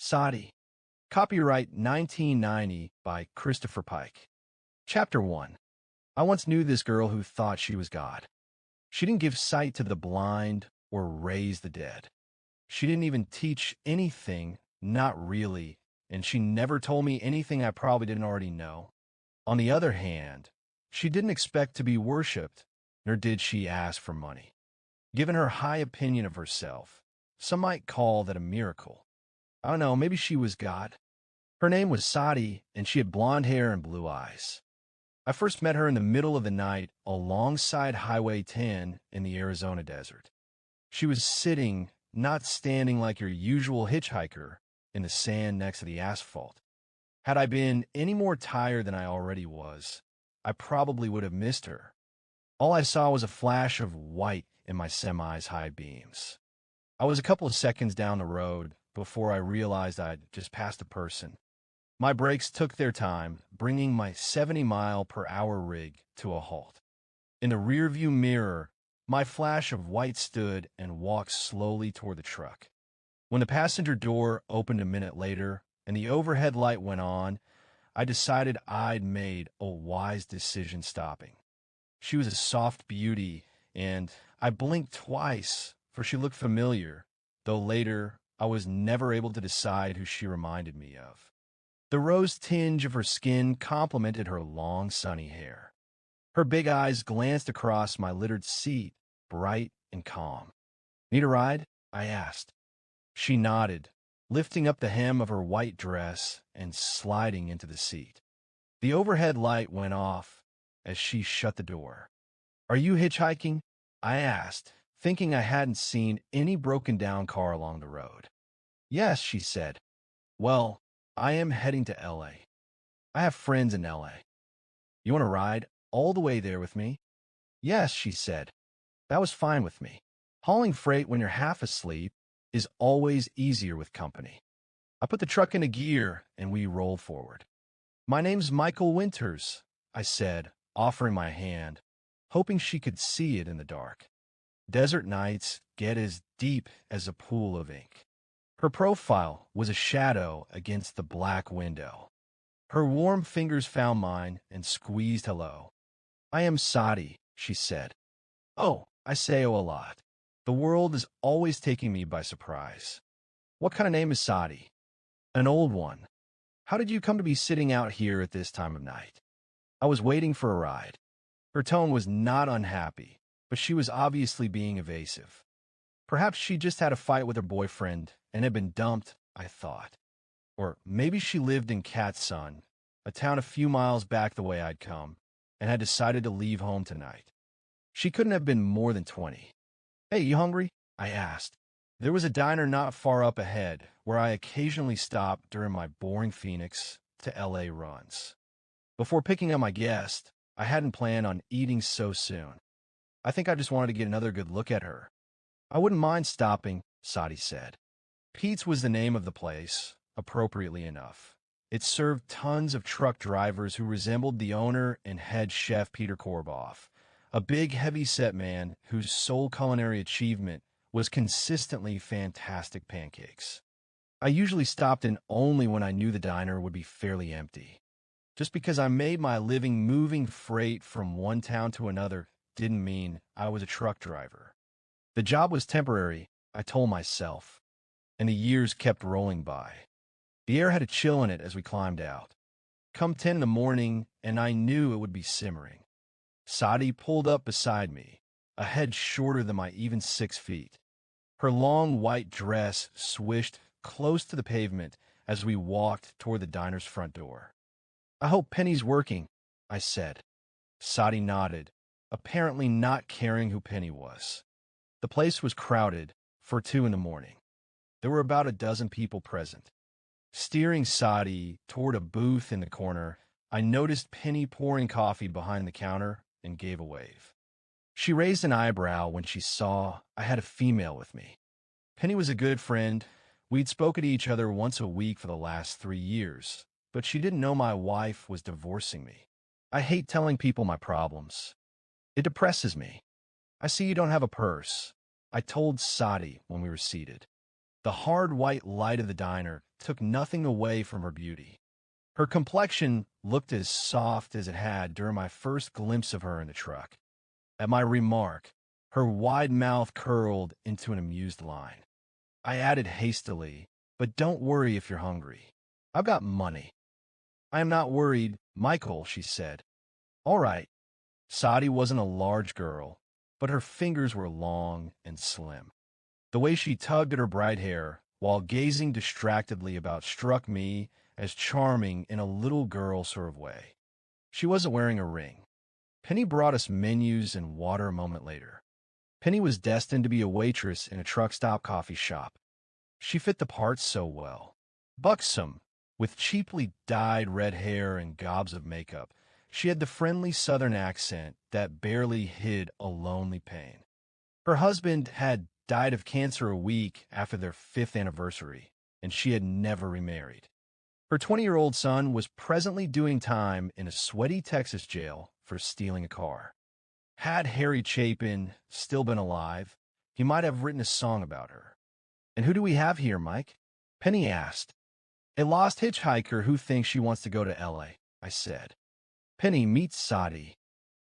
Sati. Copyright 1990 by Christopher Pike. Chapter 1. I once knew this girl who thought she was God. She didn't give sight to the blind or raise the dead. She didn't even teach anything, not really, and she never told me anything I probably didn't already know. On the other hand, she didn't expect to be worshipped, nor did she ask for money. Given her high opinion of herself, some might call that a miracle. I don't know, maybe she was God. Her name was Sati, and she had blonde hair and blue eyes. I first met her in the middle of the night alongside Highway 10 in the Arizona desert. She was sitting, not standing like your usual hitchhiker, in the sand next to the asphalt. Had I been any more tired than I already was, I probably would have missed her. All I saw was a flash of white in my semi's high beams. I was a couple of seconds down the road before I realized I'd just passed a person. My brakes took their time, bringing my 70-mile-per-hour rig to a halt. In the rearview mirror, my flash of white stood and walked slowly toward the truck. When the passenger door opened a minute later and the overhead light went on, I decided I'd made a wise decision stopping. She was a soft beauty, and I blinked twice, for she looked familiar, though later I was never able to decide who she reminded me of. The rose tinge of her skin complemented her long, sunny hair. Her big eyes glanced across my littered seat, bright and calm. "Need a ride?" I asked. She nodded, lifting up the hem of her white dress and sliding into the seat. The overhead light went off as she shut the door. "Are you hitchhiking?" I asked, thinking I hadn't seen any broken-down car along the road. "Yes," she said. "Well, I am heading to L.A. I have friends in L.A. You want to ride all the way there with me?" "Yes," she said. That was fine with me. Hauling freight when you're half asleep is always easier with company. I put the truck into gear and we rolled forward. "My name's Michael Winters," I said, offering my hand, hoping she could see it in the dark. Desert nights get as deep as a pool of ink. Her profile was a shadow against the black window. Her warm fingers found mine and squeezed hello. "I am Sati," she said. "Oh, I say oh a lot. The world is always taking me by surprise." "What kind of name is Sati?" "An old one." "How did you come to be sitting out here at this time of night?" "I was waiting for a ride." Her tone was not unhappy, but she was obviously being evasive. Perhaps she just had a fight with her boyfriend and had been dumped, I thought. Or maybe she lived in Catsun, a town a few miles back the way I'd come, and had decided to leave home tonight. She couldn't have been more than 20. "Hey, you hungry?" I asked. There was a diner not far up ahead where I occasionally stopped during my boring Phoenix to LA runs. Before picking up my guest, I hadn't planned on eating so soon. I think I just wanted to get another good look at her. "I wouldn't mind stopping," Sati said. Pete's was the name of the place, appropriately enough. It served tons of truck drivers who resembled the owner and head chef Peter Korboff, a big, heavy-set man whose sole culinary achievement was consistently fantastic pancakes. I usually stopped in only when I knew the diner would be fairly empty. Just because I made my living moving freight from one town to another didn't mean I was a truck driver. The job was temporary, I told myself, and the years kept rolling by. The air had a chill in it as we climbed out. Come 10 in the morning, and I knew it would be simmering. Sati pulled up beside me, a head shorter than my even 6 feet. Her long white dress swished close to the pavement as we walked toward the diner's front door. "I hope Penny's working," I said. Sati nodded, apparently not caring who Penny was. The place was crowded for 2 in the morning. There were about a dozen people present. Steering Sati toward a booth in the corner, I noticed Penny pouring coffee behind the counter and gave a wave. She raised an eyebrow when she saw I had a female with me. Penny was a good friend. We'd spoken to each other once a week for the last 3 years, but she didn't know my wife was divorcing me. I hate telling people my problems. It depresses me. "I see you don't have a purse," I told Sati when we were seated. The hard white light of the diner took nothing away from her beauty. Her complexion looked as soft as it had during my first glimpse of her in the truck. At my remark, her wide mouth curled into an amused line. I added hastily, "But don't worry if you're hungry. I've got money." "I am not worried, Michael," she said. "All right." Sati wasn't a large girl, but her fingers were long and slim. The way she tugged at her bright hair while gazing distractedly about struck me as charming in a little girl sort of way. She wasn't wearing a ring. Penny brought us menus and water a moment later. Penny was destined to be a waitress in a truck stop coffee shop. She fit the part so well. Buxom, with cheaply dyed red hair and gobs of makeup, she had the friendly southern accent that barely hid a lonely pain. Her husband had died of cancer a week after their 5th anniversary, and she had never remarried. Her 20-year-old son was presently doing time in a sweaty Texas jail for stealing a car. Had Harry Chapin still been alive, he might have written a song about her. "And who do we have here, Mike?" Penny asked. "A lost hitchhiker who thinks she wants to go to L.A., I said. "Penny, meet Sati."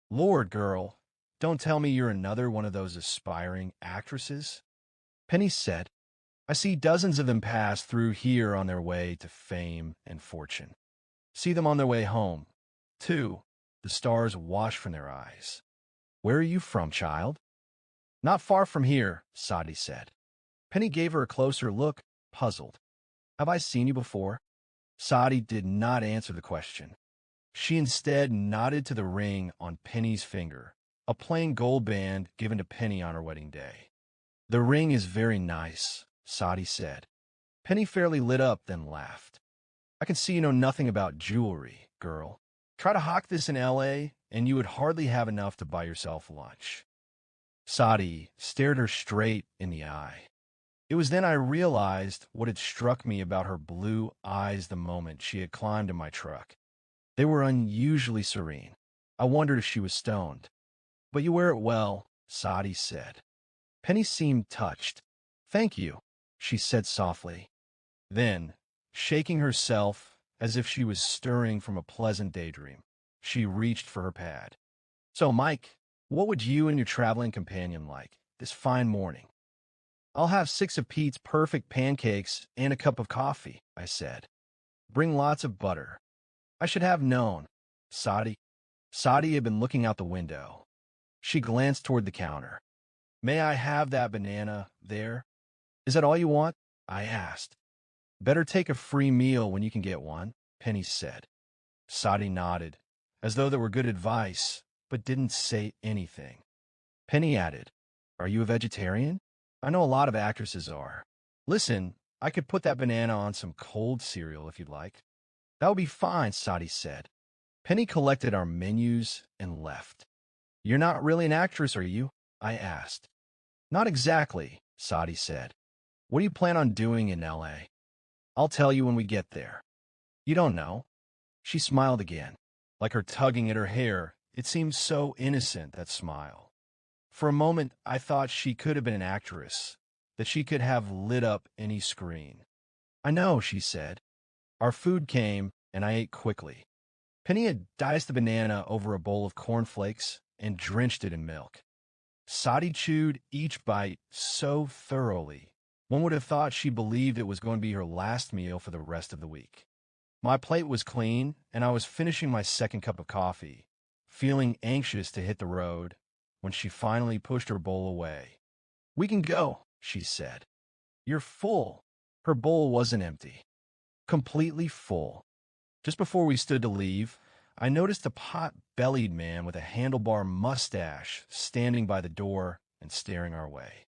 "Lord, girl, don't tell me you're another one of those aspiring actresses." Penny said, "I see dozens of them pass through here on their way to fame and fortune. See them on their way home, too, the stars wash from their eyes. Where are you from, child?" "Not far from here," Sati said. Penny gave her a closer look, puzzled. "Have I seen you before?" Sati did not answer the question. She instead nodded to the ring on Penny's finger, a plain gold band given to Penny on her wedding day. "The ring is very nice," Sati said. Penny fairly lit up, then laughed. "I can see you know nothing about jewelry, girl. Try to hawk this in L.A., and you would hardly have enough to buy yourself lunch." Sati stared her straight in the eye. It was then I realized what had struck me about her blue eyes the moment she had climbed in my truck. They were unusually serene. I wondered if she was stoned. "But you wear it well," Sati said. Penny seemed touched. "Thank you," she said softly. Then, shaking herself as if she was stirring from a pleasant daydream, she reached for her pad. "So, Mike, what would you and your traveling companion like this fine morning?" "I'll have 6 of Pete's perfect pancakes and a cup of coffee," I said. "Bring lots of butter." I should have known. Sati had been looking out the window. She glanced toward the counter. "May I have that banana there?" "Is that all you want?" I asked. "Better take a free meal when you can get one," Penny said. Sati nodded, as though that were good advice, but didn't say anything. Penny added, "Are you a vegetarian? I know a lot of actresses are. Listen, I could put that banana on some cold cereal if you'd like." "That would be fine," Sati said. Penny collected our menus and left. "You're not really an actress, are you?" I asked. "Not exactly," Sati said. "What do you plan on doing in L.A.? "I'll tell you when we get there." "You don't know." She smiled again. Like her tugging at her hair, it seemed so innocent, that smile. For a moment, I thought she could have been an actress, that she could have lit up any screen. "I know," she said. Our food came, and I ate quickly. Penny had diced the banana over a bowl of cornflakes and drenched it in milk. Sati chewed each bite so thoroughly, one would have thought she believed it was going to be her last meal for the rest of the week. My plate was clean, and I was finishing my 2nd cup of coffee, feeling anxious to hit the road, when she finally pushed her bowl away. "We can go," she said. "You're full." Her bowl wasn't empty. Completely full. Just before we stood to leave, I noticed a pot-bellied man with a handlebar mustache standing by the door and staring our way.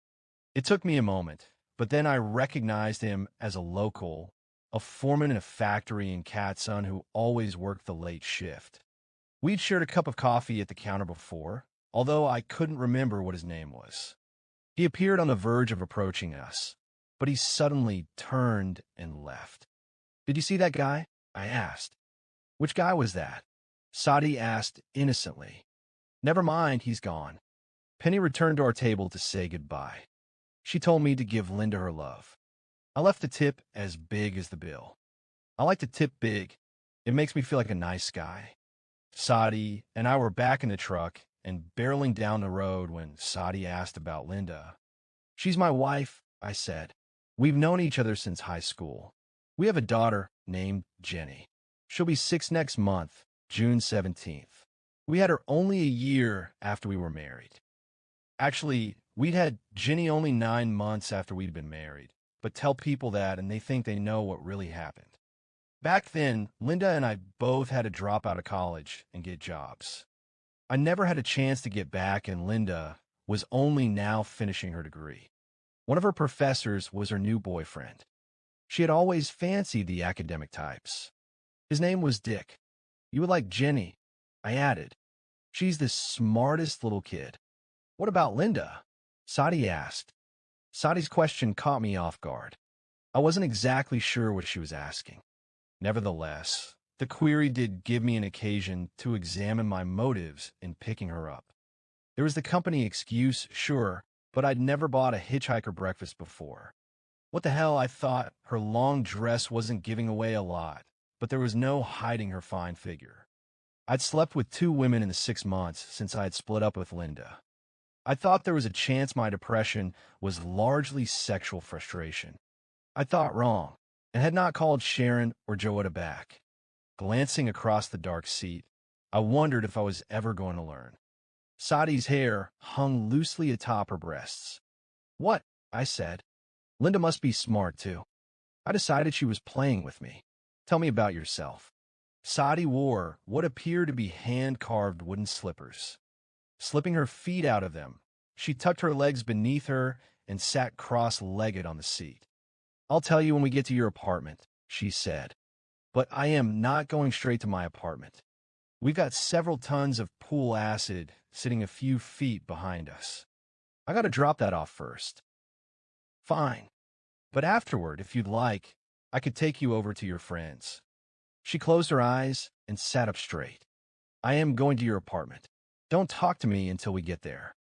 It took me a moment, but then I recognized him as a local, a foreman in a factory in Catsun who always worked the late shift. We'd shared a cup of coffee at the counter before, although I couldn't remember what his name was. He appeared on the verge of approaching us, but he suddenly turned and left. "Did you see that guy?" I asked. "Which guy was that?" Sati asked innocently. "Never mind, he's gone." Penny returned to our table to say goodbye. She told me to give Linda her love. I left the tip as big as the bill. I like to tip big. It makes me feel like a nice guy. Sati and I were back in the truck and barreling down the road when Sati asked about Linda. She's my wife, I said. We've known each other since high school. We have a daughter named Jenny. She'll be 6 next month, June 17th. We had her only a year after we were married. Actually, we'd had Jenny only 9 months after we'd been married, but tell people that and they think they know what really happened. Back then, Linda and I both had to drop out of college and get jobs. I never had a chance to get back, and Linda was only now finishing her degree. One of her professors was her new boyfriend. She had always fancied the academic types. His name was Dick. You would like Jenny, I added. She's the smartest little kid. What about Linda? Sati asked. Sati's question caught me off guard. I wasn't exactly sure what she was asking. Nevertheless, the query did give me an occasion to examine my motives in picking her up. There was the company excuse, sure, but I'd never bought a hitchhiker breakfast before. What the hell, I thought. Her long dress wasn't giving away a lot, but there was no hiding her fine figure. I'd slept with 2 women in the 6 months since I had split up with Linda. I thought there was a chance my depression was largely sexual frustration. I thought wrong, and had not called Sharon or Joetta back. Glancing across the dark seat, I wondered if I was ever going to learn. Sati's hair hung loosely atop her breasts. What? I said. Linda must be smart, too. I decided she was playing with me. Tell me about yourself. Sati wore what appeared to be hand-carved wooden slippers. Slipping her feet out of them, she tucked her legs beneath her and sat cross-legged on the seat. I'll tell you when we get to your apartment, she said. But I am not going straight to my apartment. We've got several tons of pool acid sitting a few feet behind us. I gotta drop that off first. Fine. But afterward, if you'd like, I could take you over to your friends. She closed her eyes and sat up straight. I am going to your apartment. Don't talk to me until we get there.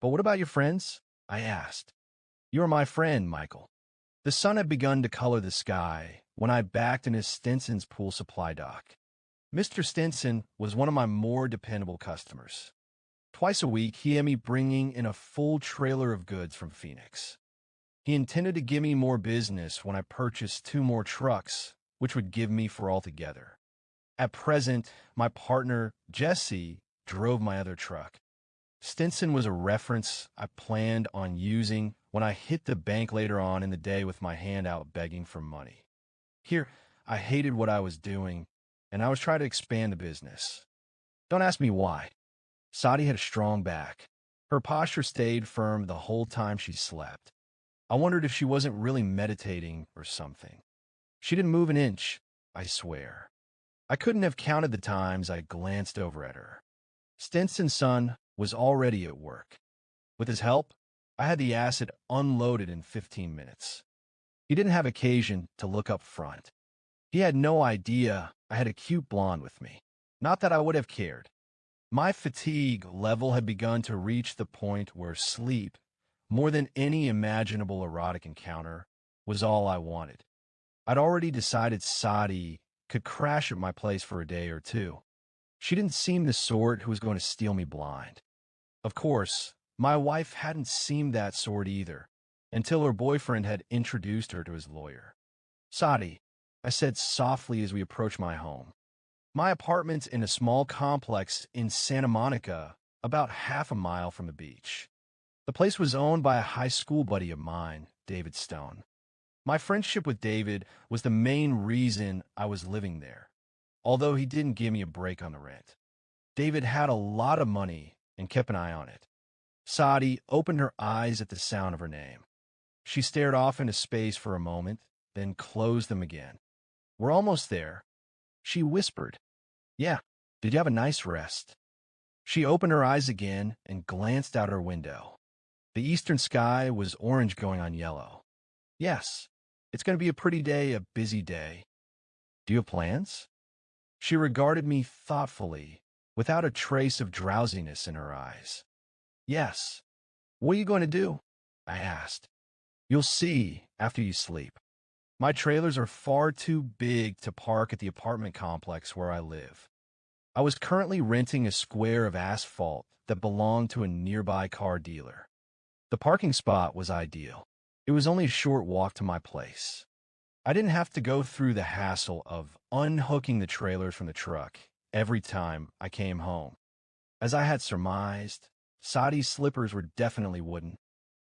But what about your friends? I asked. You're my friend, Michael. The sun had begun to color the sky when I backed into Stinson's pool supply dock. Mr. Stinson was one of my more dependable customers. Twice a week, he had me bringing in a full trailer of goods from Phoenix. He intended to give me more business when I purchased 2 more trucks, which would give me 4 altogether. At present, my partner, Jesse, drove my other truck. Stinson was a reference I planned on using when I hit the bank later on in the day with my hand out begging for money. Here, I hated what I was doing, and I was trying to expand the business. Don't ask me why. Sati had a strong back. Her posture stayed firm the whole time she slept. I wondered if she wasn't really meditating or something. She didn't move an inch, I swear. I couldn't have counted the times I glanced over at her. Stinson's son was already at work. With his help, I had the acid unloaded in 15 minutes. He didn't have occasion to look up front. He had no idea I had a cute blonde with me. Not that I would have cared. My fatigue level had begun to reach the point where sleep, more than any imaginable erotic encounter, was all I wanted. I'd already decided Sati could crash at my place for a day or 2. She didn't seem the sort who was going to steal me blind. Of course, my wife hadn't seemed that sort either, until her boyfriend had introduced her to his lawyer. Sati, I said softly as we approached my home. My apartment's in a small complex in Santa Monica, about half a mile from the beach. The place was owned by a high school buddy of mine, David Stone. My friendship with David was the main reason I was living there, although he didn't give me a break on the rent. David had a lot of money and kept an eye on it. Sati opened her eyes at the sound of her name. She stared off into space for a moment, then closed them again. We're almost there. She whispered, Yeah, did you have a nice rest? She opened her eyes again and glanced out her window. The eastern sky was orange going on yellow. Yes, it's going to be a pretty day, a busy day. Do you have plans? She regarded me thoughtfully, without a trace of drowsiness in her eyes. Yes. What are you going to do? I asked. You'll see after you sleep. My trailers are far too big to park at the apartment complex where I live. I was currently renting a square of asphalt that belonged to a nearby car dealer. The parking spot was ideal. It was only a short walk to my place. I didn't have to go through the hassle of unhooking the trailers from the truck every time I came home. As I had surmised, Sati's slippers were definitely wooden.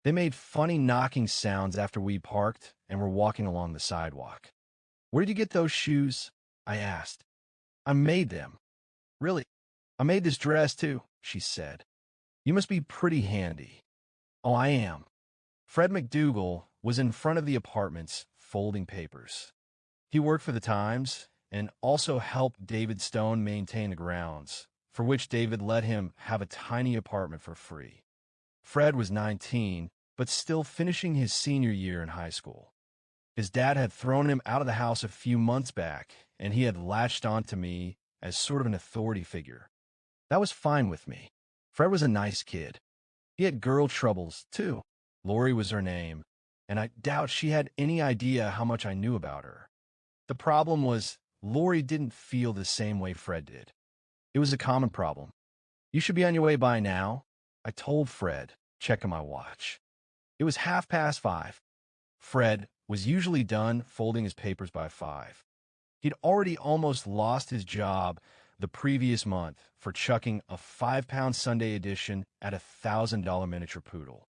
They made funny knocking sounds after we parked and were walking along the sidewalk. "Where did you get those shoes?" I asked. "I made them." "Really? I made this dress too," she said. "You must be pretty handy." "Oh, I am." Fred McDougal was in front of the apartments folding papers. He worked for the Times and also helped David Stone maintain the grounds, for which David let him have a tiny apartment for free. Fred was 19, but still finishing his senior year in high school. His dad had thrown him out of the house a few months back, and he had latched on to me as sort of an authority figure. That was fine with me. Fred was a nice kid. He had girl troubles, too. Lori was her name, and I doubt she had any idea how much I knew about her. The problem was, Lori didn't feel the same way Fred did. It was a common problem. "You should be on your way by now," I told Fred, checking my watch. It was 5:30. Fred was usually done folding his papers by 5. He'd already almost lost his job the previous month for chucking a 5-pound Sunday edition at a $1,000 miniature poodle.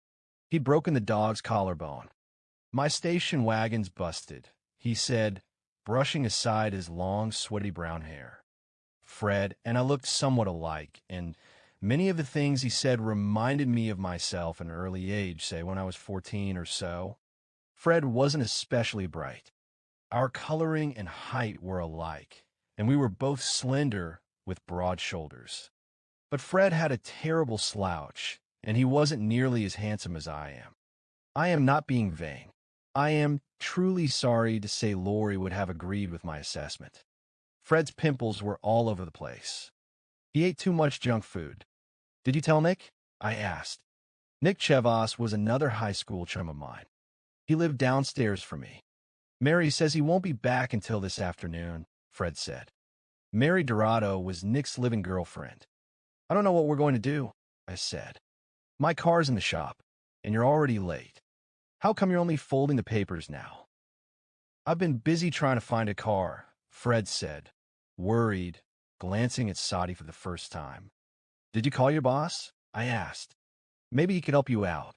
He'd broken the dog's collarbone. "My station wagon's busted," he said, brushing aside his long, sweaty brown hair. Fred and I looked somewhat alike, and many of the things he said reminded me of myself in an early age, say when I was 14 or so. Fred wasn't especially bright. Our coloring and height were alike, and we were both slender with broad shoulders. But Fred had a terrible slouch, and he wasn't nearly as handsome as I am. I am not being vain. I am truly sorry to say Lori would have agreed with my assessment. Fred's pimples were all over the place. He ate too much junk food. "Did you tell Nick?" I asked. Nick Chevos was another high school chum of mine. He lived downstairs from me. "Mary says he won't be back until this afternoon," Fred said. Mary Dorado was Nick's living girlfriend. "I don't know what we're going to do," I said. "My car's in the shop, and you're already late. How come you're only folding the papers now?" "I've been busy trying to find a car," Fred said, worried, glancing at Sati for the first time. "Did you call your boss?" I asked. "Maybe he could help you out."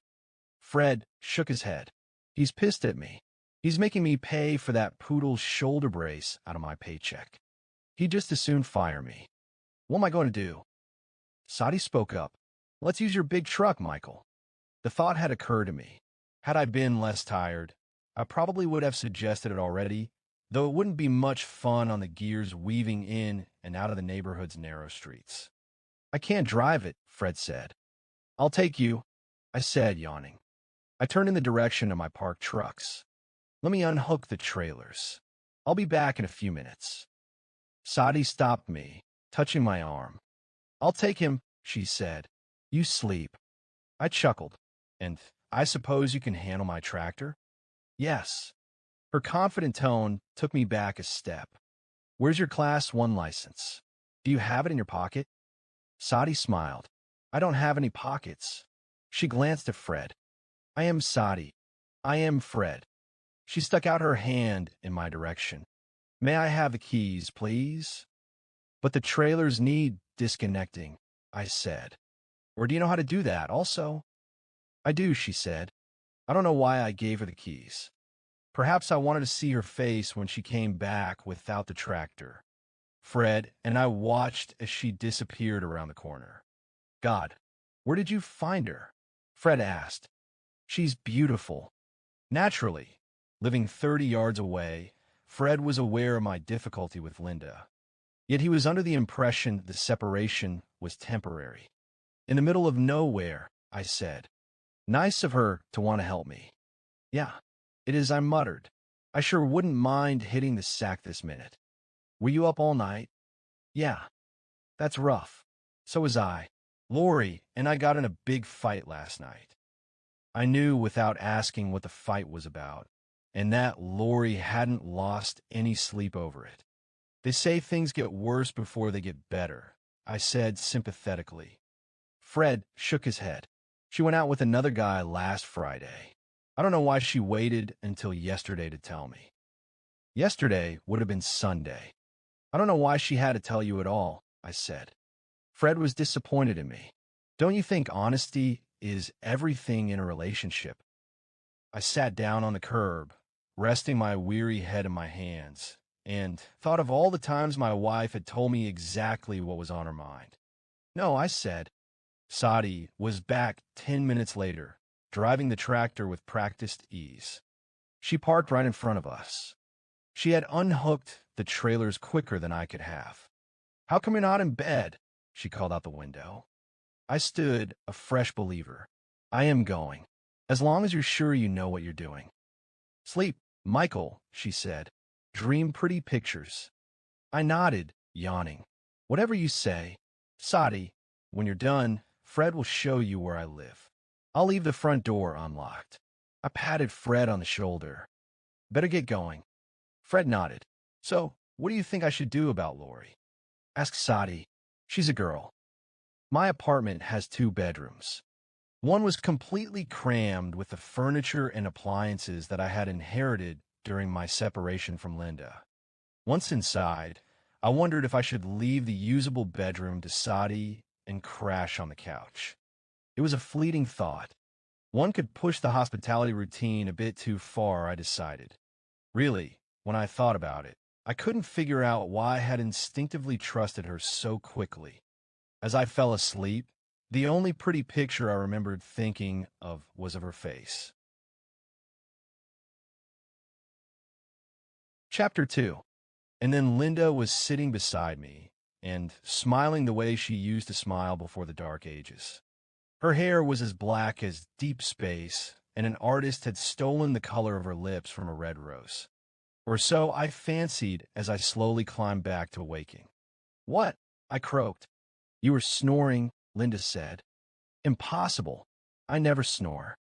Fred shook his head. "He's pissed at me. He's making me pay for that poodle's shoulder brace out of my paycheck. He'd just as soon fire me." "What am I going to do?" Sati spoke up. "Let's use your big truck, Michael." The thought had occurred to me. Had I been less tired, I probably would have suggested it already, though it wouldn't be much fun on the gears weaving in and out of the neighborhood's narrow streets. "I can't drive it," Fred said. "I'll take you," I said, yawning. I turned in the direction of my parked trucks. "Let me unhook the trailers. I'll be back in a few minutes." Sati stopped me, touching my arm. "I'll take him," she said. "You sleep." I chuckled. "And I suppose you can handle my tractor?" "Yes." Her confident tone took me back a step. "Where's your Class 1 license? Do you have it in your pocket?" Sati smiled. "I don't have any pockets." She glanced at Fred. "I am Sati. I am Fred." She stuck out her hand in my direction. "May I have the keys, please?" "But the trailers need disconnecting," I said. "Or do you know how to do that also?" "I do," she said. I don't know why I gave her the keys. Perhaps I wanted to see her face when she came back without the tractor. Fred and I watched as she disappeared around the corner. "God, where did you find her?" Fred asked. "She's beautiful." Naturally, living 30 yards away, Fred was aware of my difficulty with Linda. Yet he was under the impression the separation was temporary. "In the middle of nowhere," I said. "Nice of her to want to help me." "Yeah, it is," I muttered. "I sure wouldn't mind hitting the sack this minute." "Were you up all night?" "Yeah. That's rough. So was I. Lori and I got in a big fight last night." I knew without asking what the fight was about, and that Lori hadn't lost any sleep over it. They say things get worse before they get better, I said sympathetically. Fred shook his head. She went out with another guy last Friday. I don't know why she waited until yesterday to tell me. Yesterday would have been Sunday. I don't know why she had to tell you at all, I said. Fred was disappointed in me. Don't you think honesty is everything in a relationship? I sat down on the curb, resting my weary head in my hands, and thought of all the times my wife had told me exactly what was on her mind. No, I said. Sati was back 10 minutes later, driving the tractor with practiced ease. She parked right in front of us. She had unhooked the trailers quicker than I could have. How come you're not in bed? She called out the window. I stood, a fresh believer. I am going, as long as you're sure you know what you're doing. Sleep, Michael, she said. Dream pretty pictures. I nodded, yawning. Whatever you say. Sati, when you're done, Fred will show you where I live. I'll leave the front door unlocked. I patted Fred on the shoulder. Better get going. Fred nodded. So, what do you think I should do about Lori? Ask Sati. She's a girl. My apartment has 2 bedrooms. One was completely crammed with the furniture and appliances that I had inherited during my separation from Linda. Once inside, I wondered if I should leave the usable bedroom to Sati and crash on the couch. It was a fleeting thought. One could push the hospitality routine a bit too far, I decided. Really, when I thought about it, I couldn't figure out why I had instinctively trusted her so quickly. As I fell asleep, the only pretty picture I remembered thinking of was of her face. Chapter 2. And then Linda was sitting beside me and smiling the way she used to smile before the dark ages. Her hair was as black as deep space, and an artist had stolen the color of her lips from a red rose. Or so I fancied as I slowly climbed back to waking. What? I croaked. You were snoring, Linda said. Impossible. I never snore.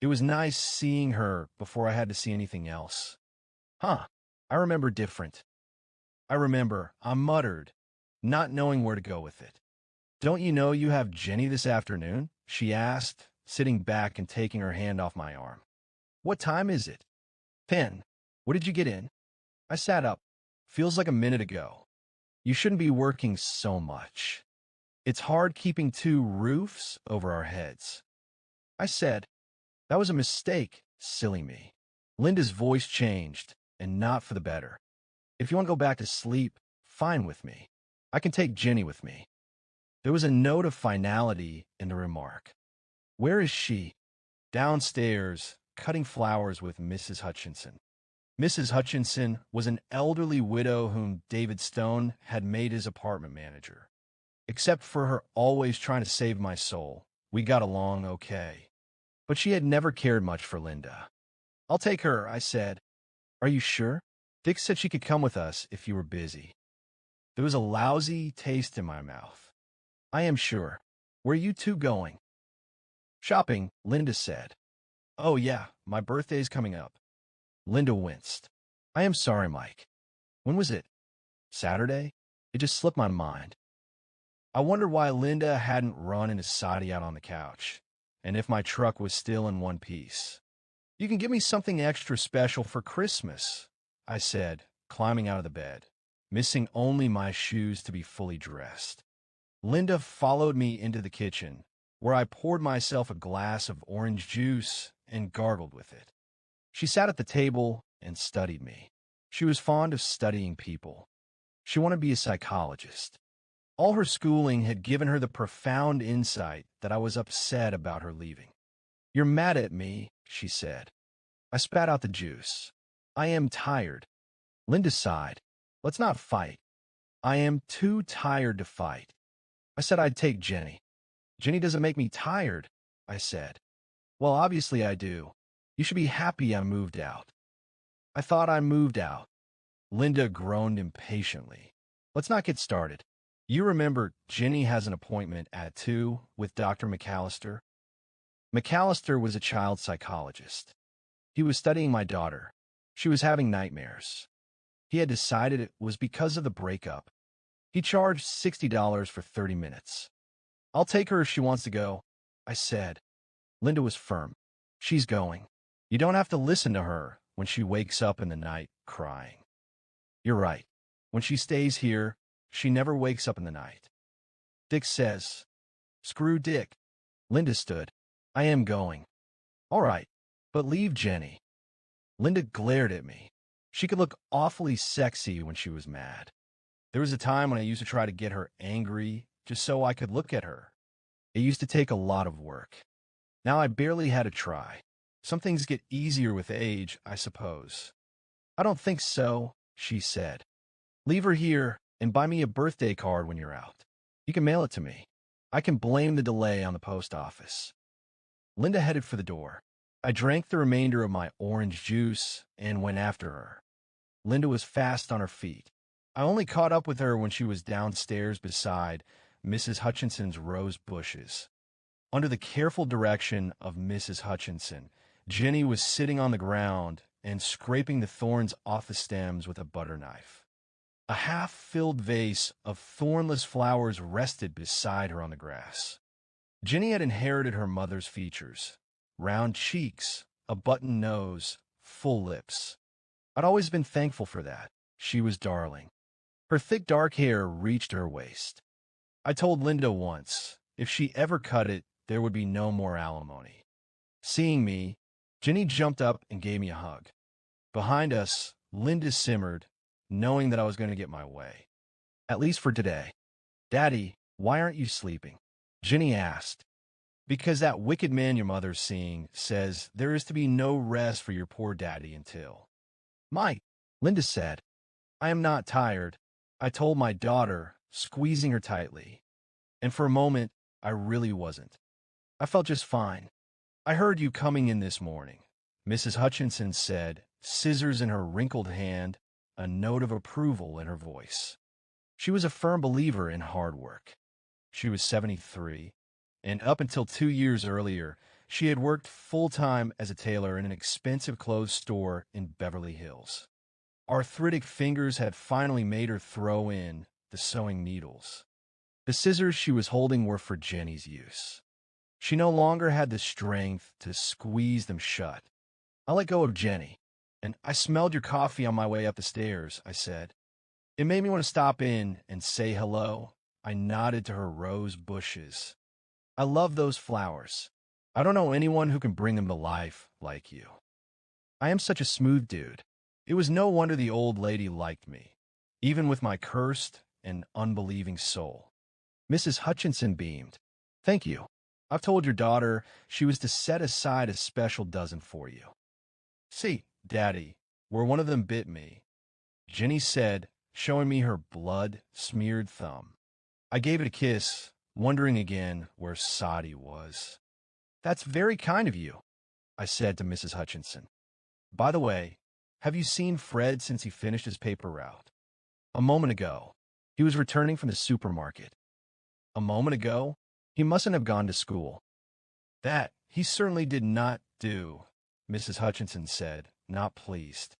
It was nice seeing her before I had to see anything else. Huh. I remember different. I muttered, not knowing where to go with it. Don't you know you have Jenny this afternoon? She asked, sitting back and taking her hand off my arm. What time is it? 10. What did you get in? I sat up. Feels like a minute ago. You shouldn't be working so much. It's hard keeping 2 roofs over our heads. I said, that was a mistake, silly me. Linda's voice changed, and not for the better. If you want to go back to sleep, fine with me. I can take Jenny with me. There was a note of finality in the remark. Where is she? Downstairs, cutting flowers with Mrs. Hutchinson. Mrs. Hutchinson was an elderly widow whom David Stone had made his apartment manager. Except for her always trying to save my soul, we got along okay. But she had never cared much for Linda. I'll take her, I said. Are you sure? Dick said she could come with us if you were busy. There was a lousy taste in my mouth. I am sure. Where are you 2 going? Shopping, Linda said. Oh yeah, my birthday's coming up. Linda winced. I am sorry, Mike. When was it? Saturday? It just slipped my mind. I wondered why Linda hadn't run into Sati out on the couch, and if my truck was still in one piece. You can give me something extra special for Christmas, I said, climbing out of the bed, missing only my shoes to be fully dressed. Linda followed me into the kitchen, where I poured myself a glass of orange juice and gargled with it. She sat at the table and studied me. She was fond of studying people. She wanted to be a psychologist. All her schooling had given her the profound insight that I was upset about her leaving. You're mad at me, she said. I spat out the juice. I am tired. Linda sighed. Let's not fight. I am too tired to fight. I said I'd take Jenny. Jenny doesn't make me tired, I said. Well, obviously I do. You should be happy I moved out. I thought I moved out. Linda groaned impatiently. Let's not get started. You remember Jenny has an appointment at 2 with Dr. McAllister? McAllister was a child psychologist. He was studying my daughter. She was having nightmares. He had decided it was because of the breakup. He charged $60 for 30 minutes. I'll take her if she wants to go, I said. Linda was firm. She's going. You don't have to listen to her when she wakes up in the night crying. You're right. When she stays here, she never wakes up in the night. Dick says, Screw Dick. Linda stood. I am going. All right, but leave Jenny. Linda glared at me. She could look awfully sexy when she was mad. There was a time when I used to try to get her angry just so I could look at her. It used to take a lot of work. Now I barely had to try. Some things get easier with age, I suppose. I don't think so, she said. Leave her here and buy me a birthday card when you're out. You can mail it to me. I can blame the delay on the post office. Linda headed for the door. I drank the remainder of my orange juice and went after her. Linda was fast on her feet. I only caught up with her when she was downstairs beside Mrs. Hutchinson's rose bushes. Under the careful direction of Mrs. Hutchinson, Jenny was sitting on the ground and scraping the thorns off the stems with a butter knife. A half-filled vase of thornless flowers rested beside her on the grass. Jenny had inherited her mother's features: round cheeks, a button nose, full lips. I'd always been thankful for that. She was darling. Her thick dark hair reached her waist. I told Linda once, if she ever cut it, there would be no more alimony. Seeing me, Jenny jumped up and gave me a hug. Behind us, Linda simmered, knowing that I was going to get my way. At least for today. Daddy, why aren't you sleeping? Jenny asked. Because that wicked man your mother's seeing says there is to be no rest for your poor daddy until. Mike, Linda said. I am not tired, I told my daughter, squeezing her tightly. And for a moment, I really wasn't. I felt just fine. I heard you coming in this morning, Mrs. Hutchinson said, scissors in her wrinkled hand, a note of approval in her voice. She was a firm believer in hard work. She was 73, and up until 2 years earlier, she had worked full-time as a tailor in an expensive clothes store in Beverly Hills. Arthritic fingers had finally made her throw in the sewing needles. The scissors she was holding were for Jenny's use. She no longer had the strength to squeeze them shut. I let go of Jenny, and I smelled your coffee on my way up the stairs, I said. It made me want to stop in and say hello. I nodded to her rose bushes. I love those flowers. I don't know anyone who can bring them to life like you. I am such a smooth dude. It was no wonder the old lady liked me, even with my cursed and unbelieving soul. Mrs. Hutchinson beamed. Thank you. I've told your daughter she was to set aside a special dozen for you. See, Daddy, where one of them bit me, Jenny said, showing me her blood-smeared thumb. I gave it a kiss, wondering again where Sati was. That's very kind of you, I said to Mrs. Hutchinson. By the way, have you seen Fred since he finished his paper route? A moment ago. He was returning from the supermarket. A moment ago? He mustn't have gone to school. That he certainly did not do, Mrs. Hutchinson said, not pleased.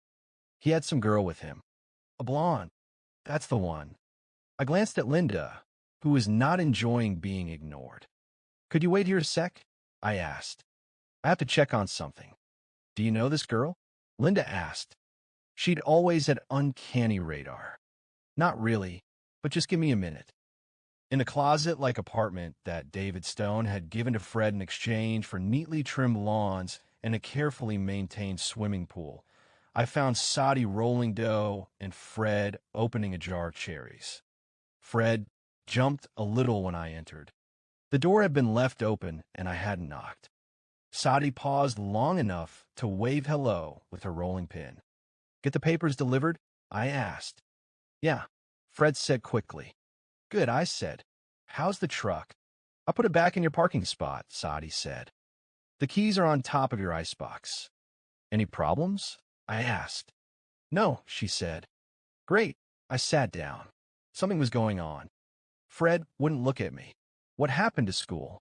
He had some girl with him. A blonde. That's the one. I glanced at Linda, who was not enjoying being ignored. Could you wait here a sec? I asked. I have to check on something. Do you know this girl? Linda asked. She'd always had uncanny radar. Not really, but just give me a minute. In a closet-like apartment that David Stone had given to Fred in exchange for neatly trimmed lawns and a carefully maintained swimming pool, I found Sati rolling dough and Fred opening a jar of cherries. Fred jumped a little when I entered. The door had been left open and I hadn't knocked. Sati paused long enough to wave hello with her rolling pin. Get the papers delivered? I asked. Yeah, Fred said quickly. Good, I said. How's the truck? I'll put it back in your parking spot, Sati said. The keys are on top of your icebox. Any problems? I asked. No, she said. Great. I sat down. Something was going on. Fred wouldn't look at me. What happened to school?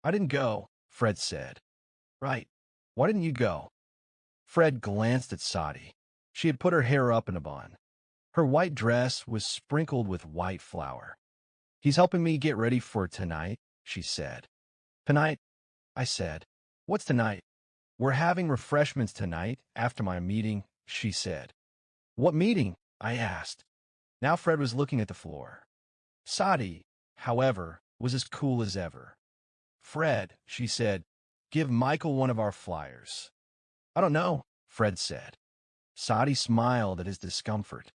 I didn't go, Fred said. Right. Why didn't you go? Fred glanced at Sati. She had put her hair up in a bun. Her white dress was sprinkled with white flour. He's helping me get ready for tonight, she said. Tonight? I said. What's tonight? We're having refreshments tonight after my meeting, she said. What meeting? I asked. Now Fred was looking at the floor. Sati, however, was as cool as ever. Fred, she said, give Michael one of our flyers. I don't know, Fred said. Sati smiled at his discomfort.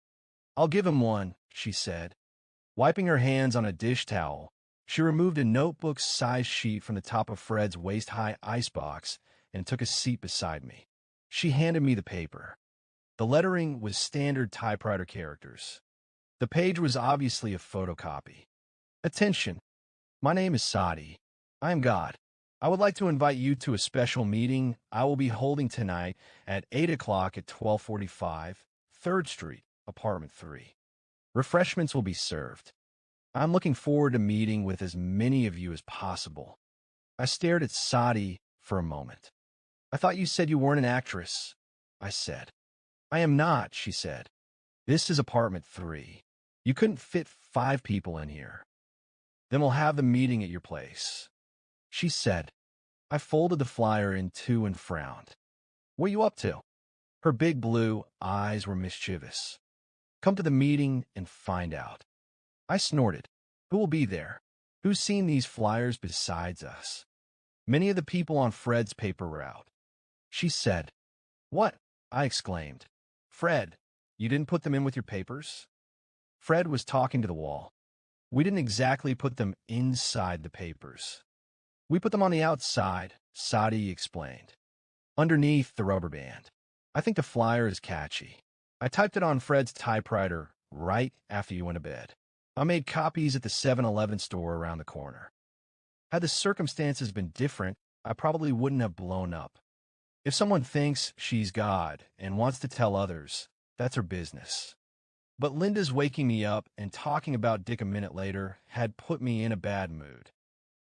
I'll give him one, she said. Wiping her hands on a dish towel, she removed a notebook-sized sheet from the top of Fred's waist-high icebox and took a seat beside me. She handed me the paper. The lettering was standard typewriter characters. The page was obviously a photocopy. Attention! My name is Sati. I am God. I would like to invite you to a special meeting I will be holding tonight at 8 o'clock at 1245 3rd Street, Apartment 3. Refreshments will be served. I'm looking forward to meeting with as many of you as possible. I stared at Sati for a moment. I thought you said you weren't an actress, I said. I am not, she said. This is Apartment 3. You couldn't fit 5 people in here. Then we'll have the meeting at your place, she said. I folded the flyer in two and frowned. What are you up to? Her big blue eyes were mischievous. Come to the meeting and find out. I snorted. Who will be there? Who's seen these flyers besides us? Many of the people on Fred's paper were out. She said. What? I exclaimed. Fred, you didn't put them in with your papers? Fred was talking to the wall. We didn't exactly put them inside the papers. We put them on the outside, Sati explained. Underneath the rubber band. I think the flyer is catchy. I typed it on Fred's typewriter right after you went to bed. I made copies at the 7-Eleven store around the corner. Had the circumstances been different, I probably wouldn't have blown up. If someone thinks she's God and wants to tell others, that's her business. But Linda's waking me up and talking about Dick a minute later had put me in a bad mood.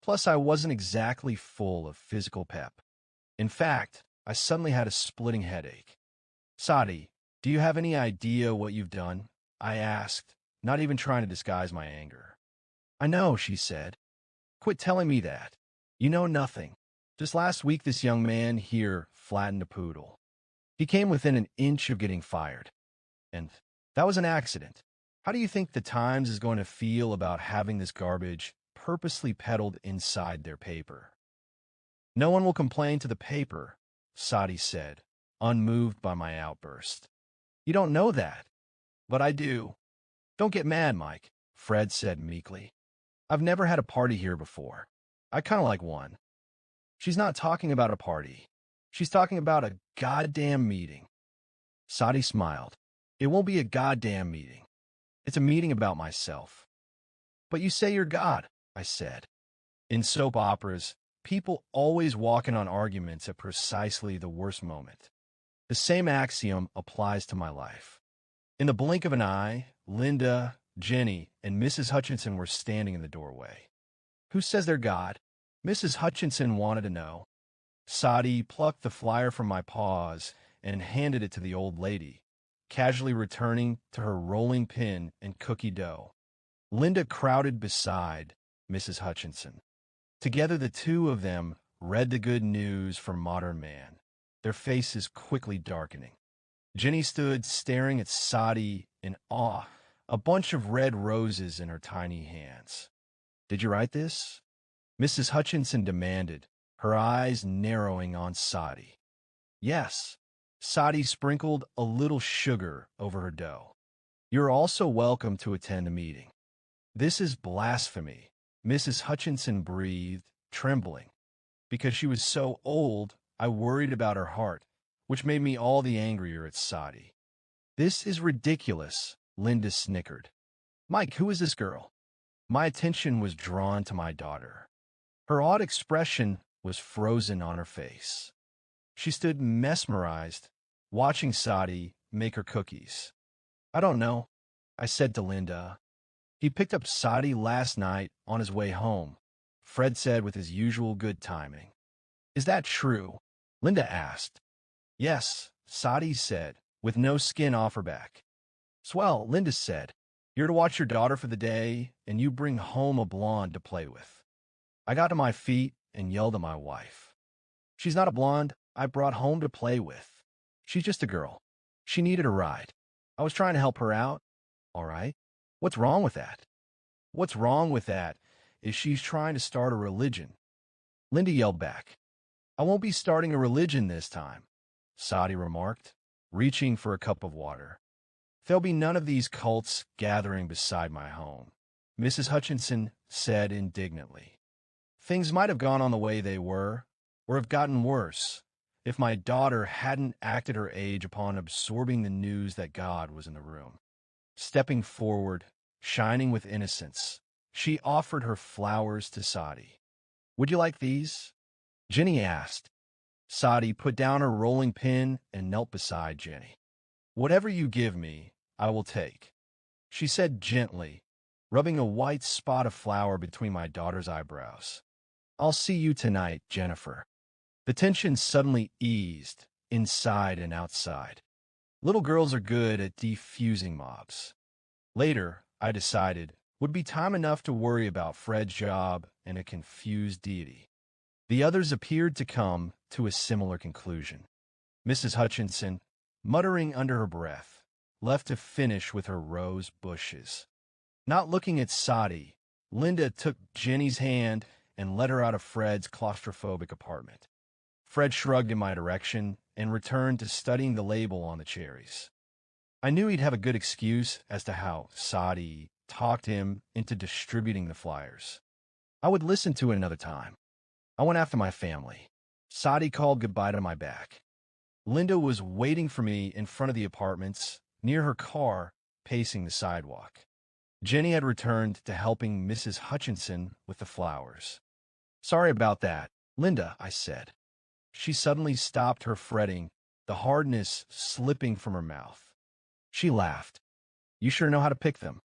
Plus, I wasn't exactly full of physical pep. In fact, I suddenly had a splitting headache. Sati, do you have any idea what you've done? I asked, not even trying to disguise my anger. I know, she said. Quit telling me that. You know nothing. Just last week this young man here flattened a poodle. He came within an inch of getting fired. And that was an accident. How do you think the Times is going to feel about having this garbage purposely peddled inside their paper? No one will complain to the paper, Sati said, unmoved by my outburst. You don't know that. But I do. Don't get mad, Mike, Fred said meekly. I've never had a party here before. I kind of like one. She's not talking about a party. She's talking about a goddamn meeting. Sati smiled. It won't be a goddamn meeting. It's a meeting about myself. But you say you're God, I said. In soap operas, people always walk in on arguments at precisely the worst moment. The same axiom applies to my life. In the blink of an eye, Linda, Jenny, and Mrs. Hutchinson were standing in the doorway. Who says they're God? Mrs. Hutchinson wanted to know. Sati plucked the flyer from my paws and handed it to the old lady, casually returning to her rolling pin and cookie dough. Linda crowded beside Mrs. Hutchinson. Together the two of them read the good news for modern man, their faces quickly darkening. Jenny stood staring at Sati in awe, a bunch of red roses in her tiny hands. Did you write this? Mrs. Hutchinson demanded, her eyes narrowing on Sati. Yes. Sati sprinkled a little sugar over her dough. You're also welcome to attend the meeting. This is blasphemy, Mrs. Hutchinson breathed, trembling. Because she was so old, I worried about her heart, which made me all the angrier at Sati. This is ridiculous, Linda snickered. Mike, who is this girl? My attention was drawn to my daughter. Her odd expression was frozen on her face. She stood mesmerized, watching Sati make her cookies. I don't know, I said to Linda. He picked up Sati last night on his way home, Fred said with his usual good timing. Is that true? Linda asked. Yes, Sati said, with no skin off her back. Swell, Linda said. You're to watch your daughter for the day, and you bring home a blonde to play with. I got to my feet and yelled at my wife. She's not a blonde I brought home to play with. She's just a girl. She needed a ride. I was trying to help her out. All right. What's wrong with that? What's wrong with that is she's trying to start a religion. Linda yelled back. I won't be starting a religion this time, Sati remarked, reaching for a cup of water. There'll be none of these cults gathering beside my home, Mrs. Hutchinson said indignantly. Things might have gone on the way they were, or have gotten worse, if my daughter hadn't acted her age upon absorbing the news that God was in the room. Stepping forward, shining with innocence, she offered her flowers to Sati. Would you like these? Jenny asked. Sati put down her rolling pin and knelt beside Jenny. Whatever you give me, I will take, she said gently, rubbing a white spot of flour between my daughter's eyebrows. I'll see you tonight, Jennifer. The tension suddenly eased, inside and outside. Little girls are good at defusing mobs. Later, I decided, would be time enough to worry about Fred's job and a confused deity. The others appeared to come to a similar conclusion. Mrs. Hutchinson, muttering under her breath, left to finish with her rose bushes. Not looking at Sati, Linda took Jenny's hand and led her out of Fred's claustrophobic apartment. Fred shrugged in my direction and returned to studying the label on the cherries. I knew he'd have a good excuse as to how Sati talked him into distributing the flyers. I would listen to it another time. I went after my family. Sati called goodbye to my back. Linda was waiting for me in front of the apartments, near her car, pacing the sidewalk. Jenny had returned to helping Mrs. Hutchinson with the flowers. Sorry about that, Linda, I said. She suddenly stopped her fretting, the hardness slipping from her mouth. She laughed. You sure know how to pick them.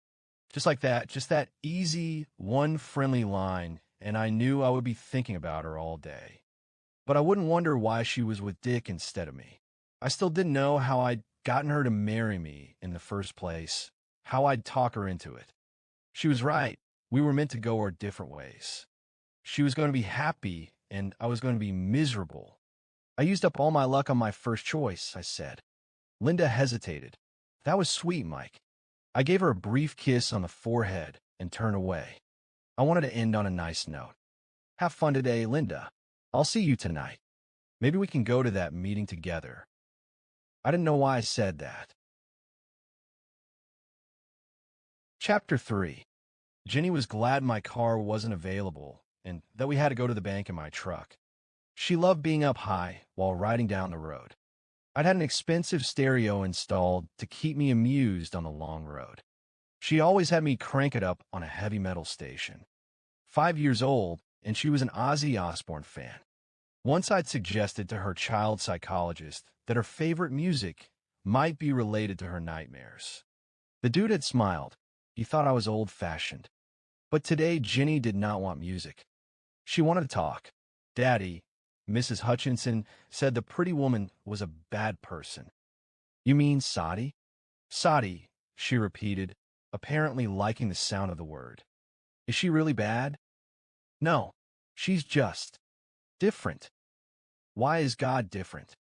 Just like that, just that easy, one friendly line, and I knew I would be thinking about her all day. But I wouldn't wonder why she was with Dick instead of me. I still didn't know how I'd gotten her to marry me in the first place, how I'd talk her into it. She was right. We were meant to go our different ways. She was going to be happy, and I was going to be miserable. I used up all my luck on my first choice, I said. Linda hesitated. That was sweet, Mike. I gave her a brief kiss on the forehead and turned away. I wanted to end on a nice note. Have fun today, Linda. I'll see you tonight. Maybe we can go to that meeting together. I didn't know why I said that. Chapter 3. Jenny was glad my car wasn't available and that we had to go to the bank in my truck. She loved being up high while riding down the road. I'd had an expensive stereo installed to keep me amused on the long road. She always had me crank it up on a heavy metal station. 5 years old, and she was an Ozzy Osbourne fan. Once I'd suggested to her child psychologist that her favorite music might be related to her nightmares. The dude had smiled. He thought I was old-fashioned. But today, Jenny did not want music. She wanted to talk. Daddy, Mrs. Hutchinson, said the pretty woman was a bad person. You mean Sati? Sati, she repeated, apparently liking the sound of the word. Is she really bad? No, she's just different. Why is God different?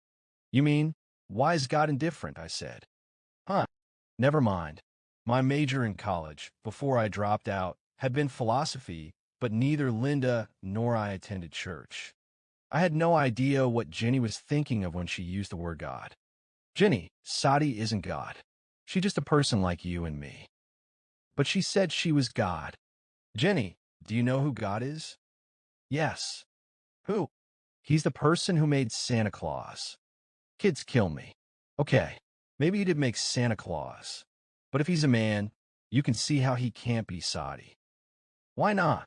You mean, why is God indifferent? I said. Never mind. My major in college, before I dropped out, had been philosophy, but neither Linda nor I attended church. I had no idea what Jenny was thinking of when she used the word God. Jenny, Sati isn't God. She's just a person like you and me. But she said she was God. Jenny, do you know who God is? Yes. Who? He's the person who made Santa Claus. Kids kill me. Okay, maybe he did make Santa Claus. But if he's a man, you can see how he can't be Sati. Why not?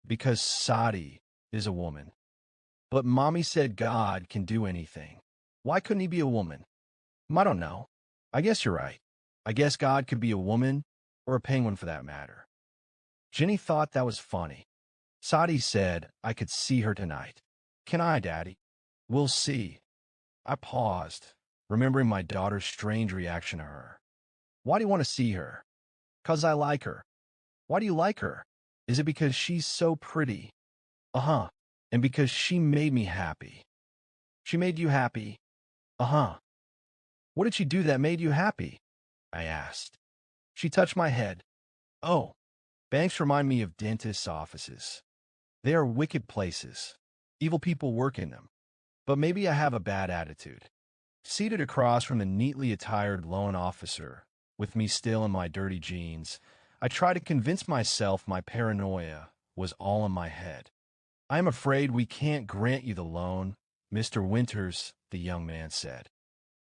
Because Sati is a woman. But Mommy said God can do anything. Why couldn't he be a woman? I don't know. I guess you're right. I guess God could be a woman, or a penguin for that matter. Jenny thought that was funny. Sati said I could see her tonight. Can I, Daddy? We'll see. I paused, remembering my daughter's strange reaction to her. Why do you want to see her? 'Cause I like her. Why do you like her? Is it because she's so pretty? Uh-huh. And because she made me happy. She made you happy? Uh-huh. What did she do that made you happy? I asked. She touched my head. Oh, banks remind me of dentists' offices. They are wicked places. Evil people work in them. But maybe I have a bad attitude. Seated across from the neatly attired loan officer, with me still in my dirty jeans, I try to convince myself my paranoia was all in my head. I am afraid we can't grant you the loan, Mr. Winters, the young man said.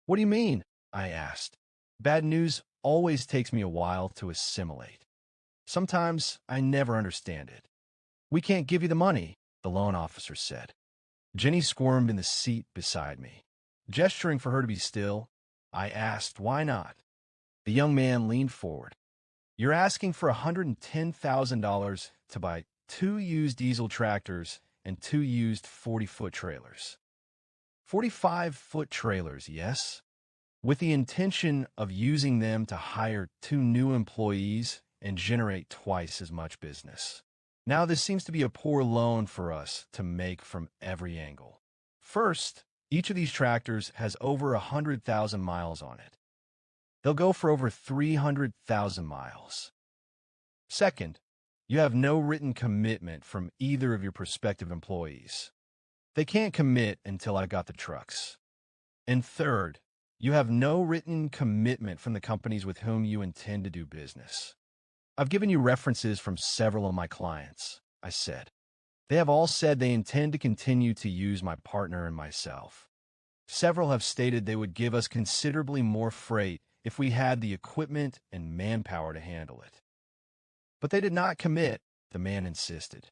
What do you mean? I asked. Bad news always takes me a while to assimilate. Sometimes I never understand it. We can't give you the money, the loan officer said. Jenny squirmed in the seat beside me. Gesturing for her to be still, I asked why not. The young man leaned forward. You're asking for $110,000 to buy 2 used diesel tractors and 2 used 40-foot trailers. 45-foot trailers, yes? With the intention of using them to hire 2 new employees and generate twice as much business. Now this seems to be a poor loan for us to make from every angle. First, each of these tractors has over 100,000 miles on it. They'll go for over 300,000 miles. Second, you have no written commitment from either of your prospective employees. They can't commit until I got the trucks. And third, you have no written commitment from the companies with whom you intend to do business. I've given you references from several of my clients, I said. They have all said they intend to continue to use my partner and myself. Several have stated they would give us considerably more freight if we had the equipment and manpower to handle it. But they did not commit, the man insisted.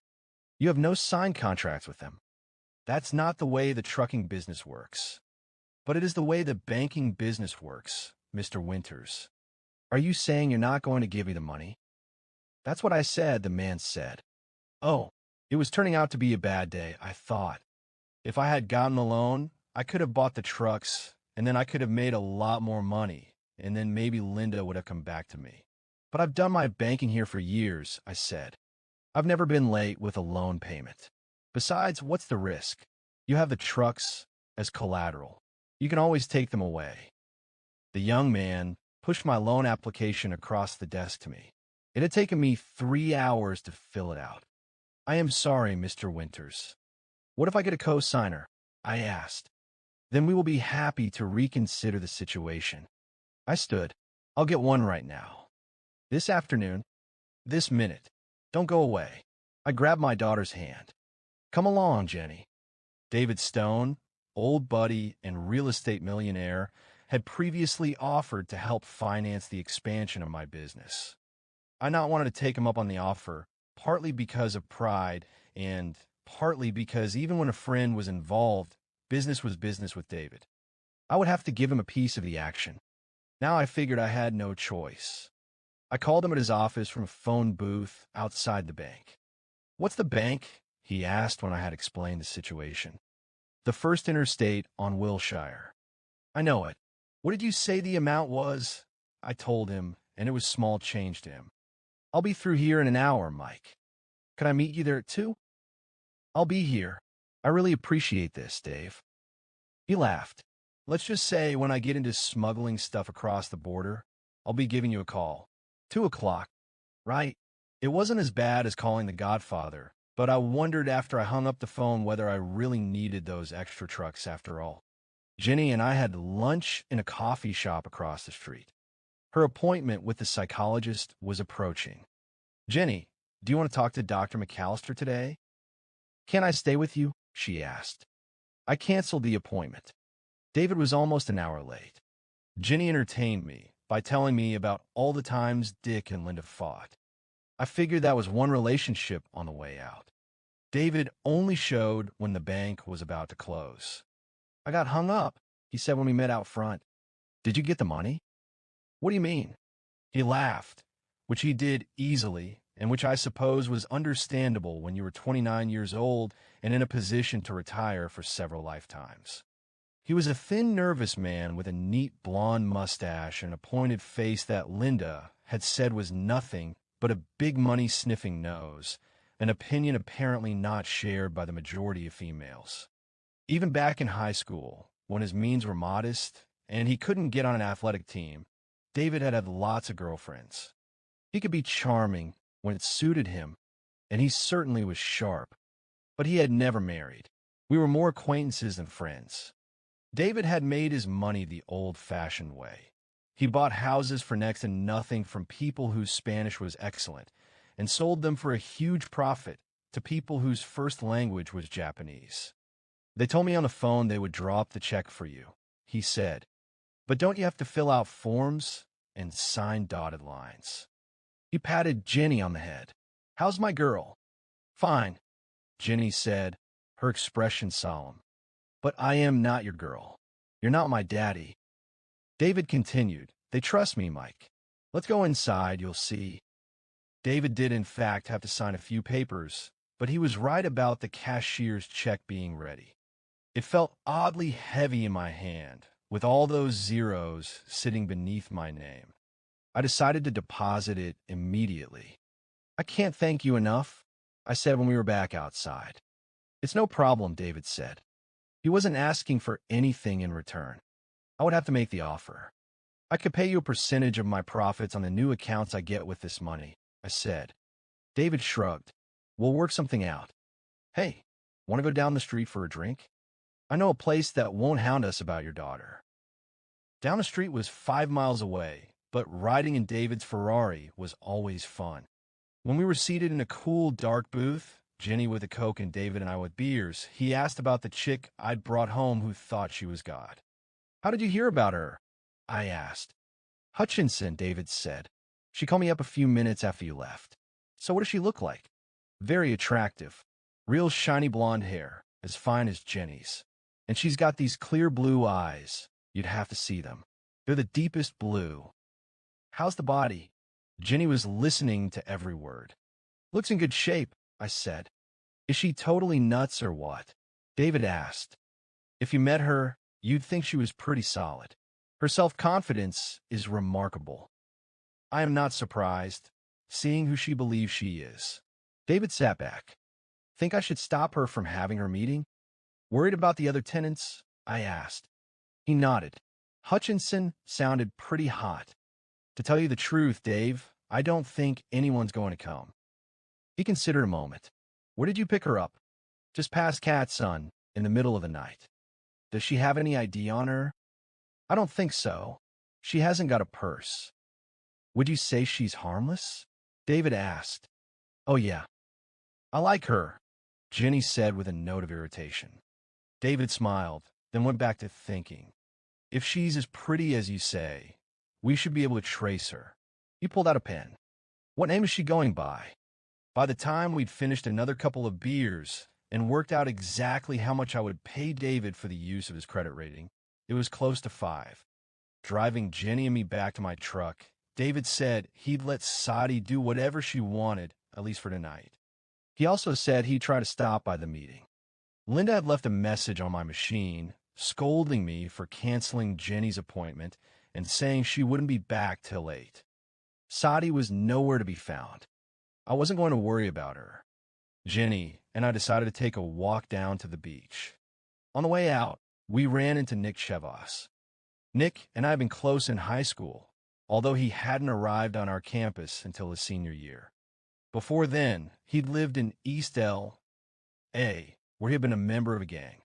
You have no signed contracts with them. That's not the way the trucking business works. But it is the way the banking business works, Mr. Winters. Are you saying you're not going to give me the money? That's what I said, the man said. Oh, it was turning out to be a bad day, I thought. If I had gotten the loan, I could have bought the trucks, and then I could have made a lot more money, and then maybe Linda would have come back to me. But I've done my banking here for years, I said. I've never been late with a loan payment. Besides, what's the risk? You have the trucks as collateral. You can always take them away. The young man pushed my loan application across the desk to me. It had taken me 3 hours to fill it out. I am sorry, Mr. Winters. What if I get a co-signer? I asked. Then we will be happy to reconsider the situation. I stood. I'll get one right now. This afternoon. This minute. Don't go away. I grabbed my daughter's hand. Come along, Jenny. David Stone, old buddy and real estate millionaire, had previously offered to help finance the expansion of my business. I not wanted to take him up on the offer, partly because of pride and partly because even when a friend was involved, business was business with David. I would have to give him a piece of the action. Now I figured I had no choice. I called him at his office from a phone booth outside the bank. What's the bank? He asked when I had explained the situation. The First Interstate on Wilshire. I know it. What did you say the amount was? I told him, and it was small change to him. I'll be through here in an hour, Mike. Can I meet you there at 2? I'll be here. I really appreciate this, Dave. He laughed. Let's just say when I get into smuggling stuff across the border, I'll be giving you a call. 2 o'clock. Right. It wasn't as bad as calling the Godfather, but I wondered after I hung up the phone whether I really needed those extra trucks after all. Jenny and I had lunch in a coffee shop across the street. Her appointment with the psychologist was approaching. Jenny, do you want to talk to Dr. McAllister today? Can I stay with you? She asked. I canceled the appointment. David was almost an hour late. Jenny entertained me by telling me about all the times Dick and Linda fought. I figured that was one relationship on the way out. David only showed when the bank was about to close. I got hung up, he said when we met out front. Did you get the money? What do you mean? He laughed, which he did easily, and which I suppose was understandable when you were 29 years old and in a position to retire for several lifetimes. He was a thin, nervous man with a neat blonde mustache and a pointed face that Linda had said was nothing but a big money-sniffing nose, an opinion apparently not shared by the majority of females. Even back in high school, when his means were modest and he couldn't get on an athletic team, David had lots of girlfriends. He could be charming when it suited him, and he certainly was sharp, but he had never married. We were more acquaintances than friends. David had made his money the old-fashioned way. He bought houses for next to nothing from people whose Spanish was excellent and sold them for a huge profit to people whose first language was Japanese. They told me on the phone they would draw up the check for you, he said. But don't you have to fill out forms and sign dotted lines? He patted Jenny on the head. How's my girl? Fine, Jenny said, her expression solemn. But I am not your girl. You're not my daddy. David continued, They trust me, Mike. Let's go inside, you'll see. David did in fact have to sign a few papers, but he was right about the cashier's check being ready. It felt oddly heavy in my hand, with all those zeros sitting beneath my name. I decided to deposit it immediately. I can't thank you enough, I said when we were back outside. It's no problem, David said. He wasn't asking for anything in return. I would have to make the offer. I could pay you a percentage of my profits on the new accounts I get with this money, I said. David shrugged. We'll work something out. Hey, want to go down the street for a drink? I know a place that won't hound us about your daughter. Down the street was 5 miles away, but riding in David's Ferrari was always fun. When we were seated in a cool, dark booth, Jenny with a Coke and David and I with beers, he asked about the chick I'd brought home who thought she was God. How did you hear about her? I asked. Hutchinson, David said. She called me up a few minutes after you left. So what does she look like? Very attractive. Real shiny blonde hair, as fine as Jenny's. And she's got these clear blue eyes. You'd have to see them. They're the deepest blue. How's the body? Jenny was listening to every word. Looks in good shape, I said. Is she totally nuts or what? David asked. If you met her, you'd think she was pretty solid. Her self-confidence is remarkable. I am not surprised, seeing who she believes she is. David sat back. Think I should stop her from having her meeting? Worried about the other tenants? I asked. He nodded. Hutchinson sounded pretty hot. To tell you the truth, Dave, I don't think anyone's going to come. He considered a moment. Where did you pick her up? Just past Cat's Son, in the middle of the night. Does she have any ID on her? I don't think so. She hasn't got a purse. Would you say she's harmless? David asked. Oh, yeah. I like her, Jenny said with a note of irritation. David smiled, then went back to thinking. If she's as pretty as you say, we should be able to trace her. He pulled out a pen. What name is she going by? By the time we'd finished another couple of beers and worked out exactly how much I would pay David for the use of his credit rating, it was close to 5. Driving Jenny and me back to my truck, David said he'd let Sati do whatever she wanted, at least for tonight. He also said he'd try to stop by the meeting. Linda had left a message on my machine, scolding me for canceling Jenny's appointment and saying she wouldn't be back till 8. Sati was nowhere to be found. I wasn't going to worry about her. Jenny and I decided to take a walk down to the beach. On the way out, we ran into Nick Chevos. Nick and I had been close in high school, although he hadn't arrived on our campus until his senior year. Before then, he'd lived in East L.A., where he had been a member of a gang.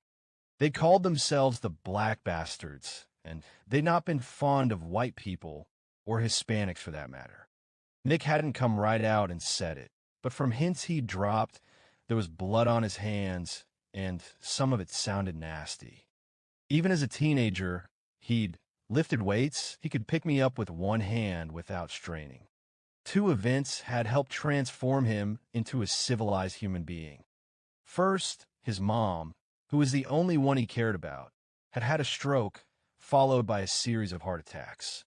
They called themselves the Black Bastards, and they'd not been fond of white people, or Hispanics for that matter. Nick hadn't come right out and said it, but from hints he'd dropped, there was blood on his hands, and some of it sounded nasty. Even as a teenager, he'd lifted weights. He could pick me up with one hand without straining. 2 events had helped transform him into a civilized human being. First, his mom, who was the only one he cared about, had had a stroke, followed by a series of heart attacks.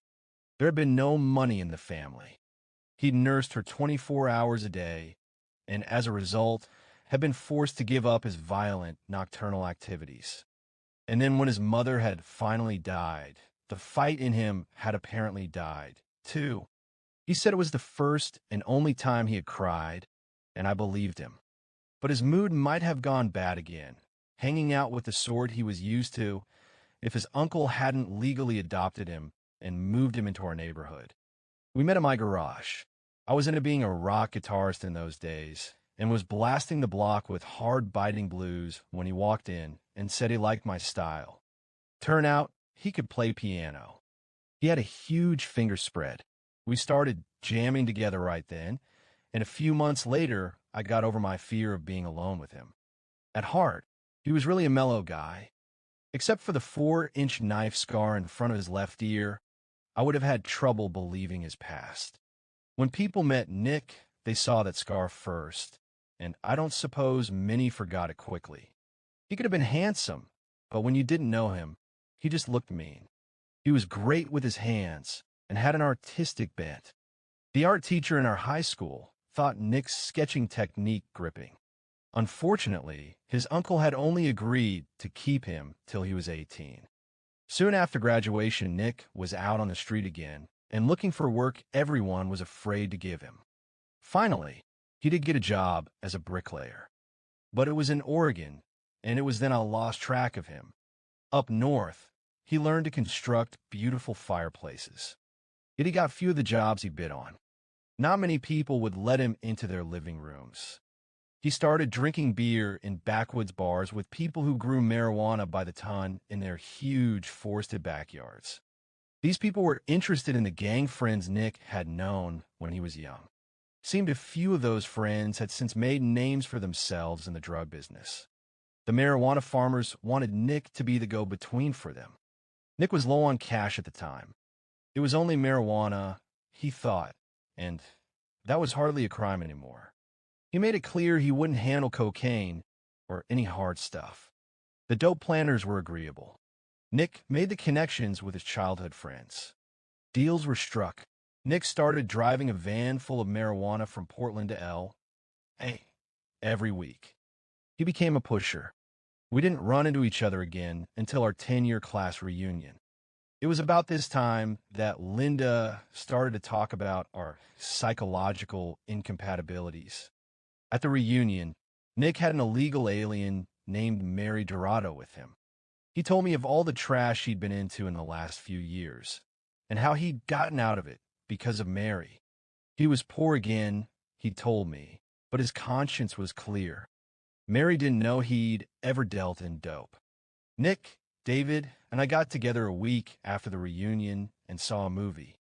There had been no money in the family. He'd nursed her 24 hours a day, and as a result, had been forced to give up his violent nocturnal activities. And then when his mother had finally died, the fight in him had apparently died, too. He said it was the first and only time he had cried, and I believed him. But his mood might have gone bad again, hanging out with the sword he was used to, if his uncle hadn't legally adopted him and moved him into our neighborhood. We met in my garage. I was into being a rock guitarist in those days, and was blasting the block with hard-biting blues when he walked in and said he liked my style. Turn out, he could play piano. He had a huge finger spread. We started jamming together right then, and a few months later, I got over my fear of being alone with him. At heart, he was really a mellow guy. Except for the 4-inch knife scar in front of his left ear, I would have had trouble believing his past. When people met Nick, they saw that scar first, and I don't suppose many forgot it quickly. He could have been handsome, but when you didn't know him, he just looked mean. He was great with his hands and had an artistic bent. The art teacher in our high school thought Nick's sketching technique gripping. Unfortunately, his uncle had only agreed to keep him till he was 18. Soon after graduation, Nick was out on the street again and looking for work everyone was afraid to give him. Finally, he did get a job as a bricklayer. But it was in Oregon, and it was then I lost track of him. Up north, he learned to construct beautiful fireplaces. Yet he got few of the jobs he bid on. Not many people would let him into their living rooms. He started drinking beer in backwoods bars with people who grew marijuana by the ton in their huge forested backyards. These people were interested in the gang friends Nick had known when he was young. Seemed a few of those friends had since made names for themselves in the drug business. The marijuana farmers wanted Nick to be the go-between for them. Nick was low on cash at the time. It was only marijuana, he thought, and that was hardly a crime anymore. He made it clear he wouldn't handle cocaine or any hard stuff. The dope planters were agreeable. Nick made the connections with his childhood friends. Deals were struck. Nick started driving a van full of marijuana from Portland to L.A. every week. He became a pusher. We didn't run into each other again until our 10-year class reunion. It was about this time that Linda started to talk about our psychological incompatibilities. At the reunion, Nick had an illegal alien named Mary Dorado with him. He told me of all the trash he'd been into in the last few years, and how he'd gotten out of it because of Mary. He was poor again, he told me, but his conscience was clear. Mary didn't know he'd ever dealt in dope. Nick, David, and I got together a week after the reunion and saw a movie.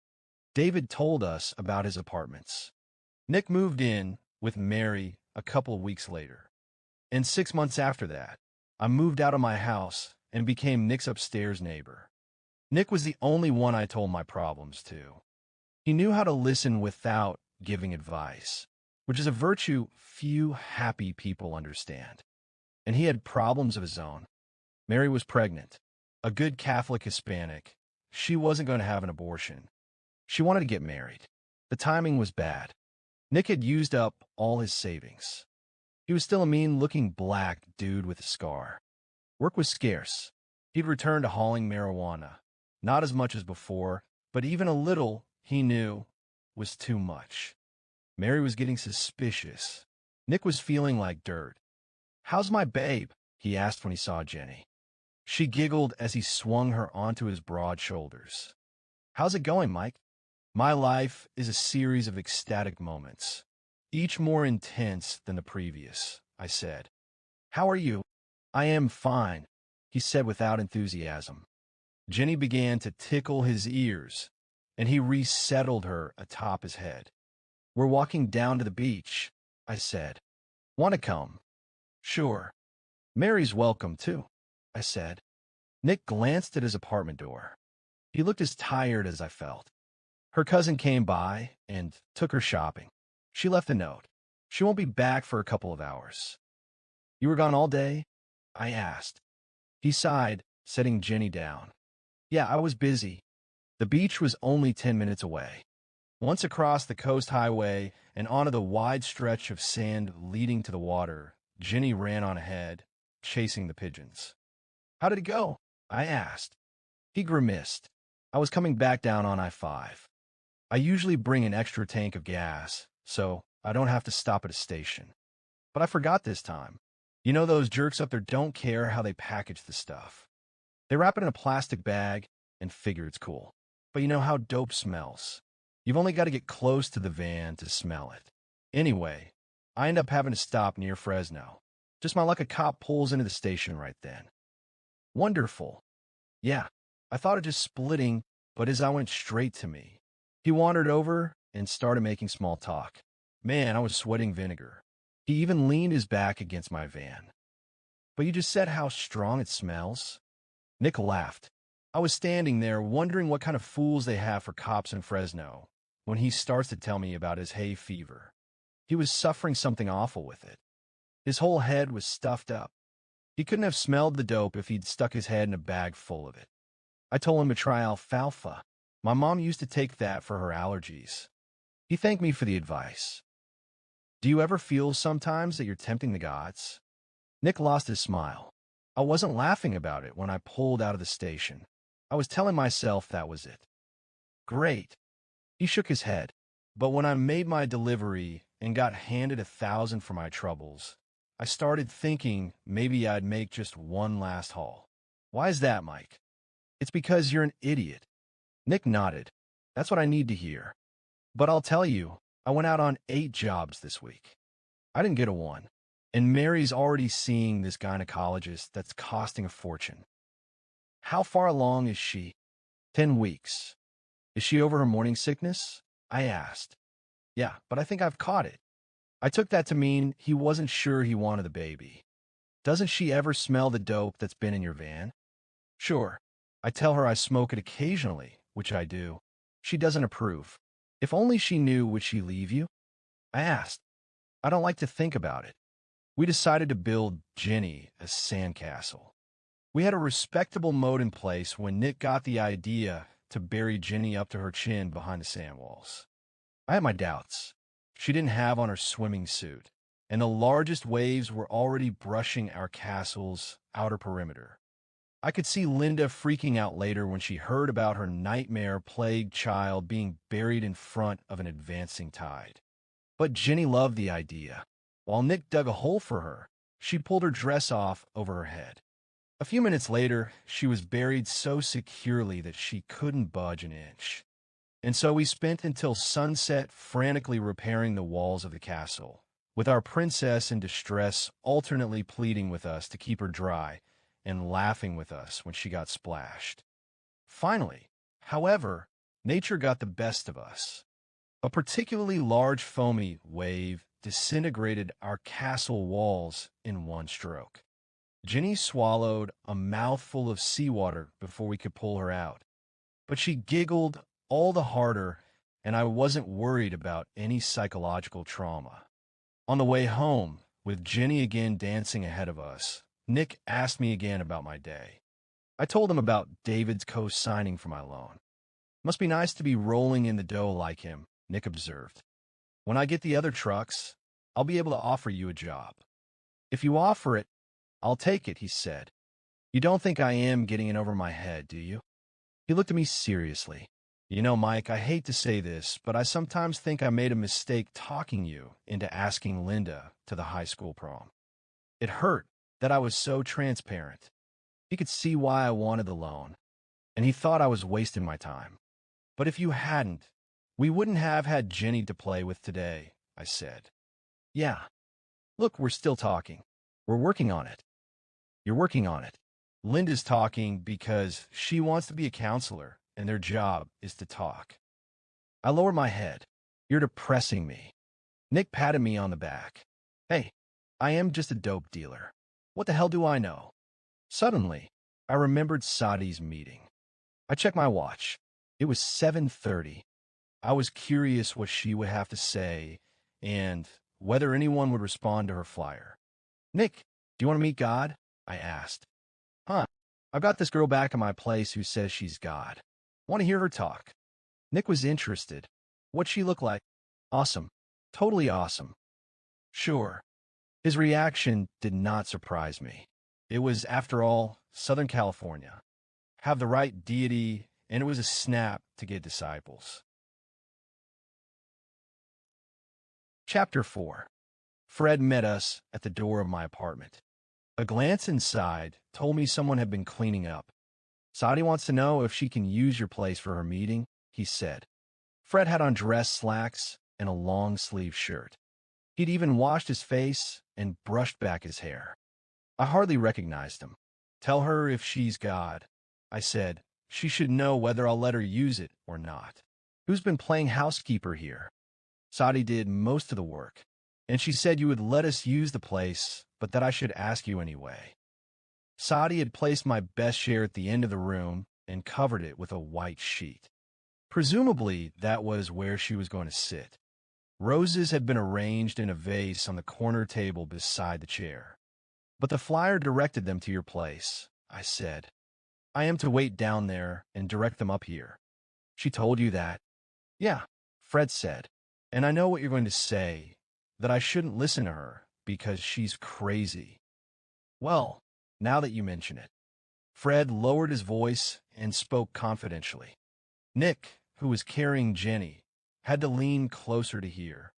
David told us about his apartments. Nick moved in with Mary a couple of weeks later. And 6 months after that, I moved out of my house and became Nick's upstairs neighbor. Nick was the only one I told my problems to. He knew how to listen without giving advice, which is a virtue few happy people understand. And he had problems of his own. Mary was pregnant, a good Catholic Hispanic. She wasn't going to have an abortion. She wanted to get married. The timing was bad. Nick had used up all his savings. He was still a mean-looking black dude with a scar. Work was scarce. He'd returned to hauling marijuana. Not as much as before, but even a little, he knew, was too much. Mary was getting suspicious. Nick was feeling like dirt. "How's my babe?" he asked when he saw Jenny. She giggled as he swung her onto his broad shoulders. "How's it going, Mike?" "My life is a series of ecstatic moments, each more intense than the previous," I said. "How are you?" "I am fine," he said without enthusiasm. Jenny began to tickle his ears, and he resettled her atop his head. "We're walking down to the beach," I said. "Want to come?" "Sure." "Mary's welcome, too," I said. Nick glanced at his apartment door. He looked as tired as I felt. Her cousin came by and took her shopping. She left a note. She won't be back for a couple of hours. "You were gone all day?" I asked. He sighed, setting Jenny down. "Yeah, I was busy. The beach was only 10 minutes away." Once across the coast highway and onto the wide stretch of sand leading to the water, Ginny ran on ahead, chasing the pigeons. "How did it go?" I asked. He grimaced. "I was coming back down on I-5. I usually bring an extra tank of gas, so I don't have to stop at a station. But I forgot this time. You know those jerks up there don't care how they package the stuff. They wrap it in a plastic bag and figure it's cool. But you know how dope smells. You've only got to get close to the van to smell it. Anyway, I end up having to stop near Fresno. Just my luck, a cop pulls into the station right then. Wonderful. Yeah, I thought of just splitting, but his eye went straight to me. He wandered over and started making small talk. Man, I was sweating vinegar. He even leaned his back against my van. "But you just said how strong it smells." Nick laughed. I was standing there wondering what kind of fools they have for cops in Fresno when he starts to tell me about his hay fever. He was suffering something awful with it. His whole head was stuffed up. He couldn't have smelled the dope if he'd stuck his head in a bag full of it. I told him to try alfalfa. My mom used to take that for her allergies. He thanked me for the advice. Do you ever feel sometimes that you're tempting the gods? Nick lost his smile. I wasn't laughing about it when I pulled out of the station. I was telling myself that was it. Great. He shook his head. But when I made my delivery and got handed 1,000 for my troubles, I started thinking maybe I'd make just one last haul. Why is that, Mike? It's because you're an idiot. Nick nodded. That's what I need to hear. But I'll tell you, I went out on 8 jobs this week. I didn't get a 1. And Mary's already seeing this gynecologist that's costing a fortune. How far along is she? 10 weeks. Is she over her morning sickness? I asked. Yeah, but I think I've caught it. I took that to mean he wasn't sure he wanted the baby. Doesn't she ever smell the dope that's been in your van? Sure. I tell her I smoke it occasionally, which I do. She doesn't approve. If only she knew, would she leave you? I asked. I don't like to think about it. We decided to build Ginny a sandcastle. We had a respectable moat in place when Nick got the idea to bury Ginny up to her chin behind the sand walls. I had my doubts. She didn't have on her swimming suit, and the largest waves were already brushing our castle's outer perimeter. I could see Linda freaking out later when she heard about her nightmare-plagued child being buried in front of an advancing tide. But Ginny loved the idea. While Nick dug a hole for her, she pulled her dress off over her head. A few minutes later, she was buried so securely that she couldn't budge an inch. And so we spent until sunset frantically repairing the walls of the castle, with our princess in distress alternately pleading with us to keep her dry and laughing with us when she got splashed. Finally, however, nature got the best of us. A particularly large foamy wave disintegrated our castle walls in one stroke. Ginny swallowed a mouthful of seawater before we could pull her out. But she giggled all the harder, and I wasn't worried about any psychological trauma. On the way home, with Ginny again dancing ahead of us, Nick asked me again about my day. I told him about David's co-signing for my loan. Must be nice to be rolling in the dough like him, Nick observed. When I get the other trucks, I'll be able to offer you a job. If you offer it, I'll take it, he said. You don't think I am getting in over my head, do you? He looked at me seriously. You know, Mike, I hate to say this, but I sometimes think I made a mistake talking you into asking Linda to the high school prom. It hurt that I was so transparent. He could see why I wanted the loan, and he thought I was wasting my time. But if you hadn't, we wouldn't have had Ginny to play with today, I said. Yeah. Look, we're still talking. We're working on it. You're working on it. Linda's talking because she wants to be a counselor, and their job is to talk. I lowered my head. You're depressing me. Nick patted me on the back. Hey, I am just a dope dealer. What the hell do I know? Suddenly, I remembered Sati's meeting. I checked my watch. It was 7:30. I was curious what she would have to say and whether anyone would respond to her flyer. Nick, do you want to meet God? I asked. Huh, I've got this girl back at my place who says she's God. Want to hear her talk? Nick was interested. What'd she look like? Awesome. Totally awesome. Sure. His reaction did not surprise me. It was, after all, Southern California. Have the right deity, and it was a snap to get disciples. Chapter 4. Fred met us at the door of my apartment. A glance inside told me someone had been cleaning up. Sati wants to know if she can use your place for her meeting, he said. Fred had on dress slacks and a long-sleeve shirt. He'd even washed his face and brushed back his hair. I hardly recognized him. Tell her if she's God, I said. She should know whether I'll let her use it or not. Who's been playing housekeeper here? Sati did most of the work, and she said you would let us use the place, but that I should ask you anyway. Sati had placed my best chair at the end of the room and covered it with a white sheet. Presumably, that was where she was going to sit. Roses had been arranged in a vase on the corner table beside the chair. But the flyer directed them to your place, I said. I am to wait down there and direct them up here. She told you that? Yeah, Fred said. And I know what you're going to say, that I shouldn't listen to her because she's crazy. Well, now that you mention it. Fred lowered his voice and spoke confidentially. Nick, who was carrying Jenny, had to lean closer to hear.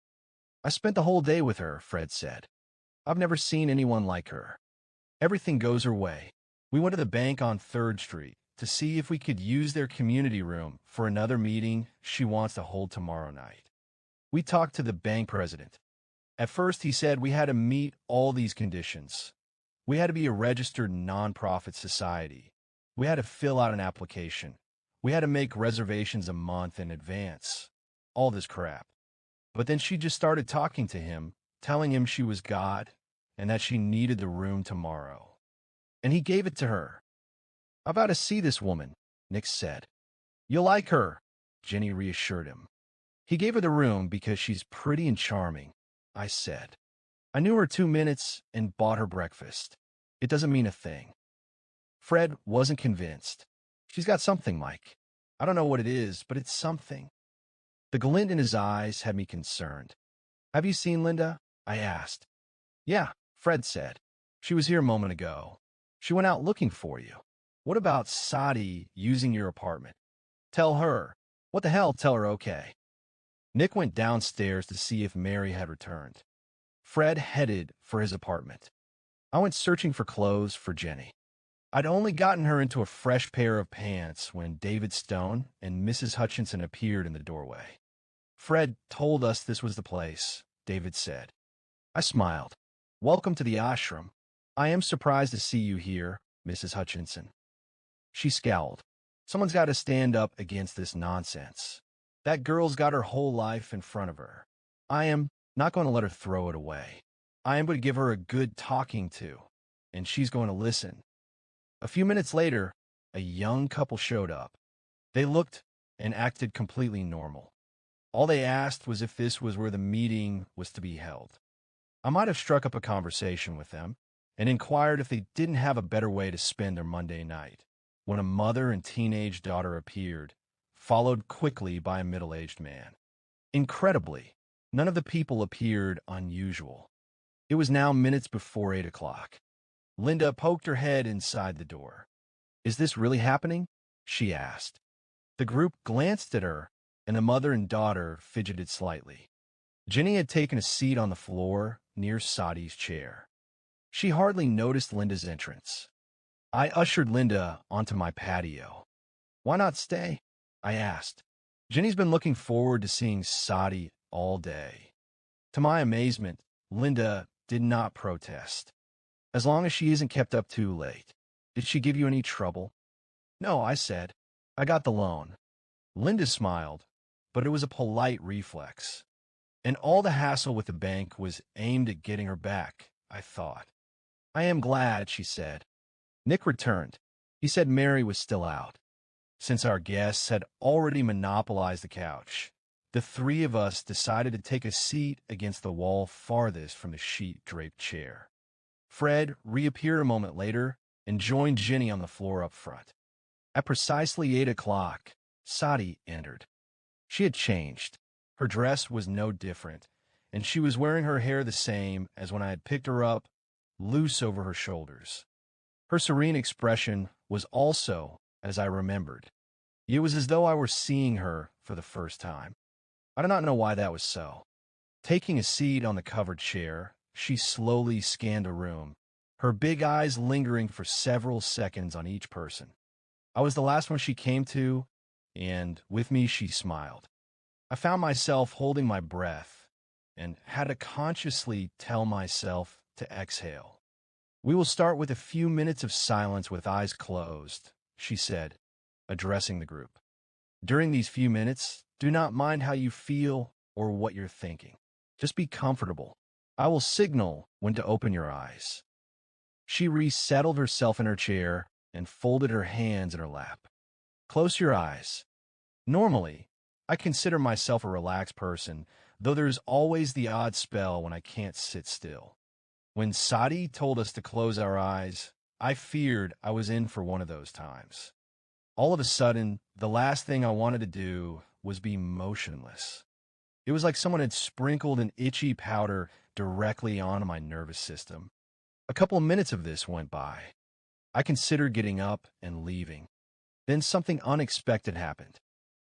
I spent the whole day with her, Fred said. I've never seen anyone like her. Everything goes her way. We went to the bank on 3rd Street to see if we could use their community room for another meeting she wants to hold tomorrow night. We talked to the bank president. At first, he said we had to meet all these conditions. We had to be a registered nonprofit society. We had to fill out an application. We had to make reservations a month in advance. All this crap. But then she just started talking to him, telling him she was God and that she needed the room tomorrow. And he gave it to her. I've got to see this woman, Nick said. You'll like her, Jenny reassured him. He gave her the room because she's pretty and charming, I said. I knew her 2 minutes and bought her breakfast. It doesn't mean a thing. Fred wasn't convinced. She's got something, Mike. I don't know what it is, but it's something. The glint in his eyes had me concerned. Have you seen Linda? I asked. Yeah, Fred said. She was here a moment ago. She went out looking for you. What about Sati using your apartment? Tell her. What the hell, tell her okay. Nick went downstairs to see if Mary had returned. Fred headed for his apartment. I went searching for clothes for Jenny. I'd only gotten her into a fresh pair of pants when David Stone and Mrs. Hutchinson appeared in the doorway. Fred told us this was the place, David said. I smiled. Welcome to the ashram. I am surprised to see you here, Mrs. Hutchinson. She scowled. Someone's got to stand up against this nonsense. That girl's got her whole life in front of her. I am not going to let her throw it away. I am going to give her a good talking to, and she's going to listen. A few minutes later, a young couple showed up. They looked and acted completely normal. All they asked was if this was where the meeting was to be held. I might have struck up a conversation with them and inquired if they didn't have a better way to spend their Monday night, when a mother and teenage daughter appeared, followed quickly by a middle-aged man. Incredibly, none of the people appeared unusual. It was now minutes before 8 o'clock. Linda poked her head inside the door. Is this really happening? She asked. The group glanced at her, and the mother and daughter fidgeted slightly. Jenny had taken a seat on the floor near Sati's chair. She hardly noticed Linda's entrance. I ushered Linda onto my patio. Why not stay? I asked. Jenny's been looking forward to seeing Sati all day. To my amazement, Linda did not protest. As long as she isn't kept up too late. Did she give you any trouble? No, I said. I got the loan. Linda smiled, but it was a polite reflex. And all the hassle with the bank was aimed at getting her back, I thought. I am glad, she said. Nick returned. He said Mary was still out. Since our guests had already monopolized the couch, the three of us decided to take a seat against the wall farthest from the sheet-draped chair. Fred reappeared a moment later and joined Jenny on the floor up front. At precisely 8 o'clock, Sati entered. She had changed. Her dress was no different, and she was wearing her hair the same as when I had picked her up, loose over her shoulders. Her serene expression was also as I remembered. It was as though I were seeing her for the first time. I do not know why that was so. Taking a seat on the covered chair, she slowly scanned the room, her big eyes lingering for several seconds on each person. I was the last one she came to, and with me she smiled. I found myself holding my breath and had to consciously tell myself to exhale. "We will start with a few minutes of silence with eyes closed," she said, addressing the group. "During these few minutes, do not mind how you feel or what you're thinking. Just be comfortable. I will signal when to open your eyes." She resettled herself in her chair and folded her hands in her lap. "Close your eyes." Normally, I consider myself a relaxed person, though there's always the odd spell when I can't sit still. When Sati told us to close our eyes, I feared I was in for one of those times. All of a sudden, the last thing I wanted to do was be motionless. It was like someone had sprinkled an itchy powder directly onto my nervous system. A couple of minutes of this went by. I considered getting up and leaving. Then something unexpected happened.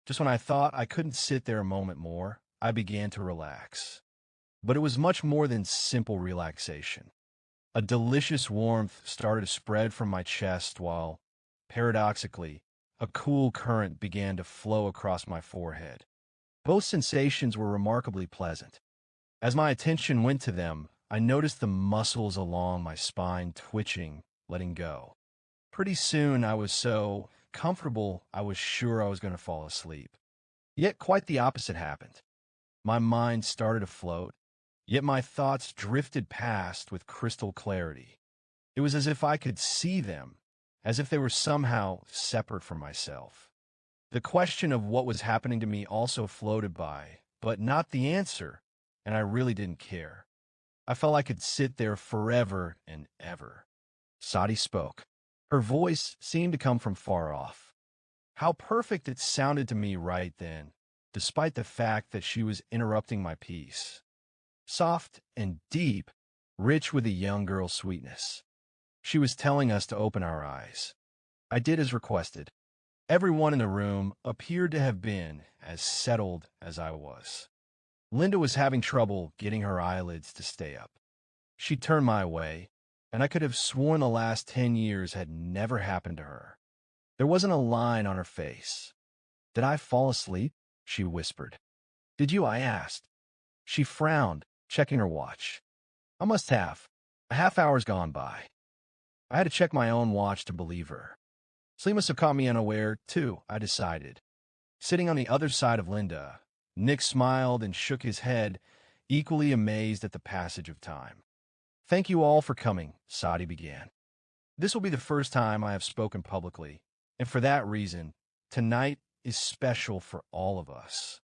Just when I thought I couldn't sit there a moment more, I began to relax. But it was much more than simple relaxation. A delicious warmth started to spread from my chest while, paradoxically, a cool current began to flow across my forehead. Both sensations were remarkably pleasant. As my attention went to them, I noticed the muscles along my spine twitching, letting go. Pretty soon I was so comfortable I was sure I was going to fall asleep. Yet quite the opposite happened. My mind started to float, yet my thoughts drifted past with crystal clarity. It was as if I could see them, as if they were somehow separate from myself. The question of what was happening to me also floated by, but not the answer, and I really didn't care. I felt I could sit there forever and ever. Sati spoke. Her voice seemed to come from far off. How perfect it sounded to me right then, despite the fact that she was interrupting my peace. Soft and deep, rich with a young girl's sweetness. She was telling us to open our eyes. I did as requested. Everyone in the room appeared to have been as settled as I was. Linda was having trouble getting her eyelids to stay up. She turned my way, and I could have sworn the last 10 years had never happened to her. There wasn't a line on her face. "Did I fall asleep?" she whispered. "Did you?" I asked. She frowned, checking her watch. "I must have. A half hour's gone by." I had to check my own watch to believe her. Sleep must have caught me unaware, too, I decided. Sitting on the other side of Linda, Nick smiled and shook his head, equally amazed at the passage of time. "Thank you all for coming," Sati began. "This will be the first time I have spoken publicly, and for that reason, tonight is special for all of us."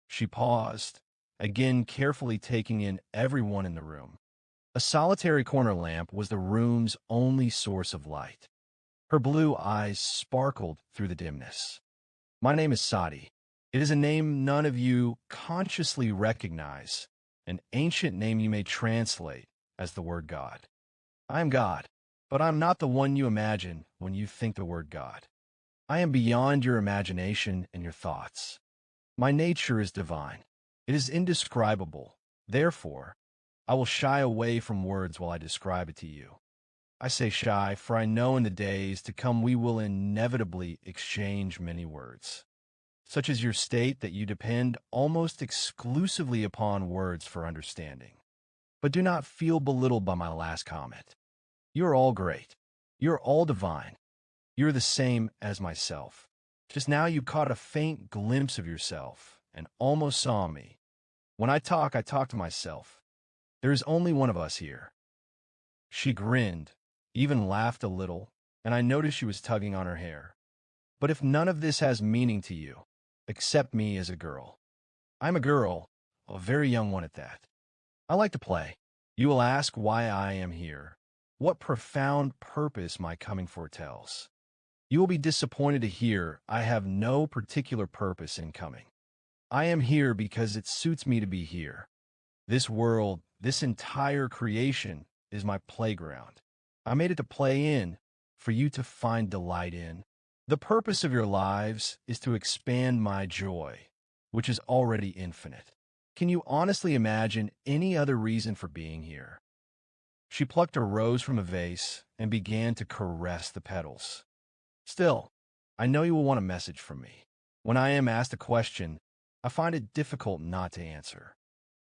She paused, again carefully taking in everyone in the room. A solitary corner lamp was the room's only source of light. Her blue eyes sparkled through the dimness. "My name is Sati. It is a name none of you consciously recognize, an ancient name you may translate as the word God. I am God, but I am not the one you imagine when you think the word God. I am beyond your imagination and your thoughts. My nature is divine. It is indescribable. Therefore, I will shy away from words while I describe it to you. I say shy, for I know in the days to come we will inevitably exchange many words, such as your state that you depend almost exclusively upon words for understanding. But do not feel belittled by my last comment. You are all great. You are all divine. You are the same as myself. Just now you caught a faint glimpse of yourself and almost saw me. When I talk to myself. There is only one of us here." She grinned, even laughed a little, and I noticed she was tugging on her hair. "But if none of this has meaning to you, accept me as a girl. I'm a girl, a very young one at that. I like to play. You will ask why I am here, what profound purpose my coming foretells. You will be disappointed to hear I have no particular purpose in coming. I am here because it suits me to be here. This world, this entire creation, is my playground. I made it to play in, for you to find delight in. The purpose of your lives is to expand my joy, which is already infinite. Can you honestly imagine any other reason for being here? She plucked a rose from a vase and began to caress the petals. Still, I know you will want a message from me. When I am asked a question, I find it difficult not to answer.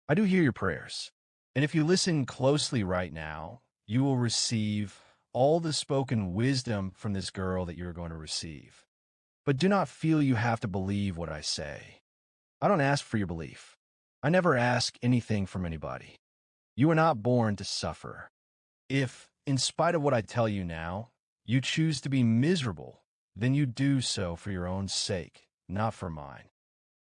I do hear your prayers, and if you listen closely right now, you will receive all the spoken wisdom from this girl that you're going to receive. But do not feel you have to believe what I say. I don't ask for your belief. I never ask anything from anybody. You are not born to suffer. If, in spite of what I tell you now, you choose to be miserable, then you do so for your own sake, not for mine.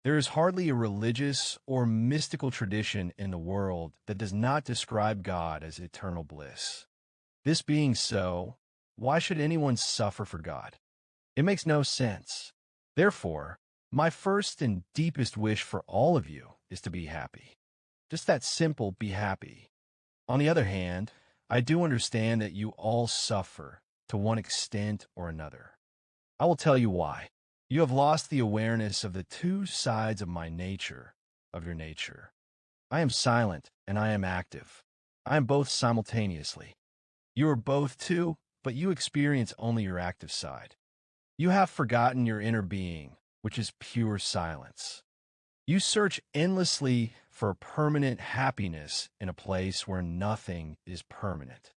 There is hardly a religious or mystical tradition in the world that does not describe God as eternal bliss. This being so, why should anyone suffer for God? It makes no sense. Therefore, my first and deepest wish for all of you is to be happy. Just that simple, be happy. On the other hand, I do understand that you all suffer to one extent or another. I will tell you why. You have lost the awareness of the two sides of my nature, of your nature. I am silent and I am active. I am both simultaneously. You are both too, but you experience only your active side. You have forgotten your inner being, which is pure silence. You search endlessly for permanent happiness in a place where nothing is permanent.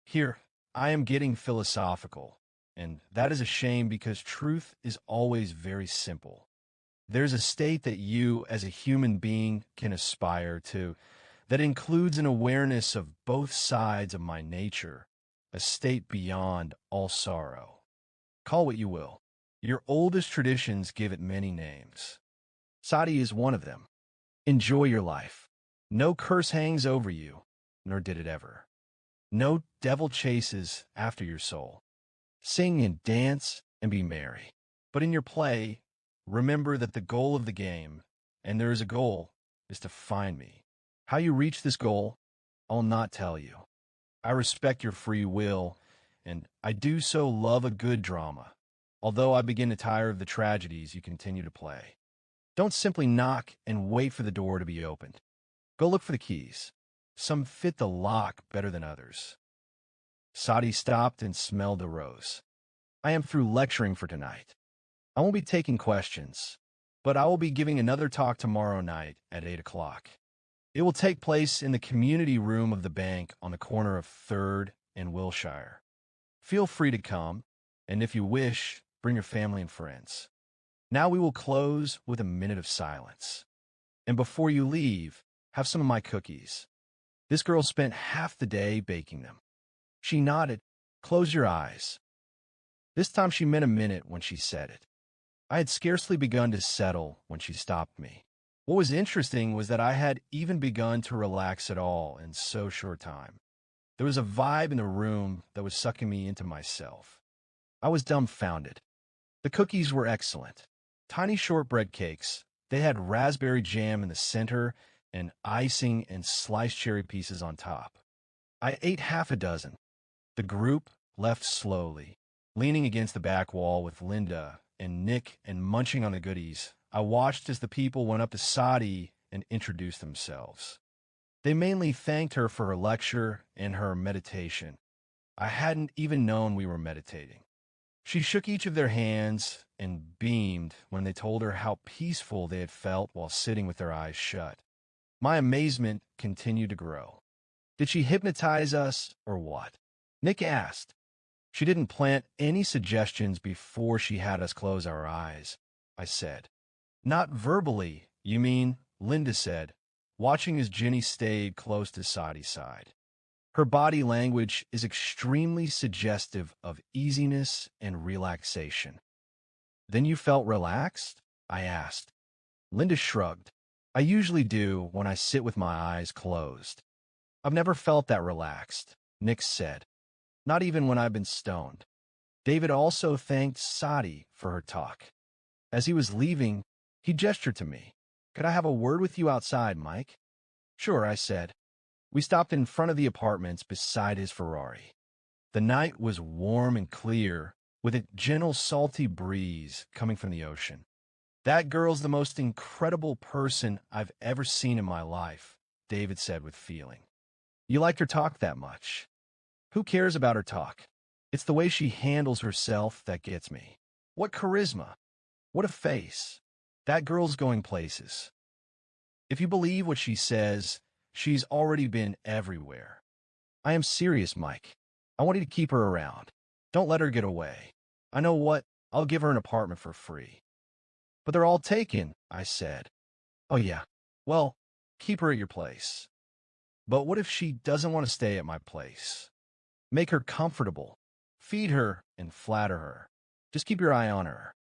Here, I am getting philosophical, and that is a shame because truth is always very simple. There's a state that you, as a human being, can aspire to that includes an awareness of both sides of my nature, a state beyond all sorrow. Call what you will. Your oldest traditions give it many names. Sati is one of them. Enjoy your life. No curse hangs over you, nor did it ever. No devil chases after your soul. Sing and dance and be merry. But in your play, remember that the goal of the game, and there is a goal, is to find me. How you reach this goal, I'll not tell you. I respect your free will, and I do so love a good drama, although I begin to tire of the tragedies you continue to play. Don't simply knock and wait for the door to be opened. Go look for the keys. Some fit the lock better than others. Sati stopped and smelled the rose. I am through lecturing for tonight. I won't be taking questions, but I will be giving another talk tomorrow night at 8 o'clock. It will take place in the community room of the bank on the corner of 3rd and Wilshire. Feel free to come, and if you wish, bring your family and friends. Now we will close with a minute of silence. And before you leave, have some of my cookies. This girl spent half the day baking them. She nodded. Close your eyes. This time she meant a minute when she said it. I had scarcely begun to settle when she stopped me. What was interesting was that I had even begun to relax at all in so short time. There was a vibe in the room that was sucking me into myself. I was dumbfounded. The cookies were excellent. Tiny shortbread cakes. They had raspberry jam in the center and icing and sliced cherry pieces on top. I ate half a dozen. The group left slowly, leaning against the back wall with Linda and Nick and munching on the goodies. I watched as the people went up to Sati and introduced themselves. They mainly thanked her for her lecture and her meditation. I hadn't even known we were meditating. She shook each of their hands and beamed when they told her how peaceful they had felt while sitting with their eyes shut. My amazement continued to grow. Did she hypnotize us or what? Nick asked. She didn't plant any suggestions before she had us close our eyes, I said. Not verbally, you mean, Linda said, watching as Jenny stayed close to Sati's side. Her body language is extremely suggestive of easiness and relaxation. Then you felt relaxed? I asked. Linda shrugged. I usually do when I sit with my eyes closed. I've never felt that relaxed, Nick said. Not even when I've been stoned. David also thanked Sati for her talk. As he was leaving, he gestured to me. Could I have a word with you outside, Mike? Sure, I said. We stopped in front of the apartments beside his Ferrari. The night was warm and clear, with a gentle, salty breeze coming from the ocean. That girl's the most incredible person I've ever seen in my life, David said with feeling. You liked her talk that much? Who cares about her talk? It's the way she handles herself that gets me. What charisma. What a face. That girl's going places. If you believe what she says, she's already been everywhere. I am serious, Mike. I want you to keep her around. Don't let her get away. I know what, I'll give her an apartment for free. But they're all taken, I said. Oh yeah, well, keep her at your place. But what if she doesn't want to stay at my place? Make her comfortable. Feed her and flatter her. Just keep your eye on her.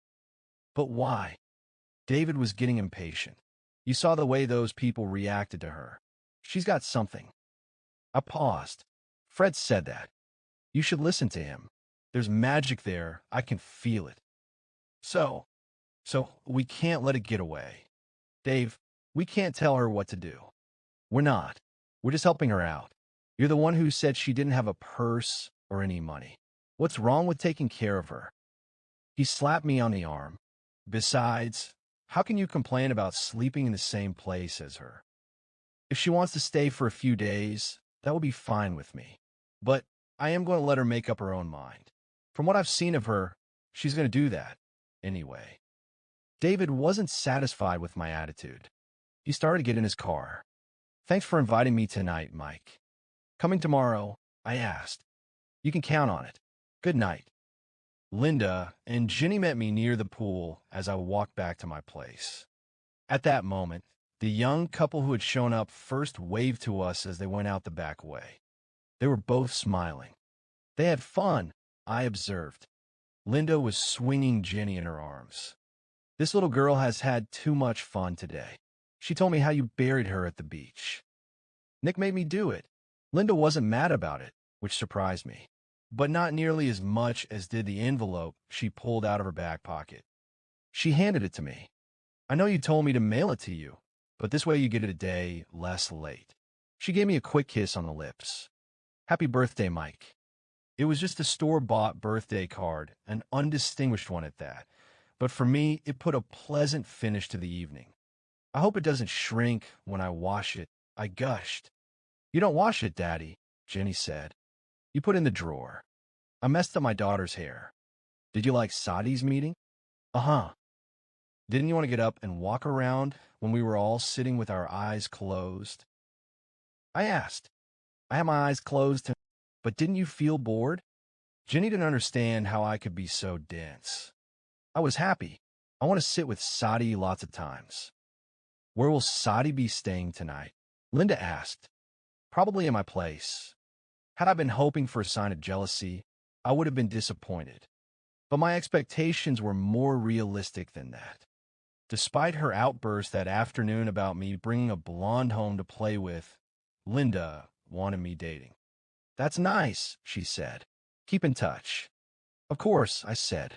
But why? David was getting impatient. You saw the way those people reacted to her. She's got something. I paused. Fred said that. You should listen to him. There's magic there. I can feel it. So we can't let it get away. Dave, we can't tell her what to do. We're not. We're just helping her out. You're the one who said she didn't have a purse or any money. What's wrong with taking care of her? He slapped me on the arm. Besides, how can you complain about sleeping in the same place as her? If she wants to stay for a few days, that will be fine with me. But I am going to let her make up her own mind. From what I've seen of her, she's going to do that anyway. David wasn't satisfied with my attitude. He started to get in his car. Thanks for inviting me tonight, Mike. Coming tomorrow, I asked. You can count on it. Good night. Linda and Jenny met me near the pool as I walked back to my place. At that moment, the young couple who had shown up first waved to us as they went out the back way. They were both smiling. They had fun, I observed. Linda was swinging Jenny in her arms. This little girl has had too much fun today. She told me how you buried her at the beach. Nick made me do it. Linda wasn't mad about it, which surprised me, but not nearly as much as did the envelope she pulled out of her back pocket. She handed it to me. I know you told me to mail it to you, but this way you get it a day less late. She gave me a quick kiss on the lips. Happy birthday, Mike. It was just a store-bought birthday card, an undistinguished one at that, but for me, it put a pleasant finish to the evening. I hope it doesn't shrink when I wash it, I gushed. You don't wash it, Daddy, Jenny said. You put it in the drawer. I messed up my daughter's hair. Did you like Sati's meeting? Uh-huh. Didn't you want to get up and walk around when we were all sitting with our eyes closed? I asked. I had my eyes closed, but didn't you feel bored? Jenny didn't understand how I could be so dense. I was happy. I want to sit with Sati lots of times. Where will Sati be staying tonight? Linda asked. Probably in my place. Had I been hoping for a sign of jealousy, I would have been disappointed. But my expectations were more realistic than that. Despite her outburst that afternoon about me bringing a blonde home to play with, Linda wanted me dating. That's nice, she said. Keep in touch. Of course, I said.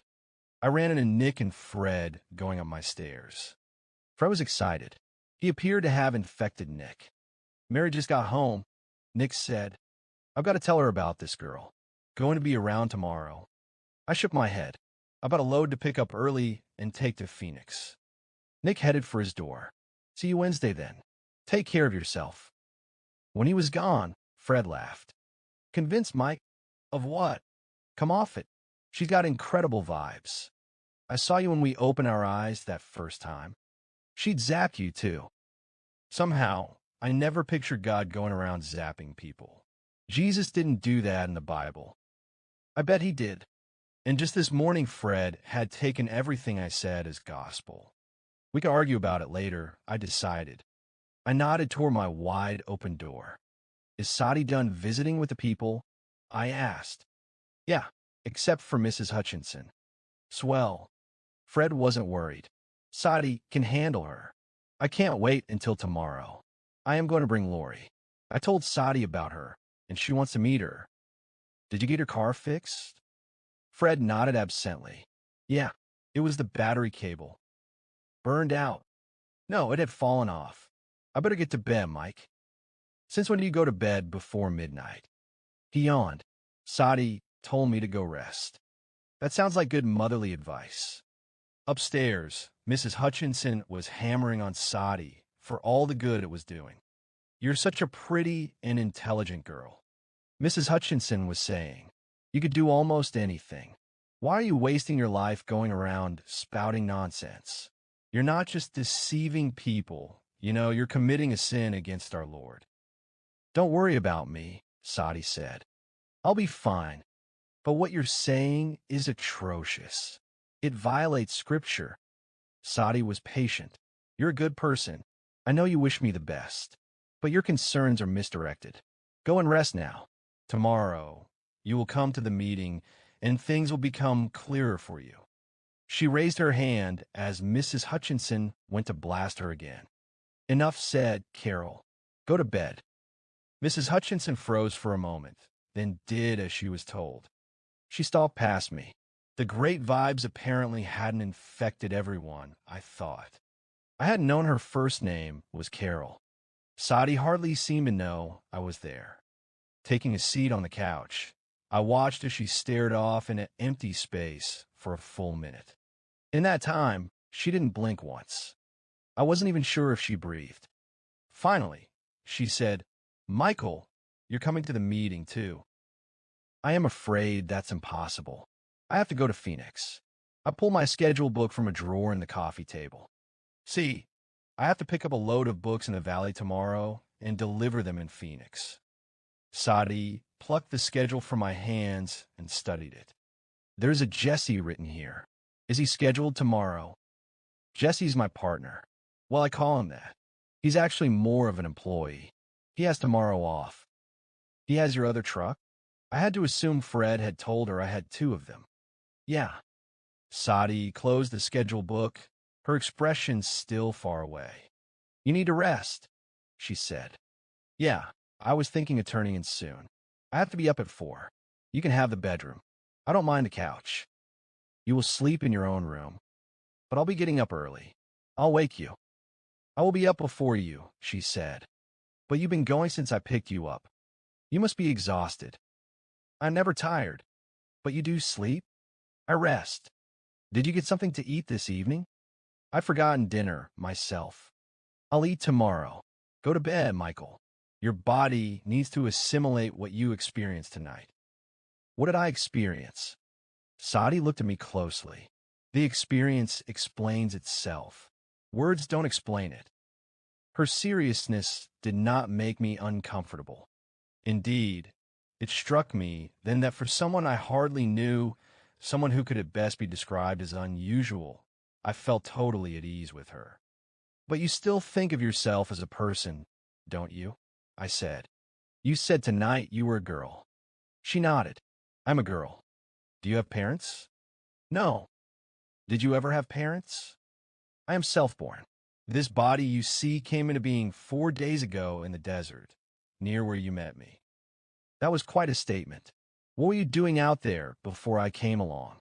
I ran into Nick and Fred going up my stairs. Fred was excited. He appeared to have infected Nick. Mary just got home. Nick said, I've got to tell her about this girl. Going to be around tomorrow. I shook my head. I've got a load to pick up early and take to Phoenix. Nick headed for his door. See you Wednesday then. Take care of yourself. When he was gone, Fred laughed. Convinced, Mike? Of what? Come off it. She's got incredible vibes. I saw you when we opened our eyes that first time. She'd zap you, too. Somehow, I never pictured God going around zapping people. Jesus didn't do that in the Bible. I bet he did. And just this morning, Fred had taken everything I said as gospel. We could argue about it later, I decided. I nodded toward my wide-open door. Is Sati done visiting with the people? I asked. Yeah, except for Mrs. Hutchinson. Swell. Fred wasn't worried. Sati can handle her. I can't wait until tomorrow. I am going to bring Lori. I told Sati about her, and she wants to meet her. Did you get her car fixed? Fred nodded absently. Yeah, it was the battery cable. Burned out. No, it had fallen off. I better get to bed, Mike. Since when do you go to bed before midnight? He yawned. Sati told me to go rest. That sounds like good motherly advice. Upstairs, Mrs. Hutchinson was hammering on Sati for all the good it was doing. You're such a pretty and intelligent girl. Mrs. Hutchinson was saying, you could do almost anything. Why are you wasting your life going around spouting nonsense? You're not just deceiving people, you're committing a sin against our Lord. Don't worry about me, Sati said. I'll be fine. But what you're saying is atrocious. It violates Scripture. Sati was patient. You're a good person. I know you wish me the best. But your concerns are misdirected. Go and rest now. Tomorrow, you will come to the meeting, and things will become clearer for you. She raised her hand as Mrs. Hutchinson went to blast her again. Enough said, Carol. Go to bed. Mrs. Hutchinson froze for a moment, then did as she was told. She stalked past me. The great vibes apparently hadn't infected everyone, I thought. I hadn't known her first name was Carol. Sati hardly seemed to know I was there. Taking a seat on the couch, I watched as she stared off into empty space for a full minute. In that time, she didn't blink once. I wasn't even sure if she breathed. Finally, she said, Michael, you're coming to the meeting too. I am afraid that's impossible. I have to go to Phoenix. I pull my schedule book from a drawer in the coffee table. See, I have to pick up a load of books in the valley tomorrow and deliver them in Phoenix. Sati plucked the schedule from my hands and studied it. There's a Jesse written here. Is he scheduled tomorrow? Jesse's my partner. Well, I call him that. He's actually more of an employee. He has tomorrow off. He has your other truck? I had to assume Fred had told her I had two of them. Yeah. Sati closed the schedule book, her expression still far away. You need to rest, she said. Yeah, I was thinking of turning in soon. I have to be up at 4. You can have the bedroom. I don't mind the couch. You will sleep in your own room. But I'll be getting up early. I'll wake you. I will be up before you, she said. But you've been going since I picked you up. You must be exhausted. I'm never tired. But you do sleep? I rest. Did you get something to eat this evening? I've forgotten dinner, myself. I'll eat tomorrow. Go to bed, Michael. Your body needs to assimilate what you experienced tonight. What did I experience? Sati looked at me closely. The experience explains itself. Words don't explain it. Her seriousness did not make me uncomfortable. Indeed, it struck me then that for someone I hardly knew, someone who could at best be described as unusual, I felt totally at ease with her. But you still think of yourself as a person, don't you? I said. You said tonight you were a girl. She nodded. I'm a girl. Do you have parents? No. Did you ever have parents? I am self-born. This body you see came into being 4 days ago in the desert, near where you met me. That was quite a statement. What were you doing out there before I came along?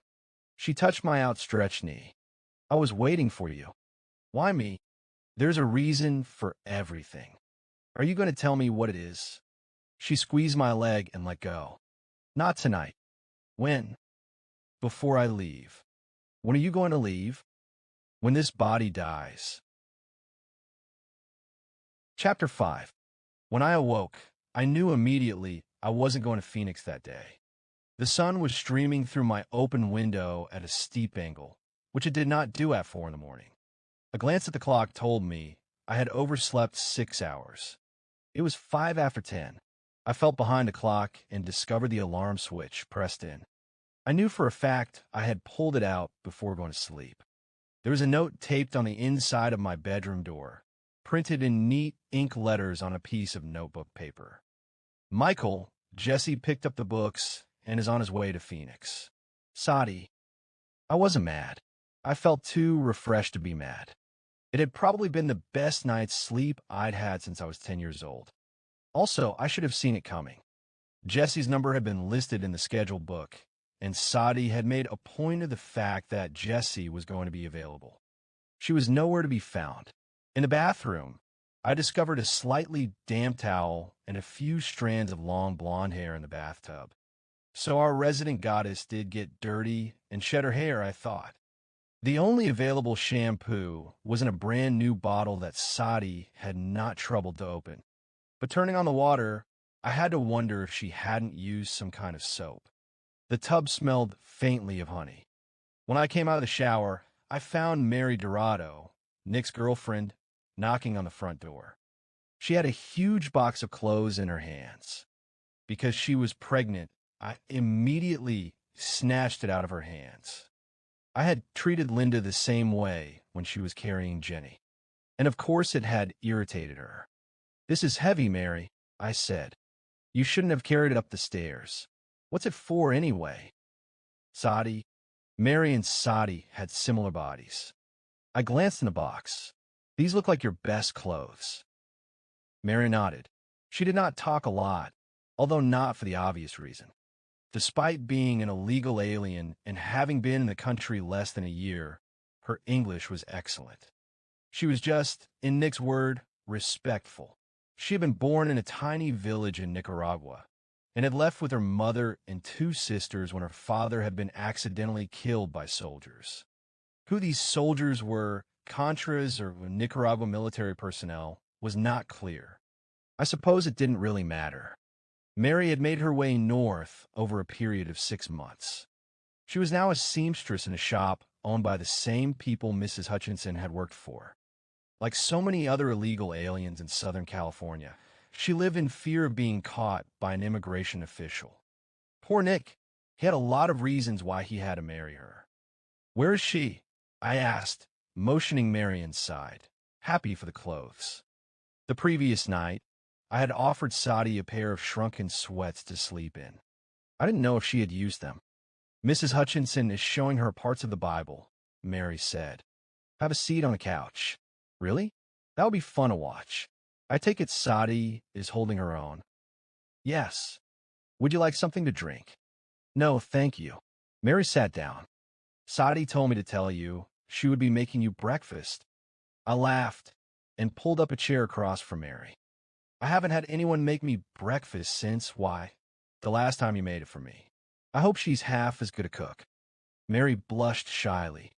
She touched my outstretched knee. I was waiting for you. Why me? There's a reason for everything. Are you going to tell me what it is? She squeezed my leg and let go. Not tonight. When? Before I leave. When are you going to leave? When this body dies. Chapter 5. When I awoke, I knew immediately I wasn't going to Phoenix that day. The sun was streaming through my open window at a steep angle, which it did not do at 4 in the morning. A glance at the clock told me I had overslept 6 hours. It was 5 after 10. I felt behind the clock and discovered the alarm switch pressed in. I knew for a fact I had pulled it out before going to sleep. There was a note taped on the inside of my bedroom door, printed in neat ink letters on a piece of notebook paper. Michael, Jesse picked up the books and is on his way to Phoenix. Sati. I wasn't mad. I felt too refreshed to be mad. It had probably been the best night's sleep I'd had since I was 10 years old. Also, I should have seen it coming. Jesse's number had been listed in the schedule book, and Sati had made a point of the fact that Jesse was going to be available. She was nowhere to be found. In the bathroom, I discovered a slightly damp towel and a few strands of long blonde hair in the bathtub. So our resident goddess did get dirty and shed her hair, I thought. The only available shampoo was in a brand new bottle that Sati had not troubled to open. But turning on the water, I had to wonder if she hadn't used some kind of soap. The tub smelled faintly of honey. When I came out of the shower, I found Mary Dorado, Nick's girlfriend, knocking on the front door. She had a huge box of clothes in her hands. Because she was pregnant, I immediately snatched it out of her hands. I had treated Linda the same way when she was carrying Jenny. And of course it had irritated her. "This is heavy, Mary," I said. "You shouldn't have carried it up the stairs. What's it for anyway?" Sati. Mary and Sati had similar bodies. I glanced in the box. "These look like your best clothes." Mary nodded. She did not talk a lot, although not for the obvious reason. Despite being an illegal alien and having been in the country less than a year, her English was excellent. She was just, in Nick's word, respectful. She had been born in a tiny village in Nicaragua and had left with her mother and two sisters when her father had been accidentally killed by soldiers. Who these soldiers were, Contras or Nicaragua military personnel, was not clear. I suppose it didn't really matter. Mary had made her way north over a period of 6 months. She was now a seamstress in a shop owned by the same people Mrs. Hutchinson had worked for. Like so many other illegal aliens in Southern California, she lived in fear of being caught by an immigration official. Poor Nick. He had a lot of reasons why he had to marry her. "Where is she?" I asked, motioning Mary inside, happy for the clothes. The previous night, I had offered Sati a pair of shrunken sweats to sleep in. I didn't know if she had used them. "Mrs. Hutchinson is showing her parts of the Bible," Mary said. "Have a seat on the couch." "Really? That would be fun to watch. I take it Sati is holding her own." "Yes. Would you like something to drink?" "No, thank you." Mary sat down. "Sati told me to tell you she would be making you breakfast." I laughed and pulled up a chair across from Mary. "I haven't had anyone make me breakfast since, the last time you made it for me. I hope she's half as good a cook." Mary blushed shyly.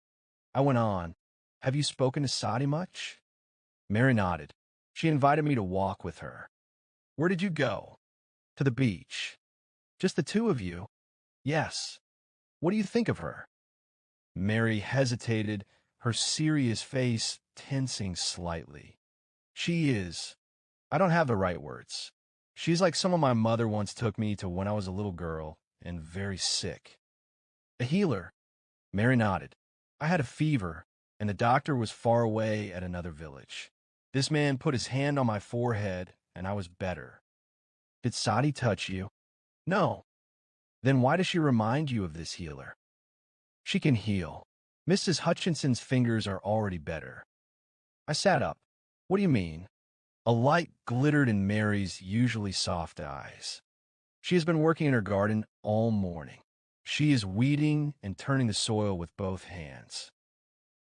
I went on, "Have you spoken to Sati much?" Mary nodded. She invited me to walk with her. "Where did you go?" "To the beach." "Just the two of you?" "Yes." "What do you think of her?" Mary hesitated, her serious face tensing slightly. I don't have the right words. She's like someone my mother once took me to when I was a little girl and very sick." "A healer." Mary nodded. "I had a fever, and the doctor was far away at another village. This man put his hand on my forehead, and I was better." "Did Sati touch you?" "No." "Then why does she remind you of this healer?" "She can heal. Mrs. Hutchinson's fingers are already better." I sat up. "What do you mean?" A light glittered in Mary's usually soft eyes. "She has been working in her garden all morning. She is weeding and turning the soil with both hands."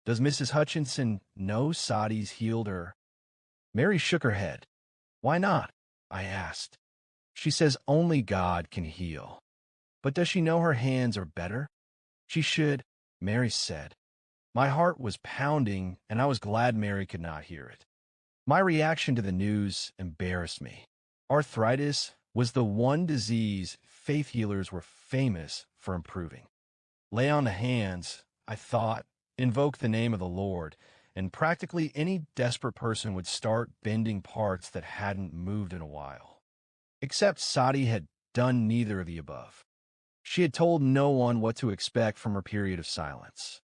"Does Mrs. Hutchinson know Sati's healed her?" Mary shook her head. "Why not?" I asked. "She says only God can heal." "But does she know her hands are better?" "She should," Mary said. My heart was pounding, and I was glad Mary could not hear it. My reaction to the news embarrassed me. Arthritis was the one disease faith healers were famous for improving. Lay on the hands, I thought, invoke the name of the Lord, and practically any desperate person would start bending parts that hadn't moved in a while. Except Sati had done neither of the above. She had told no one what to expect from her period of silence.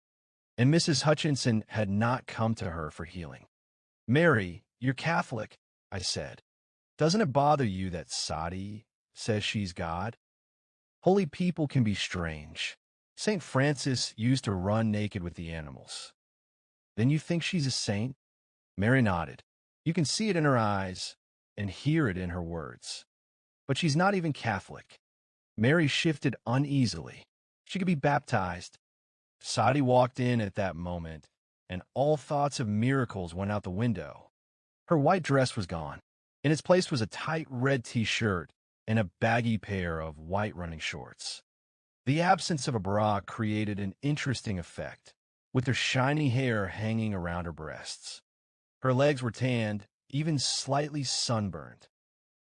And Mrs. Hutchinson had not come to her for healing. "Mary, you're Catholic," I said. "Doesn't it bother you that Sati says she's God? Holy people can be strange. St. Francis used to run naked with the animals." "Then you think she's a saint?" Mary nodded. You can see it in her eyes and hear it in her words. "But she's not even Catholic." Mary shifted uneasily. "She could be baptized." Sati walked in at that moment, and all thoughts of miracles went out the window. Her white dress was gone. In its place was a tight red t-shirt and a baggy pair of white running shorts. The absence of a bra created an interesting effect, with her shiny hair hanging around her breasts. Her legs were tanned, even slightly sunburned.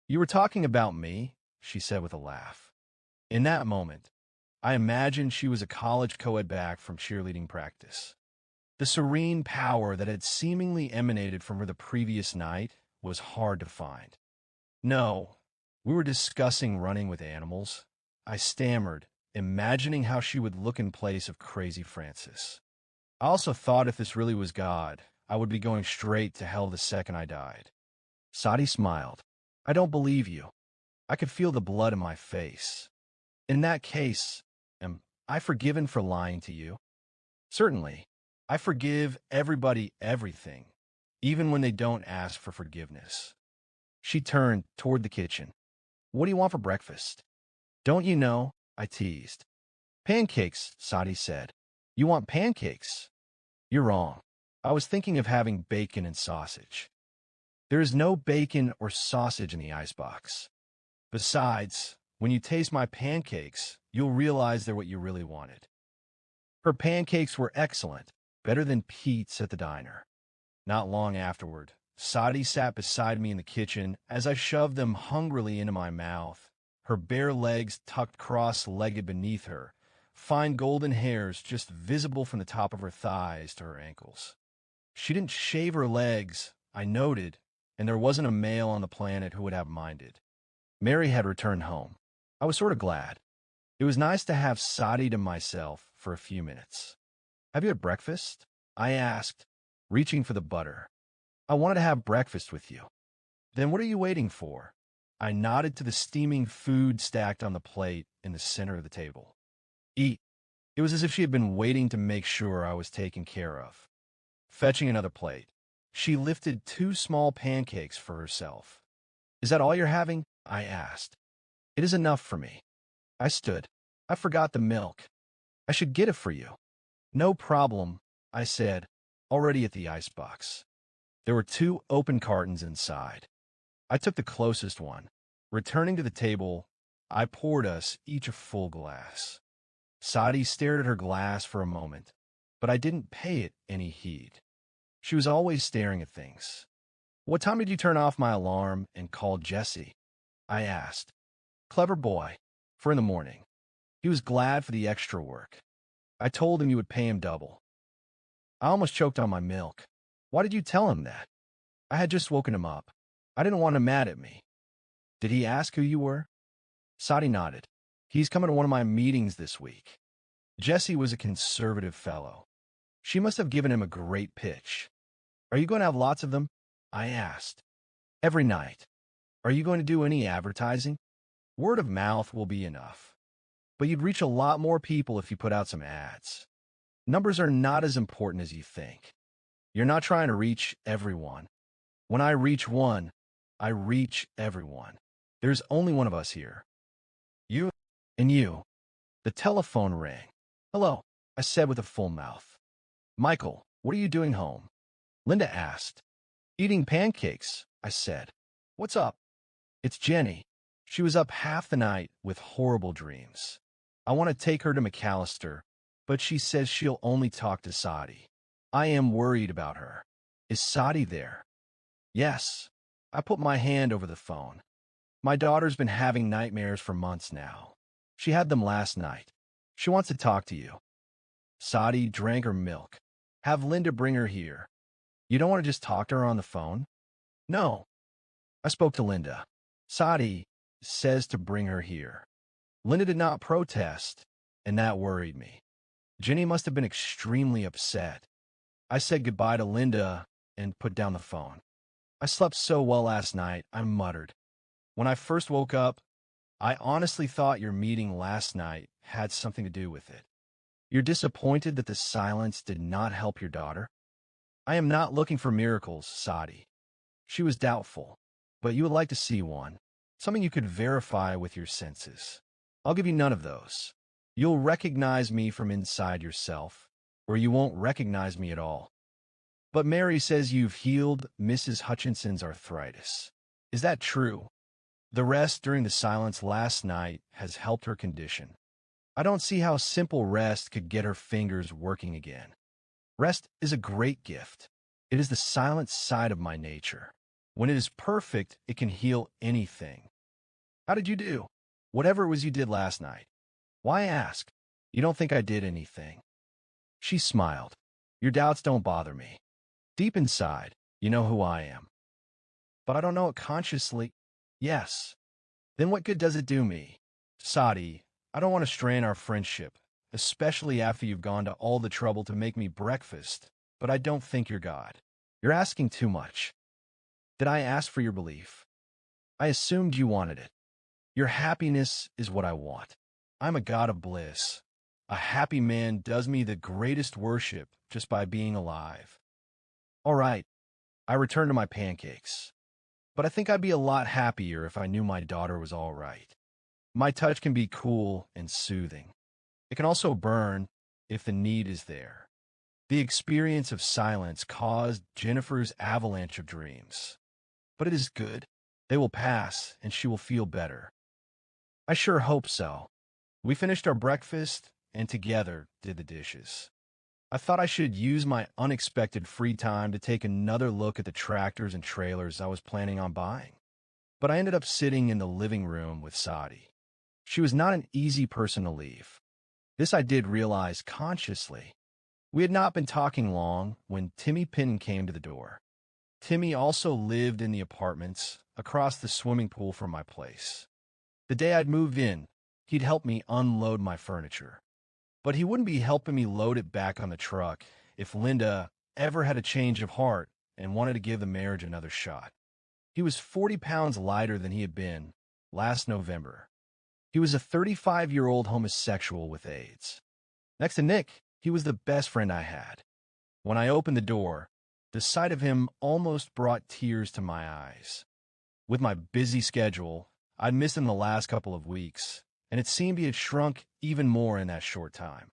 "You were talking about me," she said with a laugh. In that moment, I imagined she was a college co-ed back from cheerleading practice. The serene power that had seemingly emanated from her the previous night was hard to find. "No, we were discussing running with animals," I stammered, imagining how she would look in place of crazy Francis. I also thought if this really was God, I would be going straight to hell the second I died. Sati smiled. "I don't believe you." I could feel the blood in my face. "In that case, am I forgiven for lying to you?" "Certainly. I forgive everybody everything, even when they don't ask for forgiveness." She turned toward the kitchen. "What do you want for breakfast?" "Don't you know?" I teased. "Pancakes," Sati said. "You want pancakes?" "You're wrong. I was thinking of having bacon and sausage." "There is no bacon or sausage in the icebox. Besides, when you taste my pancakes, you'll realize they're what you really wanted." Her pancakes were excellent, better than Pete's at the diner. Not long afterward, Sati sat beside me in the kitchen as I shoved them hungrily into my mouth, her bare legs tucked cross-legged beneath her, fine golden hairs just visible from the top of her thighs to her ankles. She didn't shave her legs, I noted, and there wasn't a male on the planet who would have minded. Mary had returned home. I was sort of glad. It was nice to have Sati to myself for a few minutes. "Have you had breakfast?" I asked, reaching for the butter. "I wanted to have breakfast with you." "Then what are you waiting for?" I nodded to the steaming food stacked on the plate in the center of the table. "Eat." It was as if she had been waiting to make sure I was taken care of. Fetching another plate, she lifted 2 small pancakes for herself. "Is that all you're having?" I asked. "It is enough for me." I stood. "I forgot the milk. I should get it for you." "No problem," I said, already at the icebox. There were 2 open cartons inside. I took the closest one. Returning to the table, I poured us each a full glass. Sati stared at her glass for a moment, but I didn't pay it any heed. She was always staring at things. "What time did you turn off my alarm and call Jesse?" I asked. "Clever boy. For in the morning." He was glad for the extra work. I told him you would pay him double. I almost choked on my milk. "Why did you tell him that?" I had just woken him up. I didn't want him mad at me. "Did he ask who you were?" Sati nodded. "He's coming to one of my meetings this week." Jesse was a conservative fellow. She must have given him a great pitch. "Are you going to have lots of them?" I asked. "Every night." "Are you going to do any advertising?" "Word of mouth will be enough. But you'd reach a lot more people if you put out some ads. Numbers are not as important as you think. You're not trying to reach everyone. When I reach one, I reach everyone. There's only one of us here. You and you." The telephone rang. "Hello," I said with a full mouth. "Michael, what are you doing home?" Linda asked. "Eating pancakes," I said. "What's up?" "It's Jenny. She was up half the night with horrible dreams. I want to take her to McAllister, but she says she'll only talk to Sati. I am worried about her. Is Sati there?" "Yes." I put my hand over the phone. "My daughter's been having nightmares for months now. She had them last night. She wants to talk to you." Sati drank her milk. "Have Linda bring her here." "You don't want to just talk to her on the phone?" "No." I spoke to Linda. "Sati says to bring her here." Linda did not protest, and that worried me. Jenny must have been extremely upset. I said goodbye to Linda and put down the phone. I slept so well last night, I muttered. "When I first woke up, I honestly thought your meeting last night had something to do with it. You're disappointed that the silence did not help your daughter?" "I am not looking for miracles, Sati." She was doubtful. "But you would like to see one. Something you could verify with your senses. I'll give you none of those. You'll recognize me from inside yourself, or you won't recognize me at all." But Mary says you've healed Mrs. Hutchinson's arthritis. Is that true? The rest during the silence last night has helped her condition. I don't see how simple rest could get her fingers working again. Rest is a great gift. It is the silent side of my nature. When it is perfect, it can heal anything. How did you do? Whatever it was you did last night. Why ask? You don't think I did anything. She smiled. Your doubts don't bother me. Deep inside, you know who I am. But I don't know it consciously. Yes. Then what good does it do me? Sati, I don't want to strain our friendship, especially after you've gone to all the trouble to make me breakfast, but I don't think you're God. You're asking too much. Did I ask for your belief? I assumed you wanted it. Your happiness is what I want. I'm a god of bliss. A happy man does me the greatest worship just by being alive. All right, I return to my pancakes. But I think I'd be a lot happier if I knew my daughter was all right. My touch can be cool and soothing. It can also burn if the need is there. The experience of silence caused Jennifer's avalanche of dreams. But it is good. They will pass, and she will feel better. I sure hope so. We finished our breakfast, and together did the dishes. I thought I should use my unexpected free time to take another look at the tractors and trailers I was planning on buying. But I ended up sitting in the living room with Sati. She was not an easy person to leave. This I did realize consciously. We had not been talking long when Timmy Pinton came to the door. Timmy also lived in the apartments across the swimming pool from my place. The day I'd moved in, he'd help me unload my furniture. But he wouldn't be helping me load it back on the truck if Linda ever had a change of heart and wanted to give the marriage another shot. He was 40 pounds lighter than he had been last November. He was a 35-year-old homosexual with AIDS. Next to Nick, he was the best friend I had. When I opened the door, the sight of him almost brought tears to my eyes. With my busy schedule, I'd missed him the last couple of weeks, and it seemed he had shrunk even more in that short time.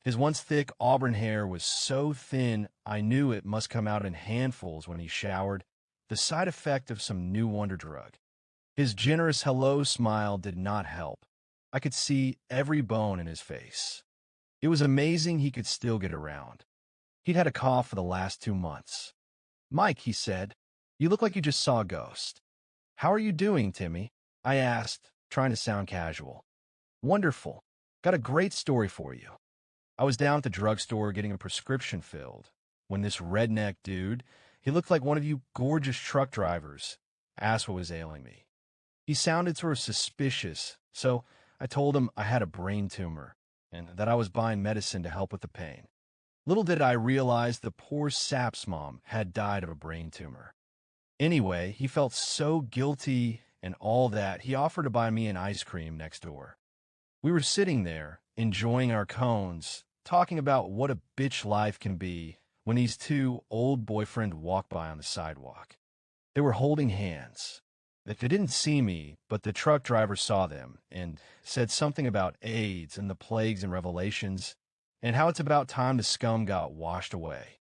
His once thick auburn hair was so thin I knew it must come out in handfuls when he showered, the side effect of some new wonder drug. His generous hello smile did not help. I could see every bone in his face. It was amazing he could still get around. He'd had a cough for the last 2 months. Mike, he said, you look like you just saw a ghost. How are you doing, Timmy? I asked, trying to sound casual. Wonderful. Got a great story for you. I was down at the drugstore getting a prescription filled when this redneck dude, he looked like one of you gorgeous truck drivers, asked what was ailing me. He sounded sort of suspicious, so I told him I had a brain tumor and that I was buying medicine to help with the pain. Little did I realize the poor sap's mom had died of a brain tumor. Anyway, he felt so guilty and all that, he offered to buy me an ice cream next door. We were sitting there, enjoying our cones, talking about what a bitch life can be when these two old boyfriends walked by on the sidewalk. They were holding hands. They didn't see me, but the truck driver saw them and said something about AIDS and the plagues and revelations, and how it's about time the scum got washed away.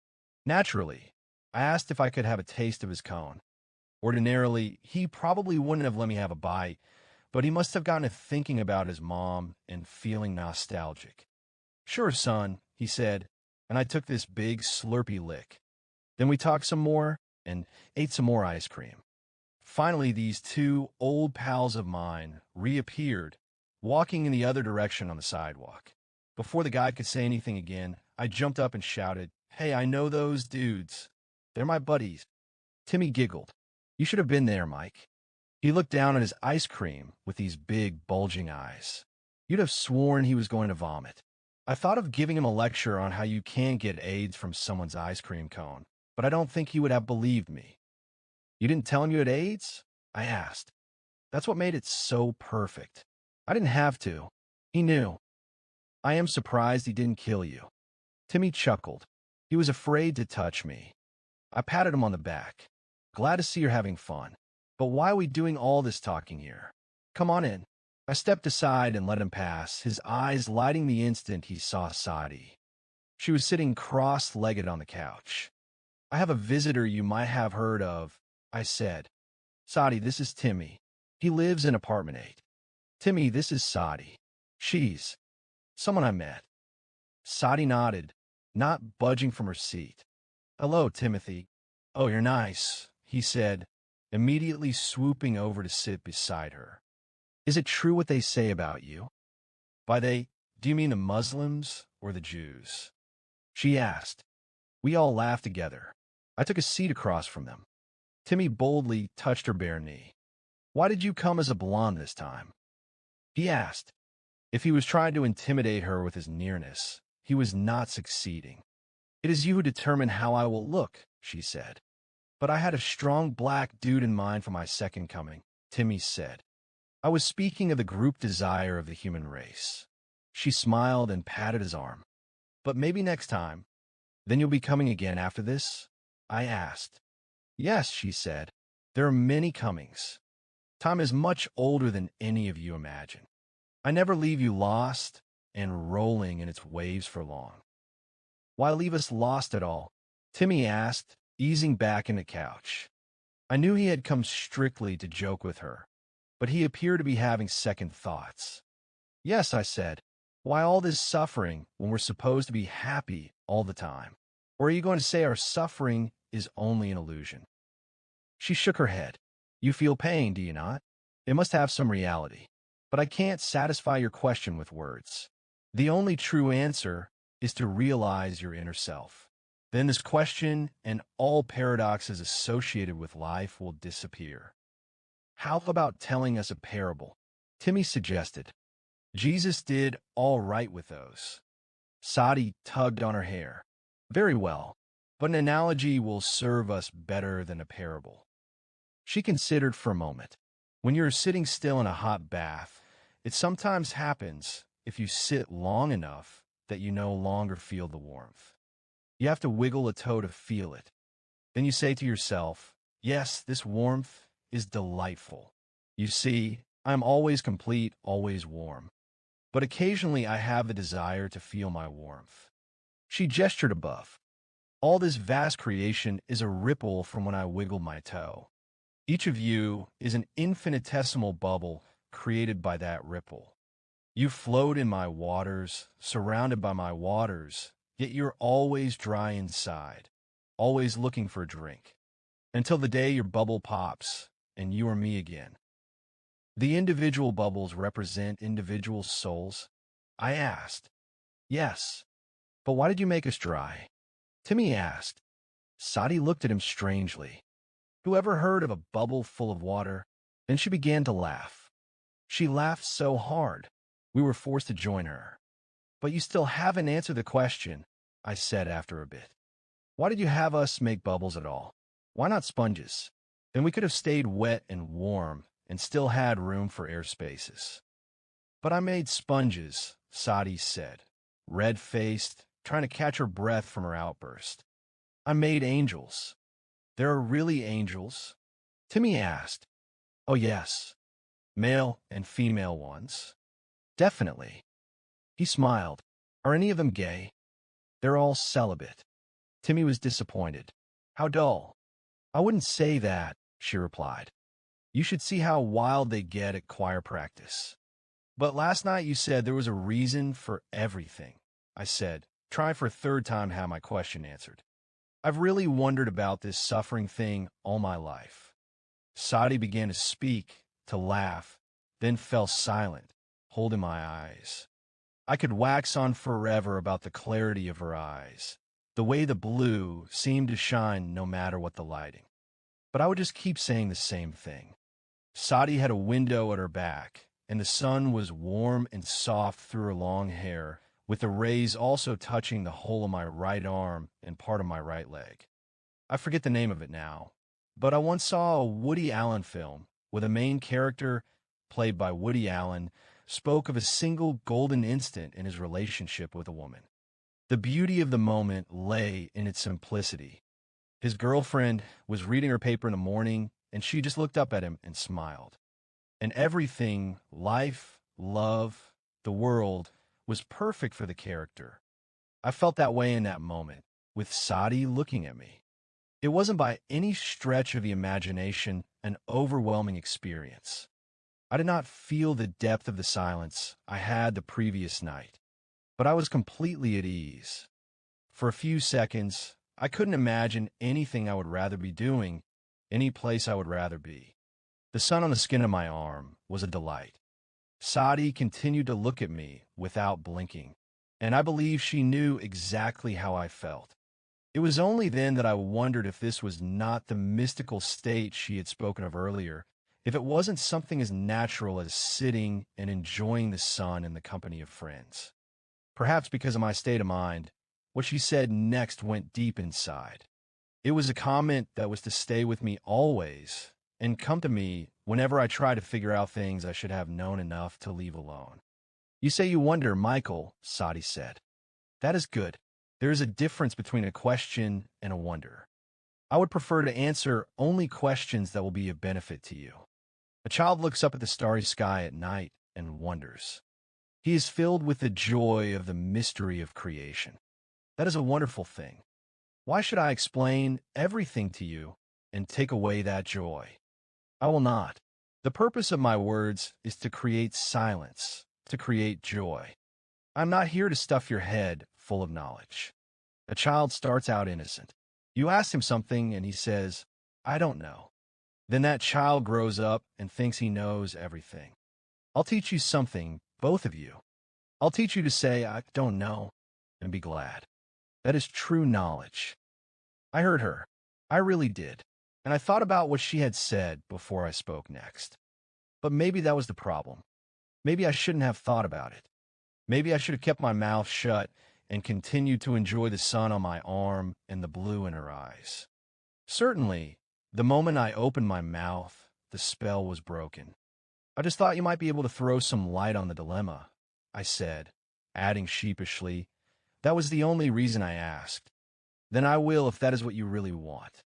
Naturally, I asked if I could have a taste of his cone. Ordinarily, he probably wouldn't have let me have a bite, but he must have gotten to thinking about his mom and feeling nostalgic. Sure, son, he said, and I took this big slurpy lick. Then we talked some more and ate some more ice cream. Finally, these two old pals of mine reappeared, walking in the other direction on the sidewalk. Before the guy could say anything again, I jumped up and shouted, "Hey, I know those dudes. They're my buddies." Timmy giggled. You should have been there, Mike. He looked down at his ice cream with these big, bulging eyes. You'd have sworn he was going to vomit. I thought of giving him a lecture on how you can't get AIDS from someone's ice cream cone, but I don't think he would have believed me. You didn't tell him you had AIDS? I asked. That's what made it so perfect. I didn't have to. He knew. I am surprised he didn't kill you. Timmy chuckled. He was afraid to touch me. I patted him on the back. Glad to see you're having fun. But why are we doing all this talking here? Come on in. I stepped aside and let him pass, his eyes lighting the instant he saw Sati. She was sitting cross-legged on the couch. I have a visitor you might have heard of, I said. Sati, this is Timmy. He lives in apartment 8. Timmy, this is Sati. She's someone I met. Sati nodded, not budging from her seat. Hello, Timothy. Oh, you're nice, he said, immediately swooping over to sit beside her. Is it true what they say about you? By they, do you mean the Muslims or the Jews? She asked. We all laughed together. I took a seat across from them. Timmy boldly touched her bare knee. Why did you come as a blonde this time? He asked. If he was trying to intimidate her with his nearness, he was not succeeding. It is you who determine how I will look, she said. But I had a strong black dude in mind for my second coming, Timmy said. I was speaking of the group desire of the human race. She smiled and patted his arm. But maybe next time. Then you'll be coming again after this? I asked. Yes, she said. There are many comings. Time is much older than any of you imagine. I never leave you lost and rolling in its waves for long. Why leave us lost at all? Timmy asked, easing back in the couch. I knew he had come strictly to joke with her, but he appeared to be having second thoughts. Yes, I said. Why all this suffering when we're supposed to be happy all the time? Or are you going to say our suffering is only an illusion? She shook her head. You feel pain, do you not? It must have some reality. But I can't satisfy your question with words. The only true answer is to realize your inner self. Then this question and all paradoxes associated with life will disappear. How about telling us a parable? Timmy suggested. Jesus did all right with those. Sati tugged on her hair. Very well, but an analogy will serve us better than a parable. She considered for a moment. When you're sitting still in a hot bath, it sometimes happens, if you sit long enough, that you no longer feel the warmth. You have to wiggle a toe to feel it. Then you say to yourself, yes, this warmth is delightful. You see, I'm always complete, always warm. But occasionally I have the desire to feel my warmth. She gestured above. All this vast creation is a ripple from when I wiggle my toe. Each of you is an infinitesimal bubble created by that ripple. You float in my waters, surrounded by my waters, yet you're always dry inside, always looking for a drink, until the day your bubble pops and you are me again. The individual bubbles represent individual souls? I asked. Yes. But why did you make us dry? Timmy asked. Sati looked at him strangely. Who ever heard of a bubble full of water? Then she began to laugh. She laughed so hard, we were forced to join her. But you still haven't answered the question, I said after a bit. Why did you have us make bubbles at all? Why not sponges? Then we could have stayed wet and warm and still had room for air spaces. But I made sponges, Sati said, red-faced, trying to catch her breath from her outburst. I made angels. There are really angels? Timmy asked. Oh, yes. Male and female ones. Definitely. He smiled. Are any of them gay? They're all celibate. Timmy was disappointed. How dull. I wouldn't say that, she replied. You should see how wild they get at choir practice. But last night you said there was a reason for everything. I said, trying for a third time to have my question answered. I've really wondered about this suffering thing all my life. Sati began to speak, to laugh, then fell silent, holding my eyes. I could wax on forever about the clarity of her eyes, the way the blue seemed to shine no matter what the lighting. But I would just keep saying the same thing. Sati had a window at her back, and the sun was warm and soft through her long hair, with the rays also touching the whole of my right arm and part of my right leg. I forget the name of it now, but I once saw a Woody Allen film where the main character, played by Woody Allen, spoke of a single golden instant in his relationship with a woman. The beauty of the moment lay in its simplicity. His girlfriend was reading her paper in the morning, and she just looked up at him and smiled. And everything, life, love, the world, was perfect for the character. I felt that way in that moment, with Sati looking at me. It wasn't by any stretch of the imagination an overwhelming experience. I did not feel the depth of the silence I had the previous night, but I was completely at ease. For a few seconds, I couldn't imagine anything I would rather be doing, any place I would rather be. The sun on the skin of my arm was a delight. Sati continued to look at me without blinking, and I believe she knew exactly how I felt. It was only then that I wondered if this was not the mystical state she had spoken of earlier, if it wasn't something as natural as sitting and enjoying the sun in the company of friends. Perhaps because of my state of mind, what she said next went deep inside. It was a comment that was to stay with me always and come to me whenever I try to figure out things I should have known enough to leave alone. You say you wonder, Michael, Sati said. That is good. There is a difference between a question and a wonder. I would prefer to answer only questions that will be of benefit to you. A child looks up at the starry sky at night and wonders. He is filled with the joy of the mystery of creation. That is a wonderful thing. Why should I explain everything to you and take away that joy? I will not. The purpose of my words is to create silence, to create joy. I'm not here to stuff your head full of knowledge. A child starts out innocent. You ask him something and he says, I don't know. Then that child grows up and thinks he knows everything. I'll teach you something, both of you. I'll teach you to say, I don't know, and be glad. That is true knowledge. I heard her. I really did. And I thought about what she had said before I spoke next. But maybe that was the problem. Maybe I shouldn't have thought about it. Maybe I should have kept my mouth shut and continued to enjoy the sun on my arm and the blue in her eyes. Certainly, the moment I opened my mouth, the spell was broken. I just thought you might be able to throw some light on the dilemma, I said, adding sheepishly, that was the only reason I asked. Then I will if that is what you really want.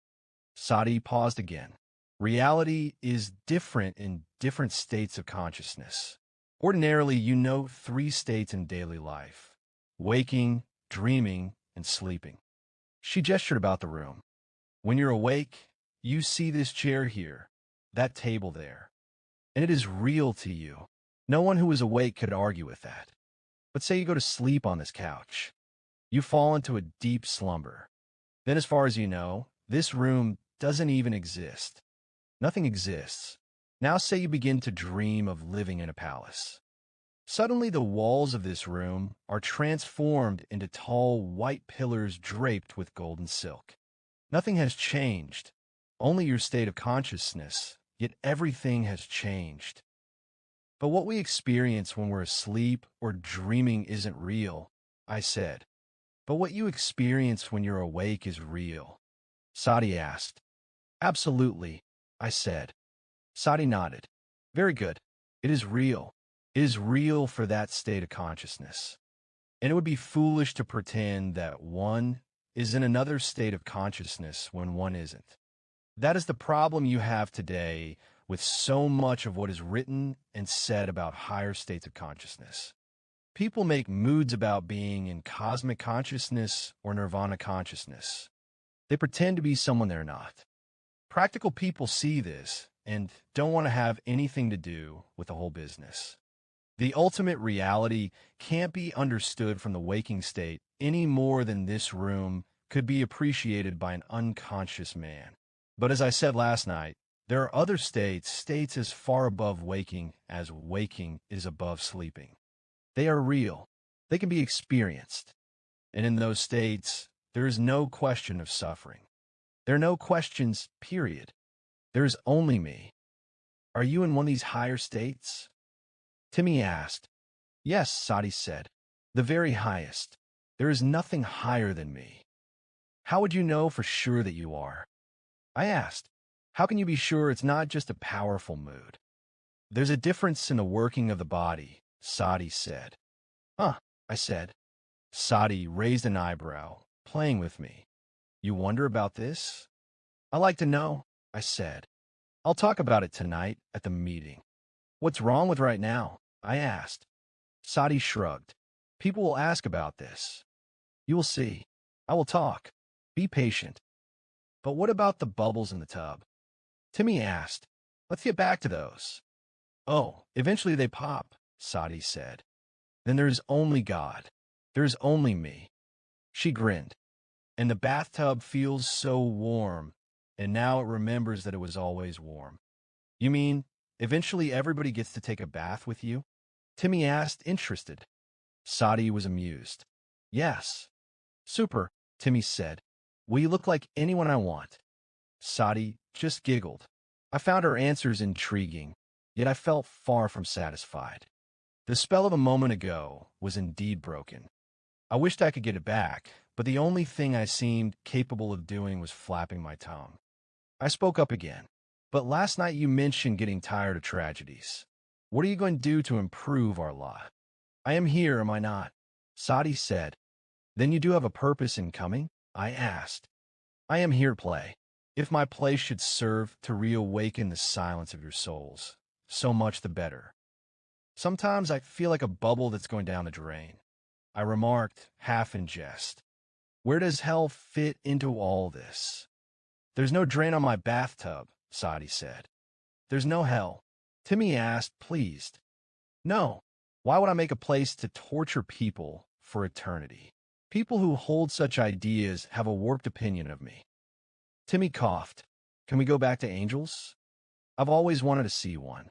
Sati paused again. Reality is different in different states of consciousness. Ordinarily, you know 3 states in daily life: waking, dreaming, and sleeping. She gestured about the room. When you're awake, you see this chair here, that table there, and it is real to you. No one who is awake could argue with that. But say you go to sleep on this couch. You fall into a deep slumber. Then, as far as you know, this room doesn't even exist. Nothing exists. Now say you begin to dream of living in a palace. Suddenly the walls of this room are transformed into tall white pillars draped with golden silk. Nothing has changed, only your state of consciousness, yet everything has changed. But what we experience when we're asleep or dreaming isn't real, I said. But what you experience when you're awake is real. Sati asked. Absolutely, I said. Sati nodded. Very good. It is real. It is real for that state of consciousness. And it would be foolish to pretend that one is in another state of consciousness when one isn't. That is the problem you have today with so much of what is written and said about higher states of consciousness. People make moods about being in cosmic consciousness or nirvana consciousness. They pretend to be someone they're not. Practical people see this and don't want to have anything to do with the whole business. The ultimate reality can't be understood from the waking state any more than this room could be appreciated by an unconscious man. But as I said last night, there are other states as far above waking as waking is above sleeping. They are real. They can be experienced. And in those states, there is no question of suffering. There are no questions, period. There is only me. Are you in one of these higher states? Timmy asked. Yes, Sati said. The very highest. There is nothing higher than me. How would you know for sure that you are? I asked. How can you be sure it's not just a powerful mood? There's a difference in the working of the body, Sati said. Huh, I said. Sati raised an eyebrow, playing with me. You wonder about this? I like to know, I said. I'll talk about it tonight at the meeting. What's wrong with right now? I asked. Sati shrugged. People will ask about this. You will see. I will talk. Be patient. But what about the bubbles in the tub? Timmy asked. Let's get back to those. Oh, eventually they pop, Sati said. Then there's only God. There's only me. She grinned. And the bathtub feels so warm, and now it remembers that it was always warm. You mean, eventually everybody gets to take a bath with you? Timmy asked, interested. Sati was amused. Yes. Super, Timmy said. Will you look like anyone I want? Sati just giggled. I found her answers intriguing, yet I felt far from satisfied. The spell of a moment ago was indeed broken. I wished I could get it back, but the only thing I seemed capable of doing was flapping my tongue. I spoke up again. But last night you mentioned getting tired of tragedies. What are you going to do to improve our lot? I am here, am I not? Sati said. Then you do have a purpose in coming? I asked. I am here to play. If my play should serve to reawaken the silence of your souls, so much the better. Sometimes I feel like a bubble that's going down the drain. I remarked, half in jest. Where does hell fit into all this? There's no drain on my bathtub, Sati said. There's no hell. Timmy asked, pleased. No. Why would I make a place to torture people for eternity? People who hold such ideas have a warped opinion of me. Timmy coughed. Can we go back to angels? I've always wanted to see one.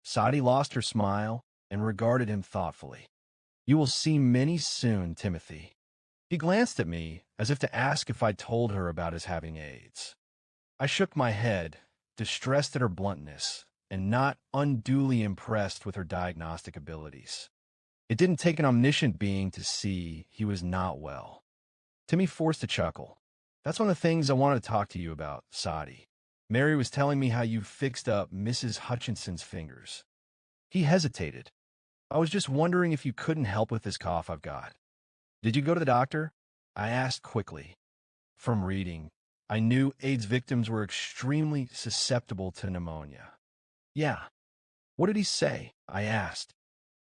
Sati lost her smile and regarded him thoughtfully. You will see many soon, Timothy. He glanced at me as if to ask if I'd told her about his having AIDS. I shook my head, distressed at her bluntness, and not unduly impressed with her diagnostic abilities. It didn't take an omniscient being to see he was not well. Timmy forced a chuckle. That's one of the things I wanted to talk to you about, Sati. Mary was telling me how you fixed up Mrs. Hutchinson's fingers. He hesitated. I was just wondering if you couldn't help with this cough I've got. Did you go to the doctor? I asked quickly. From reading, I knew AIDS victims were extremely susceptible to pneumonia. Yeah. What did he say? I asked.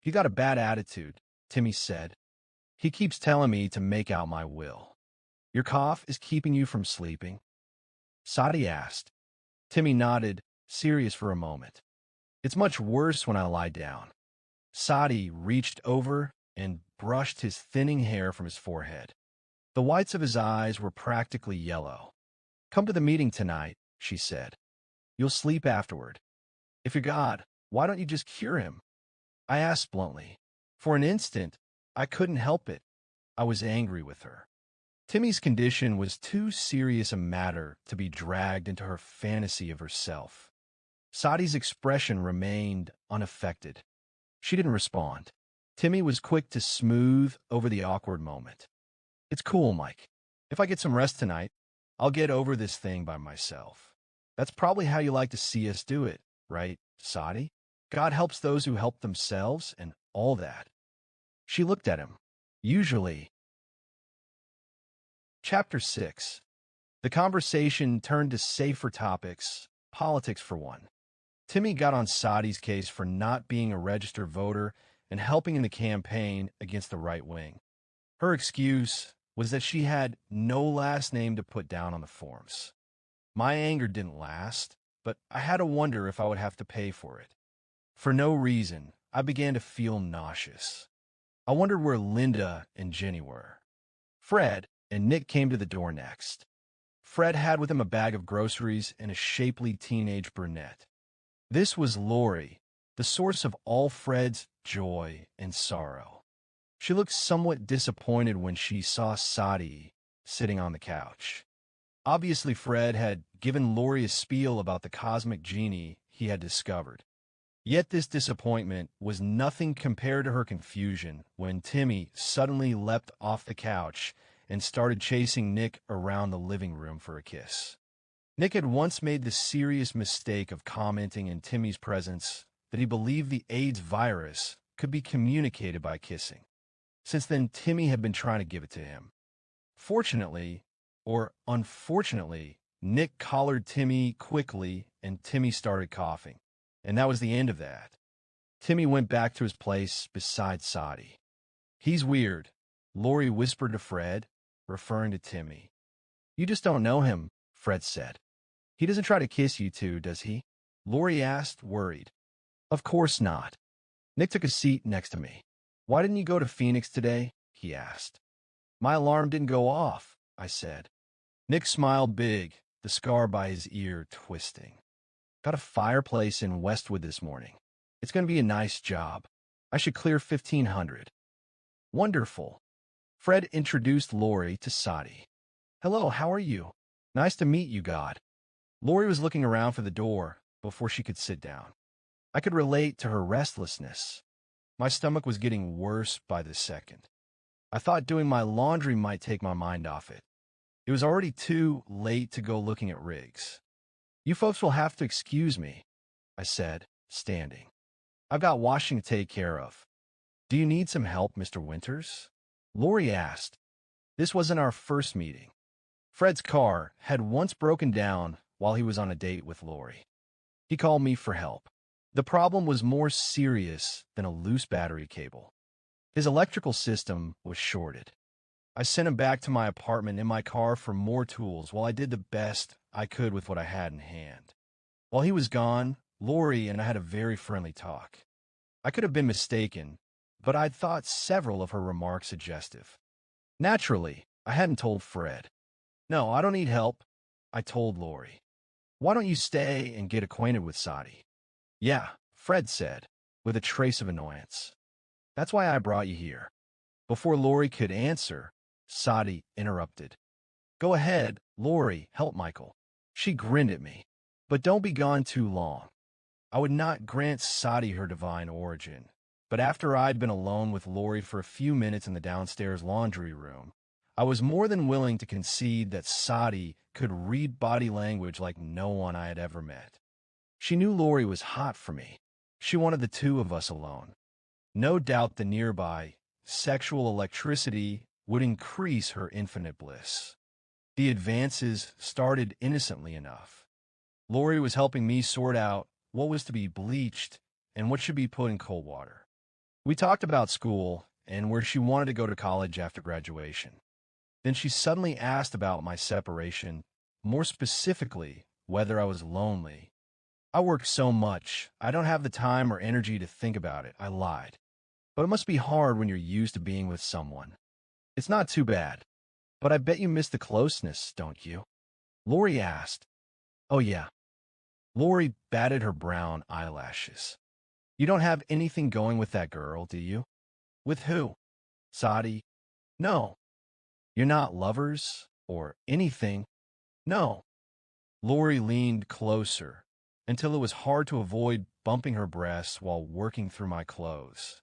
He got a bad attitude, Timmy said. He keeps telling me to make out my will. Your cough is keeping you from sleeping? Sati asked. Timmy nodded, serious for a moment. It's much worse when I lie down. Sati reached over and brushed his thinning hair from his forehead. The whites of his eyes were practically yellow. Come to the meeting tonight, she said. You'll sleep afterward. If you're God, why don't you just cure him? I asked bluntly. For an instant, I couldn't help it. I was angry with her. Timmy's condition was too serious a matter to be dragged into her fantasy of herself. Sati's expression remained unaffected. She didn't respond. Timmy was quick to smooth over the awkward moment. It's cool, Mike. If I get some rest tonight, I'll get over this thing by myself. That's probably how you like to see us do it, right, Sati? God helps those who help themselves and all that. She looked at him. Usually. Chapter 6. The conversation turned to safer topics, politics for one. Timmy got on Sati's case for not being a registered voter and helping in the campaign against the right wing. Her excuse was that she had no last name to put down on the forms. My anger didn't last, but I had to wonder if I would have to pay for it. For no reason, I began to feel nauseous. I wondered where Linda and Jenny were. Fred and Nick came to the door next. Fred had with him a bag of groceries and a shapely teenage brunette. This was Lori, the source of all Fred's joy and sorrow. She looked somewhat disappointed when she saw Sati sitting on the couch. Obviously, Fred had given Lori a spiel about the cosmic genie he had discovered. Yet this disappointment was nothing compared to her confusion when Timmy suddenly leapt off the couch and started chasing Nick around the living room for a kiss. Nick had once made the serious mistake of commenting in Timmy's presence that he believed the AIDS virus could be communicated by kissing. Since then, Timmy had been trying to give it to him. Fortunately, or unfortunately, Nick collared Timmy quickly and Timmy started coughing. And that was the end of that. Timmy went back to his place beside Sati. He's weird, Lori whispered to Fred, referring to Timmy. You just don't know him, Fred said. He doesn't try to kiss you two, does he? Lori asked, worried. Of course not. Nick took a seat next to me. Why didn't you go to Phoenix today? He asked. My alarm didn't go off, I said. Nick smiled big, the scar by his ear twisting. Got a fireplace in Westwood this morning. It's going to be a nice job. I should clear 1,500. Wonderful. Fred introduced Lori to Sati. Hello, how are you? Nice to meet you, God. Lori was looking around for the door before she could sit down. I could relate to her restlessness. My stomach was getting worse by the second. I thought doing my laundry might take my mind off it. It was already too late to go looking at rigs. You folks will have to excuse me, I said, standing. I've got washing to take care of. Do you need some help, Mr. Winters? Lori asked. This wasn't our first meeting. Fred's car had once broken down while he was on a date with Lori. He called me for help. The problem was more serious than a loose battery cable. His electrical system was shorted. I sent him back to my apartment in my car for more tools while I did the best I could with what I had in hand. While he was gone, Lori and I had a very friendly talk. I could have been mistaken, but I'd thought several of her remarks suggestive. Naturally, I hadn't told Fred. No, I don't need help, I told Lori. Why don't you stay and get acquainted with Sati? Yeah, Fred said, with a trace of annoyance. That's why I brought you here. Before Lori could answer, Sati interrupted. Go ahead, Lori, help Michael. She grinned at me. But don't be gone too long. I would not grant Sati her divine origin, but after I'd been alone with Lori for a few minutes in the downstairs laundry room, I was more than willing to concede that Sati could read body language like no one I had ever met. She knew Lori was hot for me. She wanted the two of us alone. No doubt the nearby sexual electricity would increase her infinite bliss. The advances started innocently enough. Lori was helping me sort out what was to be bleached and what should be put in cold water. We talked about school and where she wanted to go to college after graduation. Then she suddenly asked about my separation, more specifically, whether I was lonely. I work so much, I don't have the time or energy to think about it, I lied. But it must be hard when you're used to being with someone. It's not too bad, but I bet you miss the closeness, don't you? Lori asked. Oh yeah. Lori batted her brown eyelashes. You don't have anything going with that girl, do you? With who? Sati? No. You're not lovers or anything? No. Lori leaned closer until it was hard to avoid bumping her breasts while working through my clothes.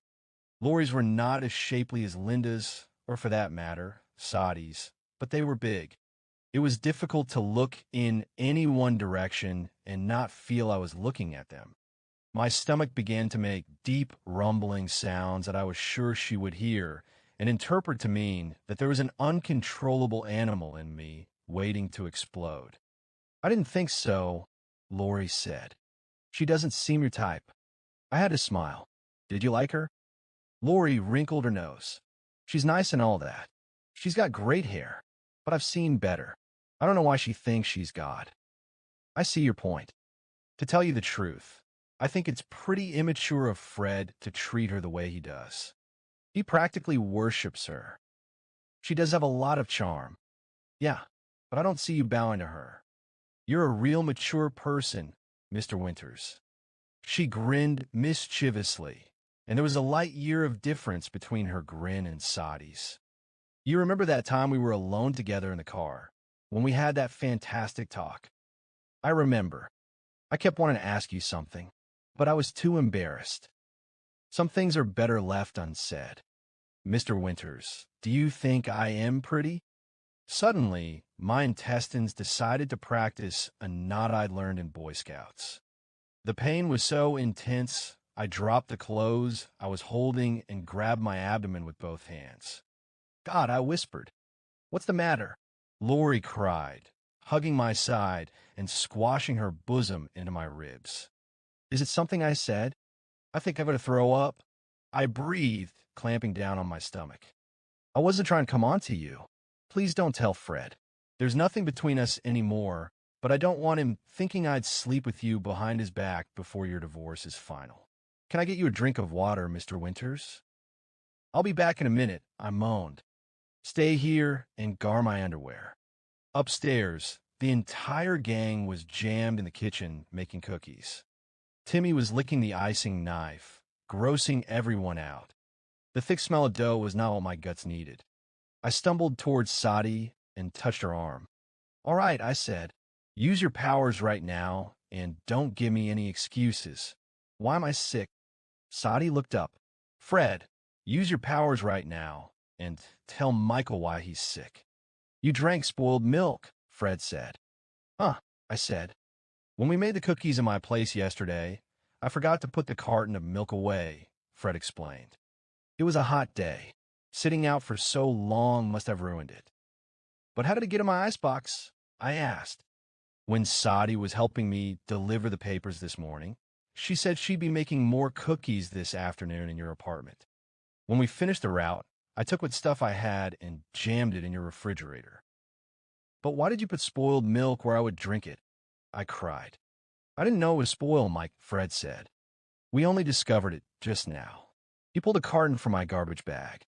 Lori's were not as shapely as Linda's, or for that matter, Sati's, but they were big. It was difficult to look in any one direction and not feel I was looking at them. My stomach began to make deep, rumbling sounds that I was sure she would hear and interpret to mean that there was an uncontrollable animal in me waiting to explode. I didn't think so, Lori said. She doesn't seem your type. I had to smile. Did you like her? Lori wrinkled her nose. She's nice and all that. She's got great hair, but I've seen better. I don't know why she thinks she's God. I see your point. To tell you the truth, I think it's pretty immature of Fred to treat her the way he does. He practically worships her. She does have a lot of charm. Yeah, but I don't see you bowing to her. You're a real mature person, Mr. Winters. She grinned mischievously, and there was a light year of difference between her grin and Sati's. You remember that time we were alone together in the car, when we had that fantastic talk? I remember. I kept wanting to ask you something, but I was too embarrassed. Some things are better left unsaid. Mr. Winters, do you think I am pretty? Suddenly, my intestines decided to practice a knot I'd learned in Boy Scouts. The pain was so intense, I dropped the clothes I was holding and grabbed my abdomen with both hands. God, I whispered. What's the matter? Lori cried, hugging my side and squashing her bosom into my ribs. Is it something I said? I think I'm going to throw up. I breathed, clamping down on my stomach. I wasn't trying to come on to you. Please don't tell Fred. There's nothing between us anymore, but I don't want him thinking I'd sleep with you behind his back before your divorce is final. Can I get you a drink of water, Mr. Winters? I'll be back in a minute, I moaned. Stay here and gar my underwear. Upstairs, the entire gang was jammed in the kitchen making cookies. Timmy was licking the icing knife, grossing everyone out. The thick smell of dough was not what my guts needed. I stumbled towards Sati and touched her arm. All right, I said. Use your powers right now, and don't give me any excuses. Why am I sick? Sati looked up. Fred, use your powers right now, and tell Michael why he's sick. You drank spoiled milk, Fred said. Huh, I said. When we made the cookies in my place yesterday, I forgot to put the carton of milk away, Fred explained. It was a hot day. Sitting out for so long must have ruined it. But how did it get in my icebox? I asked. When Sati was helping me deliver the papers this morning, she said she'd be making more cookies this afternoon in your apartment. When we finished the route, I took what stuff I had and jammed it in your refrigerator. But why did you put spoiled milk where I would drink it? I cried. I didn't know it was spoiled, Mike, Fred said. We only discovered it just now. He pulled a carton from my garbage bag.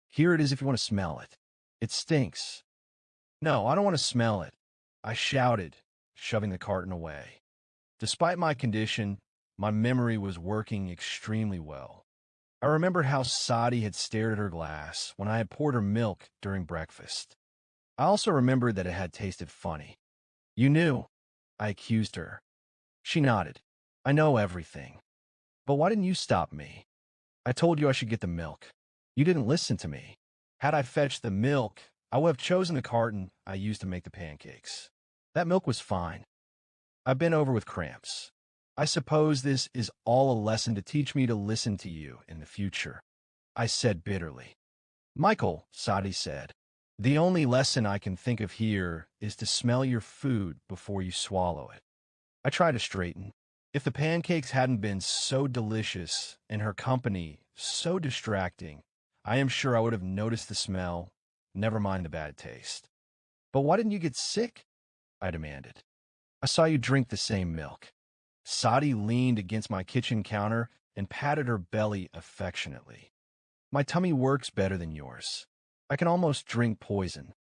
Here it is if you want to smell it. It stinks. No, I don't want to smell it, I shouted, shoving the carton away. Despite my condition, my memory was working extremely well. I remembered how Sati had stared at her glass when I had poured her milk during breakfast. I also remembered that it had tasted funny. You knew, I accused her. She nodded. I know everything. But why didn't you stop me? I told you I should get the milk. You didn't listen to me. Had I fetched the milk, I would have chosen the carton I used to make the pancakes. That milk was fine. I've been over with cramps. I suppose this is all a lesson to teach me to listen to you in the future, I said bitterly. Michael, Sati said, the only lesson I can think of here is to smell your food before you swallow it. I tried to straighten. If the pancakes hadn't been so delicious and her company so distracting, I am sure I would have noticed the smell, never mind the bad taste. But why didn't you get sick? I demanded. I saw you drink the same milk. Sati leaned against my kitchen counter and patted her belly affectionately. My tummy works better than yours. I can almost drink poison.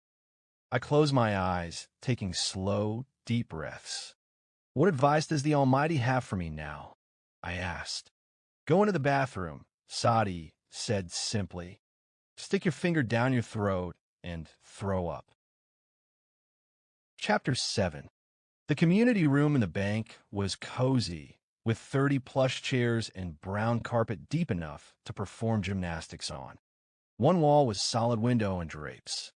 I closed my eyes, taking slow, deep breaths. What advice does the Almighty have for me now? I asked. Go into the bathroom, Sati said simply. Stick your finger down your throat and throw up. Chapter 7. The community room in the bank was cozy, with 30 plush chairs and brown carpet deep enough to perform gymnastics on. One wall was solid window and drapes.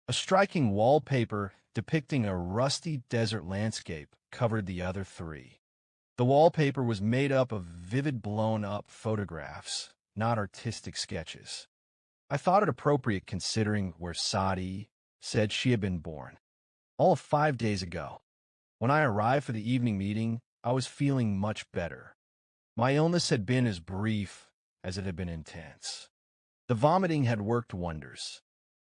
A striking wallpaper depicting a rusty desert landscape covered the other three. The wallpaper was made up of vivid blown-up photographs, not artistic sketches. I thought it appropriate considering where Sati said she had been born. All of 5 days ago. When I arrived for the evening meeting, I was feeling much better. My illness had been as brief as it had been intense. The vomiting had worked wonders.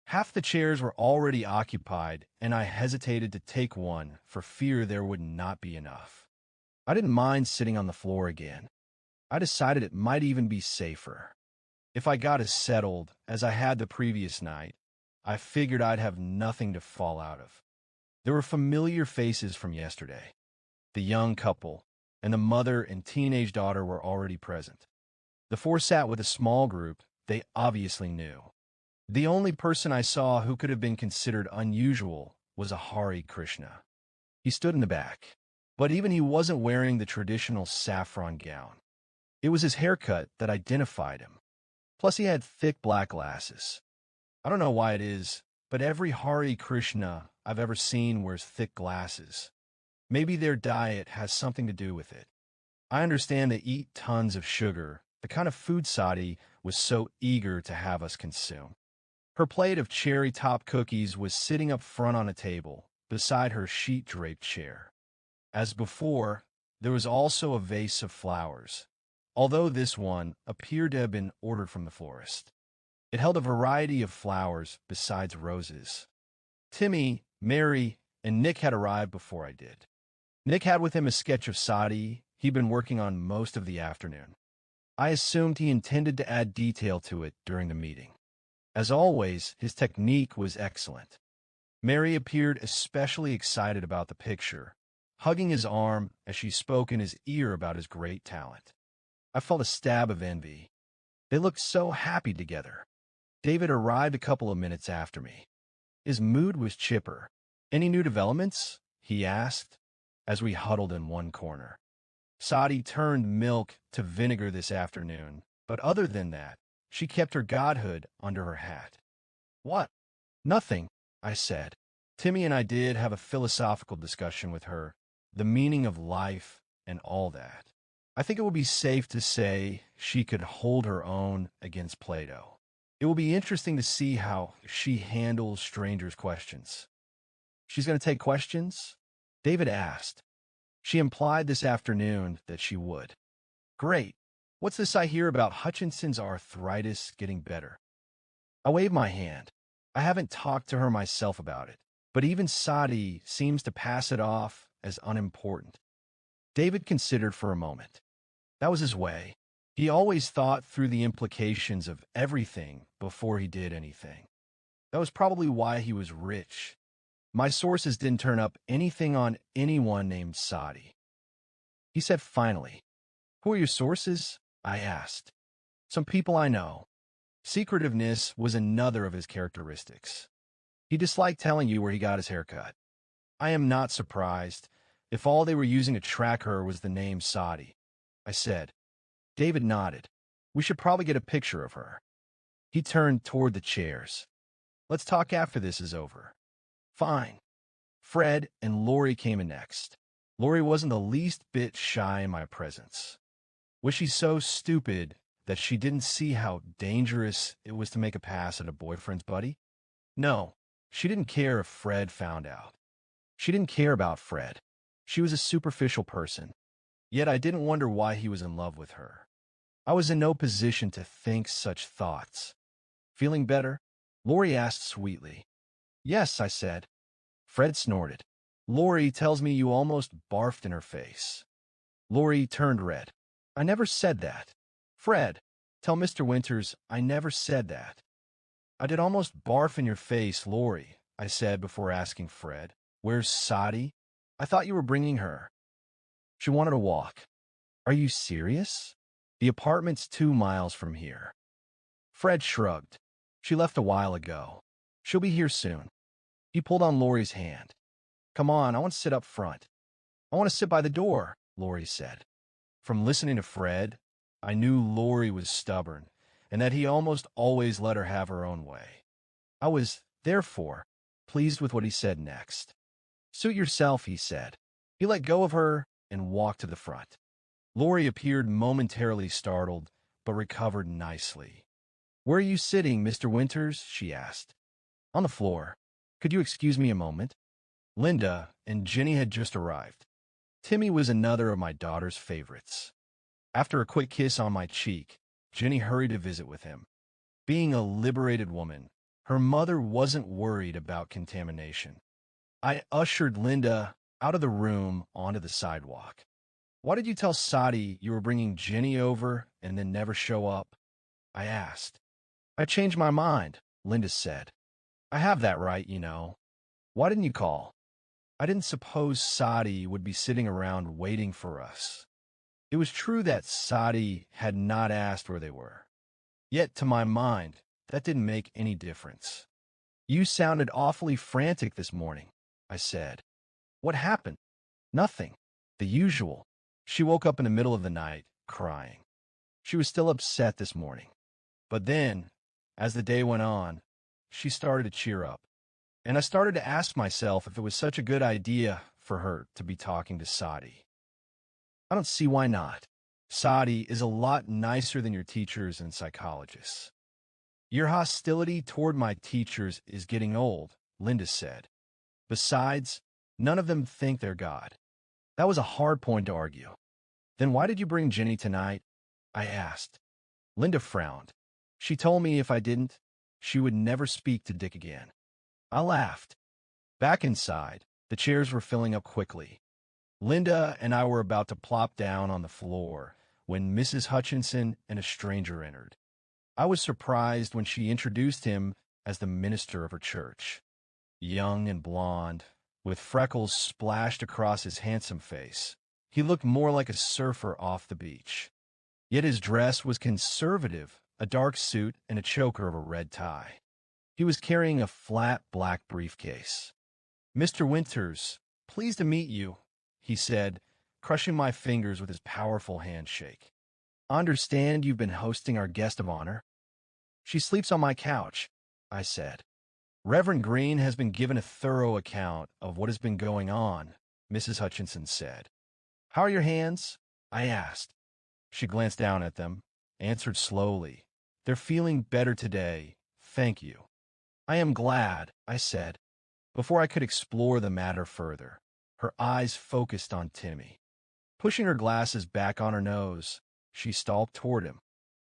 Half the chairs were already occupied, and I hesitated to take one for fear there would not be enough. I didn't mind sitting on the floor again. I decided it might even be safer. If I got as settled as I had the previous night, I figured I'd have nothing to fall out of. There were familiar faces from yesterday. The young couple and the mother and teenage daughter were already present. The four sat with a small group they obviously knew. The only person I saw who could have been considered unusual was a Hare Krishna. He stood in the back, but even he wasn't wearing the traditional saffron gown. It was his haircut that identified him. Plus he had thick black glasses. I don't know why it is, but every Hare Krishna I've ever seen wears thick glasses. Maybe their diet has something to do with it. I understand they eat tons of sugar, the kind of food Sati was so eager to have us consume. Her plate of cherry top cookies was sitting up front on a table, beside her sheet-draped chair. As before, there was also a vase of flowers, although this one appeared to have been ordered from the florist. It held a variety of flowers besides roses. Timmy, Mary, and Nick had arrived before I did. Nick had with him a sketch of Sati he'd been working on most of the afternoon. I assumed he intended to add detail to it during the meeting. As always, his technique was excellent. Mary appeared especially excited about the picture, hugging his arm as she spoke in his ear about his great talent. I felt a stab of envy. They looked so happy together. David arrived a couple of minutes after me. His mood was chipper. "Any new developments?" he asked, as we huddled in one corner. Sati turned milk to vinegar this afternoon, but other than that, she kept her godhood under her hat. "What?" "Nothing," I said. Timmy and I did have a philosophical discussion with her, the meaning of life and all that. I think it would be safe to say she could hold her own against Plato. It will be interesting to see how she handles strangers' questions. "She's going to take questions?" David asked. She implied this afternoon that she would. "Great. What's this I hear about Hutchinson's arthritis getting better?" I waved my hand. I haven't talked to her myself about it, but even Sati seems to pass it off as unimportant. David considered for a moment. That was his way. He always thought through the implications of everything before he did anything. That was probably why he was rich. My sources didn't turn up anything on anyone named Sati. He said finally, "Who are your sources?" I asked. "Some people I know." Secretiveness was another of his characteristics. He disliked telling you where he got his haircut. I am not surprised if all they were using to track her was the name Sati, I said. David nodded. "We should probably get a picture of her." He turned toward the chairs. "Let's talk after this is over." "Fine." Fred and Lori came in next. Lori wasn't the least bit shy in my presence. Was she so stupid that she didn't see how dangerous it was to make a pass at a boyfriend's buddy? No, she didn't care if Fred found out. She didn't care about Fred. She was a superficial person. Yet I didn't wonder why he was in love with her. I was in no position to think such thoughts. "Feeling better?" Lori asked sweetly. "Yes," I said. Fred snorted. "Lori tells me you almost barfed in her face." Lori turned red. "I never said that." "Fred, tell Mr. Winters I never said that." "I did almost barf in your face, Lori," I said before asking Fred, "Where's Sati? I thought you were bringing her." She wanted to walk. "Are you serious? The apartment's 2 miles from here." Fred shrugged. "She left a while ago. She'll be here soon." He pulled on Lori's hand. "Come on, I want to sit up front." "I want to sit by the door," Lori said. From listening to Fred, I knew Lori was stubborn and that he almost always let her have her own way. I was, therefore, pleased with what he said next. "Suit yourself," he said. He let go of her and walked to the front. Lori appeared momentarily startled, but recovered nicely. "Where are you sitting, Mr. Winters?" she asked. "On the floor. Could you excuse me a moment?" Linda and Jenny had just arrived. Timmy was another of my daughter's favorites. After a quick kiss on my cheek, Jenny hurried to visit with him. Being a liberated woman, her mother wasn't worried about contamination. I ushered Linda out of the room onto the sidewalk. "Why did you tell Sati you were bringing Jenny over and then never show up?" I asked. "I changed my mind," Linda said. "I have that right, you know." "Why didn't you call?" "I didn't suppose Sati would be sitting around waiting for us." It was true that Sati had not asked where they were. Yet, to my mind, that didn't make any difference. "You sounded awfully frantic this morning," I said. "What happened?" "Nothing. The usual." She woke up in the middle of the night, crying. She was still upset this morning. But then, as the day went on, she started to cheer up. And I started to ask myself if it was such a good idea for her to be talking to Sati. I don't see why not. Sati is a lot nicer than your teachers and psychologists. "Your hostility toward my teachers is getting old," Linda said. "Besides, none of them think they're God." That was a hard point to argue. "Then why did you bring Jenny tonight?" I asked. Linda frowned. She told me if I didn't, she would never speak to Dick again. I laughed. Back inside, the chairs were filling up quickly. Linda and I were about to plop down on the floor when Mrs. Hutchinson and a stranger entered. I was surprised when she introduced him as the minister of her church. Young and blonde, with freckles splashed across his handsome face, he looked more like a surfer off the beach. Yet his dress was conservative, a dark suit and a choker of a red tie. He was carrying a flat black briefcase. "Mr. Winters, pleased to meet you," he said, crushing my fingers with his powerful handshake. "I understand you've been hosting our guest of honor." "She sleeps on my couch," I said. "Reverend Green has been given a thorough account of what has been going on," Mrs. Hutchinson said. "How are your hands?" I asked. She glanced down at them, answered slowly. "They're feeling better today, thank you." "I am glad," I said. Before I could explore the matter further, her eyes focused on Timmy. Pushing her glasses back on her nose, she stalked toward him.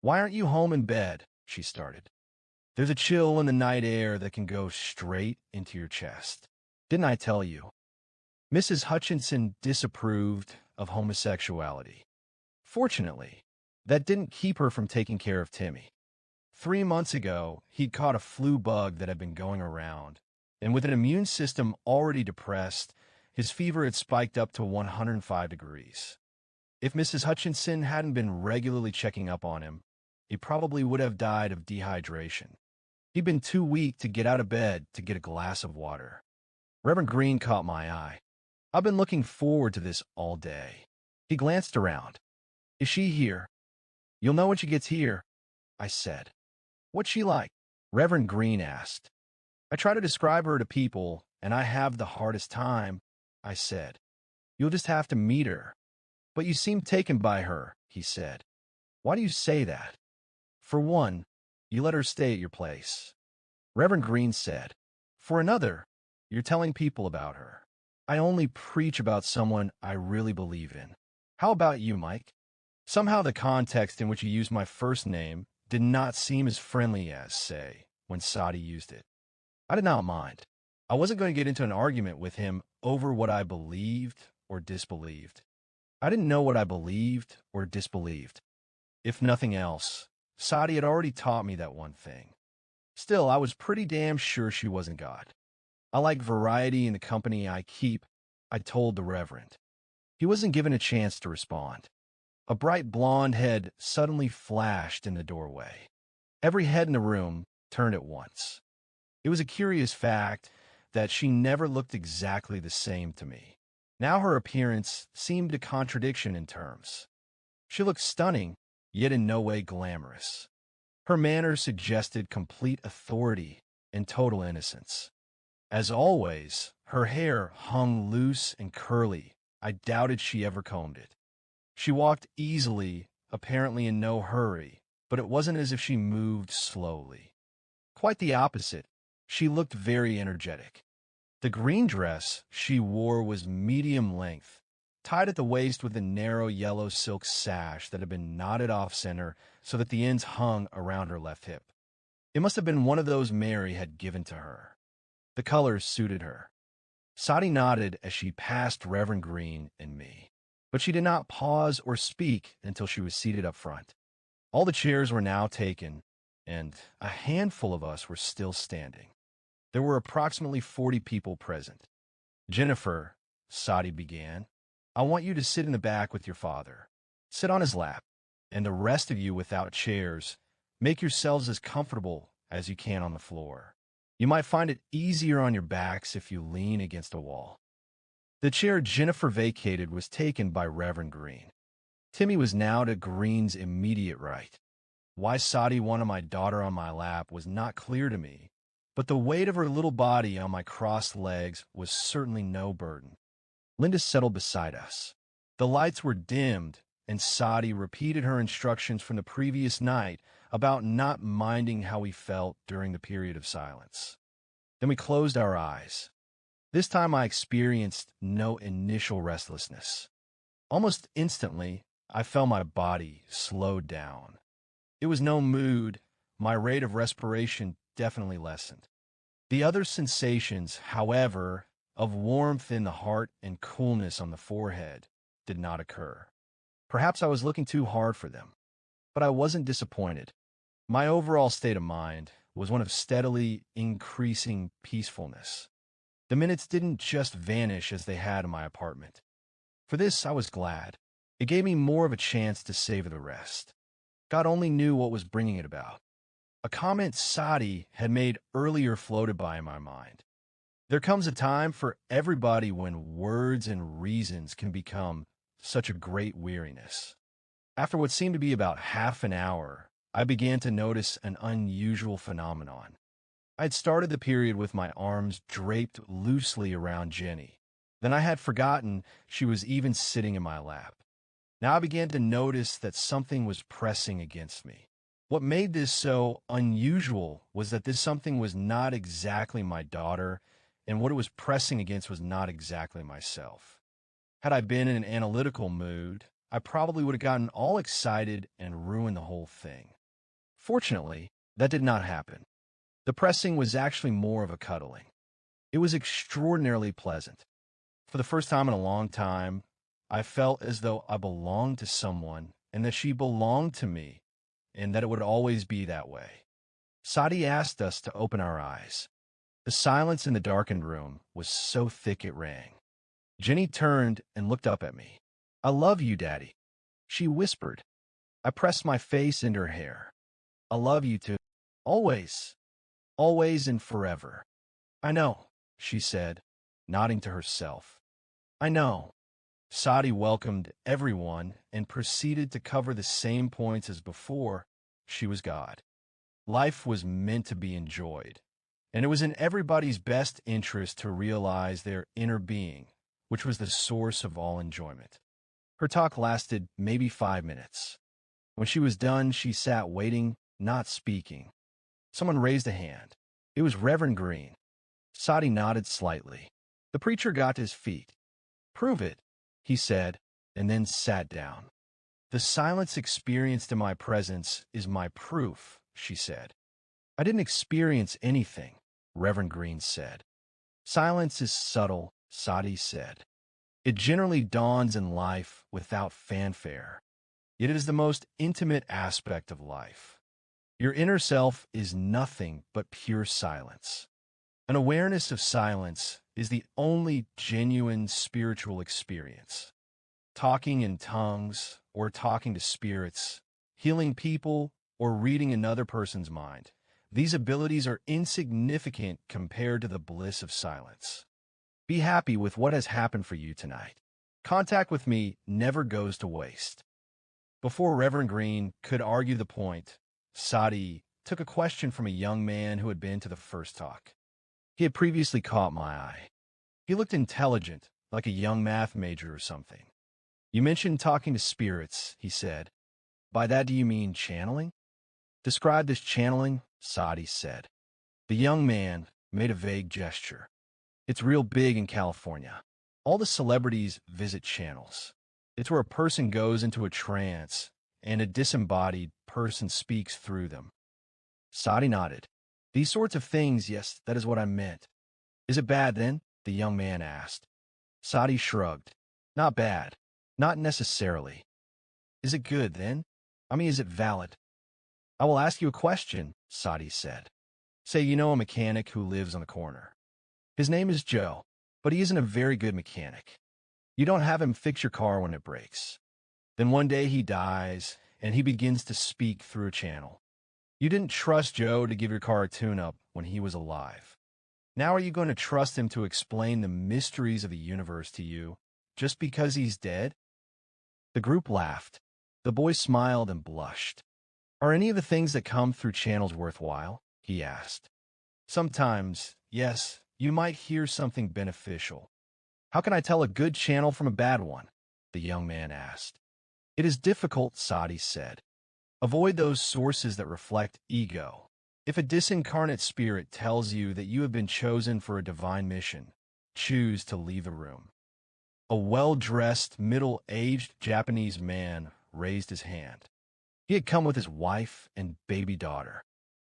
"Why aren't you home in bed?" she started. "There's a chill in the night air that can go straight into your chest. Didn't I tell you?" Mrs. Hutchinson disapproved of homosexuality. Fortunately, that didn't keep her from taking care of Timmy. 3 months ago, he'd caught a flu bug that had been going around, and with an immune system already depressed, his fever had spiked up to 105 degrees. If Mrs. Hutchinson hadn't been regularly checking up on him, he probably would have died of dehydration. He'd been too weak to get out of bed to get a glass of water. Reverend Green caught my eye. "I've been looking forward to this all day." He glanced around. "Is she here?" "You'll know when she gets here," I said. "What's she like?" Reverend Green asked. "I try to describe her to people, and I have the hardest time," I said. "You'll just have to meet her." "But you seem taken by her," he said. "Why do you say that?" "For one, you let her stay at your place," Reverend Green said. "For another, you're telling people about her. I only preach about someone I really believe in. How about you, Mike?" Somehow the context in which he used my first name did not seem as friendly as, say, when Sati used it. I did not mind. I wasn't going to get into an argument with him over what I believed or disbelieved. I didn't know what I believed or disbelieved. If nothing else, Sati had already taught me that one thing. Still, I was pretty damn sure she wasn't God. "I like variety in the company I keep," I told the Reverend. He wasn't given a chance to respond. A bright blonde head suddenly flashed in the doorway. Every head in the room turned at once. It was a curious fact that she never looked exactly the same to me. Now her appearance seemed a contradiction in terms. She looked stunning, yet in no way glamorous. Her manner suggested complete authority and total innocence. As always, her hair hung loose and curly. I doubted she ever combed it. She walked easily, apparently in no hurry, but it wasn't as if she moved slowly. Quite the opposite. She looked very energetic. The green dress she wore was medium length, tied at the waist with a narrow yellow silk sash that had been knotted off-center so that the ends hung around her left hip. It must have been one of those Mary had given to her. The colors suited her. Sati nodded as she passed Reverend Green and me, but she did not pause or speak until she was seated up front. All the chairs were now taken, and a handful of us were still standing. There were approximately 40 people present. "Jennifer," Sati began, "I want you to sit in the back with your father. Sit on his lap, and the rest of you without chairs, make yourselves as comfortable as you can on the floor. You might find it easier on your backs if you lean against a wall." The chair Jennifer vacated was taken by Reverend Green. Timmy was now to Green's immediate right. Why Sati wanted my daughter on my lap was not clear to me, but the weight of her little body on my crossed legs was certainly no burden. Linda settled beside us. The lights were dimmed, and Sati repeated her instructions from the previous night about not minding how we felt during the period of silence. Then we closed our eyes. This time I experienced no initial restlessness. Almost instantly, I felt my body slowed down. It was no mood. My rate of respiration definitely lessened. The other sensations, however, of warmth in the heart and coolness on the forehead, did not occur. Perhaps I was looking too hard for them, but I wasn't disappointed. My overall state of mind was one of steadily increasing peacefulness. The minutes didn't just vanish as they had in my apartment. For this, I was glad. It gave me more of a chance to savor the rest. God only knew what was bringing it about. A comment Sati had made earlier floated by in my mind. There comes a time for everybody when words and reasons can become such a great weariness. After what seemed to be about half an hour, I began to notice an unusual phenomenon. I had started the period with my arms draped loosely around Jenny. Then I had forgotten she was even sitting in my lap. Now I began to notice that something was pressing against me. What made this so unusual was that this something was not exactly my daughter, and what it was pressing against was not exactly myself. Had I been in an analytical mood, I probably would have gotten all excited and ruined the whole thing. Fortunately, that did not happen. The pressing was actually more of a cuddling. It was extraordinarily pleasant. For the first time in a long time, I felt as though I belonged to someone and that she belonged to me, and that it would always be that way. Sati asked us to open our eyes. The silence in the darkened room was so thick it rang. Jenny turned and looked up at me. "I love you, Daddy," she whispered. I pressed my face into her hair. "I love you too. Always. Always and forever." "I know," she said, nodding to herself. "I know." Sati welcomed everyone and proceeded to cover the same points as before. She was God. Life was meant to be enjoyed, and it was in everybody's best interest to realize their inner being, which was the source of all enjoyment. Her talk lasted maybe 5 minutes. When she was done, she sat waiting, not speaking. Someone raised a hand. It was Reverend Green. Sati nodded slightly. The preacher got to his feet. "Prove it," he said, and then sat down. "The silence experienced in my presence is my proof," she said. "I didn't experience anything," Reverend Green said. "Silence is subtle," Sati said. "It generally dawns in life without fanfare. Yet it is the most intimate aspect of life. Your inner self is nothing but pure silence. An awareness of silence is the only genuine spiritual experience. Talking in tongues, or talking to spirits, healing people, or reading another person's mind, these abilities are insignificant compared to the bliss of silence. Be happy with what has happened for you tonight. Contact with me never goes to waste." Before Reverend Green could argue the point, Sati took a question from a young man who had been to the first talk. He had previously caught my eye. He looked intelligent, like a young math major or something. "You mentioned talking to spirits," he said. "By that do you mean channeling?" "Describe this channeling," Sati said. The young man made a vague gesture. "It's real big in California. All the celebrities visit channels. It's where a person goes into a trance, and a disembodied person speaks through them." Sati nodded. "These sorts of things, yes, that is what I meant." "Is it bad, then?" the young man asked. Sati shrugged. "Not bad. Not necessarily." "Is it good, then? I mean, is it valid?" "I will ask you a question," Sati said. "Say you know a mechanic who lives on the corner. His name is Joe, but he isn't a very good mechanic. You don't have him fix your car when it breaks. Then one day he dies, and he begins to speak through a channel. You didn't trust Joe to give your car a tune-up when he was alive. Now are you going to trust him to explain the mysteries of the universe to you just because he's dead?" The group laughed. The boy smiled and blushed. "Are any of the things that come through channels worthwhile?" he asked. "Sometimes, yes, you might hear something beneficial." "How can I tell a good channel from a bad one?" the young man asked. "It is difficult," Sati said. "Avoid those sources that reflect ego. If a disincarnate spirit tells you that you have been chosen for a divine mission, choose to leave the room." A well-dressed, middle-aged Japanese man raised his hand. He had come with his wife and baby daughter.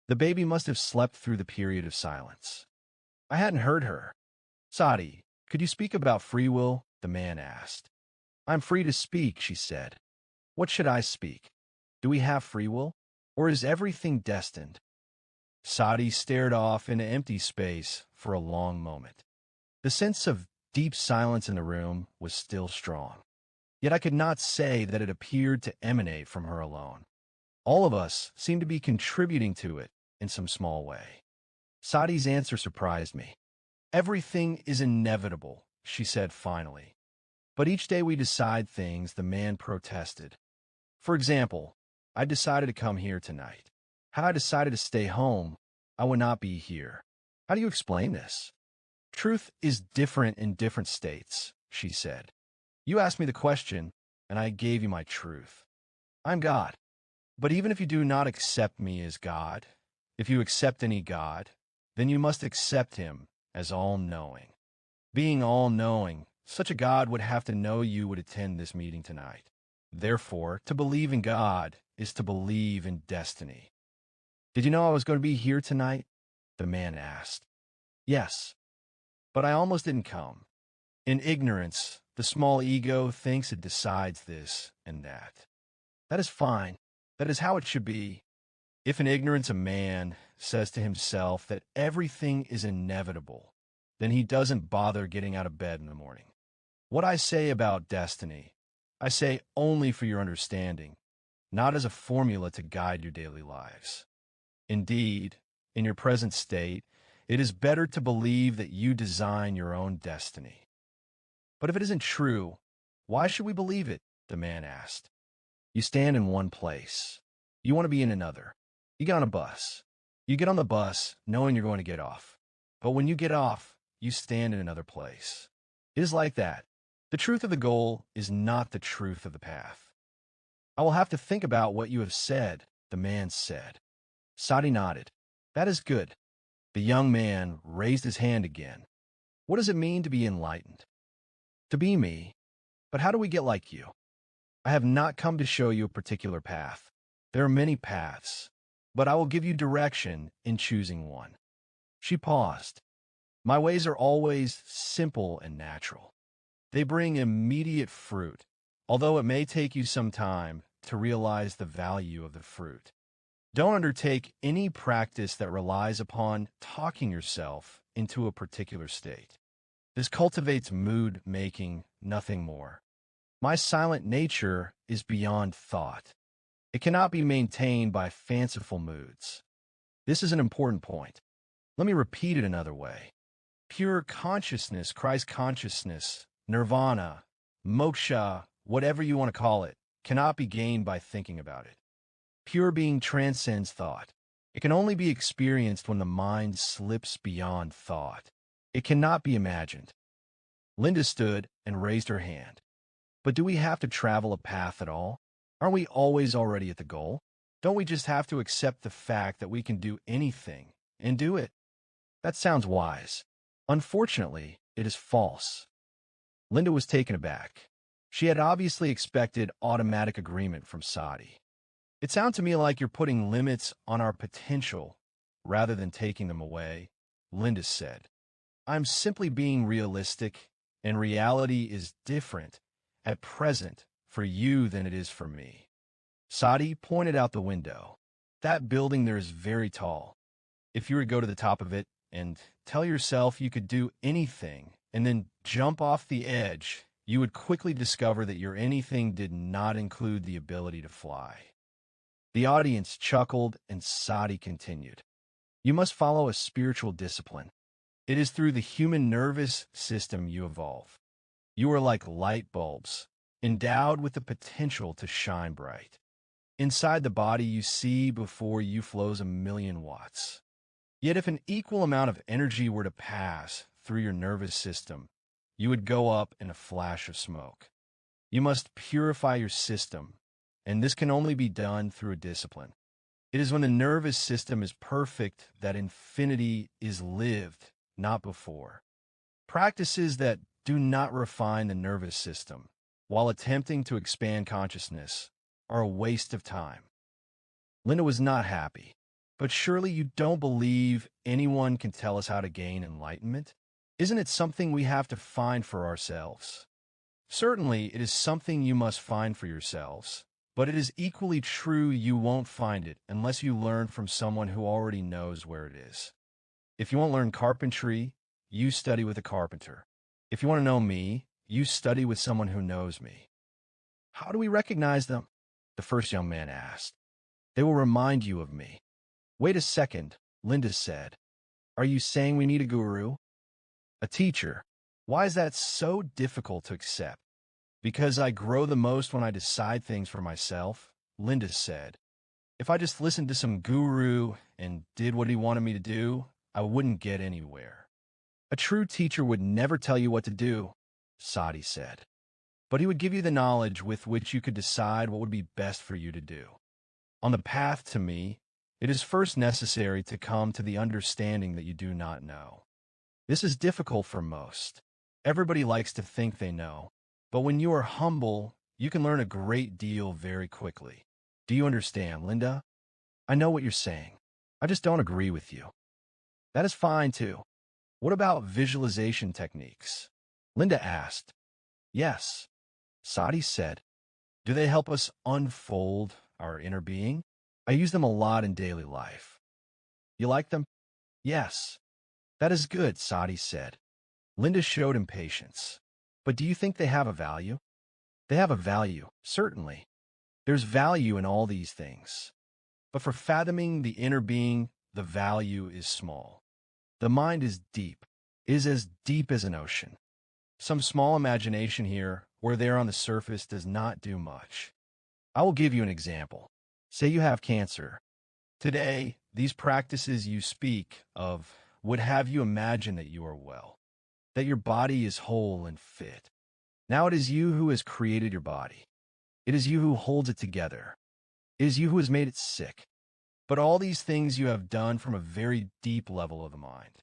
The baby must have slept through the period of silence. I hadn't heard her. Sati, could you speak about free will? The man asked. I'm free to speak, she said. What should I speak? Do we have free will? Or is everything destined? Sati stared off into empty space for a long moment. The sense of deep silence in the room was still strong. Yet I could not say that it appeared to emanate from her alone. All of us seemed to be contributing to it in some small way. Sati's answer surprised me. Everything is inevitable, she said finally. But each day we decide things, the man protested. For example, I decided to come here tonight. Had I decided to stay home, I would not be here. How do you explain this? Truth is different in different states, she said. You asked me the question, and I gave you my truth. I'm God. But even if you do not accept me as God, if you accept any God, then you must accept him as all-knowing. Being all-knowing, such a God would have to know you would attend this meeting tonight. Therefore, to believe in God is to believe in destiny. Did you know I was going to be here tonight? The man asked. Yes, but I almost didn't come. In ignorance, the small ego thinks it decides this and that. That is fine. That is how it should be. If in ignorance a man says to himself that everything is inevitable, then he doesn't bother getting out of bed in the morning. What I say about destiny, I say only for your understanding, not as a formula to guide your daily lives. Indeed, in your present state, it is better to believe that you design your own destiny. But if it isn't true, why should we believe it? The man asked. You stand in one place. You want to be in another. You get on a bus. You get on the bus knowing you're going to get off. But when you get off, you stand in another place. It is like that. The truth of the goal is not the truth of the path. I will have to think about what you have said, the man said. Sati nodded. That is good. The young man raised his hand again. What does it mean to be enlightened? To be me. But how do we get like you? I have not come to show you a particular path. There are many paths, but I will give you direction in choosing one. She paused. My ways are always simple and natural. They bring immediate fruit, although it may take you some time to realize the value of the fruit. Don't undertake any practice that relies upon talking yourself into a particular state. This cultivates mood making, nothing more. My silent nature is beyond thought. It cannot be maintained by fanciful moods. This is an important point. Let me repeat it another way. Pure consciousness, Christ consciousness, nirvana, moksha, whatever you want to call it, cannot be gained by thinking about it. Pure being transcends thought. It can only be experienced when the mind slips beyond thought. It cannot be imagined. Linda stood and raised her hand. But do we have to travel a path at all? Aren't we always already at the goal? Don't we just have to accept the fact that we can do anything and do it? That sounds wise. Unfortunately, it is false. Linda was taken aback. She had obviously expected automatic agreement from Sati. It sounds to me like you're putting limits on our potential rather than taking them away, Linda said. I'm simply being realistic, and reality is different at present for you than it is for me. Sati pointed out the window. That building there is very tall. If you were to go to the top of it and tell yourself you could do anything and then jump off the edge, you would quickly discover that your anything did not include the ability to fly. The audience chuckled and Sati continued. You must follow a spiritual discipline. It is through the human nervous system you evolve. You are like light bulbs, endowed with the potential to shine bright. Inside the body you see before you flows 1,000,000 watts. Yet if an equal amount of energy were to pass through your nervous system, you would go up in a flash of smoke. You must purify your system, and this can only be done through a discipline. It is when the nervous system is perfect that infinity is lived, not before. Practices that do not refine the nervous system, while attempting to expand consciousness, are a waste of time. Linda was not happy. But surely you don't believe anyone can tell us how to gain enlightenment? Isn't it something we have to find for ourselves? Certainly, it is something you must find for yourselves, but it is equally true you won't find it unless you learn from someone who already knows where it is. If you want to learn carpentry, you study with a carpenter. If you want to know me, you study with someone who knows me. How do we recognize them? The first young man asked. They will remind you of me. Wait a second, Linda said. Are you saying we need a guru? A teacher. Why is that so difficult to accept? Because I grow the most when I decide things for myself, Linda said. If I just listened to some guru and did what he wanted me to do, I wouldn't get anywhere. A true teacher would never tell you what to do, Sati said. But he would give you the knowledge with which you could decide what would be best for you to do. On the path to me, it is first necessary to come to the understanding that you do not know. This is difficult for most. Everybody likes to think they know, but when you are humble, you can learn a great deal very quickly. Do you understand, Linda? I know what you're saying. I just don't agree with you. That is fine, too. What about visualization techniques? Linda asked. Yes, Sati said. Do they help us unfold our inner being? I use them a lot in daily life. You like them? Yes. That is good, Sati said. Linda showed impatience. But do you think they have a value? They have a value, certainly. There's value in all these things. But for fathoming the inner being, the value is small. The mind is deep. It is as deep as an ocean. Some small imagination here or there on the surface does not do much. I will give you an example. Say you have cancer. Today, these practices you speak of would have you imagine that you are well, that your body is whole and fit. Now it is you who has created your body. It is you who holds it together. It is you who has made it sick. But all these things you have done from a very deep level of the mind.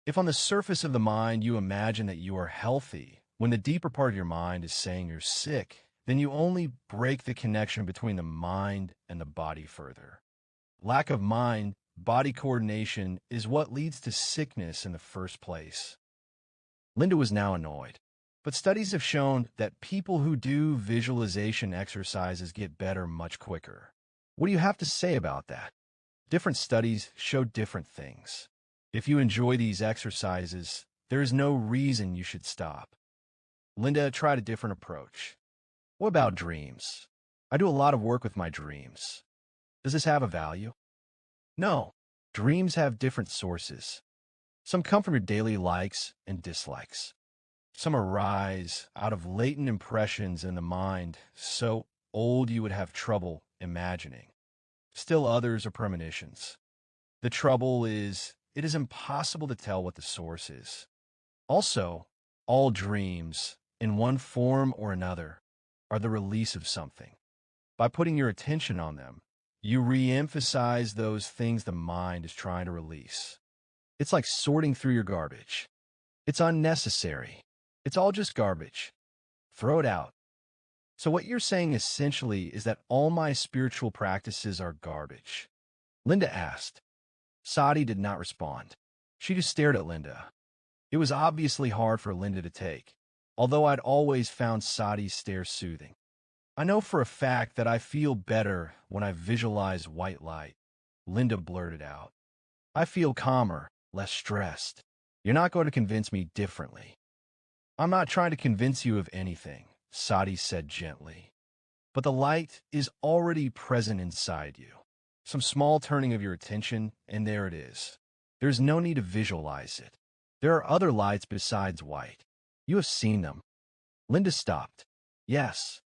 If on the surface of the mind you imagine that you are healthy, when the deeper part of your mind is saying you're sick, then you only break the connection between the mind and the body further. Lack of mind-body coordination is what leads to sickness in the first place. Linda was now annoyed, but studies have shown that people who do visualization exercises get better much quicker. What do you have to say about that? Different studies show different things. If you enjoy these exercises, there is no reason you should stop. Linda tried a different approach. What about dreams? I do a lot of work with my dreams. Does this have a value? No. Dreams have different sources. Some come from your daily likes and dislikes. Some arise out of latent impressions in the mind, so old you would have trouble imagining. Still others are premonitions. The trouble is, it is impossible to tell what the source is. Also, all dreams, in one form or another, are the release of something. By putting your attention on them, you re-emphasize those things the mind is trying to release. It's like sorting through your garbage. It's unnecessary. It's all just garbage. Throw it out. So what you're saying essentially is that all my spiritual practices are garbage. Linda asked. Sati did not respond. She just stared at Linda. It was obviously hard for Linda to take, although I'd always found Sati's stare soothing. I know for a fact that I feel better when I visualize white light, Linda blurted out. I feel calmer, less stressed. You're not going to convince me differently. I'm not trying to convince you of anything, Sati said gently. But the light is already present inside you. Some small turning of your attention, and there it is. There's no need to visualize it. There are other lights besides white. You have seen them. Linda stopped. Yes.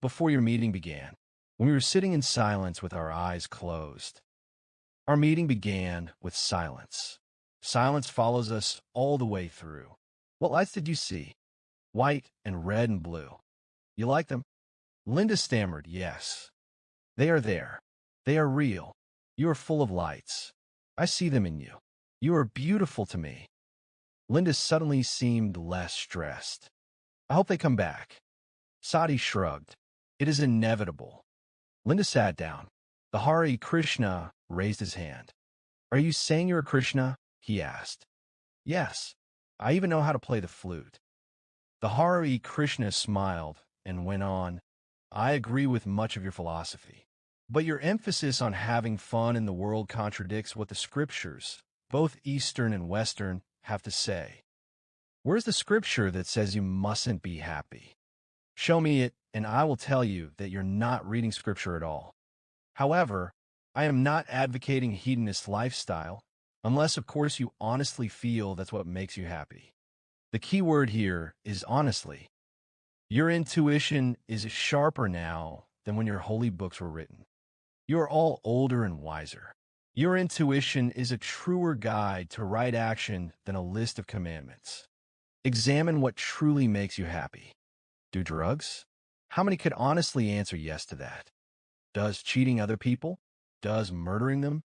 Before your meeting began, when we were sitting in silence with our eyes closed. Our meeting began with silence. Silence follows us all the way through. What lights did you see? White and red and blue. You like them? Linda stammered, yes. They are there. They are real. You are full of lights. I see them in you. You are beautiful to me. Linda suddenly seemed less stressed. I hope they come back. Sati shrugged. It is inevitable. Linda sat down. The Hare Krishna raised his hand. Are you saying you're a Krishna? He asked. Yes. I even know how to play the flute. The Hare Krishna smiled and went on, I agree with much of your philosophy. But your emphasis on having fun in the world contradicts what the scriptures, both Eastern and Western, have to say. Where's the scripture that says you mustn't be happy? Show me it, and I will tell you that you're not reading scripture at all. However, I am not advocating a hedonist lifestyle, unless of course you honestly feel that's what makes you happy. The key word here is honestly. Your intuition is sharper now than when your holy books were written. You are all older and wiser. Your intuition is a truer guide to right action than a list of commandments. Examine what truly makes you happy. Do drugs? How many could honestly answer yes to that? Does cheating other people? Does murdering them?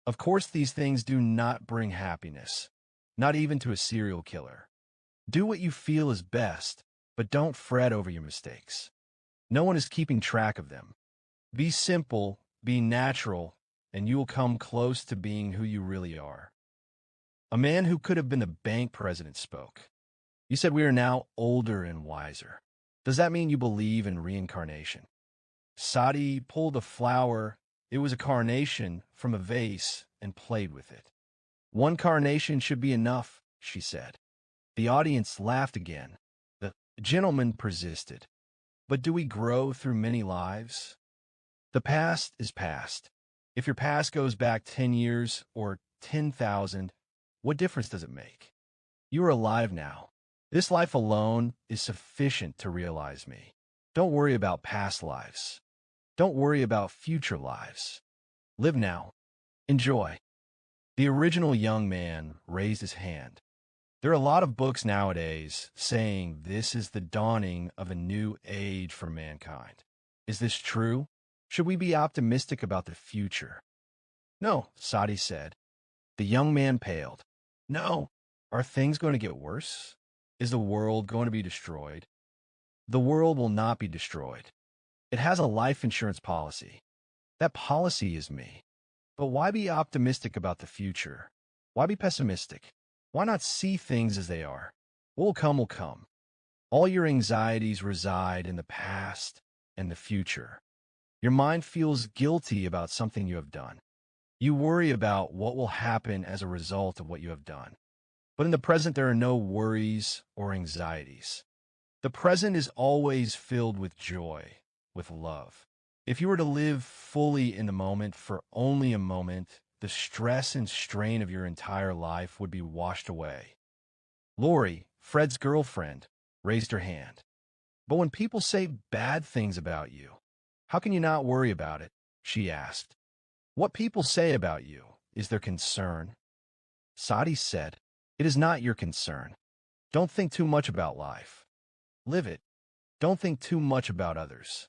Of course, these things do not bring happiness, not even to a serial killer. Do what you feel is best, but don't fret over your mistakes. No one is keeping track of them. Be simple, be natural, and you will come close to being who you really are. A man who could have been the bank president spoke. You said we are now older and wiser. Does that mean you believe in reincarnation? Sati pulled a flower, it was a carnation, from a vase and played with it. One carnation should be enough, she said. The audience laughed again. The gentleman persisted. But do we grow through many lives? The past is past. If your past goes back 10 years or 10,000, what difference does it make? You are alive now. This life alone is sufficient to realize me. Don't worry about past lives. Don't worry about future lives. Live now. Enjoy. The original young man raised his hand. There are a lot of books nowadays saying this is the dawning of a new age for mankind. Is this true? Should we be optimistic about the future? No, Sati said. The young man paled. No. Are things going to get worse? Is the world going to be destroyed? The world will not be destroyed. It has a life insurance policy. That policy is me. But why be optimistic about the future? Why be pessimistic? Why not see things as they are? What will come will come. All your anxieties reside in the past and the future. Your mind feels guilty about something you have done. You worry about what will happen as a result of what you have done. But in the present, there are no worries or anxieties. The present is always filled with joy, with love. If you were to live fully in the moment for only a moment, the stress and strain of your entire life would be washed away. Lori, Fred's girlfriend, raised her hand. But when people say bad things about you, how can you not worry about it? She asked. What people say about you is their concern. Sati said, it is not your concern. Don't think too much about life. Live it. Don't think too much about others.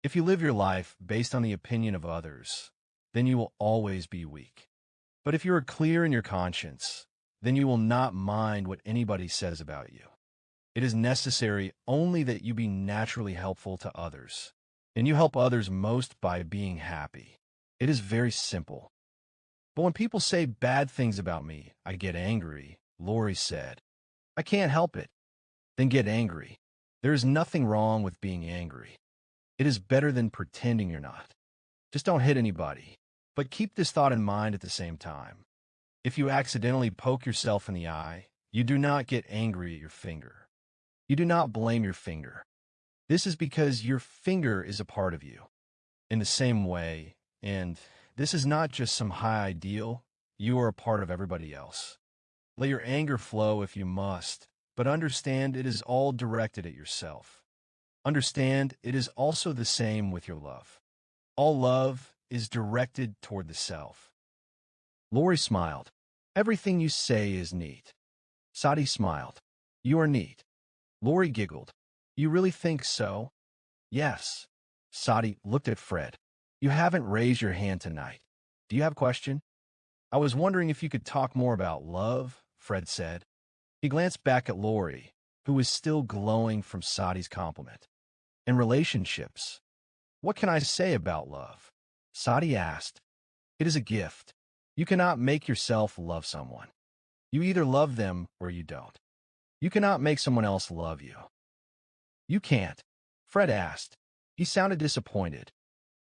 If you live your life based on the opinion of others, then you will always be weak. But if you are clear in your conscience, then you will not mind what anybody says about you. It is necessary only that you be naturally helpful to others, and you help others most by being happy. It is very simple. But when people say bad things about me, I get angry, Lori said. I can't help it. Then get angry. There is nothing wrong with being angry. It is better than pretending you're not. Just don't hit anybody. But keep this thought in mind at the same time. If you accidentally poke yourself in the eye, you do not get angry at your finger. You do not blame your finger. This is because your finger is a part of you. In the same way, and this is not just some high ideal, you are a part of everybody else. Let your anger flow if you must, but understand it is all directed at yourself. Understand it is also the same with your love. All love is directed toward the self. Lori smiled. Everything you say is neat. Sati smiled. You are neat. Lori giggled. You really think so? Yes. Sati looked at Fred. You haven't raised your hand tonight. Do you have a question? I was wondering if you could talk more about love, Fred said. He glanced back at Lori, who was still glowing from Sati's compliment. And relationships. What can I say about love? Sati asked. It is a gift. You cannot make yourself love someone. You either love them or you don't. You cannot make someone else love you. You can't, Fred asked. He sounded disappointed.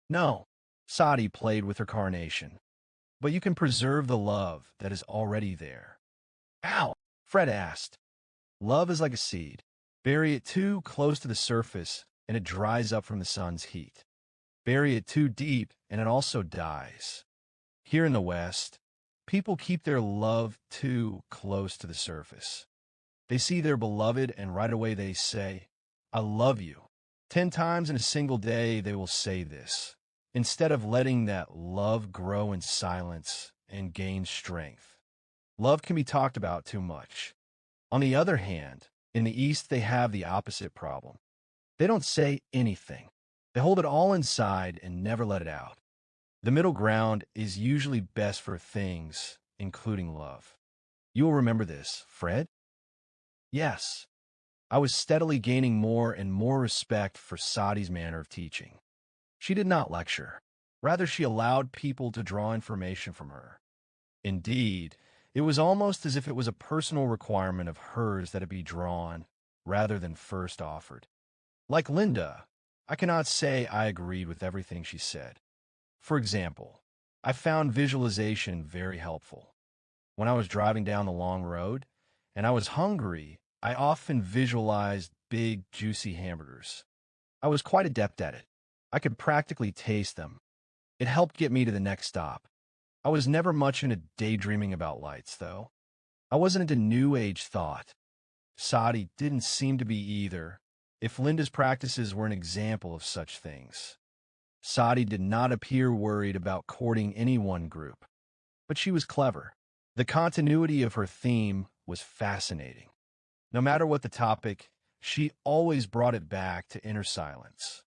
No, Sati played with her carnation. But you can preserve the love that is already there. How? Fred asked. Love is like a seed. Bury it too close to the surface, and it dries up from the sun's heat. Bury it too deep, and it also dies. Here in the West, people keep their love too close to the surface. They see their beloved, and right away they say, I love you. 10 times in a single day they will say this, instead of letting that love grow in silence and gain strength. Love can be talked about too much. On the other hand, in the East they have the opposite problem. They don't say anything. They hold it all inside and never let it out. The middle ground is usually best for things, including love. You will remember this, Fred? Yes. I was steadily gaining more and more respect for Sati's manner of teaching. She did not lecture. Rather, she allowed people to draw information from her. Indeed, it was almost as if it was a personal requirement of hers that it be drawn, rather than first offered. Like Linda, I cannot say I agreed with everything she said. For example, I found visualization very helpful. When I was driving down the long road, and I was hungry, I often visualized big, juicy hamburgers. I was quite adept at it. I could practically taste them. It helped get me to the next stop. I was never much into daydreaming about lights, though. I wasn't into New Age thought. Sati didn't seem to be either, if Linda's practices were an example of such things. Sati did not appear worried about courting any one group, but she was clever. The continuity of her theme was fascinating. No matter what the topic, she always brought it back to inner silence.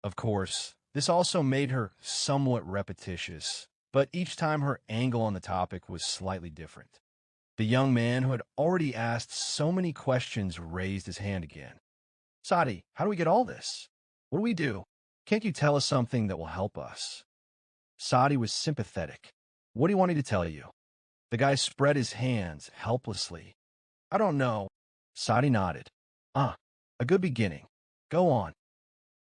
Of course, this also made her somewhat repetitious, but each time her angle on the topic was slightly different. The young man who had already asked so many questions raised his hand again. Sati, how do we get all this? What do we do? Can't you tell us something that will help us? Sati was sympathetic. What do you want me to tell you? The guy spread his hands helplessly. I don't know. Sati nodded. A good beginning. Go on.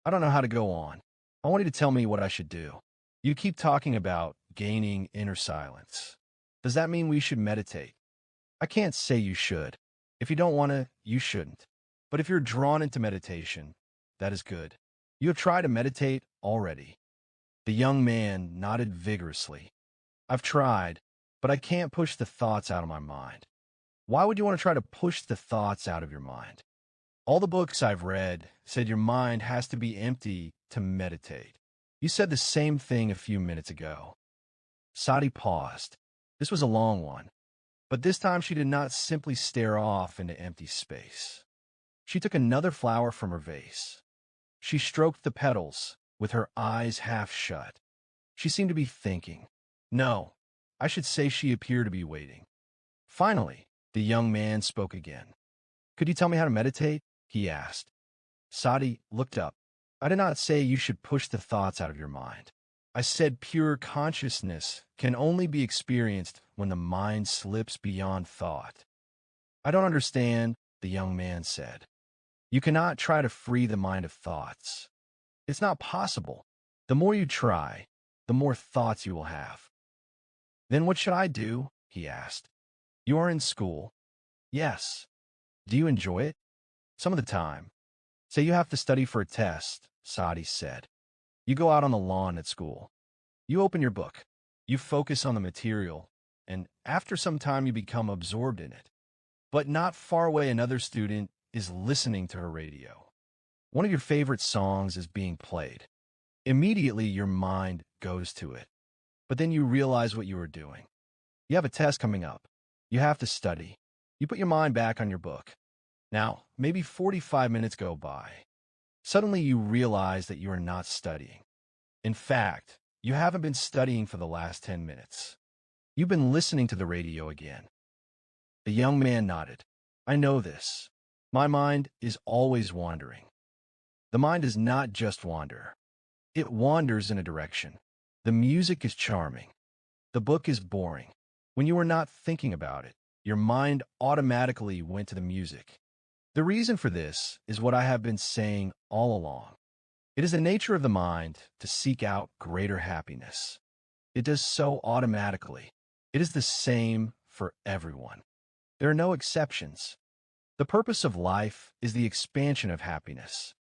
I don't know how to go on. I want you to tell me what I should do. You keep talking about gaining inner silence. Does that mean we should meditate? I can't say you should. If you don't want to, you shouldn't. But if you're drawn into meditation, that is good. You have tried to meditate already. The young man nodded vigorously. I've tried, but I can't push the thoughts out of my mind. Why would you want to try to push the thoughts out of your mind? All the books I've read said your mind has to be empty to meditate. You said the same thing a few minutes ago. Sati paused. This was a long one, but this time she did not simply stare off into empty space. She took another flower from her vase. She stroked the petals with her eyes half shut. She seemed to be thinking. No, I should say she appeared to be waiting. Finally, the young man spoke again. Could you tell me how to meditate? He asked. Sati looked up. I did not say you should push the thoughts out of your mind. I said pure consciousness can only be experienced when the mind slips beyond thought. I don't understand, the young man said. You cannot try to free the mind of thoughts. It's not possible. The more you try, the more thoughts you will have. Then what should I do? He asked. You are in school. Yes. Do you enjoy it? Some of the time. Say you have to study for a test, Sati said. You go out on the lawn at school. You open your book. You focus on the material, and after some time you become absorbed in it. But not far away another student is listening to her radio. One of your favorite songs is being played. Immediately your mind goes to it. But then you realize what you were doing. You have a test coming up. You have to study. You put your mind back on your book. Now, maybe 45 minutes go by. Suddenly you realize that you are not studying. In fact, you haven't been studying for the last 10 minutes. You've been listening to the radio again. The young man nodded. I know this. My mind is always wandering. The mind does not just wander. It wanders in a direction. The music is charming. The book is boring. When you were not thinking about it, your mind automatically went to the music. The reason for this is what I have been saying all along. It is the nature of the mind to seek out greater happiness. It does so automatically. It is the same for everyone. There are no exceptions. The purpose of life is the expansion of happiness.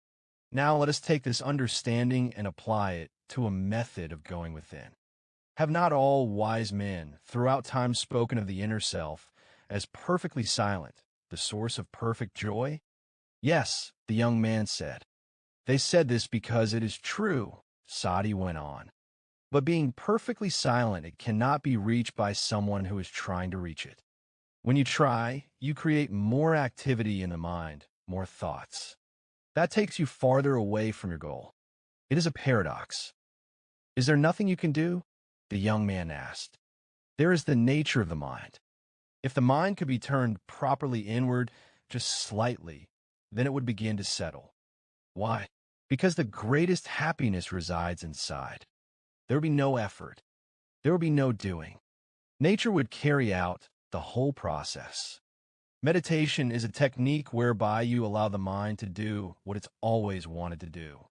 Now let us take this understanding and apply it to a method of going within. Have not all wise men throughout time spoken of the inner self as perfectly silent, the source of perfect joy? Yes, the young man said. They said this because it is true, Sati went on. But being perfectly silent, it cannot be reached by someone who is trying to reach it. When you try, you create more activity in the mind, more thoughts. That takes you farther away from your goal. It is a paradox. Is there nothing you can do? The young man asked. There is the nature of the mind. If the mind could be turned properly inward, just slightly, then it would begin to settle. Why? Because the greatest happiness resides inside. There would be no effort. There would be no doing. Nature would carry out the whole process. Meditation is a technique whereby you allow the mind to do what it's always wanted to do.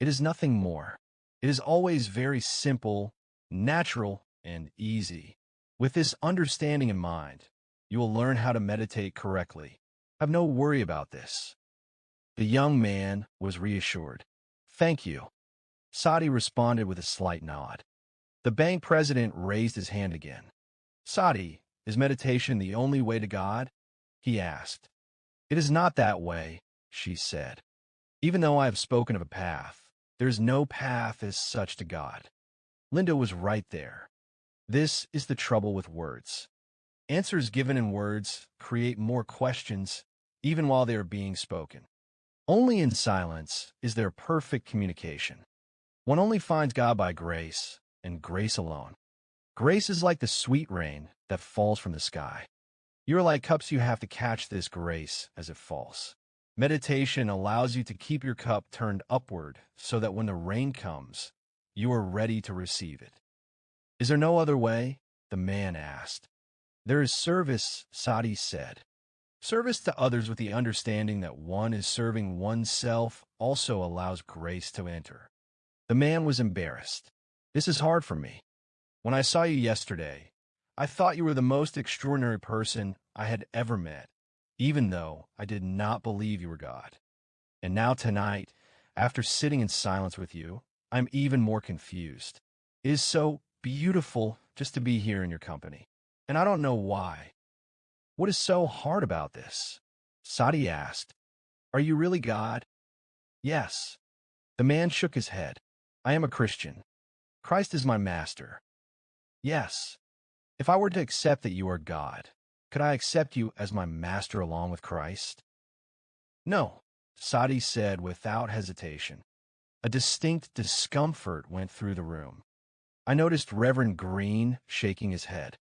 It is nothing more. It is always very simple, natural, and easy. With this understanding in mind, you will learn how to meditate correctly. Have no worry about this. The young man was reassured. Thank you. Sati responded with a slight nod. The bank president raised his hand again. Sati, is meditation the only way to God? He asked. It is not that way, she said. Even though I have spoken of a path, there is no path as such to God. Linda was right there. This is the trouble with words. Answers given in words create more questions, even while they are being spoken. Only in silence is there perfect communication. One only finds God by grace, and grace alone. Grace is like the sweet rain that falls from the sky. You are like cups, you have to catch this grace as it falls. Meditation allows you to keep your cup turned upward so that when the rain comes, you are ready to receive it. Is there no other way? The man asked. There is service, Sati said. Service to others with the understanding that one is serving oneself also allows grace to enter. The man was embarrassed. This is hard for me. When I saw you yesterday, I thought you were the most extraordinary person I had ever met, even though I did not believe you were God. And now tonight, after sitting in silence with you, I'm even more confused. It is so beautiful just to be here in your company, and I don't know why. What is so hard about this? Sati asked. Are you really God? Yes. The man shook his head. I am a Christian. Christ is my master. Yes. If I were to accept that you are God, could I accept you as my master along with Christ? No, Sati said without hesitation. A distinct discomfort went through the room. I noticed Reverend Green shaking his head.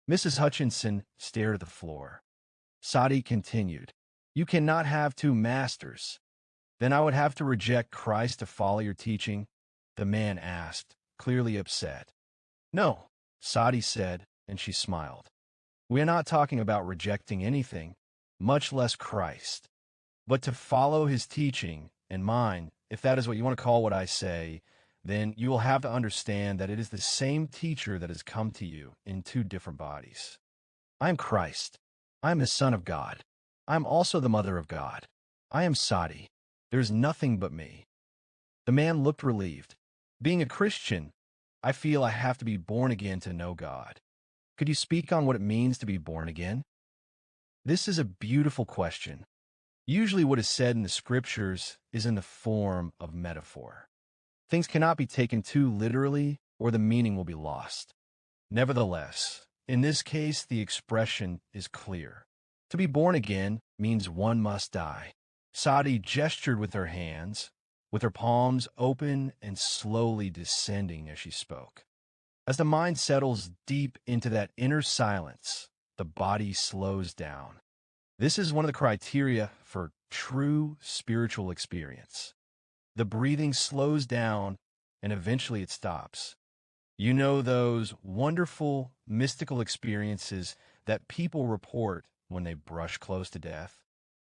Mrs. Hutchinson stared at the floor. Sati continued, You cannot have two masters. Then I would have to reject Christ to follow your teaching? The man asked, clearly upset. No, Sati said, and she smiled. We are not talking about rejecting anything, much less Christ, but to follow his teaching and mine, if that is what you want to call what I say, then you will have to understand that it is the same teacher that has come to you in two different bodies. I am Christ. I am the Son of God. I am also the Mother of God. I am Sati. There is nothing but me. The man looked relieved. Being a Christian, I feel I have to be born again to know God. Could you speak on what it means to be born again? This is a beautiful question. Usually what is said in the scriptures is in the form of metaphor. Things cannot be taken too literally or the meaning will be lost. Nevertheless, in this case, the expression is clear. To be born again means one must die. Sati gestured with her hands, with her palms open and slowly descending as she spoke. As the mind settles deep into that inner silence, the body slows down. This is one of the criteria for true spiritual experience. The breathing slows down and eventually it stops. You know those wonderful, mystical experiences that people report when they brush close to death?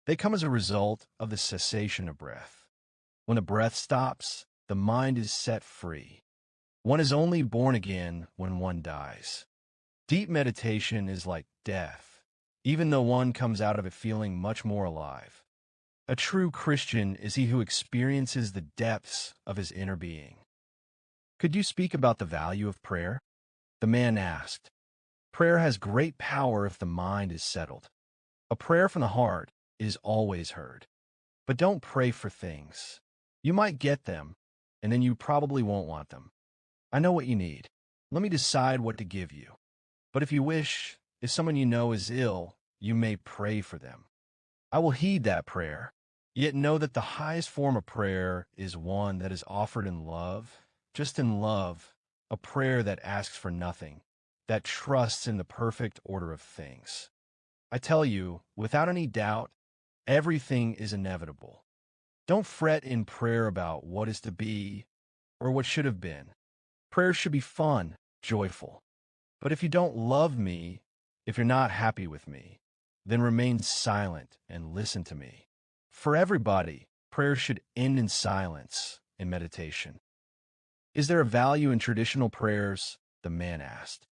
They come as a result of the cessation of breath. When the breath stops, the mind is set free. One is only born again when one dies. Deep meditation is like death, even though one comes out of it feeling much more alive. A true Christian is he who experiences the depths of his inner being. Could you speak about the value of prayer? The man asked. Prayer has great power if the mind is settled. A prayer from the heart is always heard. But don't pray for things. You might get them, and then you probably won't want them. I know what you need. Let me decide what to give you. But if you wish, if someone you know is ill, you may pray for them. I will heed that prayer. Yet know that the highest form of prayer is one that is offered in love, just in love, a prayer that asks for nothing, that trusts in the perfect order of things. I tell you, without any doubt, everything is inevitable. Don't fret in prayer about what is to be or what should have been. Prayer should be fun, joyful. But if you don't love me, if you're not happy with me, then remain silent and listen to me. For everybody, prayer should end in silence and meditation. Is there a value in traditional prayers? The man asked.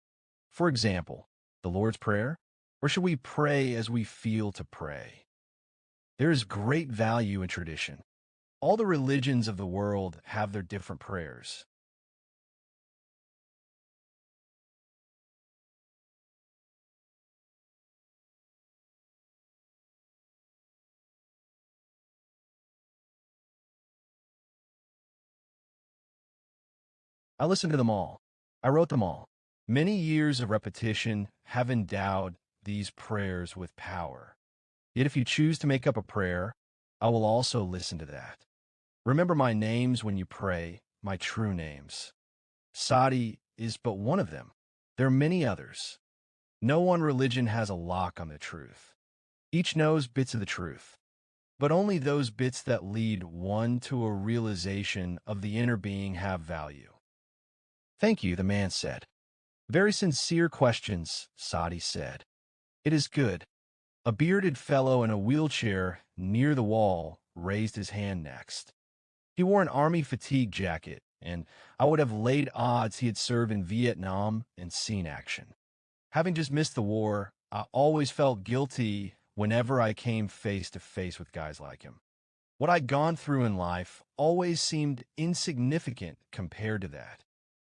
For example, the Lord's Prayer? Or should we pray as we feel to pray? There is great value in tradition. All the religions of the world have their different prayers. I listened to them all. I wrote them all. Many years of repetition have endowed these prayers with power. Yet if you choose to make up a prayer, I will also listen to that. Remember my names when you pray, my true names. Sati is but one of them. There are many others. No one religion has a lock on the truth. Each knows bits of the truth, but only those bits that lead one to a realization of the inner being have value. Thank you, the man said. Very sincere questions, Sati said. It is good. A bearded fellow in a wheelchair near the wall raised his hand next. He wore an army fatigue jacket, and I would have laid odds he had served in Vietnam and seen action. Having just missed the war, I always felt guilty whenever I came face to face with guys like him. What I'd gone through in life always seemed insignificant compared to that.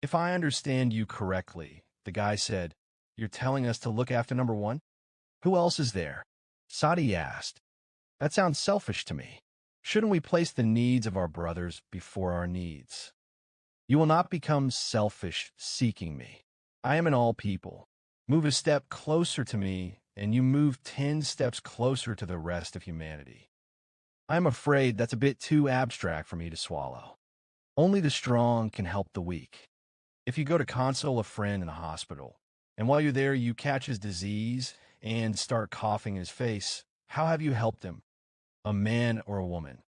If I understand you correctly, the guy said, you're telling us to look after number one? Who else is there? Sati asked. That sounds selfish to me. Shouldn't we place the needs of our brothers before our needs? You will not become selfish seeking me. I am in all people. Move a step closer to me, and you move 10 steps closer to the rest of humanity. I am afraid that's a bit too abstract for me to swallow. Only the strong can help the weak. If you go to console a friend in the hospital, and while you're there you catch his disease and start coughing in his face, how have you helped him? A man or a woman?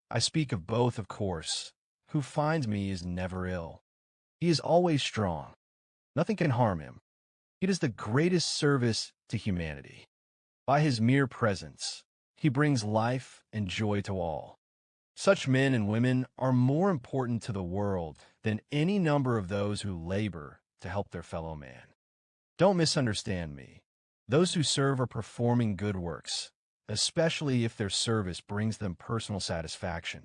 I speak of both, of course. Who finds me is never ill. He is always strong. Nothing can harm him. He does the greatest service to humanity. By his mere presence, he brings life and joy to all. Such men and women are more important to the world than any number of those who labor to help their fellow man. Don't misunderstand me. Those who serve are performing good works, especially if their service brings them personal satisfaction.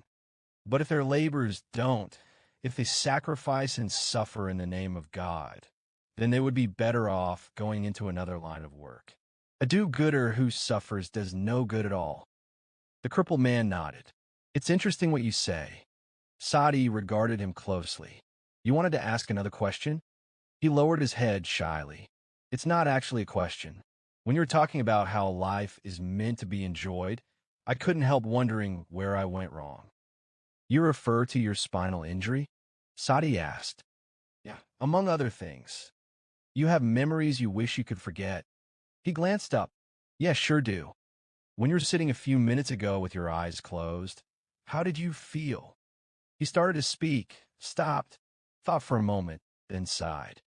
But if their labors don't, if they sacrifice and suffer in the name of God, then they would be better off going into another line of work. A do-gooder who suffers does no good at all. The crippled man nodded. It's interesting what you say. Sati regarded him closely. You wanted to ask another question? He lowered his head shyly. It's not actually a question. When you were talking about how life is meant to be enjoyed, I couldn't help wondering where I went wrong. You refer to your spinal injury? Sati asked. Yeah, among other things. You have memories you wish you could forget. He glanced up. Yes, sure do. When you were sitting a few minutes ago with your eyes closed, how did you feel? He started to speak, stopped, thought for a moment, then sighed.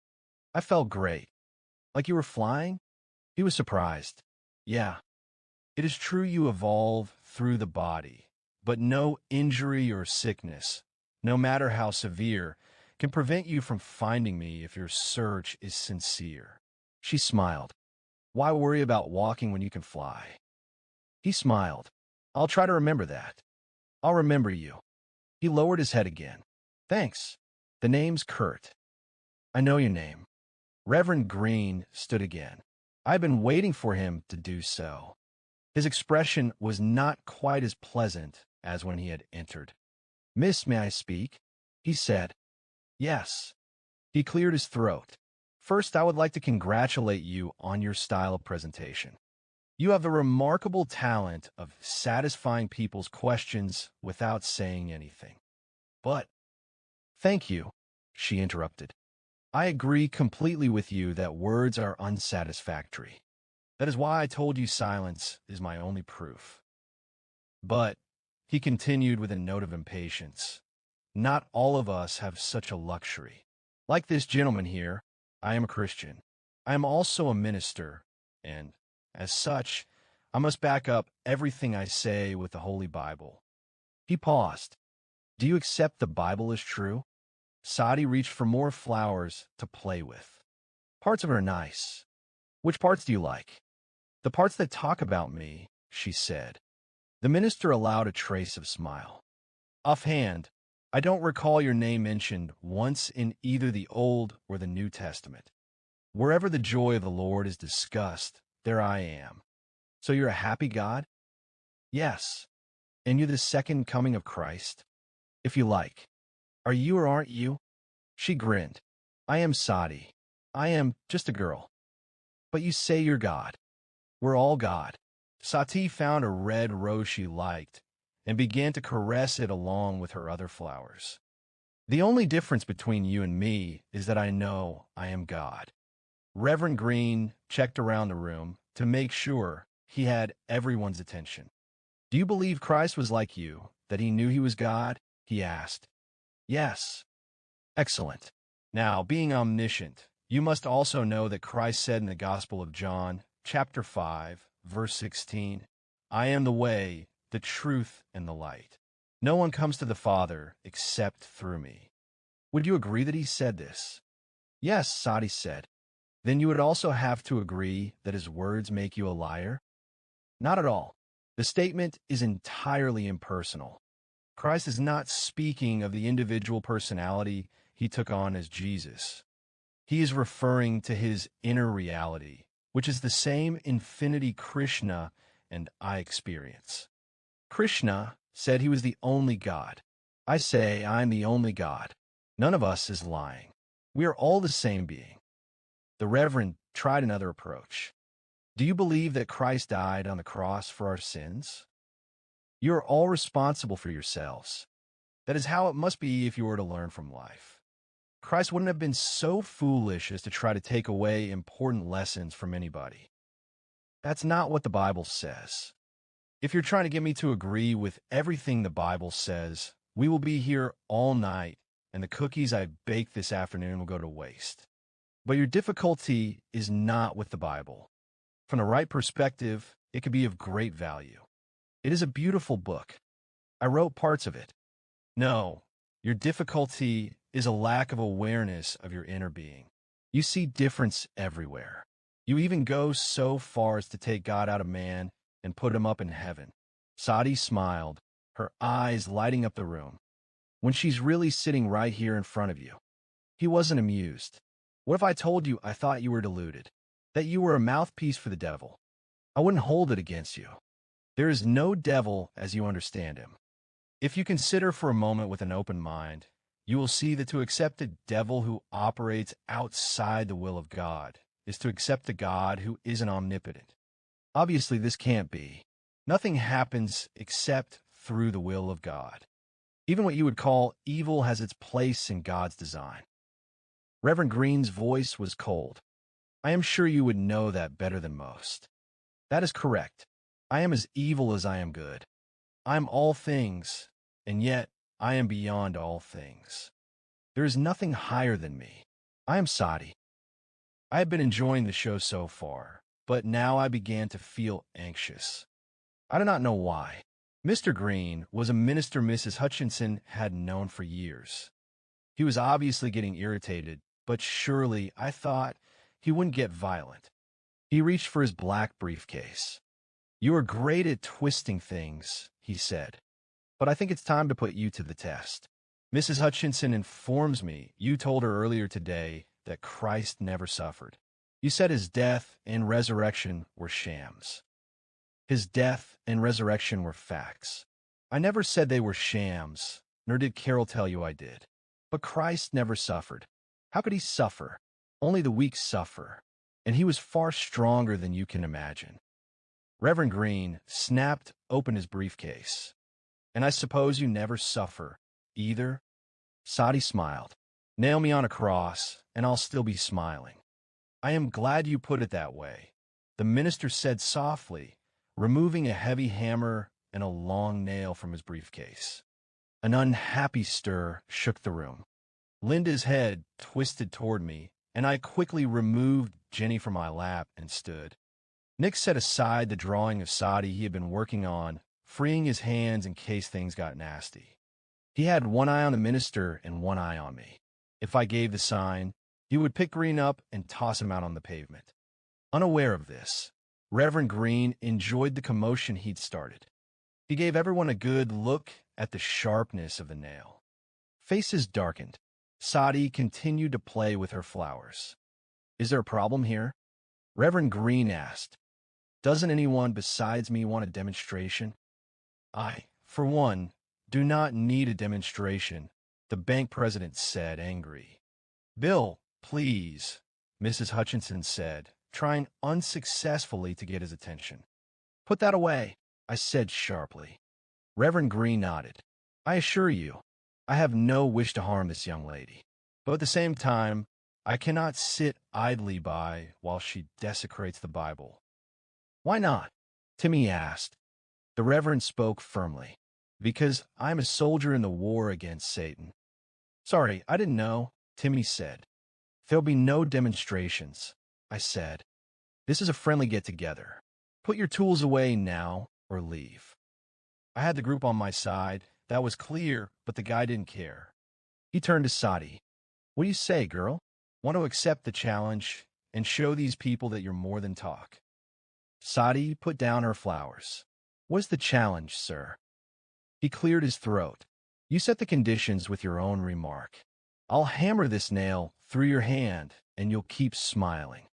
I felt great. Like you were flying? He was surprised. Yeah, it is true you evolve through the body, but no injury or sickness, no matter how severe, can prevent you from finding me if your search is sincere. She smiled. Why worry about walking when you can fly? He smiled. I'll try to remember that. I'll remember you. He lowered his head again. Thanks. The name's Kurt. I know your name. Reverend Green stood again. I've been waiting for him to do so. His expression was not quite as pleasant as when he had entered. Miss, may I speak? He said. Yes. He cleared his throat. First, I would like to congratulate you on your style of presentation. You have the remarkable talent of satisfying people's questions without saying anything. But, thank you, she interrupted. I agree completely with you that words are unsatisfactory. That is why I told you silence is my only proof. But, he continued with a note of impatience, not all of us have such a luxury. Like this gentleman here, I am a Christian. I am also a minister, and, as such, I must back up everything I say with the Holy Bible. He paused. Do you accept the Bible as true? Sati reached for more flowers to play with. Parts of it are nice. Which parts do you like? The parts that talk about me, she said. The minister allowed a trace of smile. Offhand, I don't recall your name mentioned once in either the Old or the New Testament. Wherever the joy of the Lord is discussed, there I am. So you're a happy God? Yes. And you're the second coming of Christ? If you like. Are you or aren't you? She grinned. I am Sati. I am just a girl. But you say you're God. We're all God. Sati found a red rose she liked and began to caress it along with her other flowers. The only difference between you and me is that I know I am God. Reverend Green checked around the room to make sure he had everyone's attention. Do you believe Christ was like you, that he knew he was God? He asked. Yes. Excellent. Now, being omniscient, you must also know that Christ said in the Gospel of John, chapter 5, verse 16, I am the way, the truth, and the light. No one comes to the Father except through me. Would you agree that he said this? Yes, Sati said. Then you would also have to agree that his words make you a liar? Not at all. The statement is entirely impersonal. Christ is not speaking of the individual personality he took on as Jesus. He is referring to his inner reality, which is the same infinity Krishna and I experience. Krishna said he was the only God. I say I am the only God. None of us is lying. We are all the same being. The Reverend tried another approach. Do you believe that Christ died on the cross for our sins? You are all responsible for yourselves. That is how it must be if you were to learn from life. Christ wouldn't have been so foolish as to try to take away important lessons from anybody. That's not what the Bible says. If you're trying to get me to agree with everything the Bible says, we will be here all night, and the cookies I baked this afternoon will go to waste. But your difficulty is not with the Bible. From the right perspective, it could be of great value. It is a beautiful book. I wrote parts of it. No, your difficulty is a lack of awareness of your inner being. You see difference everywhere. You even go so far as to take God out of man and put him up in heaven. Sati smiled, her eyes lighting up the room. When she's really sitting right here in front of you. He wasn't amused. What if I told you I thought you were deluded? That you were a mouthpiece for the devil? I wouldn't hold it against you. There is no devil as you understand him. If you consider for a moment with an open mind, you will see that to accept a devil who operates outside the will of God is to accept a God who isn't omnipotent. Obviously, this can't be. Nothing happens except through the will of God. Even what you would call evil has its place in God's design. Reverend Green's voice was cold. I am sure you would know that better than most. That is correct. I am as evil as I am good. I am all things, and yet I am beyond all things. There is nothing higher than me. I am Sati. I have been enjoying the show so far, but now I began to feel anxious. I do not know why. Mr. Green was a minister Mrs. Hutchinson had known for years. He was obviously getting irritated, but surely, I thought, he wouldn't get violent. He reached for his black briefcase. "You are great at twisting things," he said, "but I think it's time to put you to the test. Mrs. Hutchinson informs me you told her earlier today that Christ never suffered. You said his death and resurrection were shams. His death and resurrection were facts. I never said they were shams, nor did Carol tell you I did. But Christ never suffered. How could he suffer? Only the weak suffer, and he was far stronger than you can imagine." Reverend Green snapped open his briefcase. "And I suppose you never suffer, either?" Sati smiled. "Nail me on a cross, and I'll still be smiling." "I am glad you put it that way," the minister said softly, removing a heavy hammer and a long nail from his briefcase. An unhappy stir shook the room. Linda's head twisted toward me, and I quickly removed Jenny from my lap and stood. Nick set aside the drawing of Sati he had been working on, freeing his hands in case things got nasty. He had one eye on the minister and one eye on me. If I gave the sign, he would pick Green up and toss him out on the pavement. Unaware of this, Reverend Green enjoyed the commotion he'd started. He gave everyone a good look at the sharpness of the nail. Faces darkened. Sati continued to play with her flowers. "Is there a problem here?" Reverend Green asked. "Doesn't anyone besides me want a demonstration?" "I, for one, do not need a demonstration," the bank president said, angry. "Bill, please," Mrs. Hutchinson said, trying unsuccessfully to get his attention. "Put that away," I said sharply. Reverend Green nodded. "I assure you, I have no wish to harm this young lady. But at the same time, I cannot sit idly by while she desecrates the Bible." "Why not?" Timmy asked. The Reverend spoke firmly. "Because I'm a soldier in the war against Satan." "Sorry, I didn't know," Timmy said. "There'll be no demonstrations," I said. "This is a friendly get-together. Put your tools away now or leave." I had the group on my side. That was clear, but the guy didn't care. He turned to Sati. "What do you say, girl? Want to accept the challenge and show these people that you're more than talk?" Sati put down her flowers. "What's the challenge, sir?" He cleared his throat. "You set the conditions with your own remark. I'll hammer this nail through your hand, and you'll keep smiling."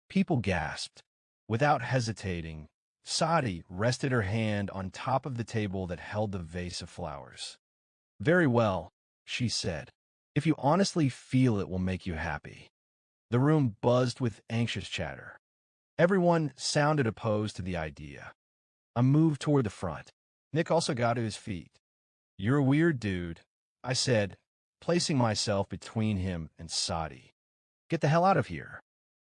People gasped. Without hesitating, Sati rested her hand on top of the table that held the vase of flowers. "Very well," she said. "If you honestly feel it will make you happy." The room buzzed with anxious chatter. Everyone sounded opposed to the idea. I moved toward the front. Nick also got to his feet. "You're a weird dude," I said, placing myself between him and Sati. "Get the hell out of here."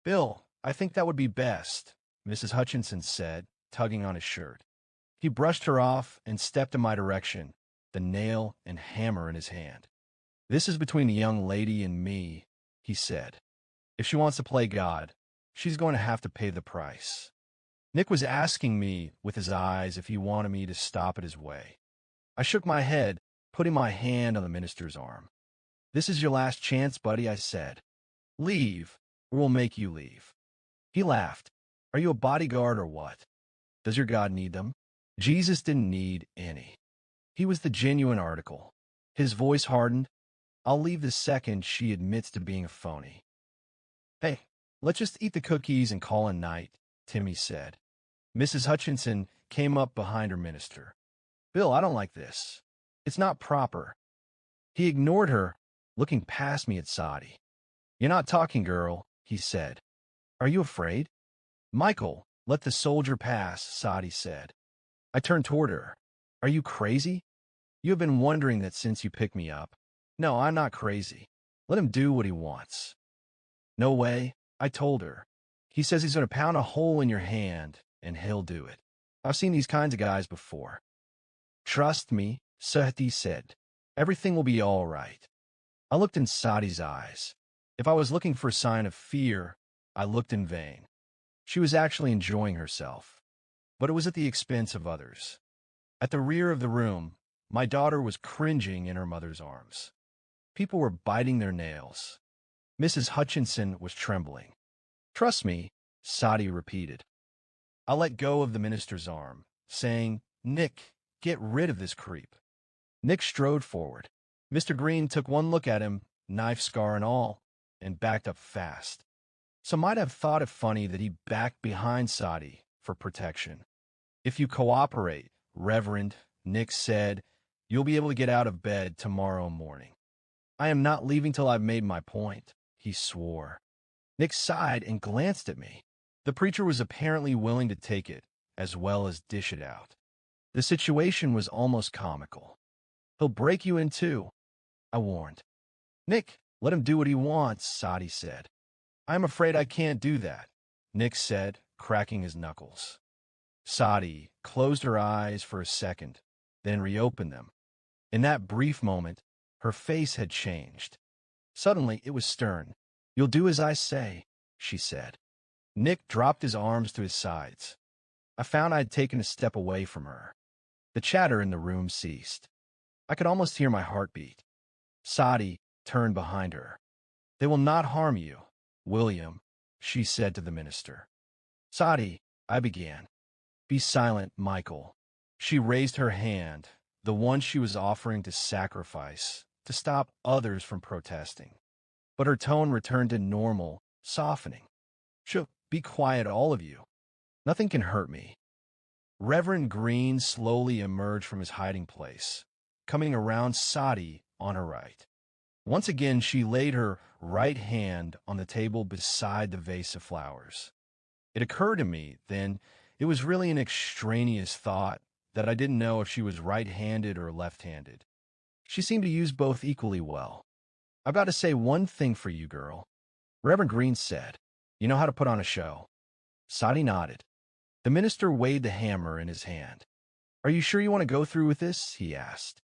"Bill, I think that would be best," Mrs. Hutchinson said, tugging on his shirt. He brushed her off and stepped in my direction, the nail and hammer in his hand. "This is between the young lady and me," he said. "If she wants to play God, she's going to have to pay the price." Nick was asking me with his eyes if he wanted me to stop at his way. I shook my head, putting my hand on the minister's arm. "This is your last chance, buddy," I said. "Leave, or we'll make you leave." He laughed. "Are you a bodyguard or what? Does your God need them?" Jesus didn't need any. He was the genuine article. His voice hardened. "I'll leave the second she admits to being a phony." "Hey, let's just eat the cookies and call a night," Timmy said. Mrs. Hutchinson came up behind her minister. "Bill, I don't like this. It's not proper." He ignored her, looking past me at Sati. "You're not talking, girl," he said. "Are you afraid?" "Michael, let the soldier pass," Sati said. I turned toward her. "Are you crazy? You have been wondering that since you picked me up." "No, I'm not crazy. Let him do what he wants." "No way," I told her. "He says he's going to pound a hole in your hand, and he'll do it. I've seen these kinds of guys before." "Trust me," Sati said. "Everything will be all right." I looked in Sati's eyes. If I was looking for a sign of fear, I looked in vain. She was actually enjoying herself, but it was at the expense of others. At the rear of the room, my daughter was cringing in her mother's arms. People were biting their nails. Mrs. Hutchinson was trembling. "Trust me," Sati repeated. I let go of the minister's arm, saying, "Nick, get rid of this creep." Nick strode forward. Mr. Green took one look at him, knife scar and all, and backed up fast. Some might have thought it funny that he backed behind Sati for protection. "If you cooperate, Reverend," Nick said, "you'll be able to get out of bed tomorrow morning." "I am not leaving till I've made my point," he swore. Nick sighed and glanced at me. The preacher was apparently willing to take it, as well as dish it out. The situation was almost comical. "He'll break you in two," I warned. "Nick, let him do what he wants," Sati said. "I'm afraid I can't do that," Nick said, cracking his knuckles. Sati closed her eyes for a second, then reopened them. In that brief moment, her face had changed. Suddenly, it was stern. "You'll do as I say," she said. Nick dropped his arms to his sides. I found I had taken a step away from her. The chatter in the room ceased. I could almost hear my heartbeat. Sati turned behind her. "They will not harm you, William," she said to the minister. "Sati," I began. "Be silent, Michael." She raised her hand, the one she was offering to sacrifice, to stop others from protesting. But her tone returned to normal, softening. "Shh, be quiet, all of you. Nothing can hurt me." Reverend Green slowly emerged from his hiding place, coming around Sati on her right. Once again, she laid her right hand on the table beside the vase of flowers. It occurred to me, then, it was really an extraneous thought that I didn't know if she was right-handed or left-handed. She seemed to use both equally well. "I've got to say one thing for you, girl," Reverend Green said. "You know how to put on a show." Sati nodded. The minister weighed the hammer in his hand. "Are you sure you want to go through with this?" he asked.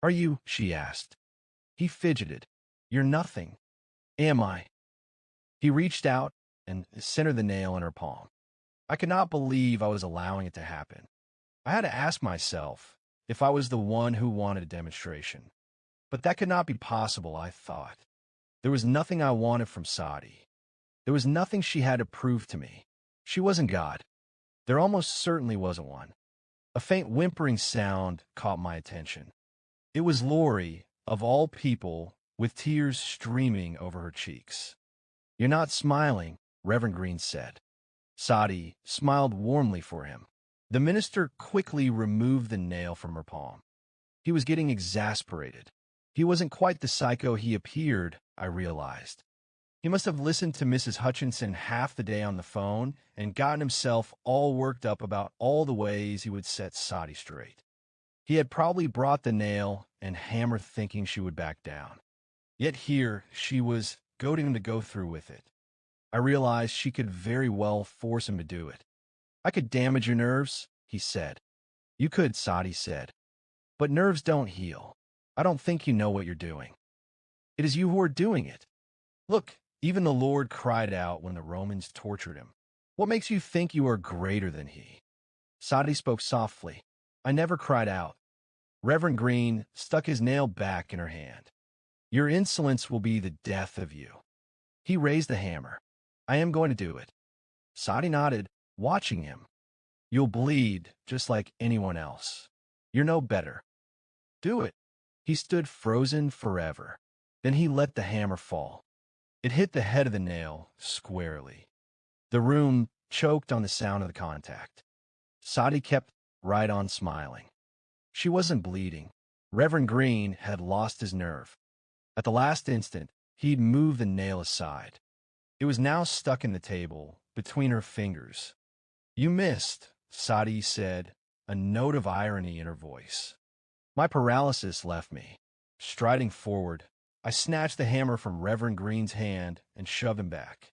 "Are you?" she asked. He fidgeted. "You're nothing." "Am I?" He reached out and centered the nail in her palm. I could not believe I was allowing it to happen. I had to ask myself if I was the one who wanted a demonstration. But that could not be possible, I thought. There was nothing I wanted from Sati. There was nothing she had to prove to me. She wasn't God. There almost certainly wasn't one. A faint whimpering sound caught my attention. It was Lori, of all people, with tears streaming over her cheeks. "You're not smiling," Reverend Green said. Sati smiled warmly for him. The minister quickly removed the nail from her palm. He was getting exasperated. He wasn't quite the psycho he appeared, I realized. He must have listened to Mrs. Hutchinson half the day on the phone and gotten himself all worked up about all the ways he would set Sati straight. He had probably brought the nail and hammer thinking she would back down. Yet here she was goading him to go through with it. I realized she could very well force him to do it. "I could damage your nerves," he said. "You could," Sati said. "But nerves don't heal. I don't think you know what you're doing. It is you who are doing it. Look, even the Lord cried out when the Romans tortured him. What makes you think you are greater than he?" Sati spoke softly. "I never cried out." Reverend Green stuck his nail back in her hand. "Your insolence will be the death of you." He raised the hammer. "I am going to do it." Sati nodded, watching him. "You'll bleed, just like anyone else. You're no better." "Do it." He stood frozen forever. Then he let the hammer fall. It hit the head of the nail squarely. The room choked on the sound of the contact. Sati kept right on smiling. She wasn't bleeding. Reverend Green had lost his nerve. At the last instant, he'd moved the nail aside. It was now stuck in the table, between her fingers. "You missed," Sati said, a note of irony in her voice. My paralysis left me. Striding forward, I snatched the hammer from Reverend Green's hand and shoved him back.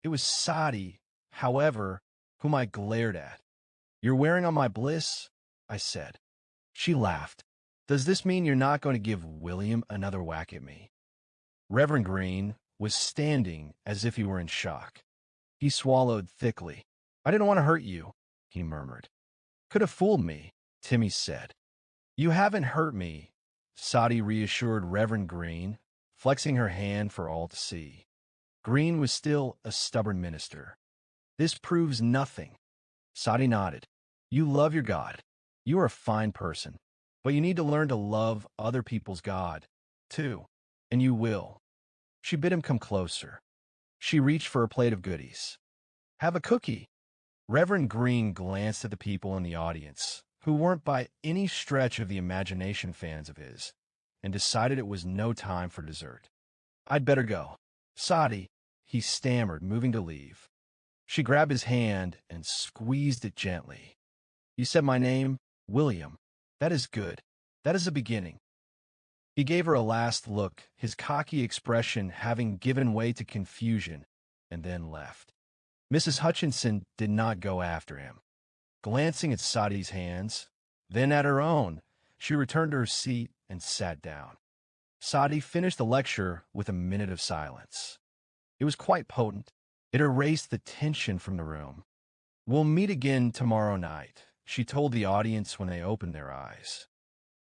It was Sati, however, whom I glared at. "You're wearing on my bliss," I said. She laughed. "Does this mean you're not going to give William another whack at me?" Reverend Green was standing as if he were in shock. He swallowed thickly. "I didn't want to hurt you," he murmured. "Could have fooled me," Timmy said. "You haven't hurt me," Sati reassured Reverend Green, flexing her hand for all to see. Green was still a stubborn minister. "This proves nothing." Sati nodded. "You love your God. You are a fine person. But you need to learn to love other people's God, too. And you will." She bid him come closer. She reached for a plate of goodies. "Have a cookie." Reverend Green glanced at the people in the audience, who weren't by any stretch of the imagination fans of his, and decided it was no time for dessert. "I'd better go." "Sati," he stammered, moving to leave. She grabbed his hand and squeezed it gently. "You said my name, William. That is good. That is a beginning." He gave her a last look, his cocky expression having given way to confusion, and then left. Mrs. Hutchinson did not go after him. Glancing at Sati's hands, then at her own, she returned to her seat and sat down. Sati finished the lecture with a minute of silence. It was quite potent. It erased the tension from the room. "We'll meet again tomorrow night," she told the audience when they opened their eyes.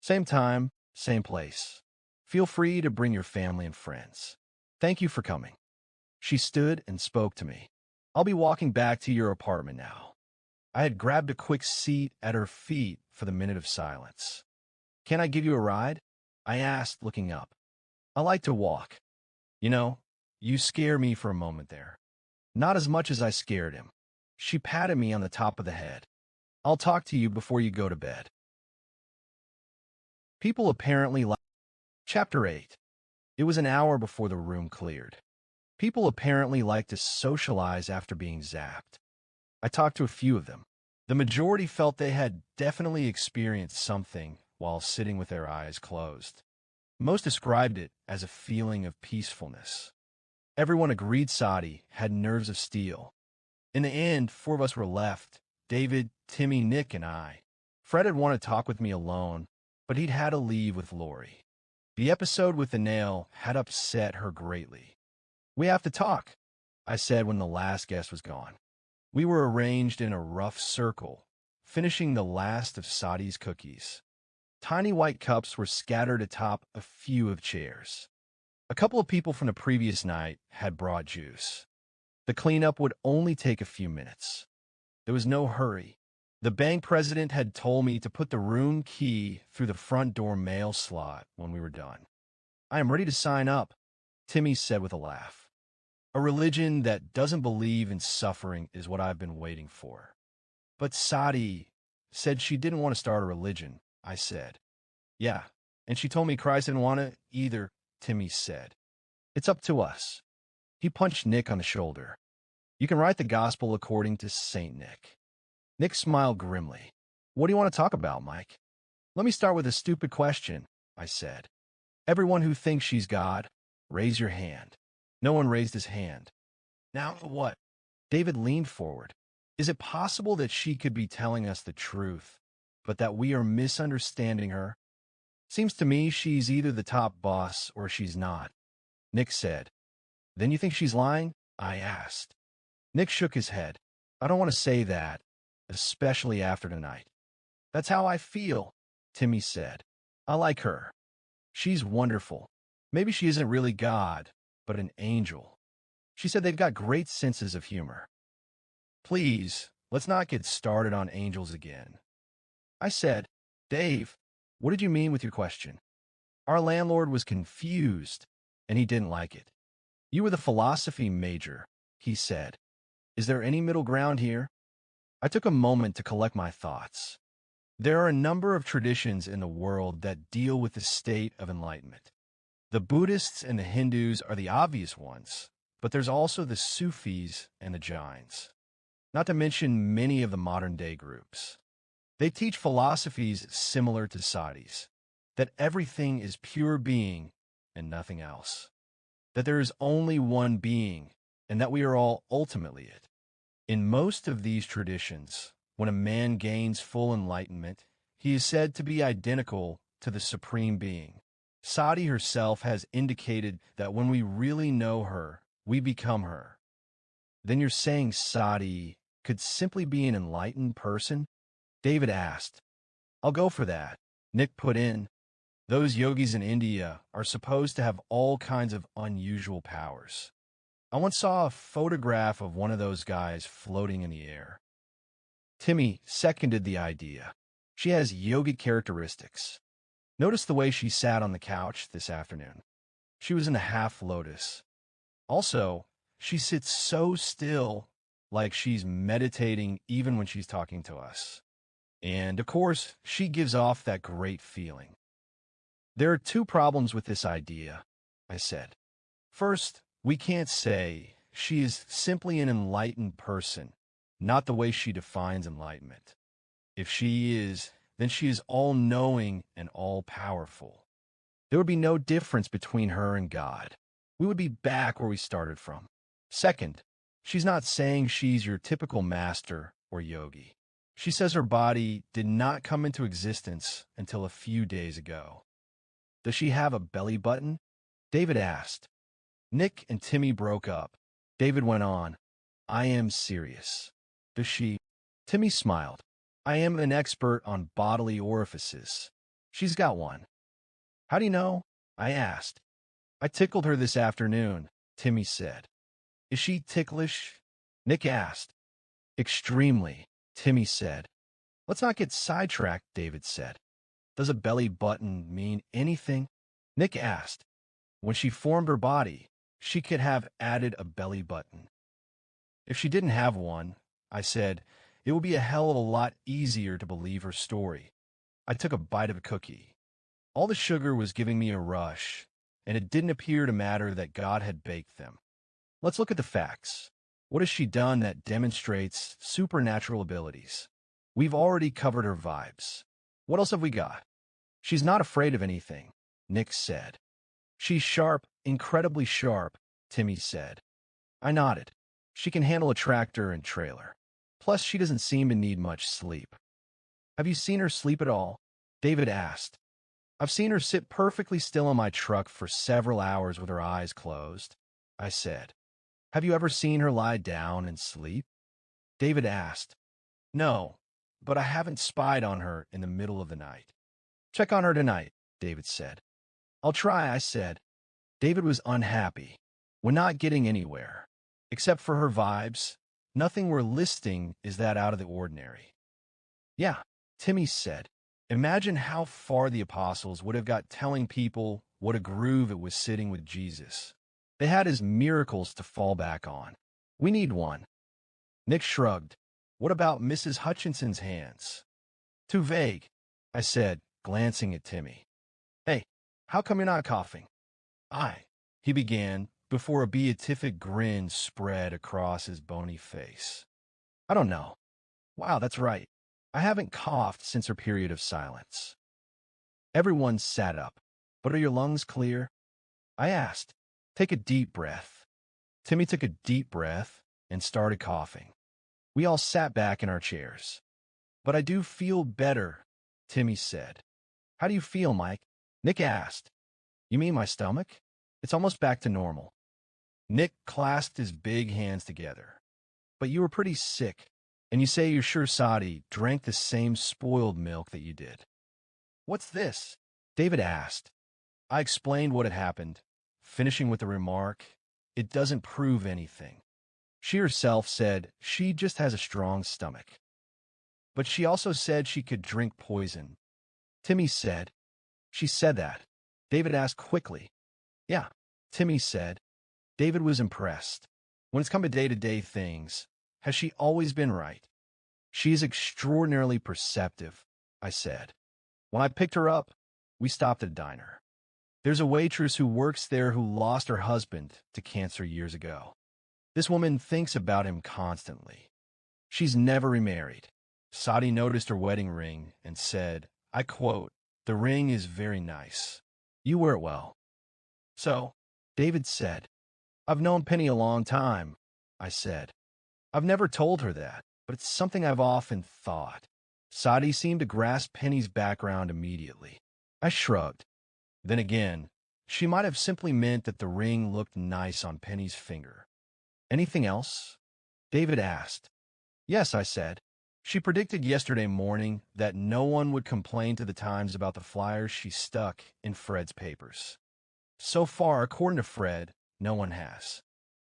"Same time, same place. Feel free to bring your family and friends. Thank you for coming." She stood and spoke to me. "I'll be walking back to your apartment now." I had grabbed a quick seat at her feet for the minute of silence. "Can I give you a ride?" I asked, looking up. "I like to walk." "You know, you scare me for a moment there." "Not as much as I scared him." She patted me on the top of the head. "I'll talk to you before you go to bed." People apparently like Chapter 8. It was an hour before the room cleared. People apparently like to socialize after being zapped. I talked to a few of them. The majority felt they had definitely experienced something while sitting with their eyes closed. Most described it as a feeling of peacefulness. Everyone agreed Sati had nerves of steel. In the end, 4 of us were left: David, Timmy, Nick, and I. Fred had wanted to talk with me alone, but he'd had to leave with Lori. The episode with the nail had upset her greatly. "We have to talk," I said when the last guest was gone. We were arranged in a rough circle, finishing the last of Sati's cookies. Tiny white cups were scattered atop a few of chairs. A couple of people from the previous night had brought juice. The cleanup would only take a few minutes. There was no hurry. The bank president had told me to put the room key through the front door mail slot when we were done. "I am ready to sign up," Timmy said with a laugh. "A religion that doesn't believe in suffering is what I've been waiting for." "But Sati said she didn't want to start a religion," I said. "Yeah, and she told me Christ didn't want to either," Timmy said. "It's up to us." He punched Nick on the shoulder. "You can write the gospel according to Saint Nick." Nick smiled grimly. "What do you want to talk about, Mike?" "Let me start with a stupid question," I said. "Everyone who thinks she's God, raise your hand." No one raised his hand. "Now what?" David leaned forward. "Is it possible that she could be telling us the truth, but that we are misunderstanding her? Seems to me she's either the top boss or she's not." Nick said. "Then you think she's lying?" I asked. Nick shook his head. "I don't want to say that, especially after tonight." "That's how I feel," Timmy said. "I like her. She's wonderful. Maybe she isn't really God, but an angel." She said they've got great senses of humor. "Please, let's not get started on angels again." I said, "Dave, what did you mean with your question?" Our landlord was confused, and he didn't like it. "You were the philosophy major," he said. "Is there any middle ground here?" I took a moment to collect my thoughts. There are a number of traditions in the world that deal with the state of enlightenment. The Buddhists and the Hindus are the obvious ones, but there's also the Sufis and the Jains, not to mention many of the modern-day groups. They teach philosophies similar to Sati's, that everything is pure being and nothing else, that there is only one being, and that we are all ultimately it. In most of these traditions, when a man gains full enlightenment, he is said to be identical to the Supreme Being, Sati herself has indicated that when we really know her, we become her. Then you're saying Sati could simply be an enlightened person? David asked. I'll go for that. Nick put in. Those yogis in India are supposed to have all kinds of unusual powers. I once saw a photograph of one of those guys floating in the air. Timmy seconded the idea. She has yogic characteristics. Notice the way she sat on the couch this afternoon. She was in a half lotus. Also, she sits so still, like she's meditating even when she's talking to us. And, of course, she gives off that great feeling. There are two problems with this idea, I said. First, we can't say she is simply an enlightened person, not the way she defines enlightenment. If she is, then she is all-knowing and all-powerful. There would be no difference between her and God. We would be back where we started from. Second, she's not saying she's your typical master or yogi. She says her body did not come into existence until a few days ago. Does she have a belly button? David asked. Nick and Timmy broke up. David went on. I am serious. Does she? Timmy smiled. I am an expert on bodily orifices. She's got one. How do you know? I asked. I tickled her this afternoon, Timmy said. Is she ticklish? Nick asked. Extremely, Timmy said. Let's not get sidetracked, David said. Does a belly button mean anything? Nick asked. When she formed her body, she could have added a belly button. If she didn't have one, I said, it would be a hell of a lot easier to believe her story. I took a bite of a cookie. All the sugar was giving me a rush, and it didn't appear to matter that God had baked them. Let's look at the facts. What has she done that demonstrates supernatural abilities? We've already covered her vibes. What else have we got? She's not afraid of anything, Nick said. She's sharp, incredibly sharp, Timmy said. I nodded. She can handle a tractor and trailer. Plus, she doesn't seem to need much sleep. Have you seen her sleep at all? David asked. I've seen her sit perfectly still in my truck for several hours with her eyes closed, I said. Have you ever seen her lie down and sleep? David asked. No, but I haven't spied on her in the middle of the night. Check on her tonight, David said. I'll try, I said. David was unhappy. We're not getting anywhere. Except for her vibes, nothing we're listing is that out of the ordinary. Yeah, Timmy said. Imagine how far the apostles would have got telling people what a groove it was sitting with Jesus. They had his miracles to fall back on. We need one. Nick shrugged. What about Mrs. Hutchinson's hands? Too vague, I said, glancing at Timmy. Hey, how come you're not coughing? He began, before a beatific grin spread across his bony face. I don't know. Wow, that's right. I haven't coughed since her period of silence. Everyone sat up. But are your lungs clear? I asked. Take a deep breath. Timmy took a deep breath and started coughing. We all sat back in our chairs. But I do feel better, Timmy said. How do you feel, Mike? Nick asked. You mean my stomach? It's almost back to normal. Nick clasped his big hands together. But you were pretty sick, and you say you're sure Sati drank the same spoiled milk that you did. What's this? David asked. I explained what had happened, finishing with the remark, it doesn't prove anything. She herself said she just has a strong stomach. But she also said she could drink poison. Timmy said. She said that. David asked quickly. Yeah, Timmy said. David was impressed. When it's come to day-to-day things, has she always been right? She is extraordinarily perceptive, I said. When I picked her up, we stopped at a diner. There's a waitress who works there who lost her husband to cancer years ago. This woman thinks about him constantly. She's never remarried. Sati noticed her wedding ring and said, I quote, "The ring is very nice. You wear it well." So, David said, I've known Penny a long time, I said. I've never told her that, but it's something I've often thought. Sati seemed to grasp Penny's background immediately. I shrugged. Then again, she might have simply meant that the ring looked nice on Penny's finger. Anything else? David asked. Yes, I said. She predicted yesterday morning that no one would complain to the Times about the flyers she stuck in Fred's papers. So far, according to Fred, no one has.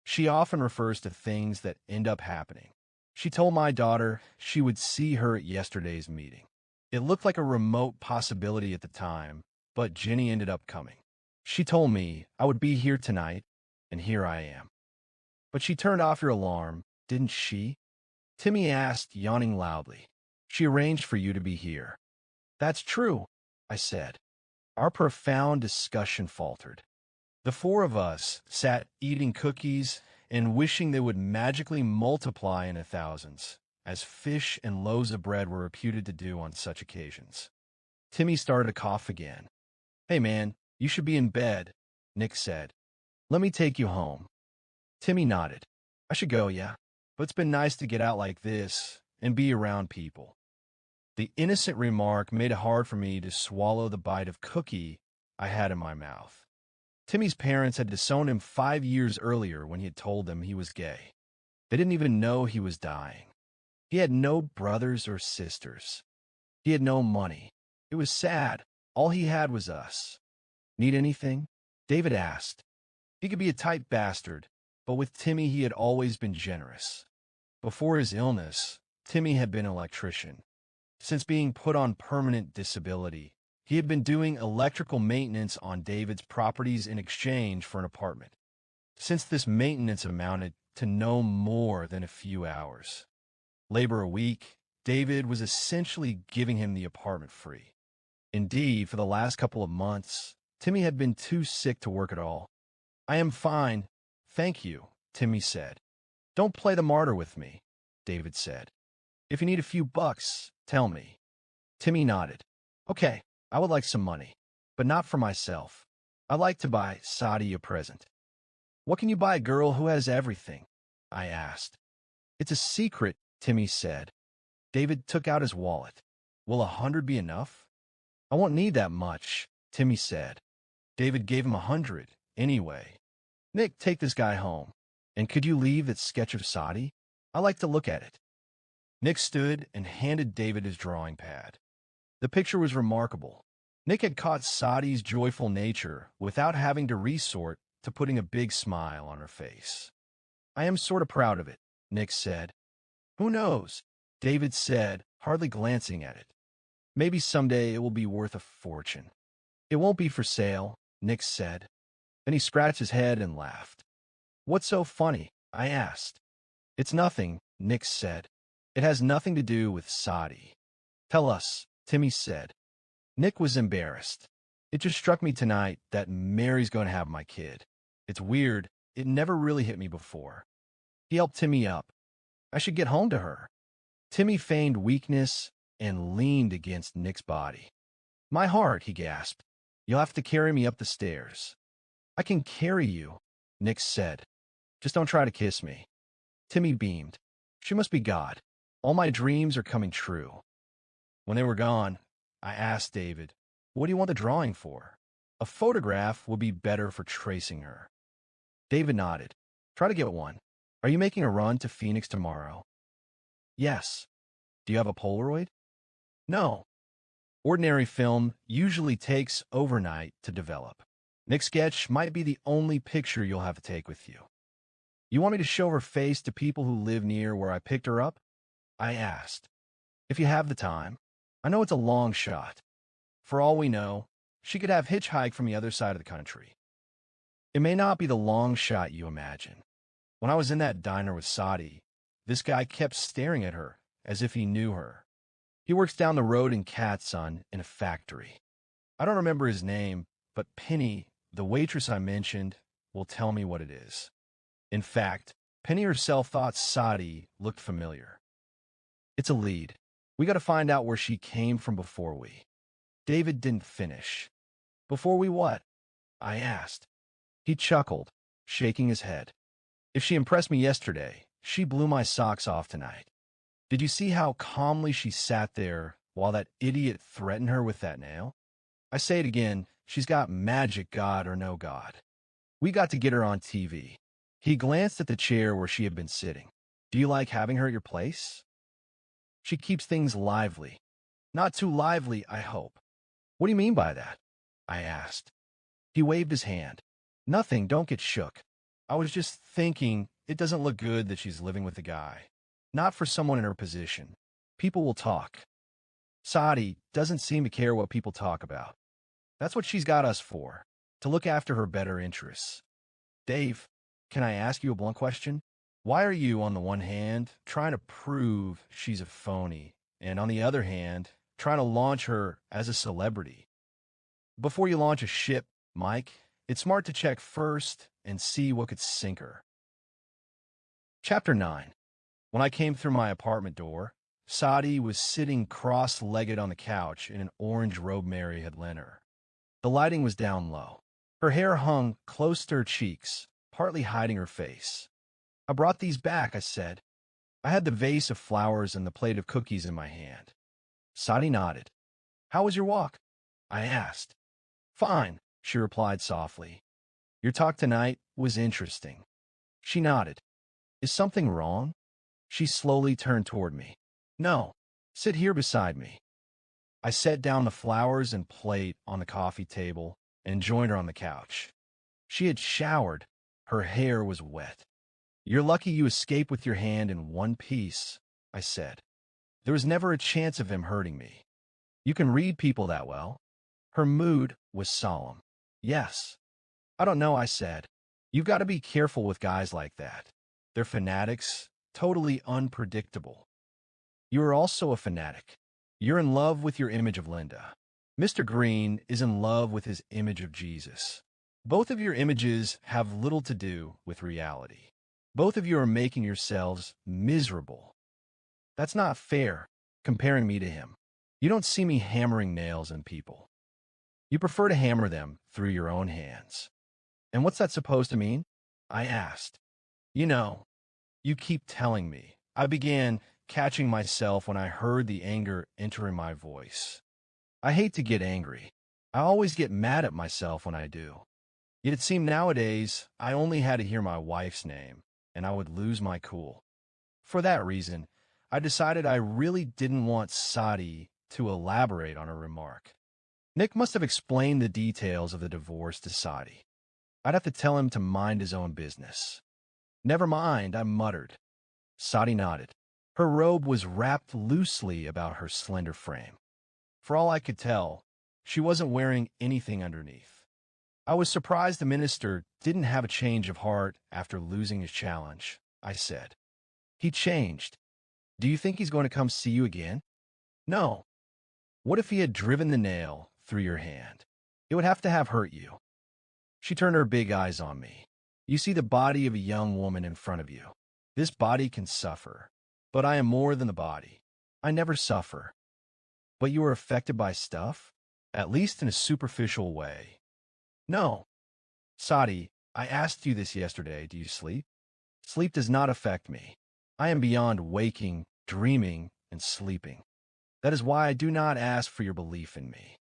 She often refers to things that end up happening. She told my daughter she would see her at yesterday's meeting. It looked like a remote possibility at the time, but Jenny ended up coming. She told me I would be here tonight, and here I am. But she turned off your alarm, didn't she? Timmy asked, yawning loudly. She arranged for you to be here. That's true, I said. Our profound discussion faltered. The four of us sat eating cookies and wishing they would magically multiply in the thousands, as fish and loaves of bread were reputed to do on such occasions. Timmy started to cough again. Hey man, you should be in bed, Nick said. Let me take you home. Timmy nodded. I should go, yeah. But it's been nice to get out like this and be around people. The innocent remark made it hard for me to swallow the bite of cookie I had in my mouth. Timmy's parents had disowned him 5 years earlier when he had told them he was gay. They didn't even know he was dying. He had no brothers or sisters. He had no money. It was sad. All he had was us. Need anything? David asked. He could be a tight bastard, but with Timmy he had always been generous. Before his illness, Timmy had been an electrician. Since being put on permanent disability, he had been doing electrical maintenance on David's properties in exchange for an apartment. Since this maintenance amounted to no more than a few hours. Labor a week, David was essentially giving him the apartment free. Indeed, for the last couple of months, Timmy had been too sick to work at all. I am fine, thank you, Timmy said. Don't play the martyr with me, David said. If you need a few bucks, tell me. Timmy nodded. Okay, I would like some money, but not for myself. I'd like to buy Sati a present. What can you buy a girl who has everything? I asked. It's a secret, Timmy said. David took out his wallet. Will 100 be enough? I won't need that much, Timmy said. David gave him 100, anyway. Nick, take this guy home. And could you leave that sketch of Sati? I like to look at it. Nick stood and handed David his drawing pad. The picture was remarkable. Nick had caught Sati's joyful nature without having to resort to putting a big smile on her face. I am sort of proud of it, Nick said. Who knows? David said, hardly glancing at it. Maybe someday it will be worth a fortune. It won't be for sale, Nick said. Then he scratched his head and laughed. What's so funny? I asked. It's nothing, Nick said. It has nothing to do with Sati. Tell us, Timmy said. Nick was embarrassed. It just struck me tonight that Mary's going to have my kid. It's weird. It never really hit me before. He helped Timmy up. I should get home to her. Timmy feigned weakness and leaned against Nick's body. My heart, he gasped. You'll have to carry me up the stairs. I can carry you, Nick said. Just don't try to kiss me. Timmy beamed. She must be God. All my dreams are coming true. When they were gone, I asked David, what do you want the drawing for? A photograph would be better for tracing her. David nodded. Try to get one. Are you making a run to Phoenix tomorrow? Yes. Do you have a Polaroid? No. Ordinary film usually takes overnight to develop. Nick's sketch might be the only picture you'll have to take with you. You want me to show her face to people who live near where I picked her up? I asked. If you have the time. I know it's a long shot. For all we know, she could have hitchhiked from the other side of the country. It may not be the long shot you imagine. When I was in that diner with Sati, this guy kept staring at her as if he knew her. He works down the road in Catsun in a factory. I don't remember his name, but Penny, the waitress I mentioned, will tell me what it is. In fact, Penny herself thought Sati looked familiar. It's a lead. We got to find out where she came from before we. David didn't finish. Before we what? I asked. He chuckled, shaking his head. If she impressed me yesterday, she blew my socks off tonight. Did you see how calmly she sat there while that idiot threatened her with that nail? I say it again, She's got magic, God or no God. We got to get her on TV. He glanced at the chair where she had been sitting. Do you like having her at your place? She keeps things lively. Not too lively, I hope. What do you mean by that? I asked. He waved his hand. Nothing, don't get shook. I was just thinking it doesn't look good that she's living with a guy. Not for someone in her position. People will talk. Sati doesn't seem to care what people talk about. That's what she's got us for, to look after her better interests. Dave, can I ask you a blunt question? Why are you, on the one hand, trying to prove she's a phony, and on the other hand, trying to launch her as a celebrity? Before you launch a ship, Mike, it's smart to check first and see what could sink her. Chapter 9. When I came through my apartment door, Sati was sitting cross-legged on the couch in an orange robe Mary had lent her. The lighting was down low. Her hair hung close to her cheeks, partly hiding her face. I brought these back, I said. I had the vase of flowers and the plate of cookies in my hand. Sati nodded. How was your walk? I asked. Fine, she replied softly. Your talk tonight was interesting. She nodded. Is something wrong? She slowly turned toward me. No, sit here beside me. I set down the flowers and plate on the coffee table and joined her on the couch. She had showered. Her hair was wet. You're lucky you escaped with your hand in one piece, I said. There was never a chance of him hurting me. You can read people that well. Her mood was solemn. Yes. I don't know, I said. You've got to be careful with guys like that. They're fanatics, totally unpredictable. You are also a fanatic. You're in love with your image of Linda. Mr. Green is in love with his image of Jesus. Both of your images have little to do with reality. Both of you are making yourselves miserable. That's not fair, comparing me to him. You don't see me hammering nails in people. You prefer to hammer them through your own hands. And what's that supposed to mean? I asked. You know, you keep telling me. I began catching myself when I heard the anger enter in my voice. I hate to get angry. I always get mad at myself when I do. Yet it seemed nowadays I only had to hear my wife's name, and I would lose my cool. For that reason, I decided I really didn't want Sati to elaborate on her remark. Nick must have explained the details of the divorce to Sati. I'd have to tell him to mind his own business. Never mind, I muttered. Sati nodded. Her robe was wrapped loosely about her slender frame. For all I could tell, she wasn't wearing anything underneath. I was surprised the minister didn't have a change of heart after losing his challenge, I said. He changed. Do you think he's going to come see you again? No. What if he had driven the nail through your hand? It would have to have hurt you. She turned her big eyes on me. You see the body of a young woman in front of you. This body can suffer, but I am more than the body. I never suffer. But you are affected by stuff, at least in a superficial way. No. Sati, I asked you this yesterday. Do you sleep? Sleep does not affect me. I am beyond waking, dreaming, and sleeping. That is why I do not ask for your belief in me.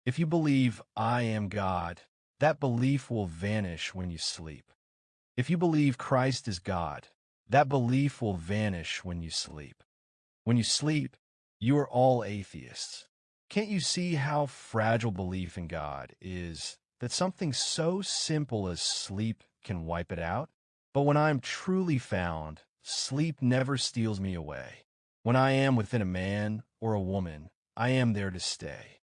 If you believe I am God, that belief will vanish when you sleep. If you believe Christ is God, that belief will vanish when you sleep. When you sleep, you are all atheists. Can't you see how fragile belief in God is, that something so simple as sleep can wipe it out? But when I am truly found, sleep never steals me away. When I am within a man or a woman, I am there to stay.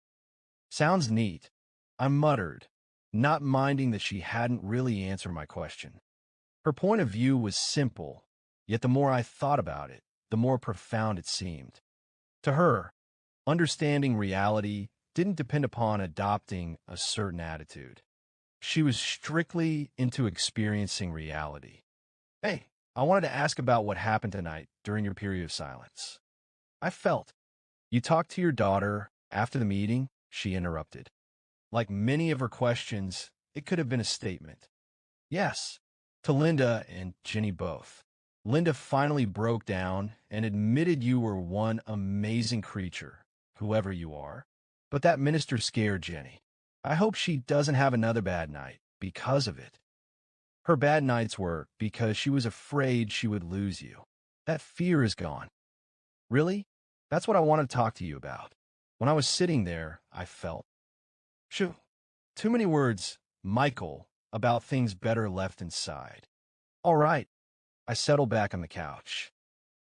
Sounds neat, I muttered, not minding that she hadn't really answered my question. Her point of view was simple, yet the more I thought about it, the more profound it seemed. To her, understanding reality didn't depend upon adopting a certain attitude. She was strictly into experiencing reality. Hey, I wanted to ask about what happened tonight during your period of silence. I felt. You talked to your daughter after the meeting, she interrupted. Like many of her questions, it could have been a statement. Yes, to Linda and Jenny both. Linda finally broke down and admitted you were one amazing creature, whoever you are. But that minister scared Jenny. I hope she doesn't have another bad night because of it. Her bad nights were because she was afraid she would lose you. That fear is gone. Really? That's what I want to talk to you about. When I was sitting there, I felt, shoo, too many words, Michael, about things better left inside. All right. I settled back on the couch.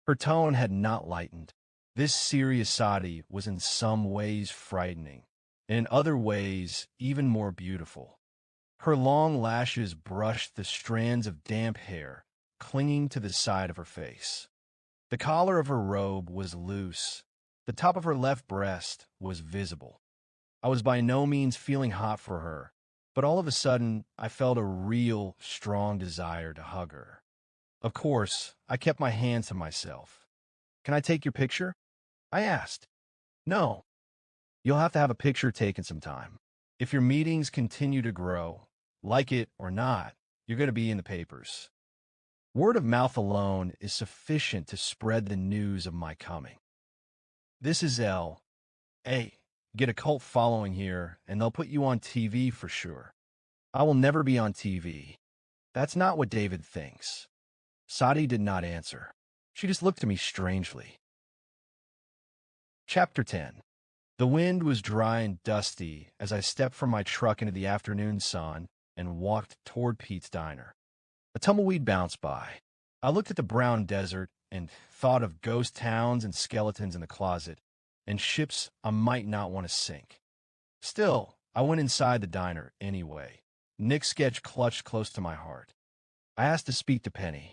Her tone had not lightened. This serious Sati was in some ways frightening, and in other ways even more beautiful. Her long lashes brushed the strands of damp hair clinging to the side of her face. The collar of her robe was loose. The top of her left breast was visible. I was by no means feeling hot for her, but all of a sudden I felt a real, strong desire to hug her. Of course, I kept my hands to myself. Can I take your picture? I asked. No. You'll have to have a picture taken sometime. If your meetings continue to grow, like it or not, you're going to be in the papers. Word of mouth alone is sufficient to spread the news of my coming. This is L. A. Get a cult following here, and they'll put you on TV for sure. I will never be on TV. That's not what David thinks. Sati did not answer. She just looked at me strangely. Chapter 10. The wind was dry and dusty as I stepped from my truck into the afternoon sun and walked toward Pete's diner. A tumbleweed bounced by. I looked at the brown desert and thought of ghost towns and skeletons in the closet and ships I might not want to sink. Still, I went inside the diner anyway. Nick's sketch clutched close to my heart. I asked to speak to Penny.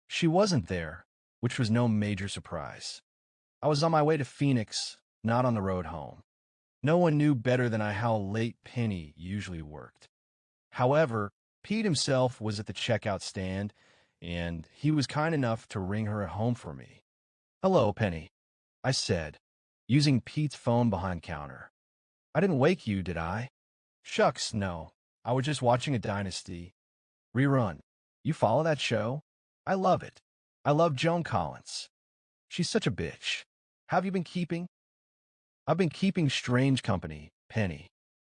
She wasn't there, which was no major surprise. I was on my way to Phoenix, not on the road home. No one knew better than I how late Penny usually worked. However, Pete himself was at the checkout stand, and he was kind enough to ring her home for me. "Hello, Penny," I said, using Pete's phone behind counter. "I didn't wake you, did I?" "Shucks, no. I was just watching a Dynasty rerun. You follow that show? I love it. I love Joan Collins. She's such a bitch. How have you been keeping?" "I've been keeping strange company, Penny.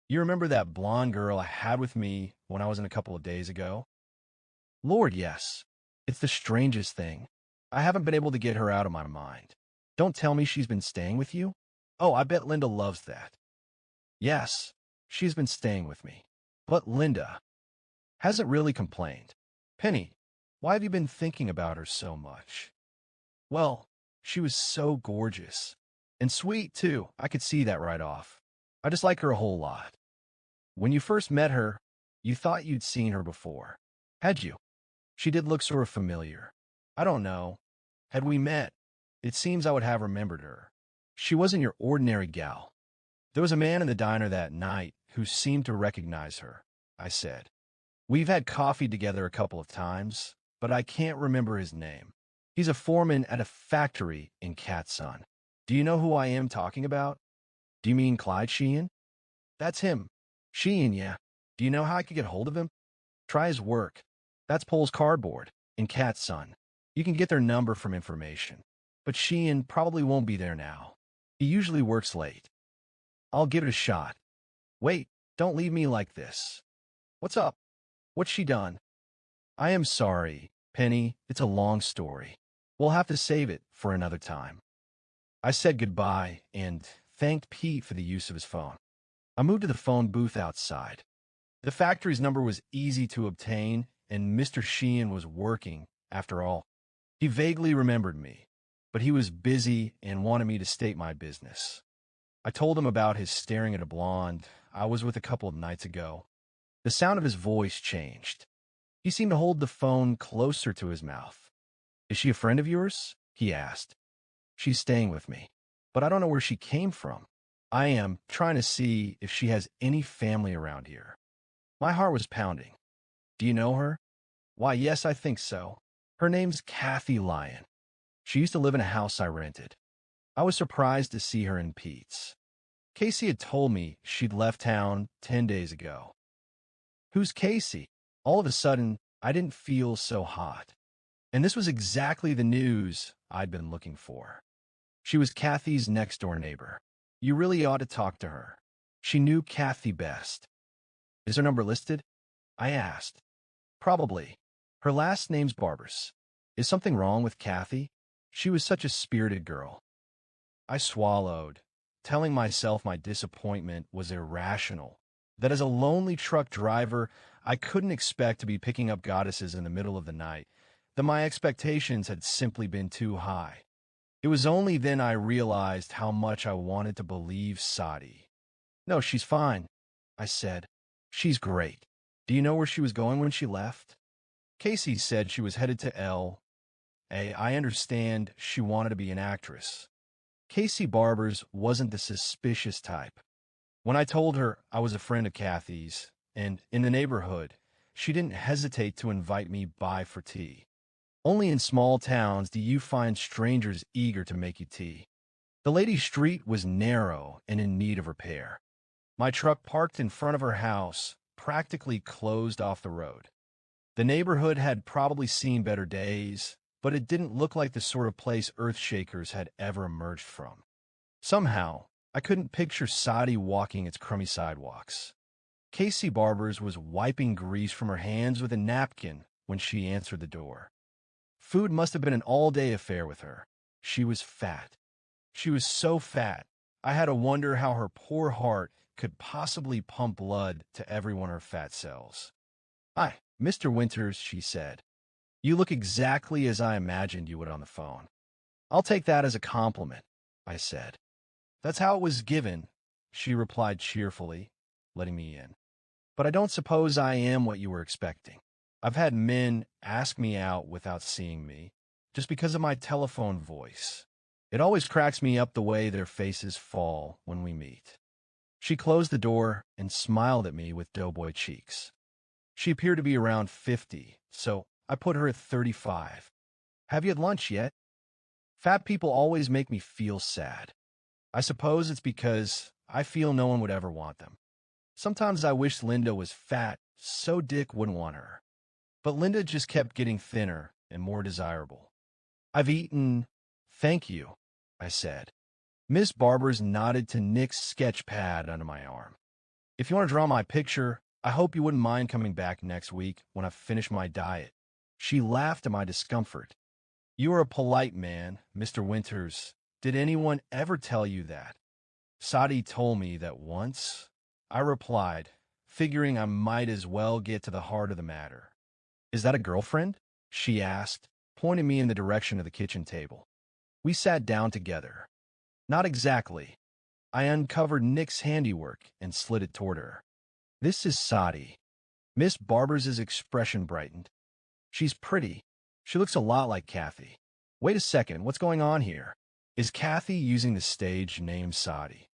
You remember that blonde girl I had with me when I was in a couple of days ago?" "Lord, yes. It's the strangest thing. I haven't been able to get her out of my mind. Don't tell me she's been staying with you? Oh, I bet Linda loves that." "Yes, she's been staying with me. But Linda hasn't really complained. Penny, why have you been thinking about her so much?" "Well, she was so gorgeous. And sweet, too. I could see that right off. I just like her a whole lot. When you first met her, you thought you'd seen her before. Had you? She did look sort of familiar. I don't know. Had we met, it seems I would have remembered her. She wasn't your ordinary gal. There was a man in the diner that night who seemed to recognize her," I said. "We've had coffee together a couple of times, but I can't remember his name. He's a foreman at a factory in Catsun. Do you know who I am talking about?" "Do you mean Clyde Sheehan?" "That's him. Sheehan, yeah. Do you know how I could get hold of him?" "Try his work. That's Pole's Cardboard in Catsun. You can get their number from information. But Sheehan probably won't be there now. He usually works late." "I'll give it a shot. Wait, don't leave me like this. What's up? What's she done?" "I am sorry, Penny. It's a long story. We'll have to save it for another time." I said goodbye and thanked Pete for the use of his phone. I moved to the phone booth outside. The factory's number was easy to obtain, and Mr. Sheehan was working, after all. He vaguely remembered me, but he was busy and wanted me to state my business. I told him about his staring at a blonde I was with a couple of nights ago. The sound of his voice changed. He seemed to hold the phone closer to his mouth. "Is she a friend of yours?" he asked. "She's staying with me, but I don't know where she came from. I am trying to see if she has any family around here." My heart was pounding. "Do you know her?" "Why, yes, I think so. Her name's Kathy Lyon. She used to live in a house I rented." I was surprised to see her in Pete's. Casey had told me she'd left town 10 days ago. "Who's Casey?" All of a sudden, I didn't feel so hot. And this was exactly the news I'd been looking for. She was Kathy's next-door neighbor. "You really ought to talk to her. She knew Kathy best. Is her number listed? I asked. Probably. Her last name's Barbers. Is something wrong with Kathy? She was such a spirited girl. I swallowed, telling myself my disappointment was irrational, that as a lonely truck driver, I couldn't expect to be picking up goddesses in the middle of the night, that my expectations had simply been too high. It was only then I realized how much I wanted to believe Sati. No, she's fine, I said. She's great. Do you know where she was going when she left? Casey said she was headed to L.A. I understand she wanted to be an actress. Casey Barbers wasn't the suspicious type. When I told her I was a friend of Kathy's, and in the neighborhood, she didn't hesitate to invite me by for tea. Only in small towns do you find strangers eager to make you tea. The lady's street was narrow and in need of repair. My truck parked in front of her house, practically closed off the road. The neighborhood had probably seen better days, but it didn't look like the sort of place earthshakers had ever emerged from. Somehow, I couldn't picture Sati walking its crummy sidewalks. Casey Barbers was wiping grease from her hands with a napkin when she answered the door. Food must have been an all-day affair with her. She was fat. She was so fat, I had to wonder how her poor heart could possibly pump blood to every one of her fat cells. "Hi, Mr. Winters," she said. "You look exactly as I imagined you would on the phone." "I'll take that as a compliment," I said. "That's how it was given," she replied cheerfully, letting me in. "But I don't suppose I am what you were expecting. I've had men ask me out without seeing me, just because of my telephone voice. It always cracks me up the way their faces fall when we meet." She closed the door and smiled at me with doughboy cheeks. She appeared to be around 50, so I put her at 35. "Have you had lunch yet?" Fat people always make me feel sad. I suppose it's because I feel no one would ever want them. Sometimes I wish Linda was fat so Dick wouldn't want her. But Linda just kept getting thinner and more desirable. "I've eaten, thank you," I said. Miss Barbers nodded to Nick's sketch pad under my arm. "If you want to draw my picture, I hope you wouldn't mind coming back next week when I've finished my diet." She laughed at my discomfort. "You are a polite man, Mr. Winters. Did anyone ever tell you that?" "Sati told me that once," I replied, figuring I might as well get to the heart of the matter. "Is that a girlfriend?" she asked, pointing me in the direction of the kitchen table. We sat down together. "Not exactly." I uncovered Nick's handiwork and slid it toward her. "This is Sati." Miss Barbers' expression brightened. "She's pretty. She looks a lot like Kathy." "Wait a second, what's going on here? Is Kathy using the stage name Sati?"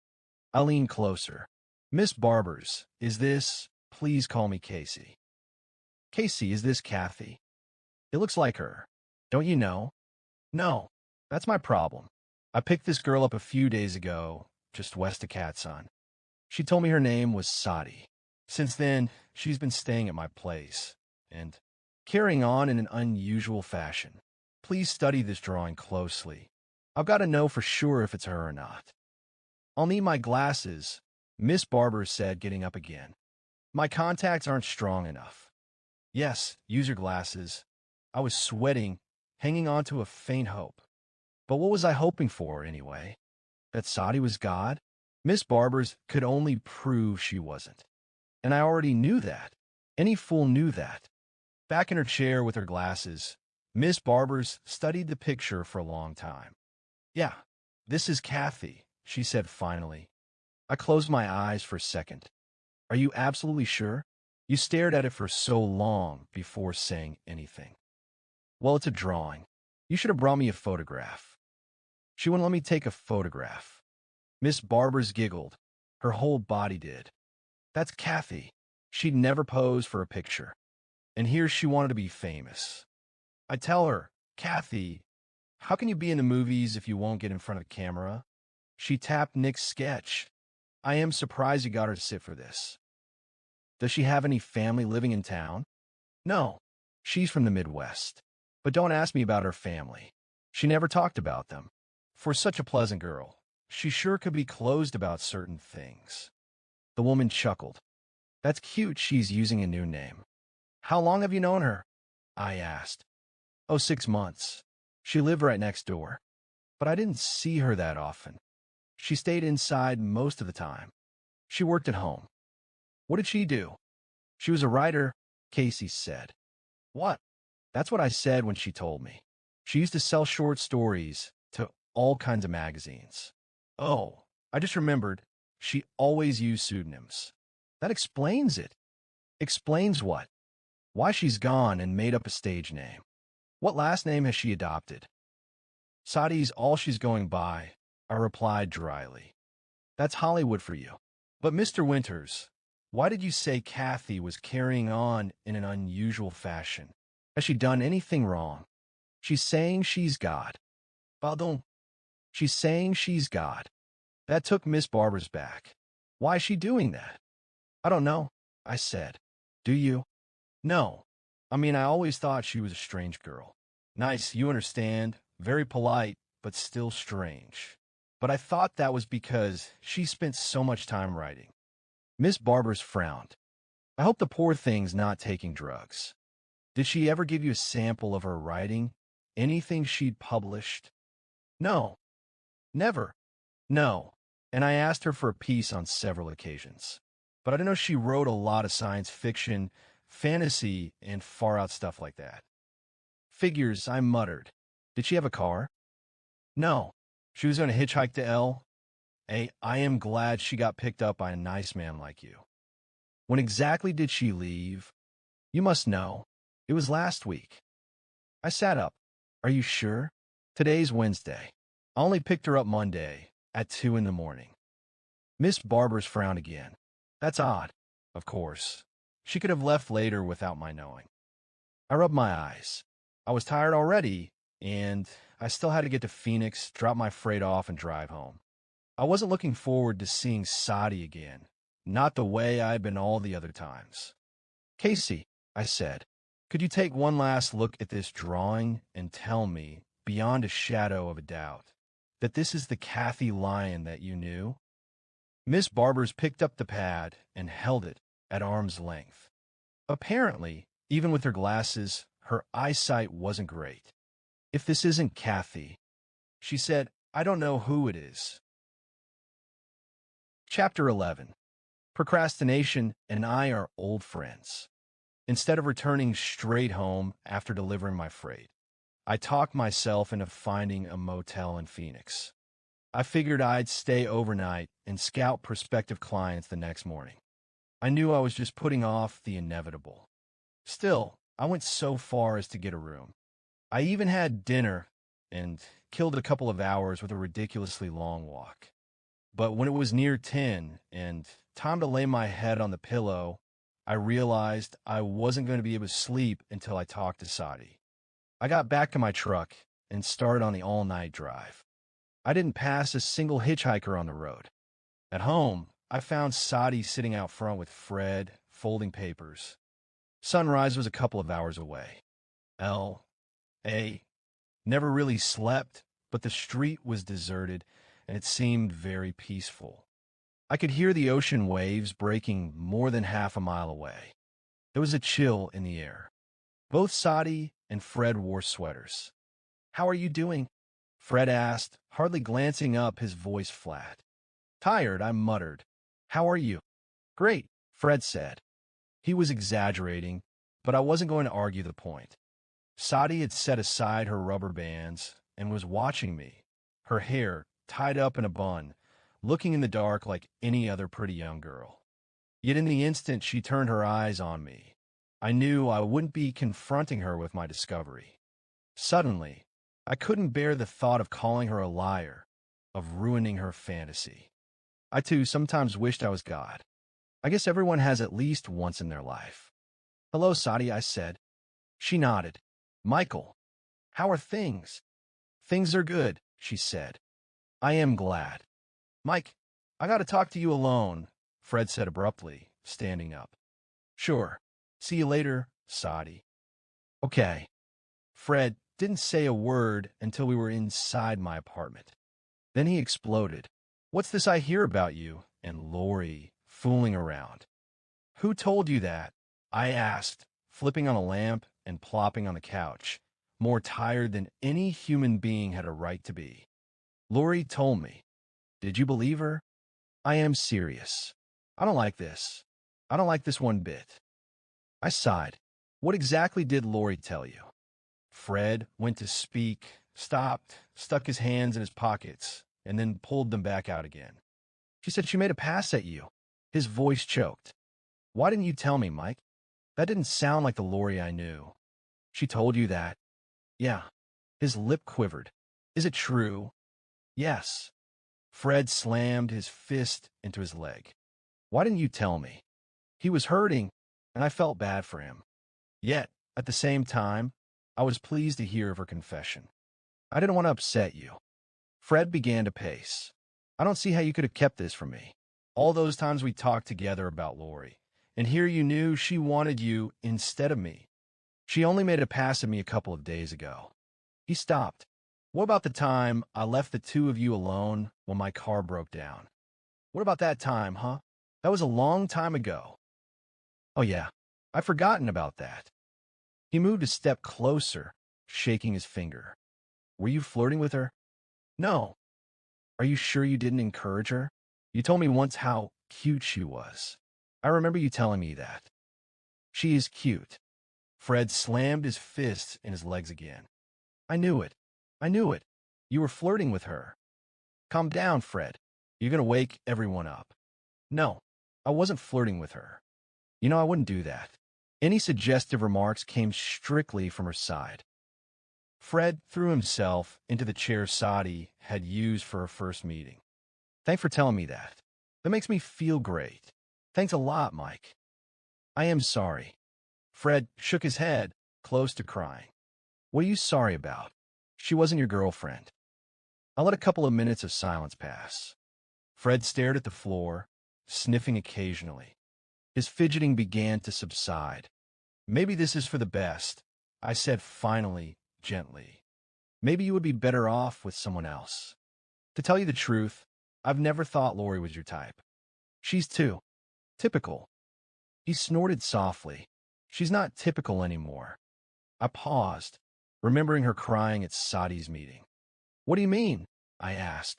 I leaned closer. "Miss Barbers, is this, please call me Casey." "Casey, is this Kathy?" "It looks like her. Don't you know?" "No, that's my problem. I picked this girl up a few days ago, just west of Catson. She told me her name was Sati. Since then, she's been staying at my place, and carrying on in an unusual fashion. Please study this drawing closely. I've got to know for sure if it's her or not." "I'll need my glasses," Miss Barber said, getting up again. "My contacts aren't strong enough." "Yes, use your glasses." I was sweating, hanging on to a faint hope. But what was I hoping for, anyway? That Sati was God? Miss Barbers could only prove she wasn't. And I already knew that. Any fool knew that. Back in her chair with her glasses, Miss Barbers studied the picture for a long time. "Yeah, this is Kathy," she said finally. I closed my eyes for a second. "Are you absolutely sure?" You stared at it for so long before saying anything. "Well, it's a drawing. You should have brought me a photograph." She wouldn't let me take a photograph. Miss Barbers giggled. Her whole body did. "That's Kathy. She'd never pose for a picture. And here she wanted to be famous." I tell her, "Kathy, how can you be in the movies if you won't get in front of the camera?" She tapped Nick's sketch. "I am surprised you got her to sit for this." "Does she have any family living in town?" "No, she's from the Midwest. But don't ask me about her family. She never talked about them. For such a pleasant girl, she sure could be closed about certain things." The woman chuckled. That's cute, she's using a new name. How long have you known her? I asked. Oh, 6 months. She lived right next door. But I didn't see her that often. She stayed inside most of the time. She worked at home. What did she do? She was a writer, Casey said. What? That's what I said when she told me. She used to sell short stories to all kinds of magazines. Oh, I just remembered. She always used pseudonyms. That explains it. Explains what? Why she's gone and made up a stage name. What last name has she adopted? Sati's all she's going by, I replied dryly. That's Hollywood for you. But Mr. Winters, why did you say Kathy was carrying on in an unusual fashion? Has she done anything wrong? She's saying she's God. Pardon? She's saying she's God. That took Miss Barber's back. Why is she doing that? I don't know, I said. Do you? No. I mean, I always thought she was a strange girl. Nice, you understand. Very polite, but still strange. But I thought that was because she spent so much time writing. Miss Barbers frowned. I hope the poor thing's not taking drugs. Did she ever give you a sample of her writing? Anything she'd published? No. Never. No. And I asked her for a piece on several occasions. But I didn't know she wrote a lot of science fiction, fantasy, and far-out stuff like that. Figures, I muttered. Did she have a car? No. She was going to hitchhike to L.A. I am glad she got picked up by a nice man like you. When exactly did she leave? You must know. It was last week. I sat up. Are you sure? Today's Wednesday. I only picked her up Monday at 2 in the morning. Miss Barbers frowned again. That's odd. Of course. She could have left later without my knowing. I rubbed my eyes. I was tired already, and I still had to get to Phoenix, drop my freight off, and drive home. I wasn't looking forward to seeing Sati again, not the way I'd been all the other times. Casey, I said, could you take one last look at this drawing and tell me, beyond a shadow of a doubt, that this is the Kathy Lyon that you knew? Miss Barbers picked up the pad and held it at arm's length. Apparently, even with her glasses, her eyesight wasn't great. If this isn't Kathy, she said, I don't know who it is. Chapter 11. Procrastination and I are old friends. Instead of returning straight home after delivering my freight, I talked myself into finding a motel in Phoenix. I figured I'd stay overnight and scout prospective clients the next morning. I knew I was just putting off the inevitable. Still, I went so far as to get a room. I even had dinner and killed a couple of hours with a ridiculously long walk. But when it was near 10 and time to lay my head on the pillow, I realized I wasn't going to be able to sleep until I talked to Sati. I got back to my truck and started on the all-night drive. I didn't pass a single hitchhiker on the road. At home, I found Sati sitting out front with Fred, folding papers. Sunrise was a couple of hours away. L.A. Never really slept, but the street was deserted, and it seemed very peaceful. I could hear the ocean waves breaking more than half a mile away. There was a chill in the air. Both Sati and Fred wore sweaters. How are you doing? Fred asked, hardly glancing up, his voice flat. Tired, I muttered. How are you? Great, Fred said. He was exaggerating, but I wasn't going to argue the point. Sati had set aside her rubber bands and was watching me, her hair tied up in a bun, looking in the dark like any other pretty young girl. Yet in the instant she turned her eyes on me, I knew I wouldn't be confronting her with my discovery. Suddenly, I couldn't bear the thought of calling her a liar, of ruining her fantasy. I too sometimes wished I was God. I guess everyone has at least once in their life. Hello, Sati, I said. She nodded. Michael, how are things? Things are good, she said. I am glad. Mike, I got to talk to you alone, Fred said abruptly, standing up. Sure. See you later, Sati. Okay. Fred didn't say a word until we were inside my apartment. Then he exploded. What's this I hear about you and Lori, fooling around. Who told you that? I asked, flipping on a lamp and plopping on the couch, more tired than any human being had a right to be. Lori told me. Did you believe her? I am serious. I don't like this. I don't like this one bit. I sighed. What exactly did Lori tell you? Fred went to speak, stopped, stuck his hands in his pockets, and then pulled them back out again. She said she made a pass at you. His voice choked. Why didn't you tell me, Mike? That didn't sound like the Lori I knew. She told you that? Yeah. His lip quivered. Is it true? Yes. Fred slammed his fist into his leg. Why didn't you tell me? He was hurting, and I felt bad for him. Yet, at the same time, I was pleased to hear of her confession. I didn't want to upset you. Fred began to pace. I don't see how you could have kept this from me. All those times we talked together about Lori, and here you knew she wanted you instead of me. She only made a pass at me a couple of days ago. He stopped. What about the time I left the two of you alone when my car broke down? What about that time, huh? That was a long time ago. Oh yeah, I've forgotten about that. He moved a step closer, shaking his finger. Were you flirting with her? No. Are you sure you didn't encourage her? You told me once how cute she was. I remember you telling me that. She is cute. Fred slammed his fists in his legs again. I knew it. I knew it. You were flirting with her. Calm down, Fred. You're going to wake everyone up. No, I wasn't flirting with her. You know, I wouldn't do that. Any suggestive remarks came strictly from her side. Fred threw himself into the chair Sati had used for her first meeting. Thanks for telling me that. That makes me feel great. Thanks a lot, Mike. I am sorry. Fred shook his head, close to crying. What are you sorry about? She wasn't your girlfriend. I let a couple of minutes of silence pass. Fred stared at the floor, sniffing occasionally. His fidgeting began to subside. Maybe this is for the best, I said finally, gently. Maybe you would be better off with someone else. To tell you the truth, I've never thought Lori was your type. She's too typical. He snorted softly. She's not typical anymore. I paused, remembering her crying at Sati's meeting. What do you mean? I asked.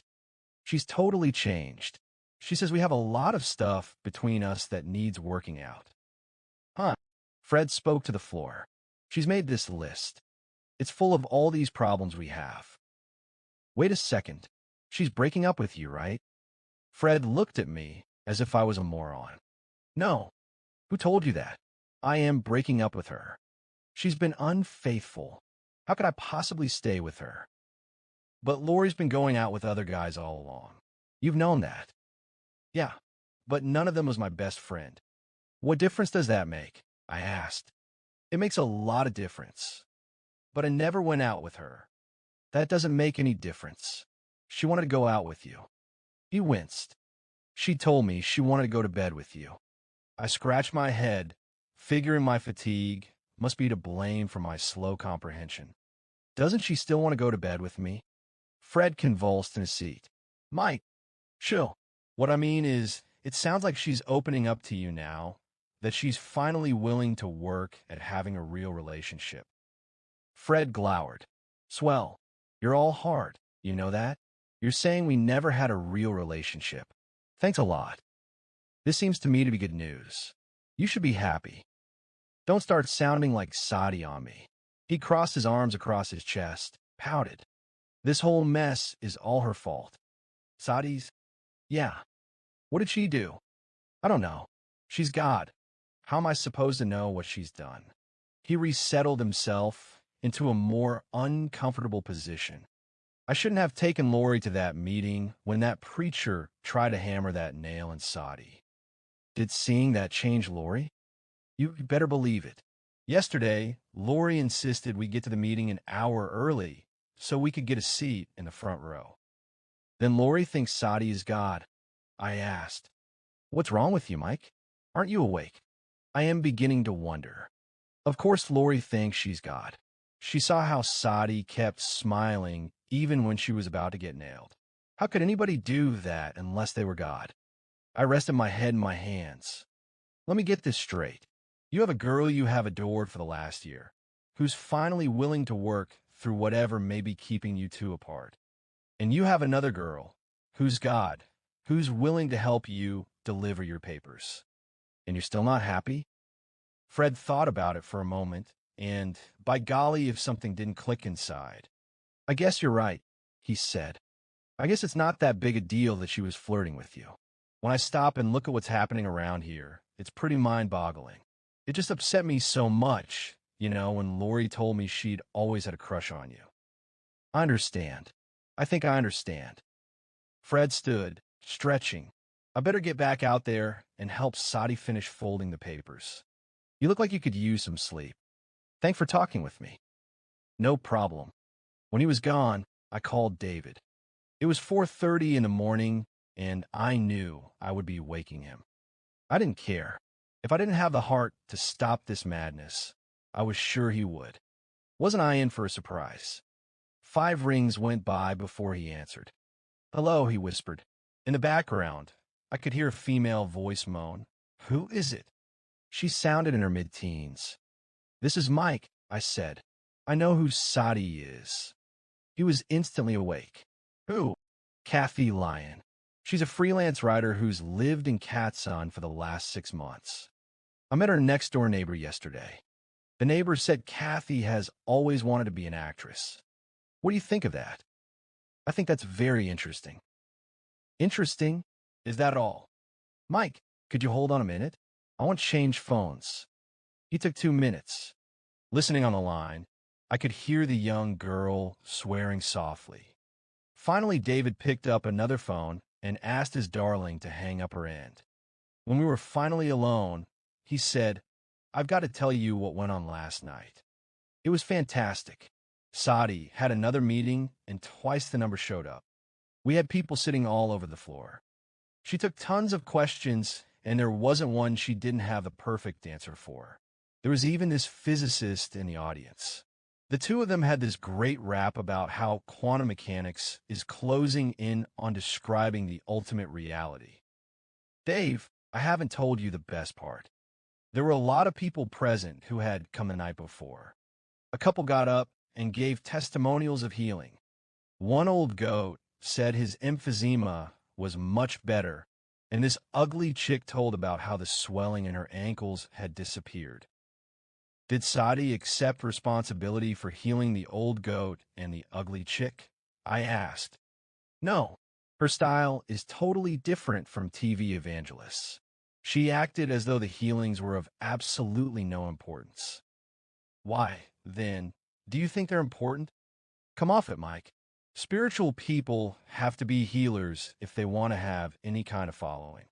She's totally changed. She says we have a lot of stuff between us that needs working out. Huh? Fred spoke to the floor. She's made this list. It's full of all these problems we have. Wait a second. She's breaking up with you, right? Fred looked at me as if I was a moron. No. Who told you that? I am breaking up with her. She's been unfaithful. How could I possibly stay with her? But Lori's been going out with other guys all along. You've known that. Yeah, but none of them was my best friend. What difference does that make? I asked. It makes a lot of difference. But I never went out with her. That doesn't make any difference. She wanted to go out with you. He winced. She told me she wanted to go to bed with you. I scratched my head, figuring my fatigue must be to blame for my slow comprehension. Doesn't she still want to go to bed with me? Fred convulsed in his seat. Mike, chill. What I mean is, it sounds like she's opening up to you now, that she's finally willing to work at having a real relationship. Fred glowered. Swell. You're all hard. You know that? You're saying we never had a real relationship. Thanks a lot. This seems to me to be good news. You should be happy. Don't start sounding like Sati on me. He crossed his arms across his chest, pouted. This whole mess is all her fault. Sati's? Yeah. What did she do? I don't know. She's God. How am I supposed to know what she's done? He resettled himself into a more uncomfortable position. I shouldn't have taken Lori to that meeting when that preacher tried to hammer that nail in Sati. Did seeing that change Lori? You better believe it. Yesterday, Lori insisted we get to the meeting an hour early so we could get a seat in the front row. Then Lori thinks Sati is God. I asked, what's wrong with you, Mike? Aren't you awake? I am beginning to wonder. Of course Lori thinks she's God. She saw how Sati kept smiling even when she was about to get nailed. How could anybody do that unless they were God? I rested my head in my hands. Let me get this straight. You have a girl you have adored for the last year, who's finally willing to work through whatever may be keeping you two apart. And you have another girl, who's God, who's willing to help you deliver your papers. And you're still not happy? Fred thought about it for a moment, and by golly, if something didn't click inside. I guess you're right, he said. I guess it's not that big a deal that she was flirting with you. When I stop and look at what's happening around here, it's pretty mind-boggling. It just upset me so much, when Lori told me she'd always had a crush on you. I understand. I think I understand. Fred stood, stretching. I better get back out there and help Sati finish folding the papers. You look like you could use some sleep. Thanks for talking with me. No problem. When he was gone, I called David. It was 4:30 in the morning, and I knew I would be waking him. I didn't care. If I didn't have the heart to stop this madness, I was sure he would. Wasn't I in for a surprise? 5 rings went by before he answered. Hello, he whispered. In the background, I could hear a female voice moan. Who is it? She sounded in her mid-teens. This is Mike, I said. I know who Sati is. He was instantly awake. Who? Kathy Lyon. She's a freelance writer who's lived in Catson for the last 6 months. I met her next-door neighbor yesterday. The neighbor said Kathy has always wanted to be an actress. What do you think of that? I think that's very interesting. Interesting? Is that all? Mike, could you hold on a minute? I want to change phones. He took 2 minutes. Listening on the line, I could hear the young girl swearing softly. Finally, David picked up another phone and asked his darling to hang up her end. When we were finally alone, he said, I've got to tell you what went on last night. It was fantastic. Sati had another meeting, and twice the number showed up. We had people sitting all over the floor. She took tons of questions, and there wasn't one she didn't have the perfect answer for. There was even this physicist in the audience. The two of them had this great rap about how quantum mechanics is closing in on describing the ultimate reality. Dave, I haven't told you the best part. There were a lot of people present who had come the night before. A couple got up and gave testimonials of healing. One old goat said his emphysema was much better, and this ugly chick told about how the swelling in her ankles had disappeared. Did Sati accept responsibility for healing the old goat and the ugly chick? I asked. No, her style is totally different from TV evangelists. She acted as though the healings were of absolutely no importance. Why, then, do you think they're important? Come off it, Mike. Spiritual people have to be healers if they want to have any kind of following.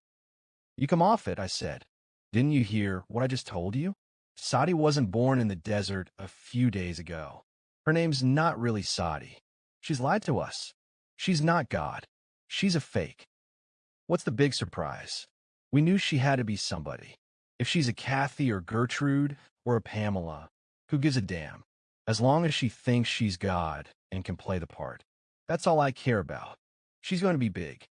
You come off it, I said. Didn't you hear what I just told you? Sati wasn't born in the desert a few days ago. Her name's not really Sati. She's lied to us. She's not God. She's a fake. What's the big surprise? We knew she had to be somebody. If she's a Kathy or Gertrude or a Pamela, who gives a damn? As long as she thinks she's God and can play the part. That's all I care about. She's going to be big.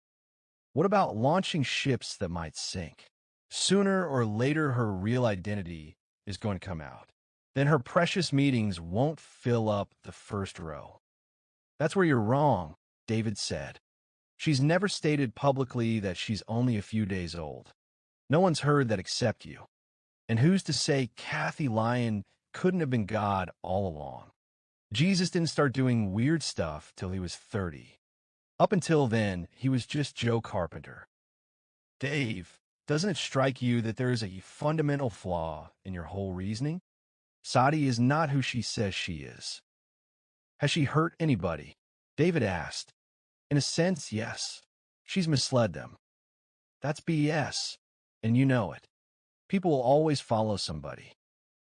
What about launching ships that might sink? Sooner or later, her real identity is going to come out. Then her precious meetings won't fill up the first row. That's where you're wrong, David said. She's never stated publicly that she's only a few days old. No one's heard that except you. And who's to say Kathy Lyon couldn't have been God all along? Jesus didn't start doing weird stuff till he was 30. Up until then, he was just Joe Carpenter. Dave, doesn't it strike you that there is a fundamental flaw in your whole reasoning? Sati is not who she says she is. Has she hurt anybody? David asked. In a sense, yes. She's misled them. That's BS, and you know it. People will always follow somebody.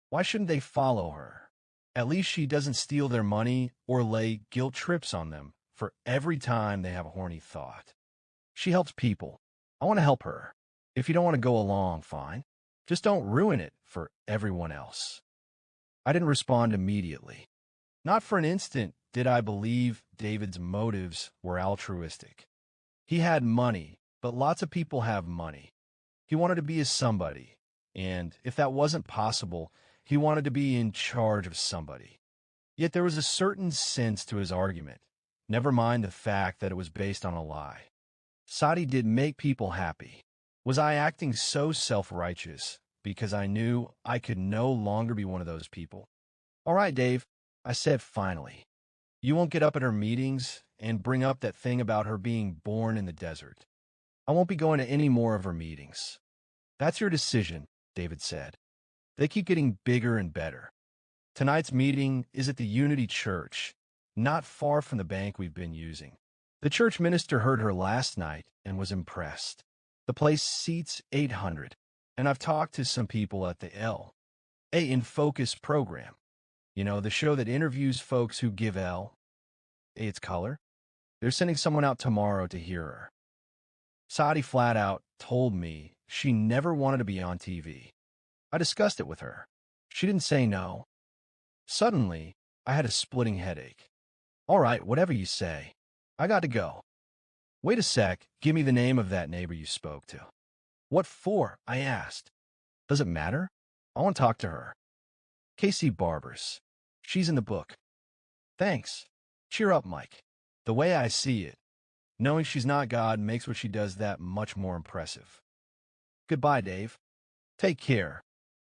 Why shouldn't they follow her? At least she doesn't steal their money or lay guilt trips on them for every time they have a horny thought. She helps people. I want to help her. If you don't want to go along, fine. Just don't ruin it for everyone else. I didn't respond immediately. Not for an instant did I believe David's motives were altruistic. He had money, but lots of people have money. He wanted to be a somebody, and if that wasn't possible, he wanted to be in charge of somebody. Yet there was a certain sense to his argument, never mind the fact that it was based on a lie. Sati did make people happy. Was I acting so self-righteous because I knew I could no longer be one of those people? All right, Dave, I said finally. You won't get up at her meetings and bring up that thing about her being born in the desert. I won't be going to any more of her meetings. That's your decision, David said. They keep getting bigger and better. Tonight's meeting is at the Unity Church, not far from the bank we've been using. The church minister heard her last night and was impressed. The place seats 800, and I've talked to some people at the L.A. in Focus program. You know, the show that interviews folks who give L.A. its color. They're sending someone out tomorrow to hear her. Sati flat out told me she never wanted to be on TV. I discussed it with her. She didn't say no. Suddenly, I had a splitting headache. All right, whatever you say. I got to go. Wait a sec, give me the name of that neighbor you spoke to. What for? I asked. Does it matter? I want to talk to her. Casey Barbers. She's in the book. Thanks. Cheer up, Mike. The way I see it, knowing she's not God makes what she does that much more impressive. Goodbye, Dave. Take care.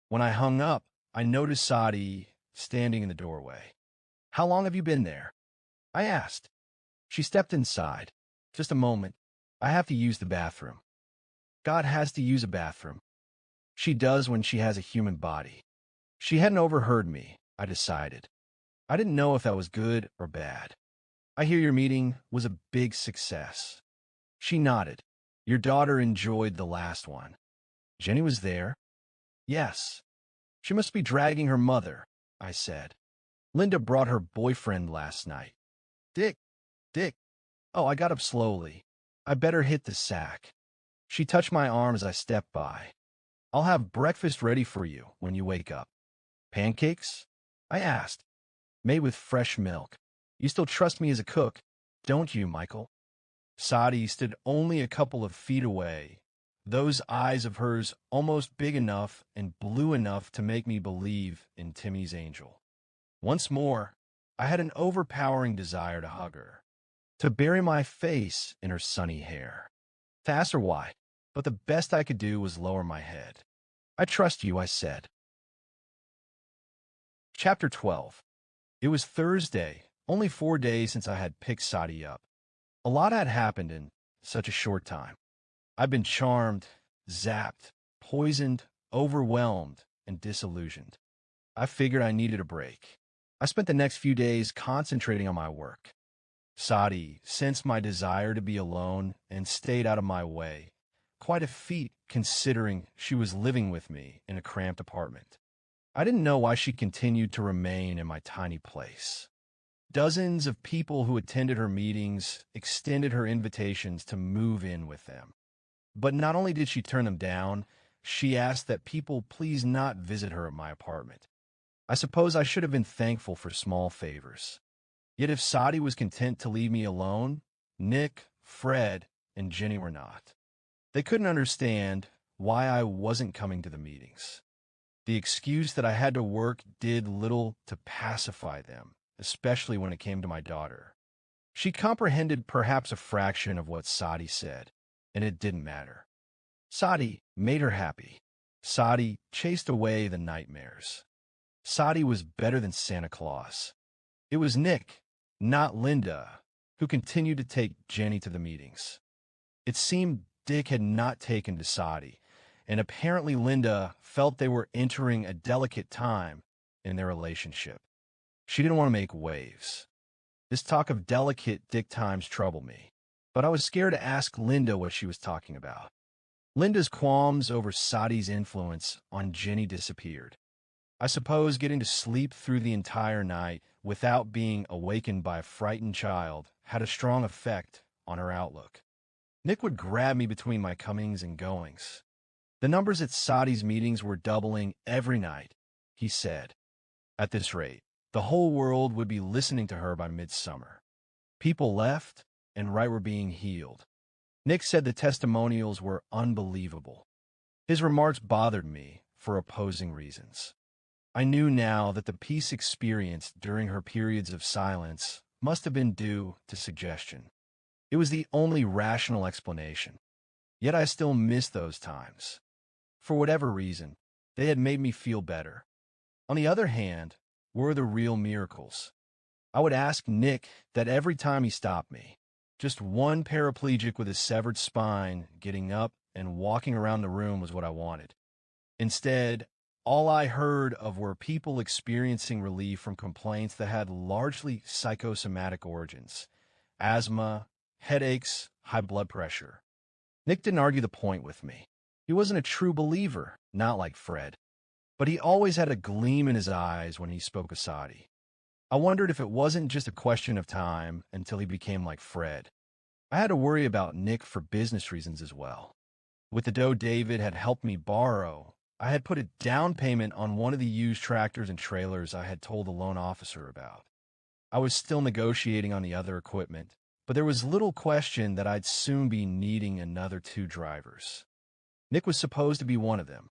When I hung up, I noticed Sati standing in the doorway. How long have you been there? I asked. She stepped inside. Just a moment. I have to use the bathroom. God has to use a bathroom. She does when she has a human body. She hadn't overheard me, I decided. I didn't know if that was good or bad. I hear your meeting was a big success. She nodded. Your daughter enjoyed the last one. Jenny was there? Yes. She must be dragging her mother, I said. Linda brought her boyfriend last night. Dick. Oh, I got up slowly. I better hit the sack. She touched my arm as I stepped by. I'll have breakfast ready for you when you wake up. Pancakes? I asked. Made with fresh milk. You still trust me as a cook, don't you, Michael? Sati stood only a couple of feet away, those eyes of hers almost big enough and blue enough to make me believe in Timmy's angel. Once more, I had an overpowering desire to hug her, to bury my face in her sunny hair, to ask her why, but the best I could do was lower my head. I trust you, I said. Chapter 12. It was Thursday, only 4 days since I had picked Sati up. A lot had happened in such a short time. I'd been charmed, zapped, poisoned, overwhelmed, and disillusioned. I figured I needed a break. I spent the next few days concentrating on my work. Sati sensed my desire to be alone and stayed out of my way, quite a feat considering she was living with me in a cramped apartment. I didn't know why she continued to remain in my tiny place. Dozens of people who attended her meetings extended her invitations to move in with them. But not only did she turn them down, she asked that people please not visit her at my apartment. I suppose I should have been thankful for small favors. Yet if Sati was content to leave me alone, Nick, Fred, and Jenny were not. They couldn't understand why I wasn't coming to the meetings. The excuse that I had to work did little to pacify them, especially when it came to my daughter. She comprehended perhaps a fraction of what Sati said, and it didn't matter. Sati made her happy. Sati chased away the nightmares. Sati was better than Santa Claus. It was Nick, not Linda, who continued to take Jenny to the meetings. It seemed Dick had not taken to Sati, and apparently Linda felt they were entering a delicate time in their relationship. She didn't want to make waves. This talk of delicate Dick times troubled me, but I was scared to ask Linda what she was talking about. Linda's qualms over Sati's influence on Jenny disappeared. I suppose getting to sleep through the entire night without being awakened by a frightened child had a strong effect on her outlook. Nick would grab me between my comings and goings. The numbers at Sati's meetings were doubling every night, he said. At this rate, the whole world would be listening to her by midsummer. People left, and right were being healed. Nick said the testimonials were unbelievable. His remarks bothered me for opposing reasons. I knew now that the peace experienced during her periods of silence must have been due to suggestion. It was the only rational explanation. Yet I still missed those times. For whatever reason, they had made me feel better. On the other hand, were the real miracles. I would ask Nick that every time he stopped me. Just one paraplegic with a severed spine getting up and walking around the room was what I wanted. Instead, all I heard of were people experiencing relief from complaints that had largely psychosomatic origins: asthma, headaches, high blood pressure. Nick didn't argue the point with me. He wasn't a true believer, not like Fred. But he always had a gleam in his eyes when he spoke of Sati. I wondered if it wasn't just a question of time until he became like Fred. I had to worry about Nick for business reasons as well. With the dough David had helped me borrow, I had put a down payment on one of the used tractors and trailers I had told the loan officer about. I was still negotiating on the other equipment, but there was little question that I'd soon be needing another 2 drivers. Nick was supposed to be one of them.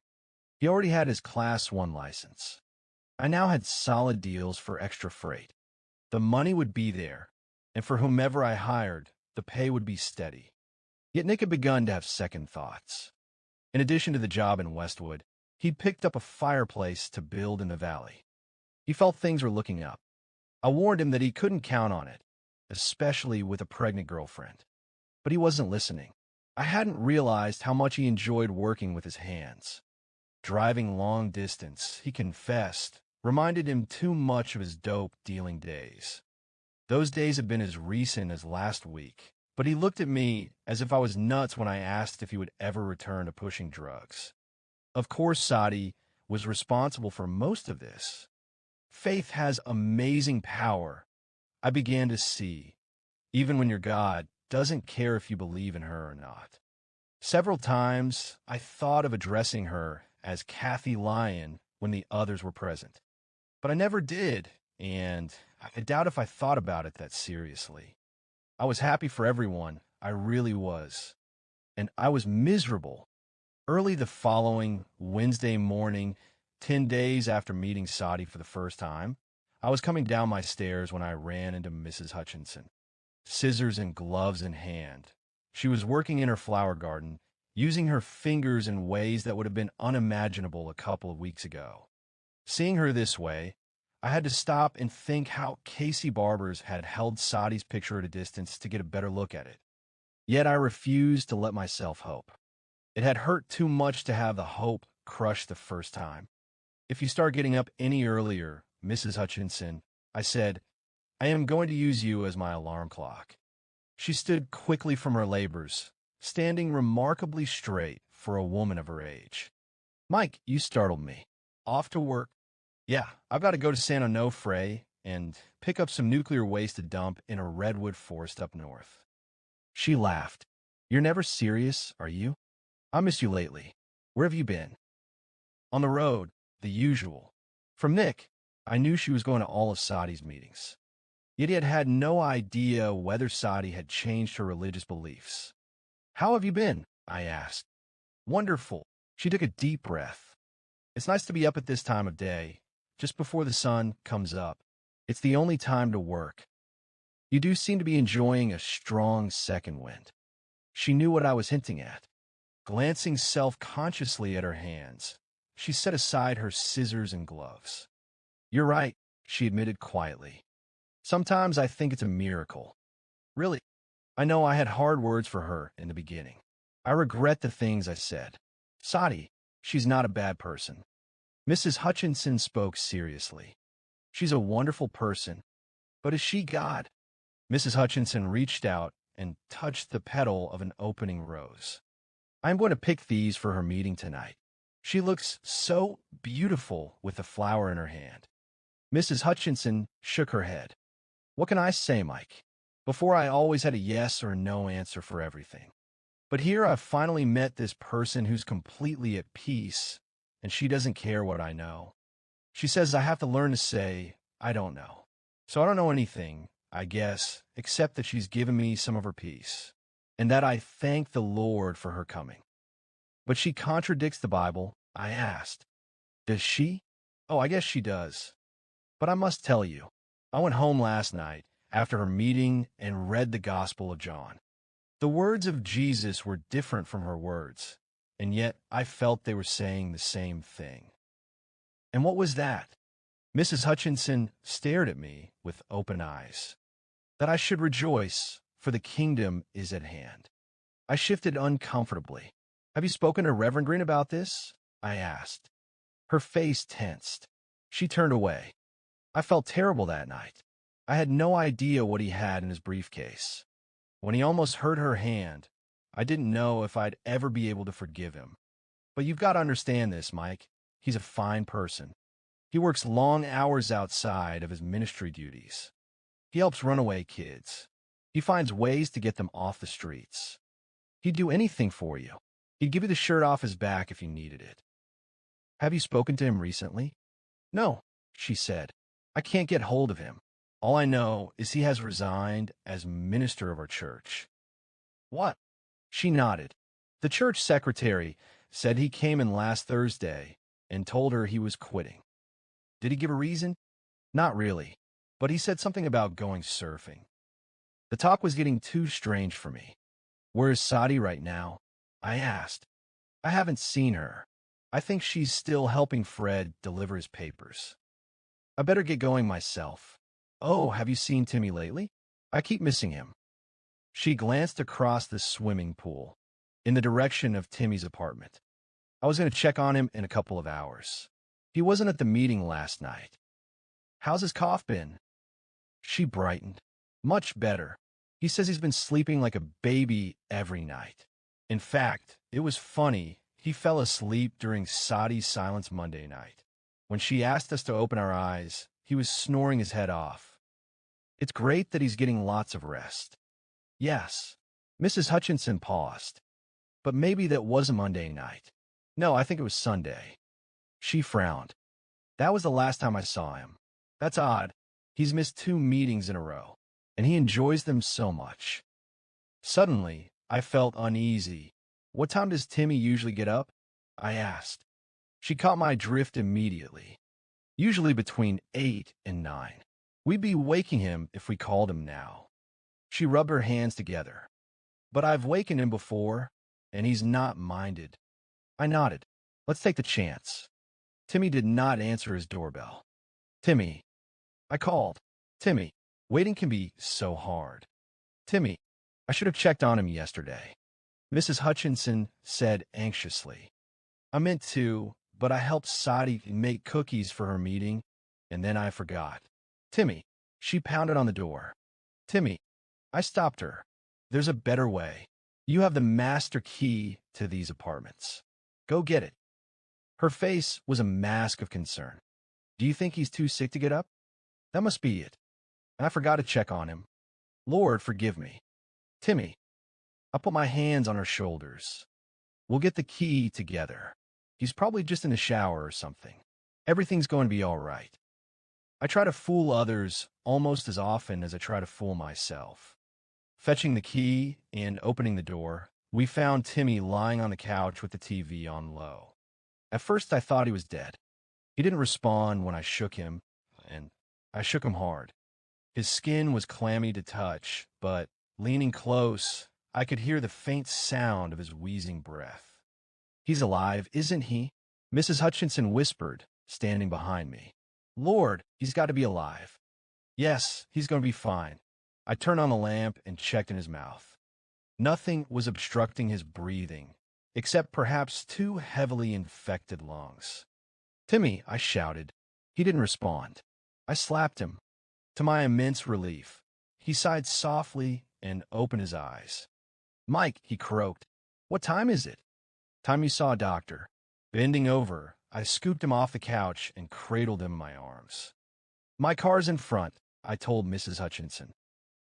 He already had his Class 1 license. I now had solid deals for extra freight. The money would be there, and for whomever I hired, the pay would be steady. Yet Nick had begun to have second thoughts. In addition to the job in Westwood, he'd picked up a fireplace to build in the valley. He felt things were looking up. I warned him that he couldn't count on it, especially with a pregnant girlfriend. But he wasn't listening. I hadn't realized how much he enjoyed working with his hands. Driving long distance, he confessed, reminded him too much of his dope dealing days. Those days had been as recent as last week, but he looked at me as if I was nuts when I asked if he would ever return to pushing drugs. Of course, Sati was responsible for most of this. Faith has amazing power, I began to see, even when your God doesn't care if you believe in her or not. Several times, I thought of addressing her as Kathy Lyon when the others were present. But I never did, and I doubt if I thought about it that seriously. I was happy for everyone, I really was. And I was miserable. Early the following Wednesday morning, 10 days after meeting Sati for the first time, I was coming down my stairs when I ran into Mrs. Hutchinson, scissors and gloves in hand. She was working in her flower garden, using her fingers in ways that would have been unimaginable a couple of weeks ago. Seeing her this way, I had to stop and think how Casey Barbers had held Sati's picture at a distance to get a better look at it. Yet I refused to let myself hope. It had hurt too much to have the hope crushed the first time. If you start getting up any earlier, Mrs. Hutchinson, I said, I am going to use you as my alarm clock. She stood quickly from her labors, standing remarkably straight for a woman of her age. Mike, you startled me. Off to work? Yeah, I've got to go to San Onofre and pick up some nuclear waste to dump in a redwood forest up north. She laughed. You're never serious, are you? I miss you lately. Where have you been? On the road, the usual. From Nick, I knew she was going to all of Sati's meetings. Yet he had had no idea whether Sati had changed her religious beliefs. How have you been? I asked. Wonderful. She took a deep breath. It's nice to be up at this time of day, just before the sun comes up. It's the only time to work. You do seem to be enjoying a strong second wind. She knew what I was hinting at. Glancing self-consciously at her hands, she set aside her scissors and gloves. You're right, she admitted quietly. Sometimes I think it's a miracle. Really, I know I had hard words for her in the beginning. I regret the things I said. Sati, she's not a bad person. Mrs. Hutchinson spoke seriously. She's a wonderful person, but is she God? Mrs. Hutchinson reached out and touched the petal of an opening rose. I'm going to pick these for her meeting tonight. She looks so beautiful with the flower in her hand. Mrs. Hutchinson shook her head. What can I say, Mike? Before I always had a yes or no answer for everything. But here I've finally met this person who's completely at peace, and she doesn't care what I know. She says I have to learn to say, I don't know. So I don't know anything, I guess, except that she's given me some of her peace. and that I thank the Lord for her coming. But she contradicts the Bible, I asked. Does she? Oh, I guess she does. But I must tell you, I went home last night after her meeting and read the Gospel of John. The words of Jesus were different from her words, and yet I felt they were saying the same thing. And what was that? Mrs. Hutchinson stared at me with open eyes. That I should rejoice, for the kingdom is at hand. I shifted uncomfortably. Have you spoken to Reverend Green about this? I asked. Her face tensed. She turned away. I felt terrible that night. I had no idea what he had in his briefcase. When he almost hurt her hand, I didn't know if I'd ever be able to forgive him. But you've got to understand this, Mike. He's a fine person. He works long hours outside of his ministry duties. He helps runaway kids. He finds ways to get them off the streets. He'd do anything for you. He'd give you the shirt off his back if you needed it. Have you spoken to him recently? No, she said. I can't get hold of him. All I know is he has resigned as minister of our church. What? She nodded. The church secretary said he came in last Thursday and told her he was quitting. Did he give a reason? Not really, but he said something about going surfing. The talk was getting too strange for me. Where is Sati right now? I asked. I haven't seen her. I think she's still helping Fred deliver his papers. I better get going myself. Oh, have you seen Timmy lately? I keep missing him. She glanced across the swimming pool, in the direction of Timmy's apartment. I was going to check on him in a couple of hours. He wasn't at the meeting last night. How's his cough been? She brightened. Much better. He says he's been sleeping like a baby every night. In fact, it was funny. He fell asleep during Sati's Silence Monday night. When she asked us to open our eyes, he was snoring his head off. It's great that he's getting lots of rest. Yes. Mrs. Hutchinson paused. But maybe that was a Monday night. No, I think it was Sunday. She frowned. That was the last time I saw him. That's odd. He's missed 2 meetings in a row, and he enjoys them so much. Suddenly, I felt uneasy. What time does Timmy usually get up? I asked. She caught my drift immediately. Usually between 8 and 9. We'd be waking him if we called him now. She rubbed her hands together. But I've wakened him before, and he's not minded. I nodded. Let's take the chance. Timmy did not answer his doorbell. Timmy. I called. Timmy. Waiting can be so hard. Timmy. I should have checked on him yesterday. Mrs. Hutchinson said anxiously. I meant to, but I helped Sati make cookies for her meeting, and then I forgot. Timmy. She pounded on the door. Timmy. I stopped her. There's a better way. You have the master key to these apartments. Go get it. Her face was a mask of concern. Do you think he's too sick to get up? That must be it. I forgot to check on him. Lord, forgive me. Timmy. I put my hands on her shoulders. We'll get the key together. He's probably just in the shower or something. Everything's going to be all right. I try to fool others almost as often as I try to fool myself. Fetching the key and opening the door, we found Timmy lying on the couch with the TV on low. At first, I thought he was dead. He didn't respond when I shook him, and I shook him hard. His skin was clammy to touch, but leaning close, I could hear the faint sound of his wheezing breath. He's alive, isn't he? Mrs. Hutchinson whispered, standing behind me. Lord, he's got to be alive. Yes, he's going to be fine. I turned on the lamp and checked in his mouth. Nothing was obstructing his breathing, except perhaps 2 heavily infected lungs. Timmy, I shouted. He didn't respond. I slapped him. To my immense relief, he sighed softly and opened his eyes. Mike, he croaked. What time is it? Time you saw a doctor. Bending over, I scooped him off the couch and cradled him in my arms. My car's in front, I told Mrs. Hutchinson.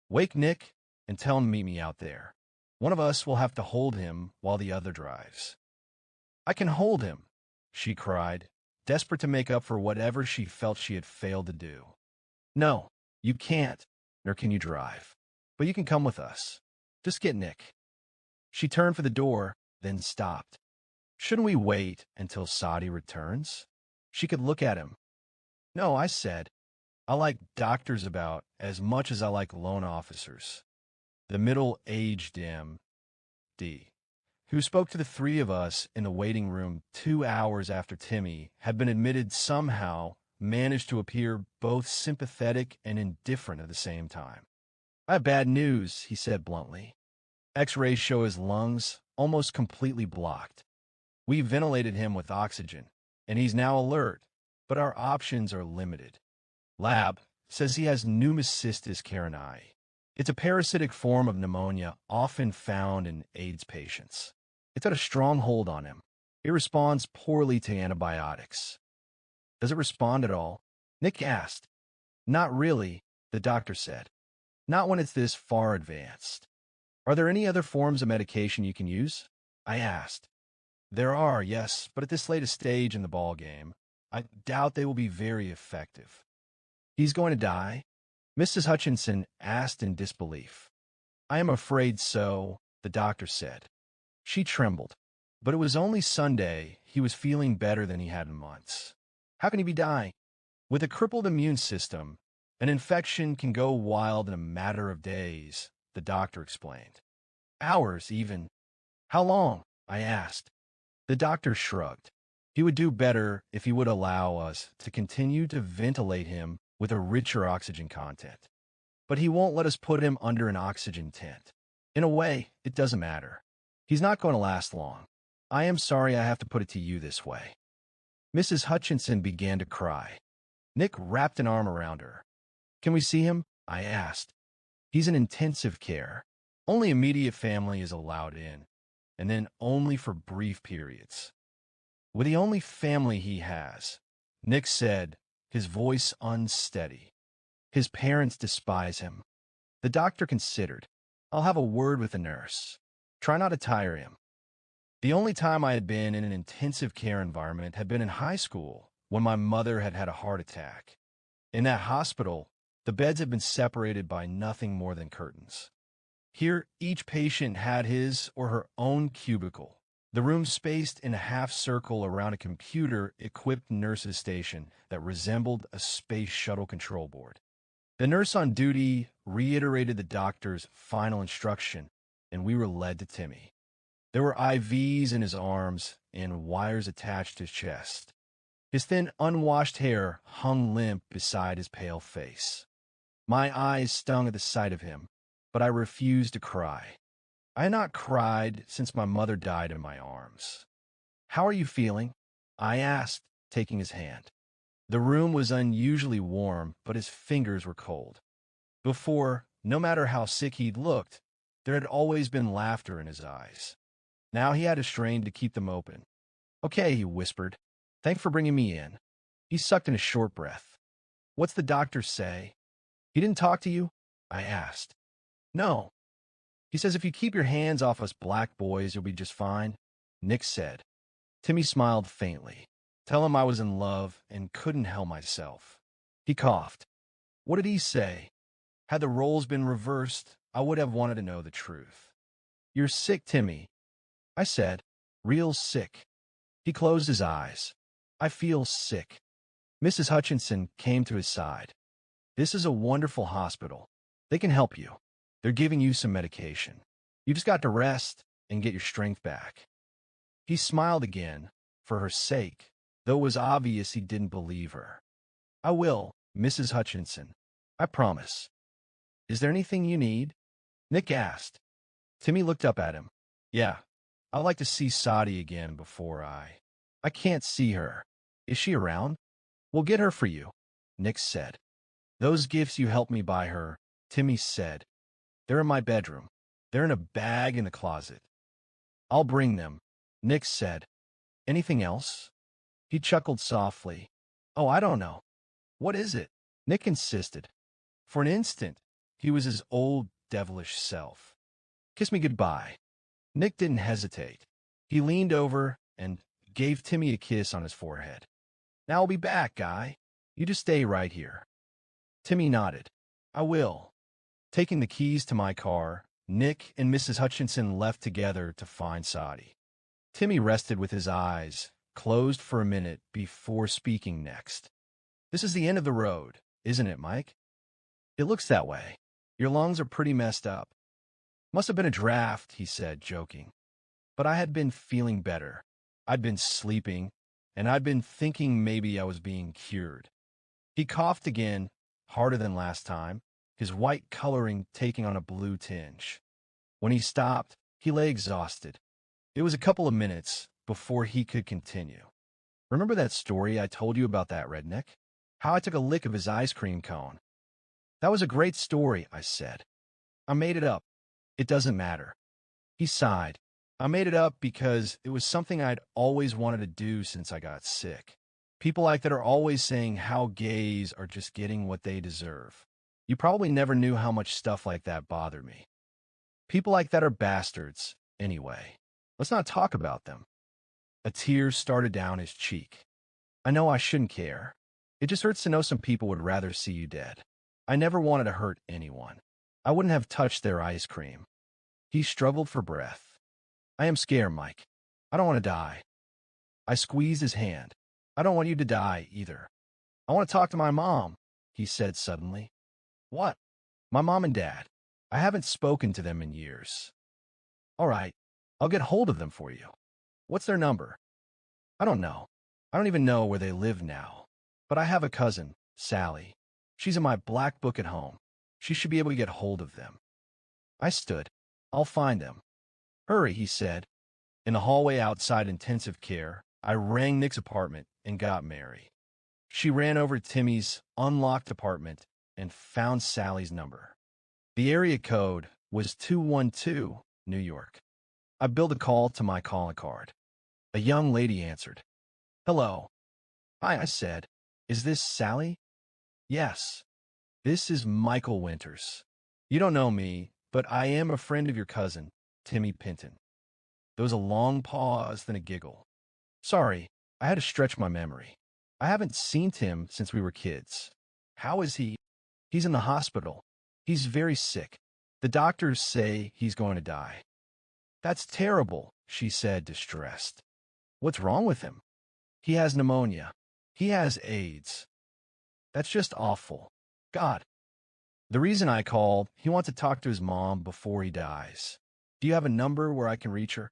Wake Nick and tell him to meet me out there. One of us will have to hold him while the other drives. I can hold him, she cried, desperate to make up for whatever she felt she had failed to do. No, you can't, nor can you drive. But you can come with us. Just get Nick. She turned for the door, then stopped. Shouldn't we wait until Sati returns? She could look at him. No, I said. I like doctors about as much as I like loan officers. The middle-aged M.D., who spoke to the three of us in the waiting room 2 hours after Timmy had been admitted, somehow managed to appear both sympathetic and indifferent at the same time. I have bad news, he said bluntly. X-rays show his lungs almost completely blocked. We ventilated him with oxygen, and he's now alert, but our options are limited. Lab says he has pneumocystis carinii. It's a parasitic form of pneumonia often found in AIDS patients. It's had a strong hold on him. It responds poorly to antibiotics. Does it respond at all? Nick asked. Not really, the doctor said. Not when it's this far advanced. Are there any other forms of medication you can use? I asked. There are, yes, but at this latest stage in the ballgame, I doubt they will be very effective. He's going to die? Mrs. Hutchinson asked in disbelief. I am afraid so, the doctor said. She trembled. But it was only Sunday. He was feeling better than he had in months. How can he be dying? With a crippled immune system, an infection can go wild in a matter of days, the doctor explained. Hours, even. How long? I asked. The doctor shrugged. He would do better if he would allow us to continue to ventilate him with a richer oxygen content. But he won't let us put him under an oxygen tent. In a way, it doesn't matter. He's not going to last long. I am sorry I have to put it to you this way. Mrs. Hutchinson began to cry. Nick wrapped an arm around her. Can we see him? I asked. He's in intensive care. Only immediate family is allowed in, and then only for brief periods. We're the only family he has, Nick said, his voice unsteady. His parents despise him. The doctor considered. I'll have a word with the nurse. Try not to tire him. The only time I had been in an intensive care environment had been in high school, when my mother had had a heart attack. In that hospital, the beds had been separated by nothing more than curtains. Here, each patient had his or her own cubicle, the room spaced in a half circle around a computer-equipped nurse's station that resembled a space shuttle control board. The nurse on duty reiterated the doctor's final instruction, and we were led to Timmy. There were IVs in his arms and wires attached to his chest. His thin, unwashed hair hung limp beside his pale face. My eyes stung at the sight of him, but I refused to cry. I had not cried since my mother died in my arms. How are you feeling? I asked, taking his hand. The room was unusually warm, but his fingers were cold. Before, no matter how sick he'd looked, there had always been laughter in his eyes. Now he had to strain to keep them open. Okay, he whispered. Thanks for bringing me in. He sucked in a short breath. What's the doctor say? He didn't talk to you? I asked. No. He says if you keep your hands off us black boys, you'll be just fine, Nick said. Timmy smiled faintly. Tell him I was in love and couldn't help myself. He coughed. What did he say? Had the roles been reversed, I would have wanted to know the truth. You're sick, Timmy, I said. Real sick. He closed his eyes. I feel sick. Mrs. Hutchinson came to his side. This is a wonderful hospital. They can help you. They're giving you some medication. You just got to rest and get your strength back. He smiled again, for her sake, though it was obvious he didn't believe her. I will, Mrs. Hutchinson. I promise. Is there anything you need? Nick asked. Timmy looked up at him. Yeah, I'd like to see Sati again before I can't see her. Is she around? We'll get her for you, Nick said. Those gifts you helped me buy her, Timmy said. They're in my bedroom. They're in a bag in the closet. I'll bring them, Nick said. Anything else? He chuckled softly. Oh, I don't know. What is it? Nick insisted. For an instant, he was his old devilish self. Kiss me goodbye. Nick didn't hesitate. He leaned over and gave Timmy a kiss on his forehead. Now I'll be back, Guy. You just stay right here. Timmy nodded. I will. Taking the keys to my car, Nick and Mrs. Hutchinson left together to find Sati. Timmy rested with his eyes closed for a minute before speaking next. "This is the end of the road, isn't it, Mike?" "It looks that way. Your lungs are pretty messed up." "Must have been a draft," he said, joking. But I had been feeling better. I'd been sleeping, and I'd been thinking maybe I was being cured. He coughed again, harder than last time, his white coloring taking on a blue tinge. When he stopped, he lay exhausted. It was a couple of minutes before he could continue. "Remember that story I told you about that redneck? How I took a lick of his ice cream cone?" "That was a great story," I said. "I made it up. It doesn't matter." He sighed. "I made it up because it was something I'd always wanted to do since I got sick. People like that are always saying how gays are just getting what they deserve. You probably never knew how much stuff like that bothered me. People like that are bastards, anyway. Let's not talk about them." A tear started down his cheek. "I know I shouldn't care. It just hurts to know some people would rather see you dead. I never wanted to hurt anyone. I wouldn't have touched their ice cream." He struggled for breath. "I am scared, Mike. I don't want to die." I squeezed his hand. "I don't want you to die, either. I want to talk to my mom," he said suddenly. "What?" "My mom and dad. I haven't spoken to them in years." "All right. I'll get hold of them for you. What's their number?" "I don't know. I don't even know where they live now. But I have a cousin, Sally. She's in my black book at home. She should be able to get hold of them." I stood. "I'll find them." "Hurry," he said. In the hallway outside intensive care, I rang Nick's apartment and got Mary. She ran over to Timmy's unlocked apartment and found Sally's number. The area code was 212, New York. I billed a call to my calling card. A young lady answered. "Hello." "Hi," I said. "Is this Sally?" "Yes. This is Michael Winters. You don't know me, but I am a friend of your cousin, Timmy Pinton." There was a long pause, then a giggle. "Sorry, I had to stretch my memory. I haven't seen Tim since we were kids. How is he?" "He's in the hospital. He's very sick. The doctors say he's going to die." "That's terrible," she said, distressed. "What's wrong with him?" "He has pneumonia. He has AIDS." "That's just awful. God." "The reason I called, he wants to talk to his mom before he dies. Do you have a number where I can reach her?"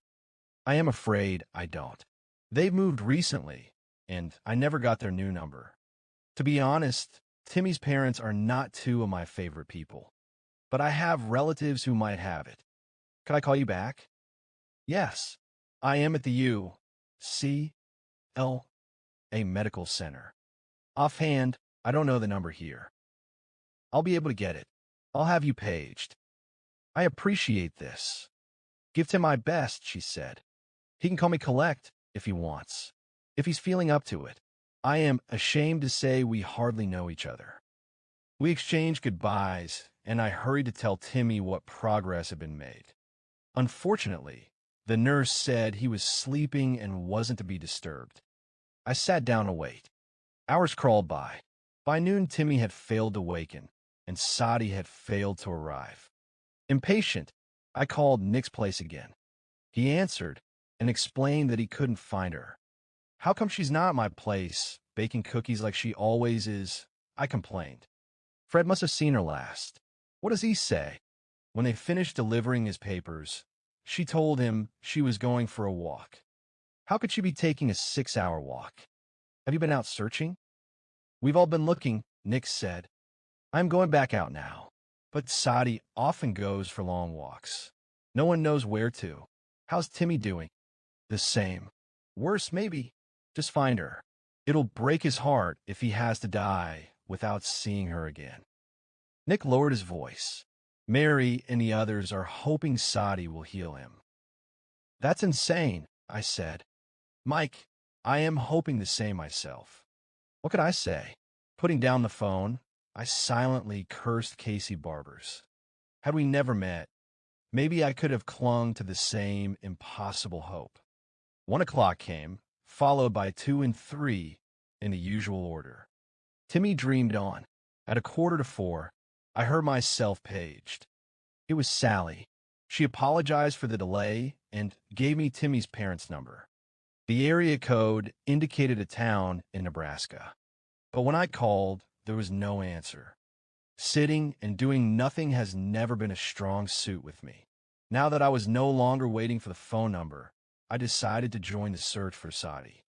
"I am afraid I don't. They've moved recently, and I never got their new number. To be honest, Timmy's parents are not two of my favorite people. But I have relatives who might have it. Could I call you back?" "Yes. I am at the U.C.L.A. Medical Center. Offhand, I don't know the number here. I'll be able to get it. I'll have you paged." "I appreciate this." "Give Tim my best," she said. "He can call me Collect if he wants, if he's feeling up to it. I am ashamed to say we hardly know each other." We exchanged goodbyes, and I hurried to tell Timmy what progress had been made. Unfortunately, the nurse said he was sleeping and wasn't to be disturbed. I sat down to wait. Hours crawled by. By noon, Timmy had failed to waken, and Sati had failed to arrive. Impatient, I called Nick's place again. He answered and explained that he couldn't find her. "How come she's not at my place, baking cookies like she always is?" I complained. "Fred must have seen her last." "What does he say?" When they finished delivering his papers, she told him she was going for a walk. "How could she be taking a 6-hour walk? Have you been out searching?" "We've all been looking," Nick said. "I'm going back out now. But Sati often goes for long walks. No one knows where to. How's Timmy doing?" "The same. Worse, maybe. Just find her. It'll break his heart if he has to die without seeing her again." Nick lowered his voice. "Mary and the others are hoping Sati will heal him." "That's insane," I said. "Mike, I am hoping the same myself." What could I say? Putting down the phone, I silently cursed Casey Barbers. Had we never met, maybe I could have clung to the same impossible hope. 1 o'clock came, followed by 2 and 3 in the usual order. Timmy dreamed on. At 3:45, I heard myself paged. It was Sally. She apologized for the delay and gave me Timmy's parents' number. The area code indicated a town in Nebraska. But when I called, there was no answer. Sitting and doing nothing has never been a strong suit with me. Now that I was no longer waiting for the phone number, I decided to join the search for Sati.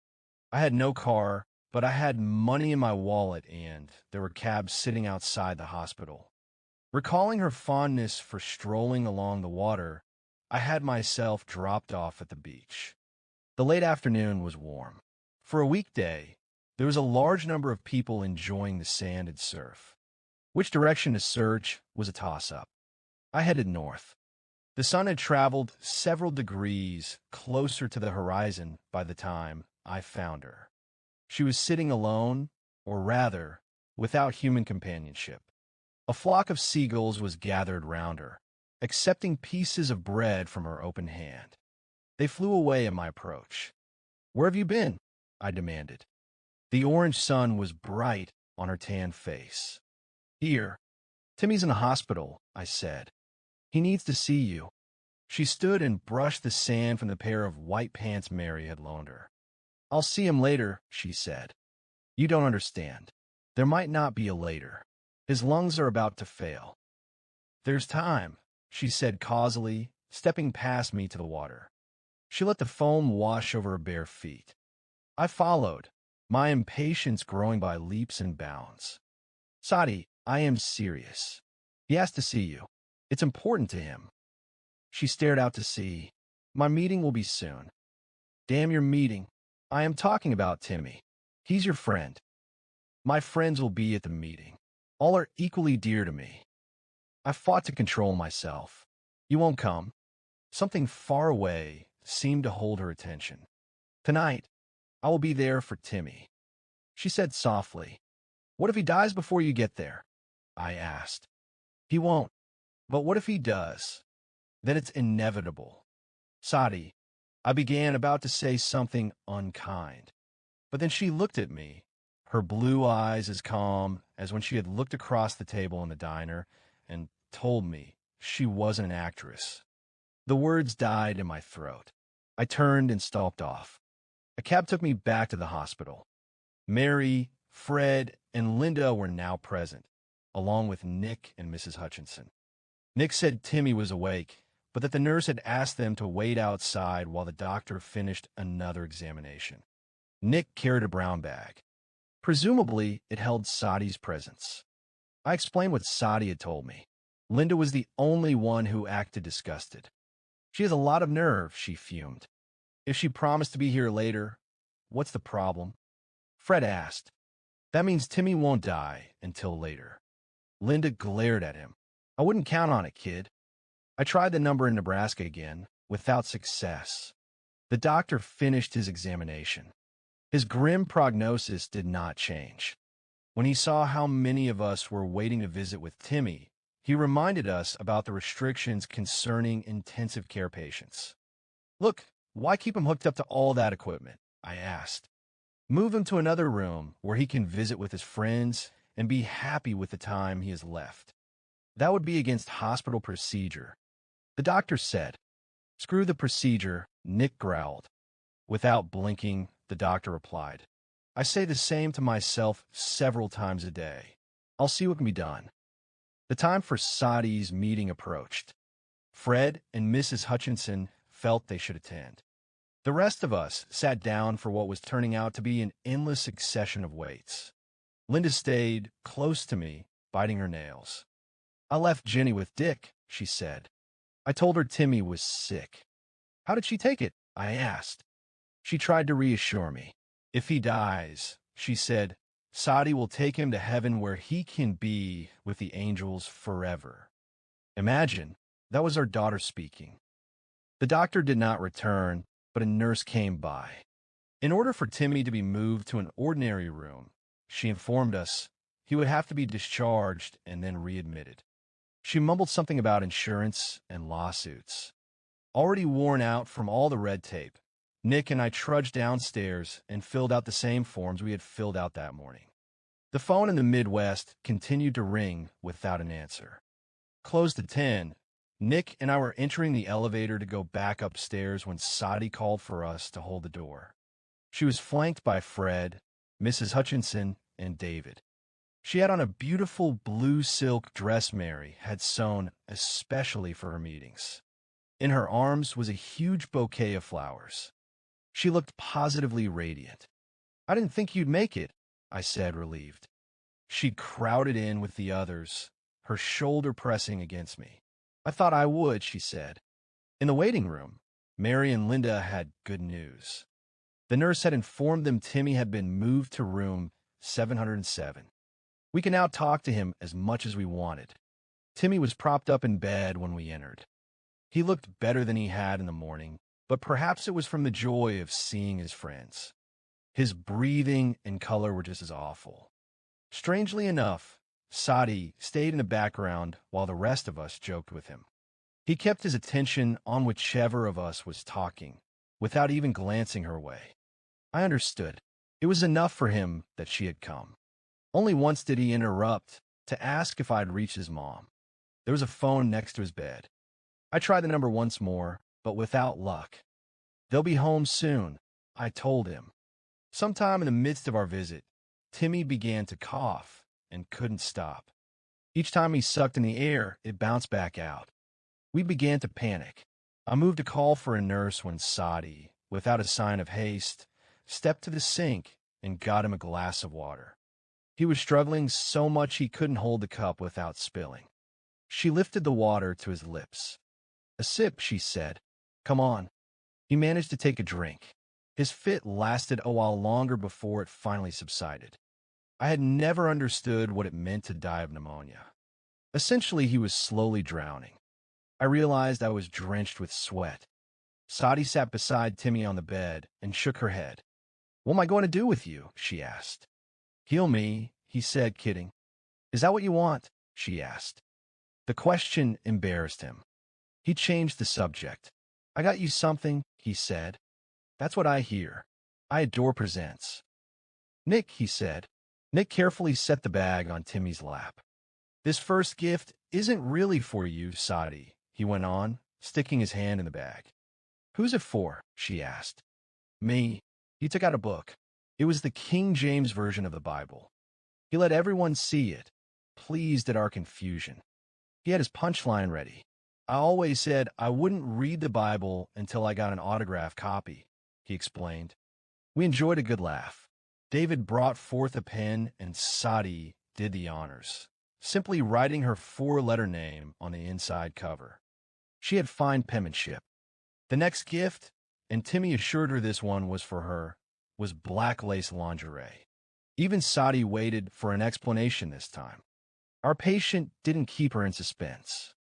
I had no car, but I had money in my wallet and there were cabs sitting outside the hospital. Recalling her fondness for strolling along the water, I had myself dropped off at the beach. The late afternoon was warm. For a weekday, there was a large number of people enjoying the sand and surf. Which direction to search was a toss-up. I headed north. The sun had traveled several degrees closer to the horizon by the time I found her. She was sitting alone, or rather, without human companionship. A flock of seagulls was gathered round her, accepting pieces of bread from her open hand. They flew away at my approach. "Where have you been?" I demanded. The orange sun was bright on her tan face. "Here. Timmy's in the hospital," I said. "He needs to see you." She stood and brushed the sand from the pair of white pants Mary had loaned her. "I'll see him later," she said. "You don't understand. There might not be a later. His lungs are about to fail." "There's time," she said causally, stepping past me to the water. She let the foam wash over her bare feet. I followed, my impatience growing by leaps and bounds. "Sati, I am serious. He has to see you. It's important to him." She stared out to sea. "My meeting will be soon." "Damn your meeting. I am talking about Timmy. He's your friend." "My friends will be at the meeting. All are equally dear to me." I fought to control myself. "You won't come." Something far away seemed to hold her attention. "Tonight, I will be there for Timmy." She said softly. "What if he dies before you get there?" I asked. "He won't. But what if he does? Then it's inevitable." "Sati," I began, about to say something unkind. But then she looked at me, her blue eyes as calm as when she had looked across the table in the diner, and told me she wasn't an actress. The words died in my throat. I turned and stalked off. A cab took me back to the hospital. Mary, Fred, and Linda were now present, along with Nick and Mrs. Hutchinson. Nick said Timmy was awake, but that the nurse had asked them to wait outside while the doctor finished another examination. Nick carried a brown bag. Presumably, it held Sati's presents. I explained what Sati had told me. Linda was the only one who acted disgusted. "She has a lot of nerve," she fumed. "If she promised to be here later, what's the problem?" Fred asked. "That means Timmy won't die until later." Linda glared at him. "I wouldn't count on it, kid." I tried the number in Nebraska again, without success. The doctor finished his examination. His grim prognosis did not change. When he saw how many of us were waiting to visit with Timmy, he reminded us about the restrictions concerning intensive care patients. "Look, why keep him hooked up to all that equipment?" I asked. "Move him to another room where he can visit with his friends and be happy with the time he has left." "That would be against hospital procedure," the doctor said. "Screw the procedure," Nick growled. Without blinking, the doctor replied, "I say the same to myself several times a day. I'll see what can be done." The time for Sati's meeting approached. Fred and Mrs. Hutchinson felt they should attend. The rest of us sat down for what was turning out to be an endless succession of waits. Linda stayed close to me, biting her nails. "I left Jenny with Dick," she said. "I told her Timmy was sick." "How did she take it?" I asked. She tried to reassure me. "If he dies," she said, "Sati will take him to heaven where he can be with the angels forever." Imagine, that was our daughter speaking. The doctor did not return, but a nurse came by. In order for Timmy to be moved to an ordinary room, she informed us he would have to be discharged and then readmitted. She mumbled something about insurance and lawsuits. Already worn out from all the red tape, Nick and I trudged downstairs and filled out the same forms we had filled out that morning. The phone in the Midwest continued to ring without an answer. Closed at 10, Nick and I were entering the elevator to go back upstairs when Sati called for us to hold the door. She was flanked by Fred, Mrs. Hutchinson, and David. She had on a beautiful blue silk dress Mary had sewn especially for her meetings. In her arms was a huge bouquet of flowers. She looked positively radiant. "I didn't think you'd make it," I said, relieved. She crowded in with the others, her shoulder pressing against me. "I thought I would," she said. In the waiting room, Mary and Linda had good news. The nurse had informed them Timmy had been moved to room 707. We could now talk to him as much as we wanted. Timmy was propped up in bed when we entered. He looked better than he had in the morning, but perhaps it was from the joy of seeing his friends. His breathing and color were just as awful. Strangely enough, Sati stayed in the background while the rest of us joked with him. He kept his attention on whichever of us was talking, without even glancing her way. I understood. It was enough for him that she had come. Only once did he interrupt to ask if I'd reached his mom. There was a phone next to his bed. I tried the number once more, but without luck. "They'll be home soon," I told him. Sometime in the midst of our visit, Timmy began to cough and couldn't stop. Each time he sucked in the air, it bounced back out. We began to panic. I moved to call for a nurse when Sati, without a sign of haste, stepped to the sink and got him a glass of water. He was struggling so much he couldn't hold the cup without spilling. She lifted the water to his lips. "A sip," she said. "Come on." He managed to take a drink. His fit lasted a while longer before it finally subsided. I had never understood what it meant to die of pneumonia. Essentially, he was slowly drowning. I realized I was drenched with sweat. Sati sat beside Timmy on the bed and shook her head. "What am I going to do with you?" she asked. "Heal me," he said, kidding. "Is that what you want?" she asked. The question embarrassed him. He changed the subject. "I got you something," he said. "That's what I hear. I adore presents." "Nick," he said. Nick carefully set the bag on Timmy's lap. "This first gift isn't really for you, Sati," he went on, sticking his hand in the bag. "Who's it for?" she asked. "Me." He took out a book. It was the King James Version of the Bible. He let everyone see it, pleased at our confusion. He had his punchline ready. "I always said I wouldn't read the Bible until I got an autographed copy," he explained. We enjoyed a good laugh. David brought forth a pen and Sati did the honors, simply writing her 4-letter name on the inside cover. She had fine penmanship. The next gift, and Timmy assured her this one was for her, was black lace lingerie. Even Sati waited for an explanation this time. Our patient didn't keep her in suspense.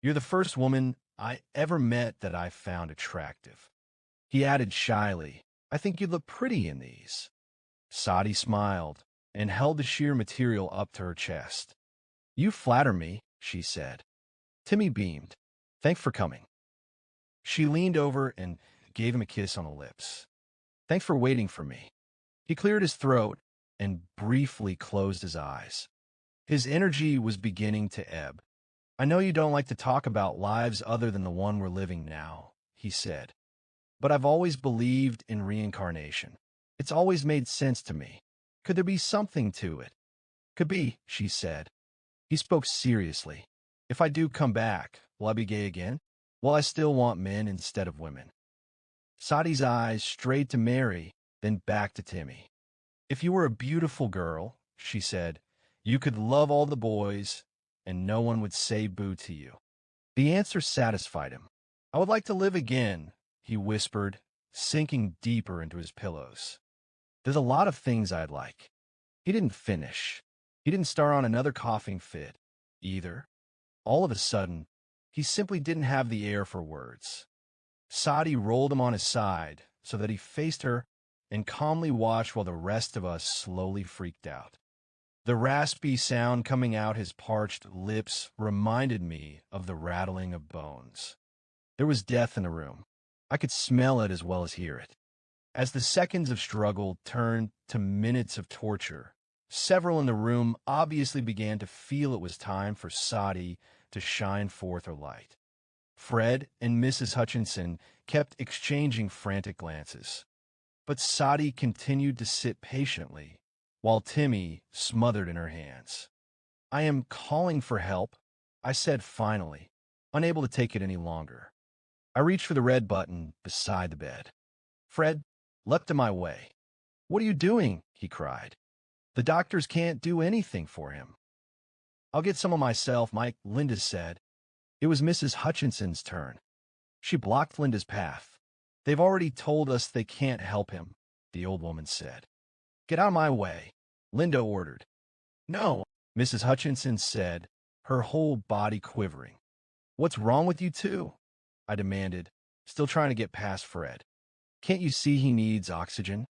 "You're the first woman I ever met that I found attractive." He added shyly, "I think you'd look pretty in these." Sati smiled and held the sheer material up to her chest. "You flatter me," she said. Timmy beamed. "Thanks for coming." She leaned over and gave him a kiss on the lips. "Thanks for waiting for me." He cleared his throat and briefly closed his eyes. His energy was beginning to ebb. "I know you don't like to talk about lives other than the one we're living now," he said. "But I've always believed in reincarnation. It's always made sense to me. Could there be something to it?" "Could be," she said. He spoke seriously. "If I do come back, will I be gay again? Will I still want men instead of women?" Sati's eyes strayed to Mary, then back to Timmy. "If you were a beautiful girl," she said, "you could love all the boys, and no one would say boo to you." The answer satisfied him. "I would like to live again," he whispered, sinking deeper into his pillows. "There's a lot of things I'd like." He didn't finish. He didn't start on another coughing fit, either. All of a sudden, he simply didn't have the air for words. Sati rolled him on his side so that he faced her and calmly watched while the rest of us slowly freaked out. The raspy sound coming out his parched lips reminded me of the rattling of bones. There was death in the room. I could smell it as well as hear it. As the seconds of struggle turned to minutes of torture, several in the room obviously began to feel it was time for Sati to shine forth her light. Fred and Mrs. Hutchinson kept exchanging frantic glances, but Sati continued to sit patiently, while Timmy smothered in her hands. "I am calling for help," I said finally, unable to take it any longer. I reached for the red button beside the bed. Fred leapt in my way. "What are you doing?" he cried. "The doctors can't do anything for him." "I'll get some of myself, Mike," Linda said. It was Mrs. Hutchinson's turn. She blocked Linda's path. "They've already told us they can't help him," the old woman said. "Get out of my way," Linda ordered. "No," Mrs. Hutchinson said, her whole body quivering. "What's wrong with you two?" I demanded, still trying to get past Fred. "Can't you see he needs oxygen?"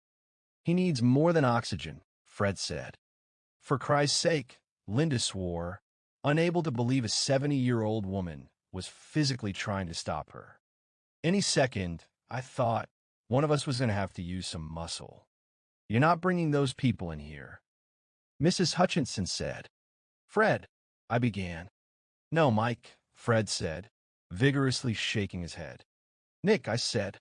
"He needs more than oxygen," Fred said. "For Christ's sake," Linda swore, unable to believe a 70-year-old woman was physically trying to stop her. Any second, I thought, one of us was going to have to use some muscle. "You're not bringing those people in here," Mrs. Hutchinson said. "Fred," I began. "No, Mike," Fred said, vigorously shaking his head. "Nick," I said.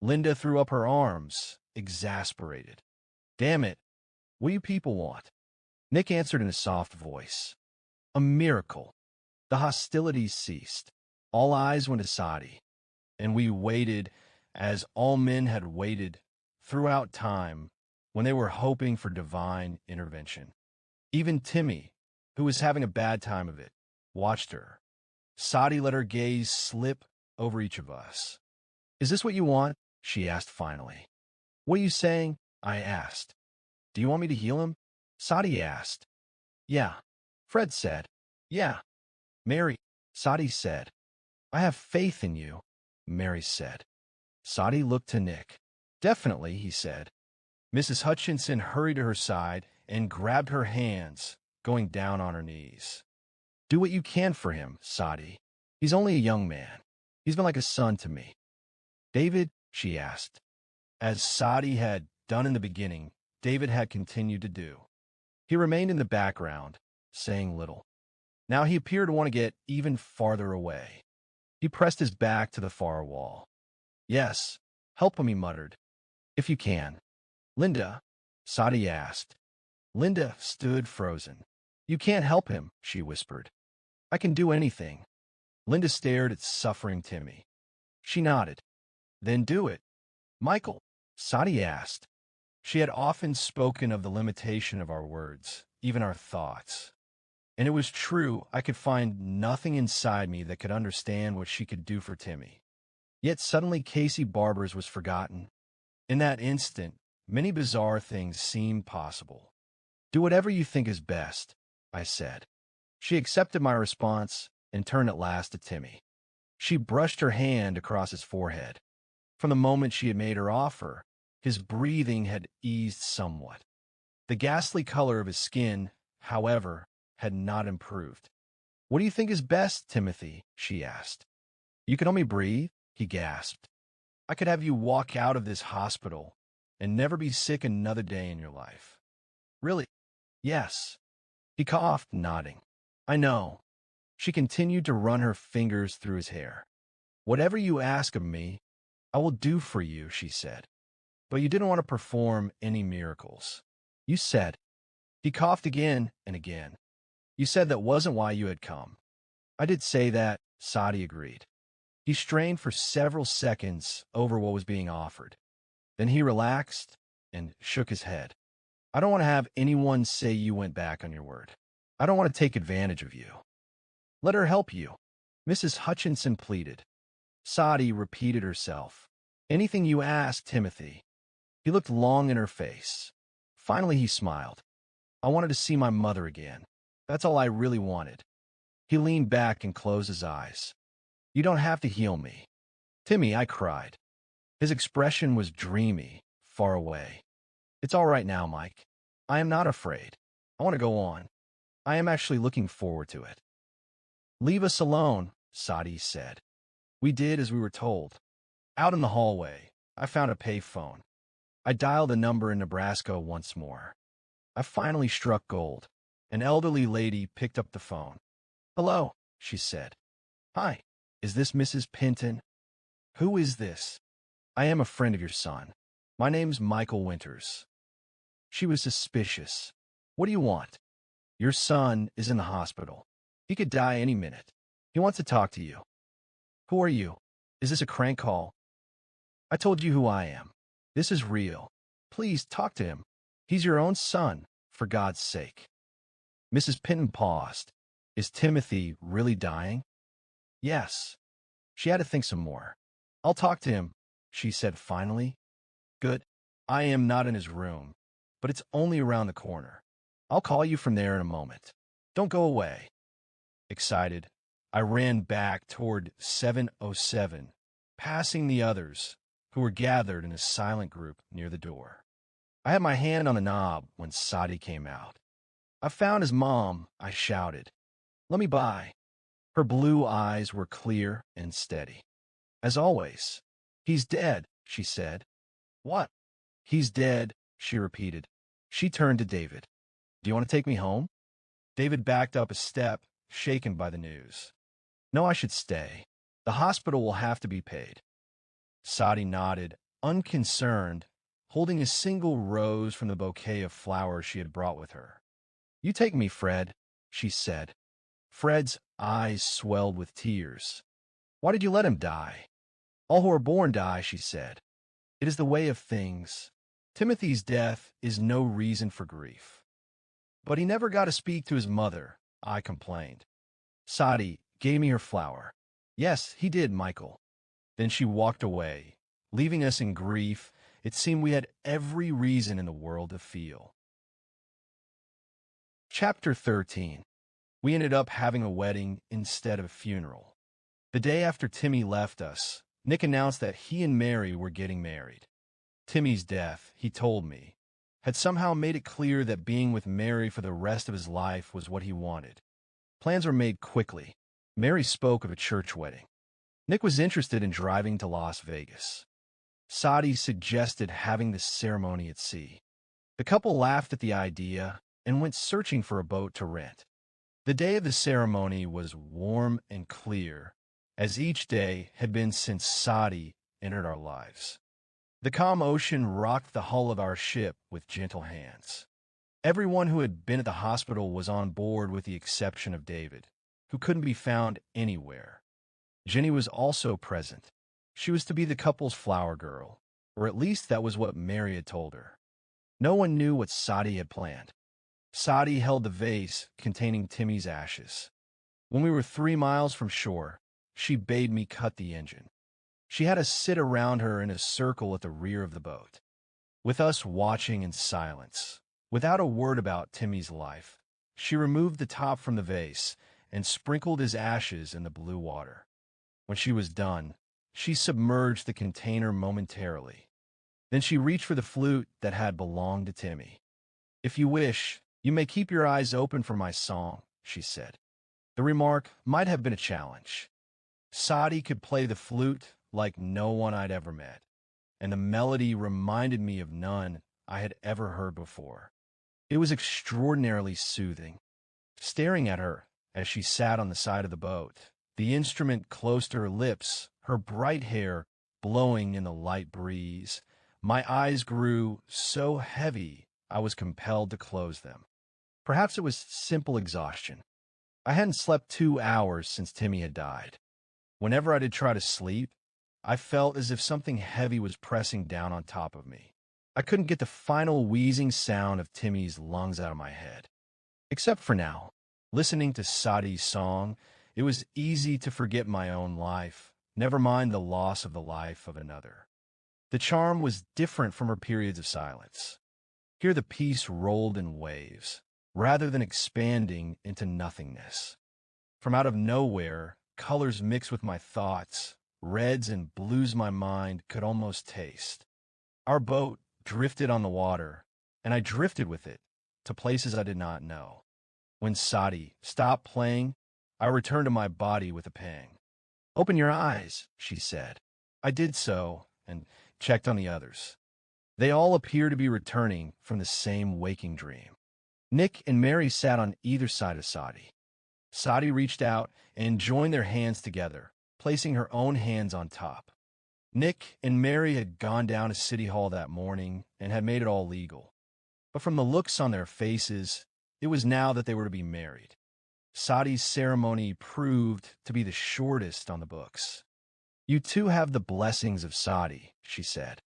Linda threw up her arms, exasperated. "Damn it, what do you people want?" Nick answered in a soft voice. "A miracle." The hostilities ceased. All eyes went to Sati, and we waited as all men had waited throughout time when they were hoping for divine intervention. Even Timmy, who was having a bad time of it, watched her. Sati let her gaze slip over each of us. "Is this what you want?" she asked finally. "What are you saying?" I asked. "Do you want me to heal him?" Sati asked. "Yeah," Fred said. "Yeah." "Mary," Sati said. "I have faith in you," Mary said. Sati looked to Nick. "Definitely," he said. Mrs. Hutchinson hurried to her side and grabbed her hands, going down on her knees. "Do what you can for him, Sati. He's only a young man. He's been like a son to me." "David?" she asked. As Sati had done in the beginning, David had continued to do. He remained in the background, saying little. Now he appeared to want to get even farther away. He pressed his back to the far wall. "Yes, help him," he muttered. "If you can." "Linda?" Sati asked. Linda stood frozen. "You can't help him," she whispered. "I can do anything." Linda stared at suffering Timmy. She nodded. "Then do it." "Michael?" Sati asked. She had often spoken of the limitation of our words, even our thoughts. And it was true, I could find nothing inside me that could understand what she could do for Timmy. Yet suddenly Casey Barber's was forgotten. In that instant, many bizarre things seemed possible. "Do whatever you think is best," I said. She accepted my response and turned at last to Timmy. She brushed her hand across his forehead. From the moment she had made her offer, his breathing had eased somewhat. The ghastly color of his skin, however, had not improved. "What do you think is best, Timothy?" she asked. "You can only breathe," he gasped. "I could have you walk out of this hospital and never be sick another day in your life." "Really?" "Yes." He coughed, nodding. "I know." She continued to run her fingers through his hair. "Whatever you ask of me, I will do for you," she said. "But you didn't want to perform any miracles. You said—" He coughed again and again. "You said that wasn't why you had come." "I did say that," Sati agreed. He strained for several seconds over what was being offered. Then he relaxed and shook his head. "I don't want to have anyone say you went back on your word. I don't want to take advantage of you." "Let her help you," Mrs. Hutchinson pleaded. Sati repeated herself. "Anything you ask, Timothy." He looked long in her face. Finally he smiled. "I wanted to see my mother again. That's all I really wanted." He leaned back and closed his eyes. "You don't have to heal me." "Timmy," I cried. His expression was dreamy, far away. "It's all right now, Mike. I am not afraid. I want to go on. I am actually looking forward to it." "Leave us alone," Sati said. We did as we were told. Out in the hallway, I found a payphone. I dialed a number in Nebraska once more. I finally struck gold. An elderly lady picked up the phone. "Hello," she said. "Hi." Is this Mrs. Pinton? Who is this? I am a friend of your son. My name's Michael Winters. She was suspicious. What do you want? Your son is in the hospital. He could die any minute. He wants to talk to you. Who are you? Is this a crank call? I told you who I am. This is real. Please talk to him. He's your own son, for God's sake. Mrs. Pinton paused. Is Timothy really dying? Yes. She had to think some more. I'll talk to him, she said finally. Good. I am not in his room, but it's only around the corner. I'll call you from there in a moment. Don't go away. Excited, I ran back toward 707, passing the others, who were gathered in a silent group near the door. I had my hand on the knob when Sati came out. I found his mom, I shouted. Let me by. Her blue eyes were clear and steady. As always. He's dead, she said. What? He's dead, she repeated. She turned to David. Do you want to take me home? David backed up a step, shaken by the news. No, I should stay. The hospital will have to be paid. Sati nodded, unconcerned, holding a single rose from the bouquet of flowers she had brought with her. You take me, Fred, she said. Fred's eyes swelled with tears. Why did you let him die? All who are born die, she said. It is the way of things. Timothy's death is no reason for grief. But he never got to speak to his mother, I complained. Sati gave me her flower. Yes, he did, Michael. Then she walked away, leaving us in grief. It seemed we had every reason in the world to feel. Chapter 13. We ended up having a wedding instead of a funeral. The day after Timmy left us, Nick announced that he and Mary were getting married. Timmy's death, he told me, had somehow made it clear that being with Mary for the rest of his life was what he wanted. Plans were made quickly. Mary spoke of a church wedding. Nick was interested in driving to Las Vegas. Sati suggested having the ceremony at sea. The couple laughed at the idea and went searching for a boat to rent. The day of the ceremony was warm and clear, as each day had been since Sati entered our lives. The calm ocean rocked the hull of our ship with gentle hands. Everyone who had been at the hospital was on board with the exception of David, who couldn't be found anywhere. Jenny was also present. She was to be the couple's flower girl, or at least that was what Mary had told her. No one knew what Sati had planned. Sati held the vase containing Timmy's ashes. When we were 3 miles from shore, she bade me cut the engine. She had us sit around her in a circle at the rear of the boat, with us watching in silence. Without a word about Timmy's life, she removed the top from the vase and sprinkled his ashes in the blue water. When she was done, she submerged the container momentarily. Then she reached for the flute that had belonged to Timmy. If you wish, you may keep your eyes open for my song, she said. The remark might have been a challenge. Sati could play the flute like no one I'd ever met, and the melody reminded me of none I had ever heard before. It was extraordinarily soothing. Staring at her as she sat on the side of the boat, the instrument close to her lips, her bright hair blowing in the light breeze, my eyes grew so heavy I was compelled to close them. Perhaps it was simple exhaustion. I hadn't slept 2 hours since Timmy had died. Whenever I did try to sleep, I felt as if something heavy was pressing down on top of me. I couldn't get the final wheezing sound of Timmy's lungs out of my head. Except for now, listening to Sati's song, it was easy to forget my own life, never mind the loss of the life of another. The charm was different from her periods of silence. Here the peace rolled in waves, rather than expanding into nothingness. From out of nowhere, colors mixed with my thoughts, reds and blues my mind could almost taste. Our boat drifted on the water, and I drifted with it to places I did not know. When Sati stopped playing, I returned to my body with a pang. Open your eyes, she said. I did so, and checked on the others. They all appear to be returning from the same waking dream. Nick and Mary sat on either side of Sati. Sati reached out and joined their hands together, placing her own hands on top. Nick and Mary had gone down to City Hall that morning and had made it all legal. But from the looks on their faces, it was now that they were to be married. Sati's ceremony proved to be the shortest on the books. "You two have the blessings of Sati," she said.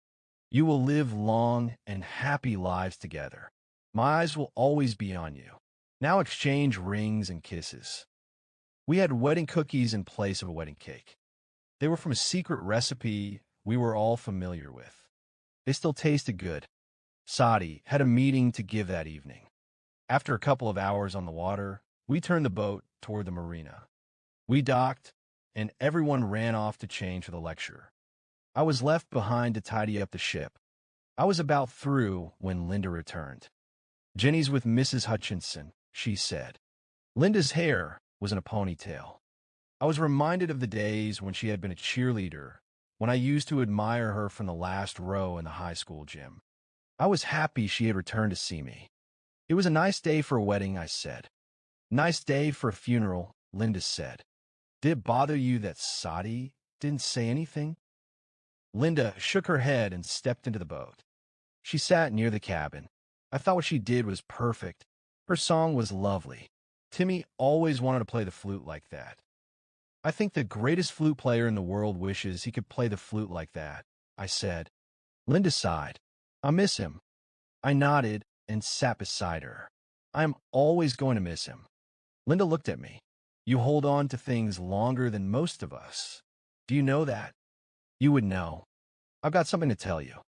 "You will live long and happy lives together. My eyes will always be on you. Now exchange rings and kisses." We had wedding cookies in place of a wedding cake. They were from a secret recipe we were all familiar with. They still tasted good. Sati had a meeting to give that evening. After a couple of hours on the water, we turned the boat toward the marina. We docked, and everyone ran off to change for the lecture. I was left behind to tidy up the ship. I was about through when Linda returned. "Jenny's with Mrs. Hutchinson," she said. Linda's hair was in a ponytail. I was reminded of the days when she had been a cheerleader, when I used to admire her from the last row in the high school gym. I was happy she had returned to see me. "It was a nice day for a wedding," I said. "Nice day for a funeral," Linda said. "Did it bother you that Sati didn't say anything?" Linda shook her head and stepped into the boat. She sat near the cabin. I thought what she did was perfect. Her song was lovely. Timmy always wanted to play the flute like that. "I think the greatest flute player in the world wishes he could play the flute like that," I said. Linda sighed. "I miss him." I nodded and sat beside her. "I am always going to miss him." Linda looked at me. "You hold on to things longer than most of us. Do you know that?" "You would know. I've got something to tell you.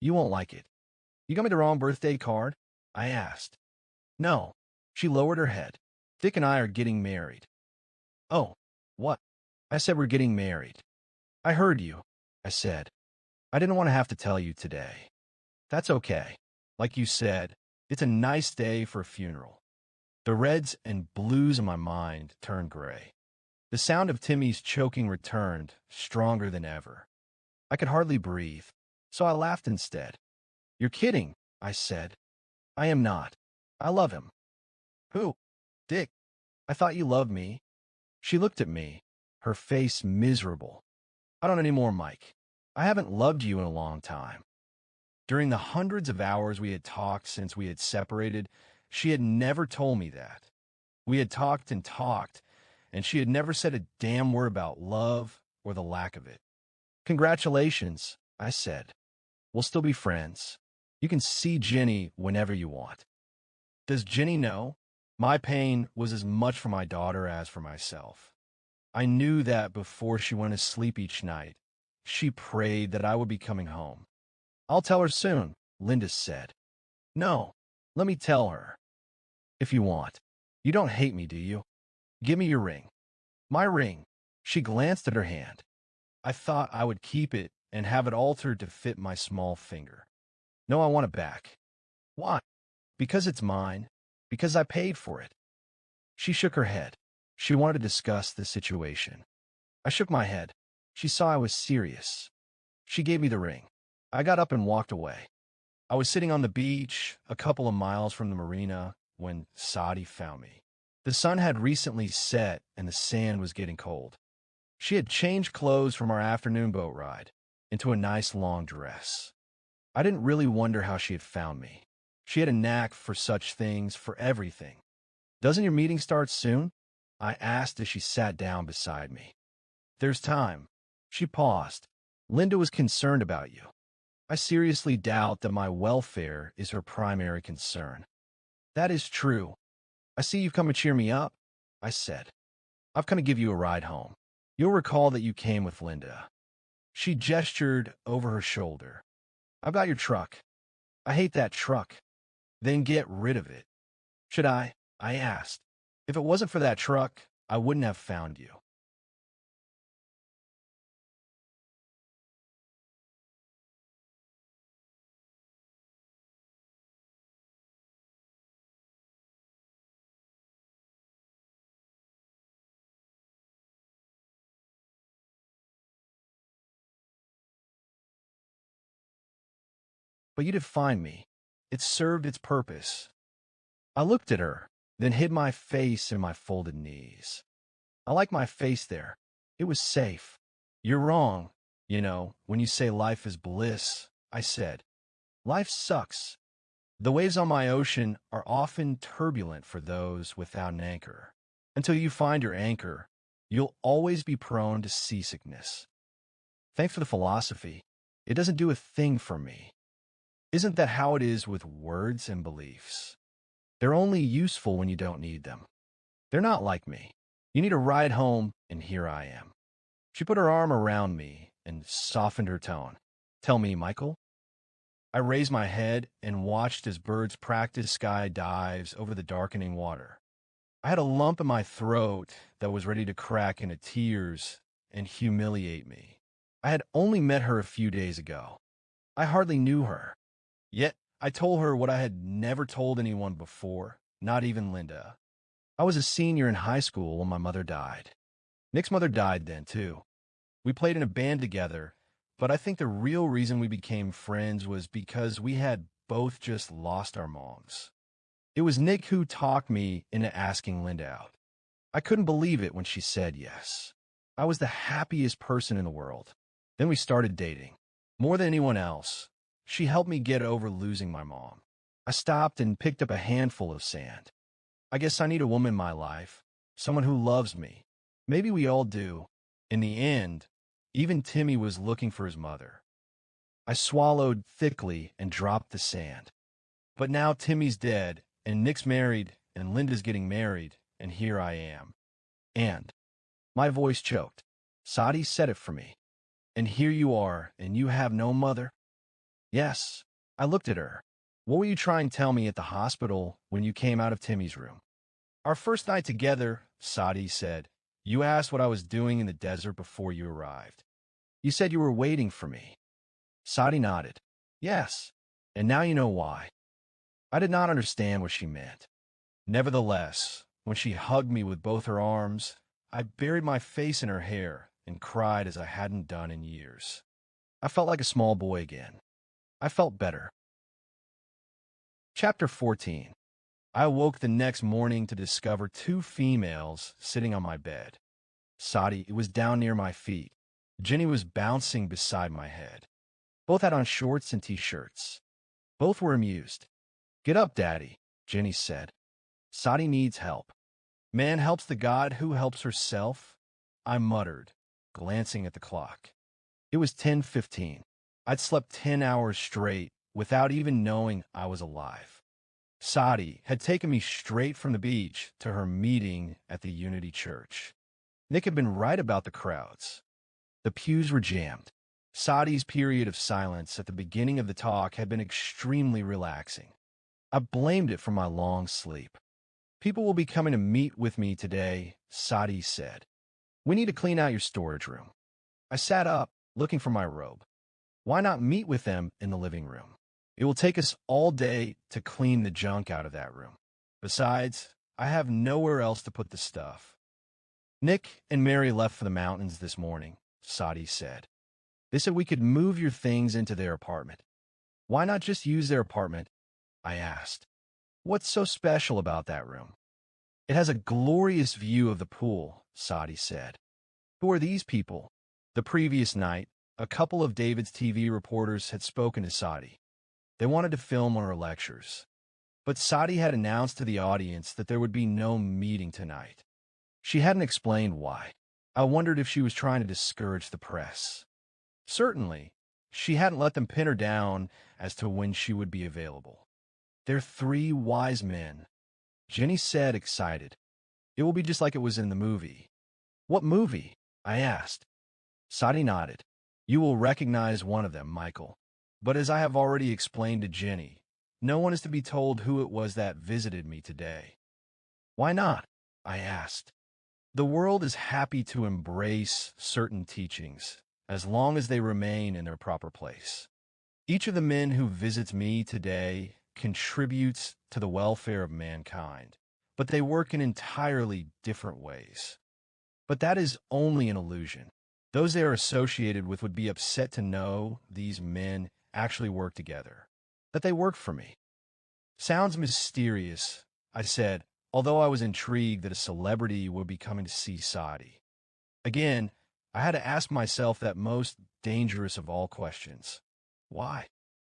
You won't like it." "You got me the wrong birthday card?" I asked. "No." She lowered her head. "Dick and I are getting married." "Oh, what?" I said, "We're getting married." "I heard you," I said. "I didn't want to have to tell you today." "That's okay. Like you said, it's a nice day for a funeral." The reds and blues in my mind turned gray. The sound of Timmy's choking returned, stronger than ever. I could hardly breathe, so I laughed instead. "You're kidding," I said. "I am not. I love him." "Who?" "Dick. I thought you loved me." She looked at me, her face miserable. "I don't anymore, Mike. I haven't loved you in a long time." During the hundreds of hours we had talked since we had separated, she had never told me that. We had talked, and she had never said a damn word about love or the lack of it. "Congratulations," I said. "We'll still be friends. You can see Jenny whenever you want." "Does Jenny know?" My pain was as much for my daughter as for myself. I knew that before she went to sleep each night, she prayed that I would be coming home. "I'll tell her soon," Linda said. "No, let me tell her." "If you want. You don't hate me, do you? Give me your ring." "My ring." She glanced at her hand. I thought I would keep it and have it altered to fit my small finger. "No, I want it back." "Why?" "Because it's mine. Because I paid for it." She shook her head. She wanted to discuss the situation. I shook my head. She saw I was serious. She gave me the ring. I got up and walked away. I was sitting on the beach, a couple of miles from the marina, when Sati found me. The sun had recently set and the sand was getting cold. She had changed clothes from our afternoon boat ride into a nice long dress. I didn't really wonder how she had found me. She had a knack for such things, for everything. "Doesn't your meeting start soon?" I asked as she sat down beside me. "There's time." She paused. "Linda was concerned about you. I seriously doubt that my welfare is her primary concern." "That is true. I see you've come to cheer me up," I said. "I've come to give you a ride home. You'll recall that you came with Linda." She gestured over her shoulder. "I've got your truck." "I hate that truck." "Then get rid of it." "Should I?" I asked. "If it wasn't for that truck, I wouldn't have found you." "But you did find me. It served its purpose." I looked at her, then hid my face in my folded knees. "I like my face there. It was safe. You're wrong, when you say life is bliss, I said. Life sucks. The waves on my ocean are often turbulent for those without an anchor. Until you find your anchor, you'll always be prone to seasickness. Thanks for the philosophy. It doesn't do a thing for me. Isn't that how it is with words and beliefs? They're only useful when you don't need them. They're not like me. You need a ride home, and here I am. She put her arm around me and softened her tone. Tell me, Michael. I raised my head and watched as birds practiced sky dives over the darkening water. I had a lump in my throat that was ready to crack into tears and humiliate me. I had only met her a few days ago. I hardly knew her. Yet, I told her what I had never told anyone before, not even Linda. I was a senior in high school when my mother died. Nick's mother died then, too. We played in a band together, but I think the real reason we became friends was because we had both just lost our moms. It was Nick who talked me into asking Linda out. I couldn't believe it when she said yes. I was the happiest person in the world. Then we started dating. More than anyone else, she helped me get over losing my mom. I stopped and picked up a handful of sand. I guess I need a woman in my life, someone who loves me. Maybe we all do. In the end, even Timmy was looking for his mother. I swallowed thickly and dropped the sand. But now Timmy's dead, and Nick's married, and Linda's getting married, and here I am. And my voice choked. Sati said it for me. And here you are, and you have no mother? Yes. I looked at her. What were you trying to tell me at the hospital when you came out of Timmy's room? Our first night together, Sati said, you asked what I was doing in the desert before you arrived. You said you were waiting for me. Sati nodded. Yes, and now you know why. I did not understand what she meant. Nevertheless, when she hugged me with both her arms, I buried my face in her hair and cried as I hadn't done in years. I felt like a small boy again. I felt better. Chapter 14. I awoke the next morning to discover two females sitting on my bed. Sati was down near my feet. Jenny was bouncing beside my head. Both had on shorts and t-shirts. Both were amused. Get up, Daddy, Jenny said. Sati needs help. Man helps the god who helps herself, I muttered, glancing at the clock. It was 10:15. I'd slept 10 hours straight without even knowing I was alive. Sati had taken me straight from the beach to her meeting at the Unity Church. Nick had been right about the crowds. The pews were jammed. Sati's period of silence at the beginning of the talk had been extremely relaxing. I blamed it for my long sleep. People will be coming to meet with me today, Sati said. We need to clean out your storage room. I sat up, looking for my robe. Why not meet with them in the living room? It will take us all day to clean the junk out of that room. Besides, I have nowhere else to put the stuff. Nick and Mary left for the mountains this morning, Sati said. They said we could move your things into their apartment. Why not just use their apartment? I asked. What's so special about that room? It has a glorious view of the pool, Sati said. Who are these people? The previous night, a couple of David's TV reporters had spoken to Sati. They wanted to film her lectures. But Sati had announced to the audience that there would be no meeting tonight. She hadn't explained why. I wondered if she was trying to discourage the press. Certainly, she hadn't let them pin her down as to when she would be available. They're three wise men, Jenny said, excited. It will be just like it was in the movie. What movie? I asked. Sati nodded. You will recognize one of them, Michael. But as I have already explained to Jenny, no one is to be told who it was that visited me today. Why not? I asked. The world is happy to embrace certain teachings, as long as they remain in their proper place. Each of the men who visits me today contributes to the welfare of mankind, but they work in entirely different ways. But that is only an illusion. Those they are associated with would be upset to know these men actually work together, that they work for me. Sounds mysterious, I said, although I was intrigued that a celebrity would be coming to see Sati. Again, I had to ask myself that most dangerous of all questions. Why?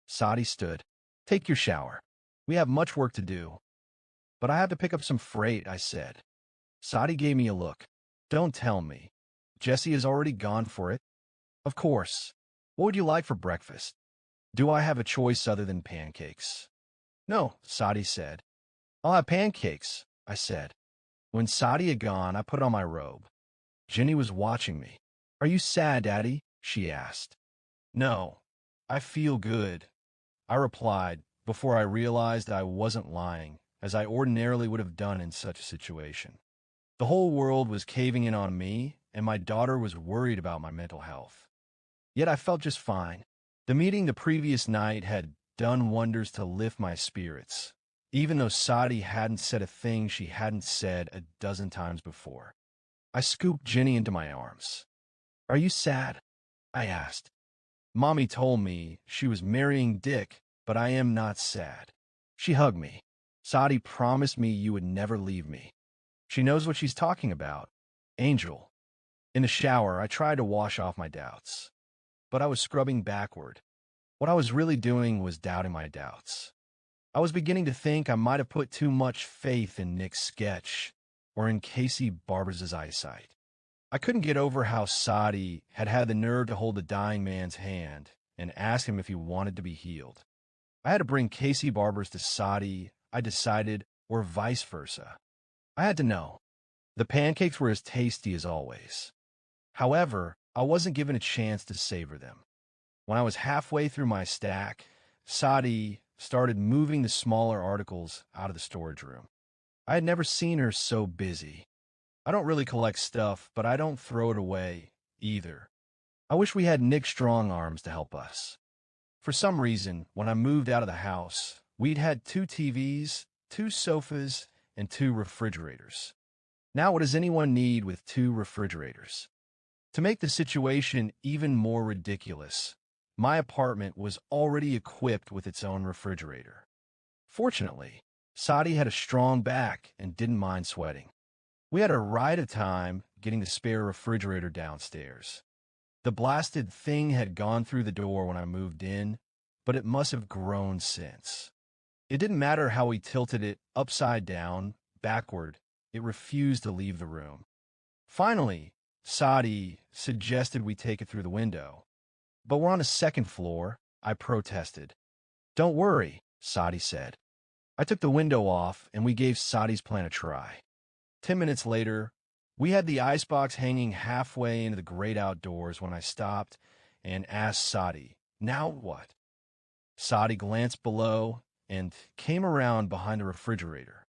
Sati stood. Take your shower. We have much work to do. But I have to pick up some freight, I said. Sati gave me a look. Don't tell me. Jesse has already gone for it? Of course. What would you like for breakfast? Do I have a choice other than pancakes? No, Sati said. I'll have pancakes, I said. When Sati had gone, I put on my robe. Jenny was watching me. Are you sad, Daddy? She asked. No, I feel good, I replied before I realized I wasn't lying, as I ordinarily would have done in such a situation. The whole world was caving in on me, and my daughter was worried about my mental health. Yet I felt just fine. The meeting the previous night had done wonders to lift my spirits, even though Sati hadn't said a thing she hadn't said a dozen times before. I scooped Jenny into my arms. Are you sad? I asked. Mommy told me she was marrying Dick, but I am not sad. She hugged me. Sati promised me you would never leave me. She knows what she's talking about. Angel. In the shower, I tried to wash off my doubts. But I was scrubbing backward. What I was really doing was doubting my doubts. I was beginning to think I might have put too much faith in Nick's sketch or in Casey Barber's eyesight. I couldn't get over how Sati had the nerve to hold the dying man's hand and ask him if he wanted to be healed. I had to bring Casey Barber's to Sati, I decided, or vice versa. I had to know. The pancakes were as tasty as always. However, I wasn't given a chance to savor them. When I was halfway through my stack, Sati started moving the smaller articles out of the storage room. I had never seen her so busy. I don't really collect stuff, but I don't throw it away either. I wish we had Nick's strong arms to help us. For some reason, when I moved out of the house, we'd had 2 TVs, 2 sofas, and 2 refrigerators. Now what does anyone need with 2 refrigerators? To make the situation even more ridiculous, my apartment was already equipped with its own refrigerator. Fortunately, Sati had a strong back and didn't mind sweating. We had a ride of time getting the spare refrigerator downstairs. The blasted thing had gone through the door when I moved in, but it must have grown since. It didn't matter how we tilted it upside down, backward, it refused to leave the room. Finally, Sati suggested we take it through the window. But we're on the 2nd floor, I protested. Don't worry, Sati said. I took the window off and we gave Sati's plan a try. 10 minutes later, we had the icebox hanging halfway into the great outdoors when I stopped and asked Sati, now what? Sati glanced below and came around behind the refrigerator.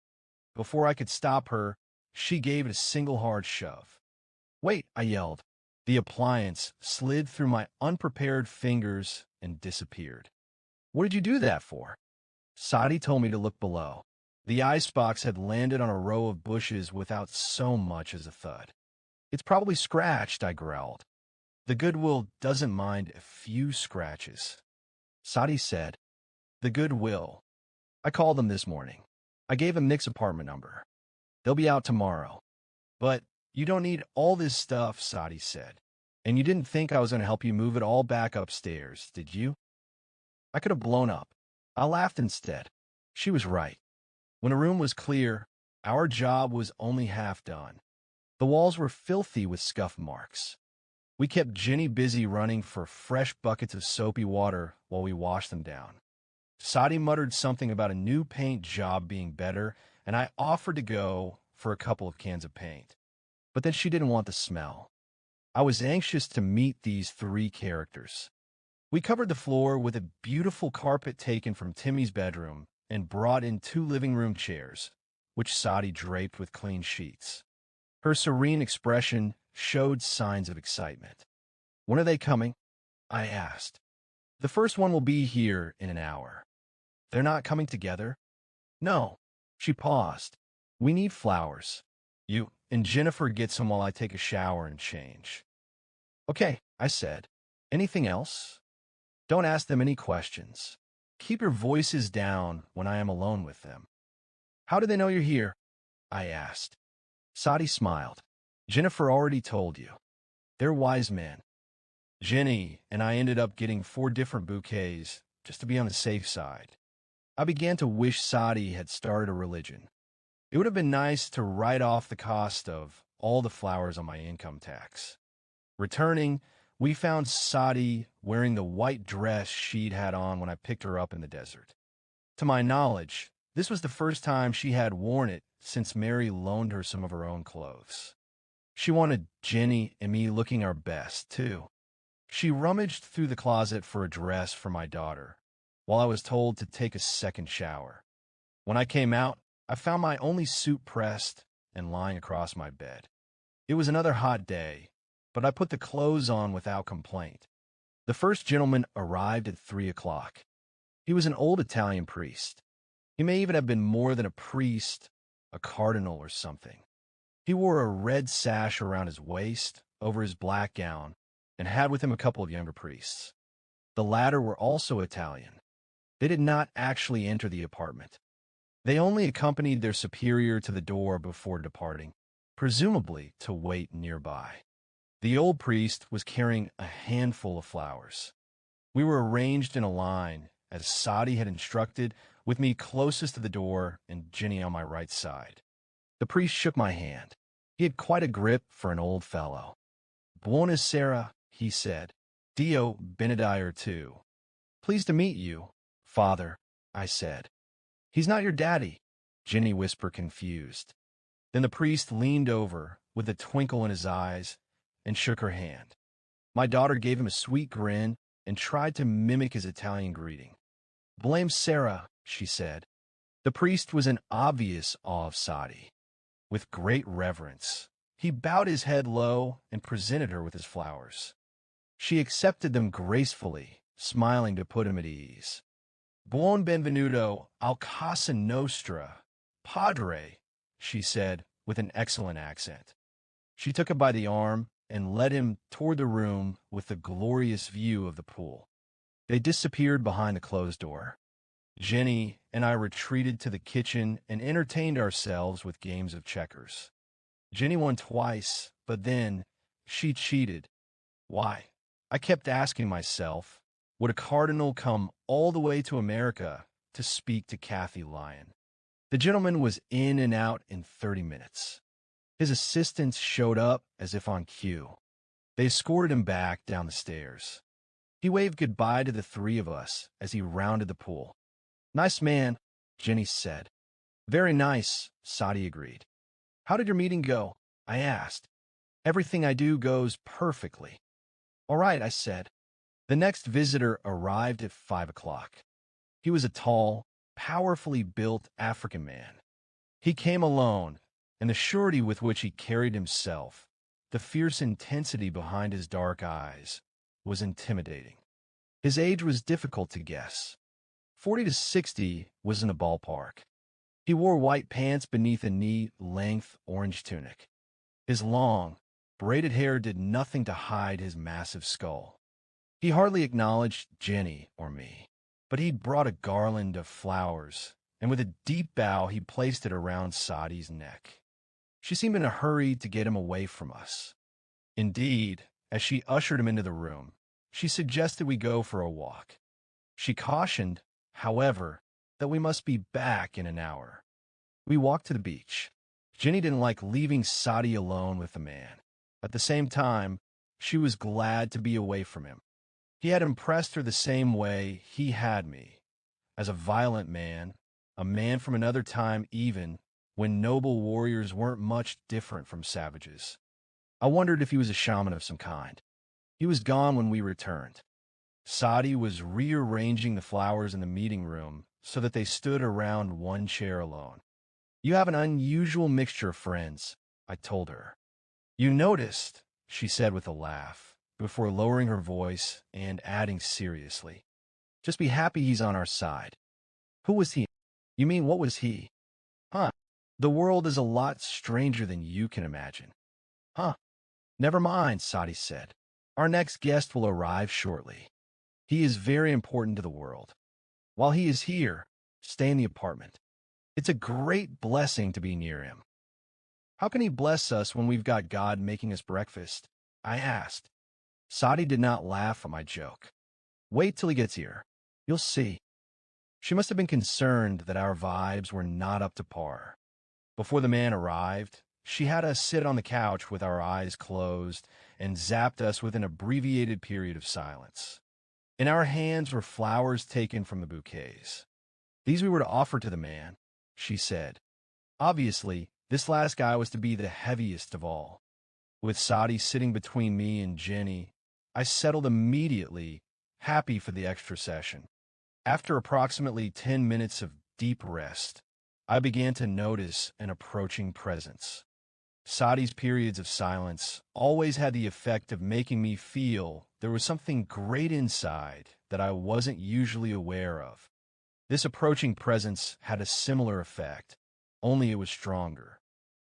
Before I could stop her, she gave it a single hard shove. Wait, I yelled. The appliance slid through my unprepared fingers and disappeared. What did you do that for? Sati told me to look below. The icebox had landed on a row of bushes without so much as a thud. It's probably scratched, I growled. The Goodwill doesn't mind a few scratches. Sati said, the Goodwill. I called them this morning. I gave them Nick's apartment number. They'll be out tomorrow. But you don't need all this stuff, Sati said. And you didn't think I was going to help you move it all back upstairs, did you? I could have blown up. I laughed instead. She was right. When a room was clear, our job was only half done. The walls were filthy with scuff marks. We kept Jenny busy running for fresh buckets of soapy water while we washed them down. Sati muttered something about a new paint job being better, and I offered to go for a couple of cans of paint. But then she didn't want the smell. I was anxious to meet these 3 characters. We covered the floor with a beautiful carpet taken from Timmy's bedroom and brought in 2 living room chairs, which Sati draped with clean sheets. Her serene expression showed signs of excitement. When are they coming? I asked. The first one will be here in an hour. They're not coming together? No. She paused. We need flowers. You and Jennifer get some while I take a shower and change. Okay, I said. Anything else? Don't ask them any questions. Keep your voices down when I am alone with them. How do they know you're here? I asked. Sati smiled. Jennifer already told you. They're wise men. Jenny and I ended up getting 4 different bouquets just to be on the safe side. I began to wish Sati had started a religion. It would have been nice to write off the cost of all the flowers on my income tax. Returning, we found Sati wearing the white dress she'd had on when I picked her up in the desert. To my knowledge, this was the first time she had worn it since Mary loaned her some of her own clothes. She wanted Jenny and me looking our best, too. She rummaged through the closet for a dress for my daughter, while I was told to take a second shower. When I came out, I found my only suit pressed and lying across my bed. It was another hot day, but I put the clothes on without complaint. The first gentleman arrived at 3 o'clock. He was an old Italian priest. He may even have been more than a priest, a cardinal or something. He wore a red sash around his waist over his black gown and had with him a couple of younger priests. The latter were also Italian. They did not actually enter the apartment. They only accompanied their superior to the door before departing, presumably to wait nearby. The old priest was carrying a handful of flowers. We were arranged in a line, as Sati had instructed, with me closest to the door and Jenny on my right side. The priest shook my hand. He had quite a grip for an old fellow. "Buonasera," he said. "Dio benedire too." "Pleased to meet you, Father," I said. "He's not your daddy," Jenny whispered, confused. Then the priest leaned over, with a twinkle in his eyes, and shook her hand. My daughter gave him a sweet grin and tried to mimic his Italian greeting. "Blame Sarah," she said. The priest was in obvious awe of Sati. With great reverence, he bowed his head low and presented her with his flowers. She accepted them gracefully, smiling to put him at ease. "Buon benvenuto al Casa Nostra, Padre," she said with an excellent accent. She took him by the arm and led him toward the room with the glorious view of the pool. They disappeared behind the closed door. Jenny and I retreated to the kitchen and entertained ourselves with games of checkers. Jenny won twice, but then she cheated. Why? I kept asking myself, would a cardinal come all the way to America to speak to Kathy Lyon? The gentleman was in and out in 30 minutes. His assistants showed up as if on cue. They escorted him back down the stairs. He waved goodbye to the 3 of us as he rounded the pool. "Nice man," Jenny said. "Very nice," Sati agreed. "How did your meeting go?" I asked. "Everything I do goes perfectly." "All right," I said. The next visitor arrived at 5 o'clock. He was a tall, powerfully built African man. He came alone, and the surety with which he carried himself, the fierce intensity behind his dark eyes, was intimidating. His age was difficult to guess. 40 to 60 was in the ballpark. He wore white pants beneath a knee-length orange tunic. His long, braided hair did nothing to hide his massive skull. He hardly acknowledged Jenny or me, but he'd brought a garland of flowers, and with a deep bow he placed it around Sati's neck. She seemed in a hurry to get him away from us. Indeed, as she ushered him into the room, she suggested we go for a walk. She cautioned, however, that we must be back in an hour. We walked to the beach. Jenny didn't like leaving Sati alone with the man. At the same time, she was glad to be away from him. He had impressed her the same way he had me, as a violent man, a man from another time even, when noble warriors weren't much different from savages. I wondered if he was a shaman of some kind. He was gone when we returned. Sati was rearranging the flowers in the meeting room so that they stood around one chair alone. "You have an unusual mixture of friends," I told her. "You noticed," she said with a laugh, before lowering her voice and adding seriously, "Just be happy he's on our side." "Who was he?" "You mean, what was he?" "Huh. The world is a lot stranger than you can imagine." "Huh. Never mind," Sati said. "Our next guest will arrive shortly. He is very important to the world. While he is here, stay in the apartment. It's a great blessing to be near him." "How can he bless us when we've got God making us breakfast?" I asked. Sati did not laugh at my joke. Wait till he gets here. You'll see. She must have been concerned that our vibes were not up to par. Before the man arrived, she had us sit on the couch with our eyes closed and zapped us with an abbreviated period of silence. In our hands were flowers taken from the bouquets. These we were to offer to the man, she said. Obviously, this last guy was to be the heaviest of all. With Sati sitting between me and Jenny, I settled immediately, happy for the extra session. After approximately 10 minutes of deep rest, I began to notice an approaching presence. Sati's periods of silence always had the effect of making me feel there was something great inside that I wasn't usually aware of. This approaching presence had a similar effect, only it was stronger.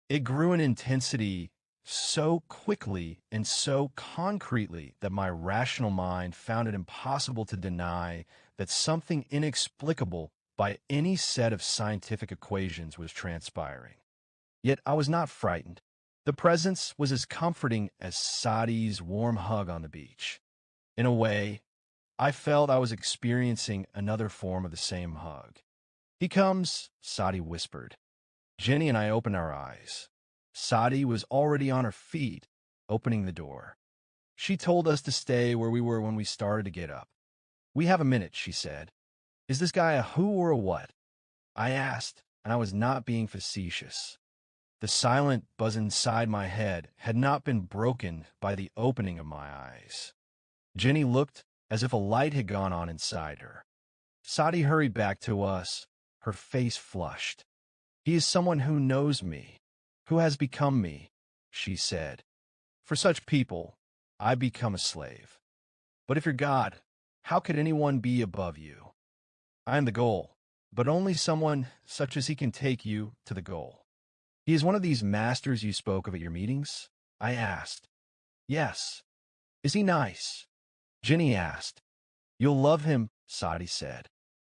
It grew in intensity so quickly and so concretely that my rational mind found it impossible to deny that something inexplicable by any set of scientific equations was transpiring. Yet I was not frightened. The presence was as comforting as Sati's warm hug on the beach. In a way, I felt I was experiencing another form of the same hug. He comes, Sati whispered. Jenny and I opened our eyes. Sati was already on her feet, opening the door. She told us to stay where we were when we started to get up. We have a minute, she said. Is this guy a who or a what? I asked, and I was not being facetious. The silent buzz inside my head had not been broken by the opening of my eyes. Jenny looked as if a light had gone on inside her. Sati hurried back to us, her face flushed. He is someone who knows me, who has become me, she said. For such people, I become a slave. But if you're God, how could anyone be above you? I am the goal, but only someone such as he can take you to the goal. He is one of these masters you spoke of at your meetings? I asked. Yes. Is he nice? Jenny asked. You'll love him, Sati said.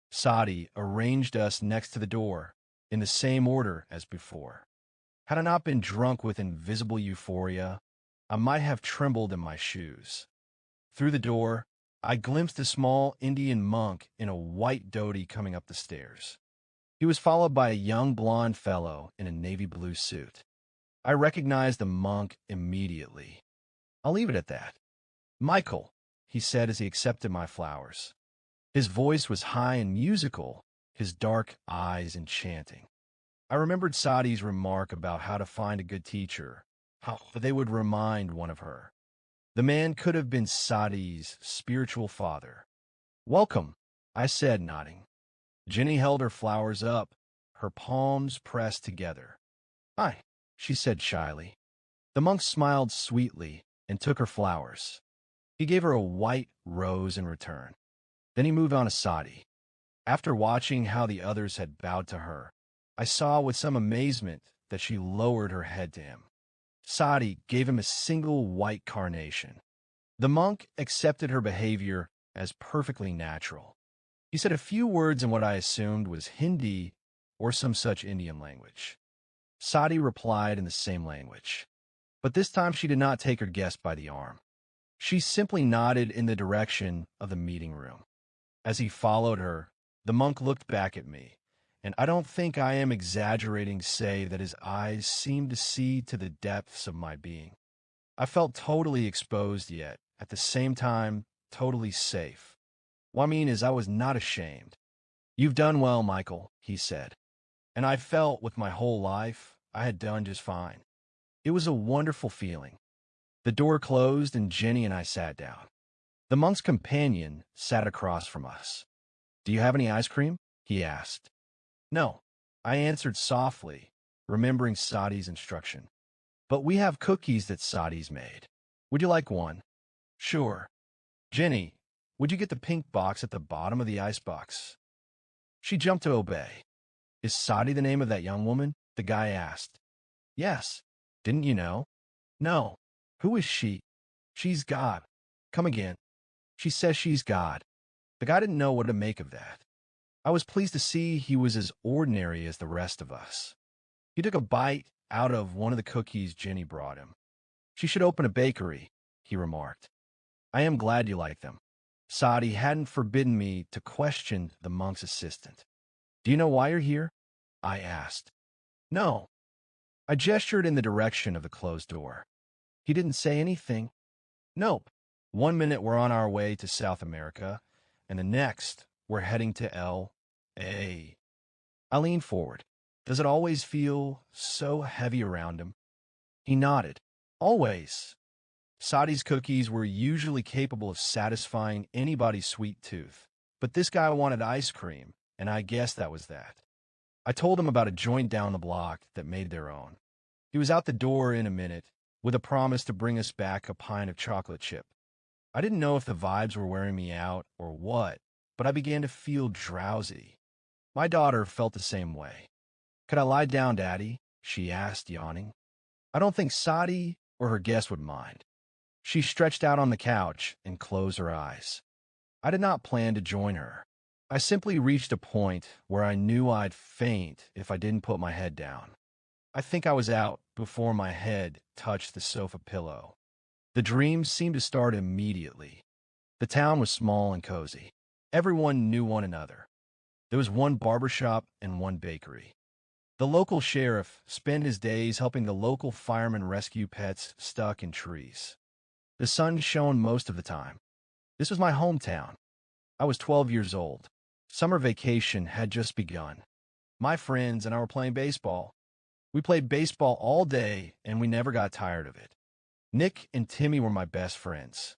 Sati arranged us next to the door, in the same order as before. Had I not been drunk with invisible euphoria, I might have trembled in my shoes. Through the door, I glimpsed a small Indian monk in a white dhoti coming up the stairs. He was followed by a young blonde fellow in a navy blue suit. I recognized the monk immediately. I'll leave it at that. Michael, he said as he accepted my flowers. His voice was high and musical, his dark eyes enchanting. I remembered Sati's remark about how to find a good teacher, how they would remind one of her. The man could have been Sati's spiritual father. Welcome, I said, nodding. Jenny held her flowers up, her palms pressed together. Hi, she said shyly. The monk smiled sweetly and took her flowers. He gave her a white rose in return. Then he moved on to Sati. After watching how the others had bowed to her, I saw with some amazement that she lowered her head to him. Sati gave him a single white carnation. The monk accepted her behavior as perfectly natural. He said a few words in what I assumed was Hindi or some such Indian language. Sati replied in the same language. But this time she did not take her guest by the arm. She simply nodded in the direction of the meeting room. As he followed her, the monk looked back at me, and I don't think I am exaggerating to say that his eyes seemed to see to the depths of my being. I felt totally exposed yet, at the same time, totally safe. What I mean is I was not ashamed. You've done well, Michael, he said. And I felt with my whole life I had done just fine. It was a wonderful feeling. The door closed and Jenny and I sat down. The monk's companion sat across from us. Do you have any ice cream? He asked. No, I answered softly, remembering Sati's instruction. But we have cookies that Sati's made. Would you like one? Sure. Jenny, would you get the pink box at the bottom of the icebox? She jumped to obey. Is Sati the name of that young woman? The guy asked. Yes. Didn't you know? No. Who is she? She's God. Come again. She says she's God. The guy didn't know what to make of that. I was pleased to see he was as ordinary as the rest of us. He took a bite out of one of the cookies Jenny brought him. She should open a bakery, he remarked. I am glad you like them. Sati hadn't forbidden me to question the monk's assistant. Do you know why you're here? I asked. No. I gestured in the direction of the closed door. He didn't say anything. Nope. 1 minute we're on our way to South America, and the next we're heading to L.A. I leaned forward. Does it always feel so heavy around him? He nodded. Always. Sati's cookies were usually capable of satisfying anybody's sweet tooth, but this guy wanted ice cream, and I guess that was that. I told him about a joint down the block that made their own. He was out the door in a minute, with a promise to bring us back a pint of chocolate chip. I didn't know if the vibes were wearing me out or what, but I began to feel drowsy. My daughter felt the same way. Could I lie down, Daddy? She asked, yawning. I don't think Sati or her guest would mind. She stretched out on the couch and closed her eyes. I did not plan to join her. I simply reached a point where I knew I'd faint if I didn't put my head down. I think I was out before my head touched the sofa pillow. The dreams seemed to start immediately. The town was small and cozy. Everyone knew one another. There was one barbershop and one bakery. The local sheriff spent his days helping the local firemen rescue pets stuck in trees. The sun shone most of the time. This was my hometown. I was 12 years old. Summer vacation had just begun. My friends and I were playing baseball. We played baseball all day, and we never got tired of it. Nick and Timmy were my best friends.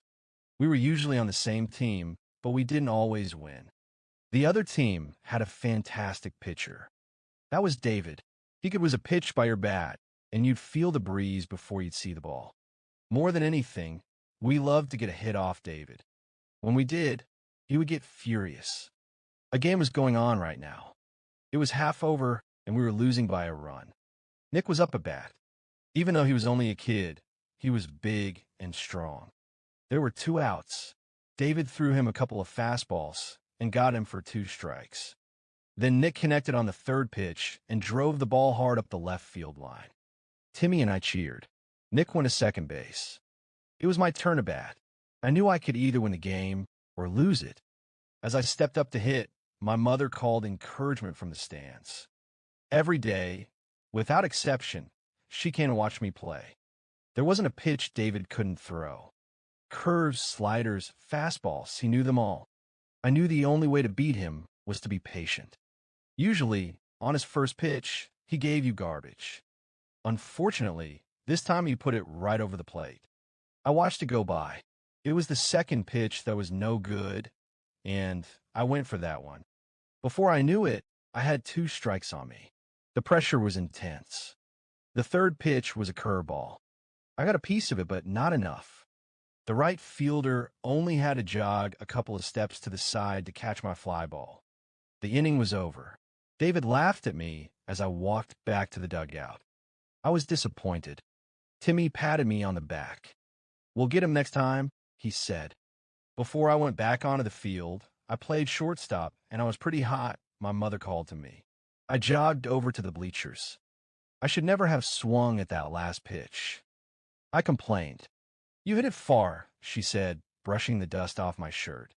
We were usually on the same team, but we didn't always win. The other team had a fantastic pitcher. That was David. He was a pitch by your bat, and you'd feel the breeze before you'd see the ball. More than anything, we loved to get a hit off David. When we did, he would get furious. A game was going on right now. It was half over, and we were losing by a run. Nick was up a bat. Even though he was only a kid, he was big and strong. There were 2 outs. David threw him a couple of fastballs and got him for 2 strikes. Then Nick connected on the 3rd pitch and drove the ball hard up the left field line. Timmy and I cheered. Nick went to second base. It was my turn to bat. I knew I could either win the game or lose it. As I stepped up to hit, my mother called encouragement from the stands. Every day, without exception, she came to watch me play. There wasn't a pitch David couldn't throw. Curves, sliders, fastballs, he knew them all. I knew the only way to beat him was to be patient. Usually, on his first pitch, he gave you garbage. Unfortunately, this time he put it right over the plate. I watched it go by. It was the 2nd pitch that was no good, and I went for that one. Before I knew it, I had 2 strikes on me. The pressure was intense. The 3rd pitch was a curveball. I got a piece of it, but not enough. The right fielder only had to jog a couple of steps to the side to catch my fly ball. The inning was over. David laughed at me as I walked back to the dugout. I was disappointed. Timmy patted me on the back. We'll get him next time, he said. Before I went back onto the field, I played shortstop, and I was pretty hot, my mother called to me. I jogged over to the bleachers. I should never have swung at that last pitch. I complained. You hit it far, she said, brushing the dust off my shirt.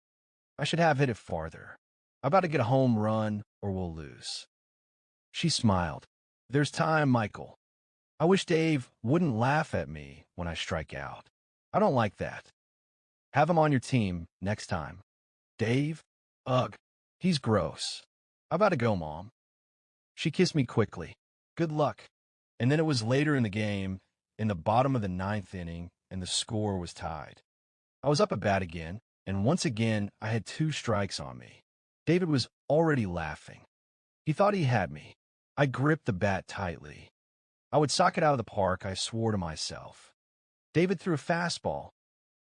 I should have hit it farther. I'm about to get a home run, or we'll lose. She smiled. There's time, Michael. I wish Dave wouldn't laugh at me when I strike out. I don't like that. Have him on your team next time. Dave? Ugh, he's gross. I'm about to go, Mom. She kissed me quickly. Good luck. And then it was later in the game, in the bottom of the 9th inning, and the score was tied. I was up a bat again, and once again I had 2 strikes on me. David was already laughing. He thought he had me. I gripped the bat tightly. I would sock it out of the park, I swore to myself. David threw a fastball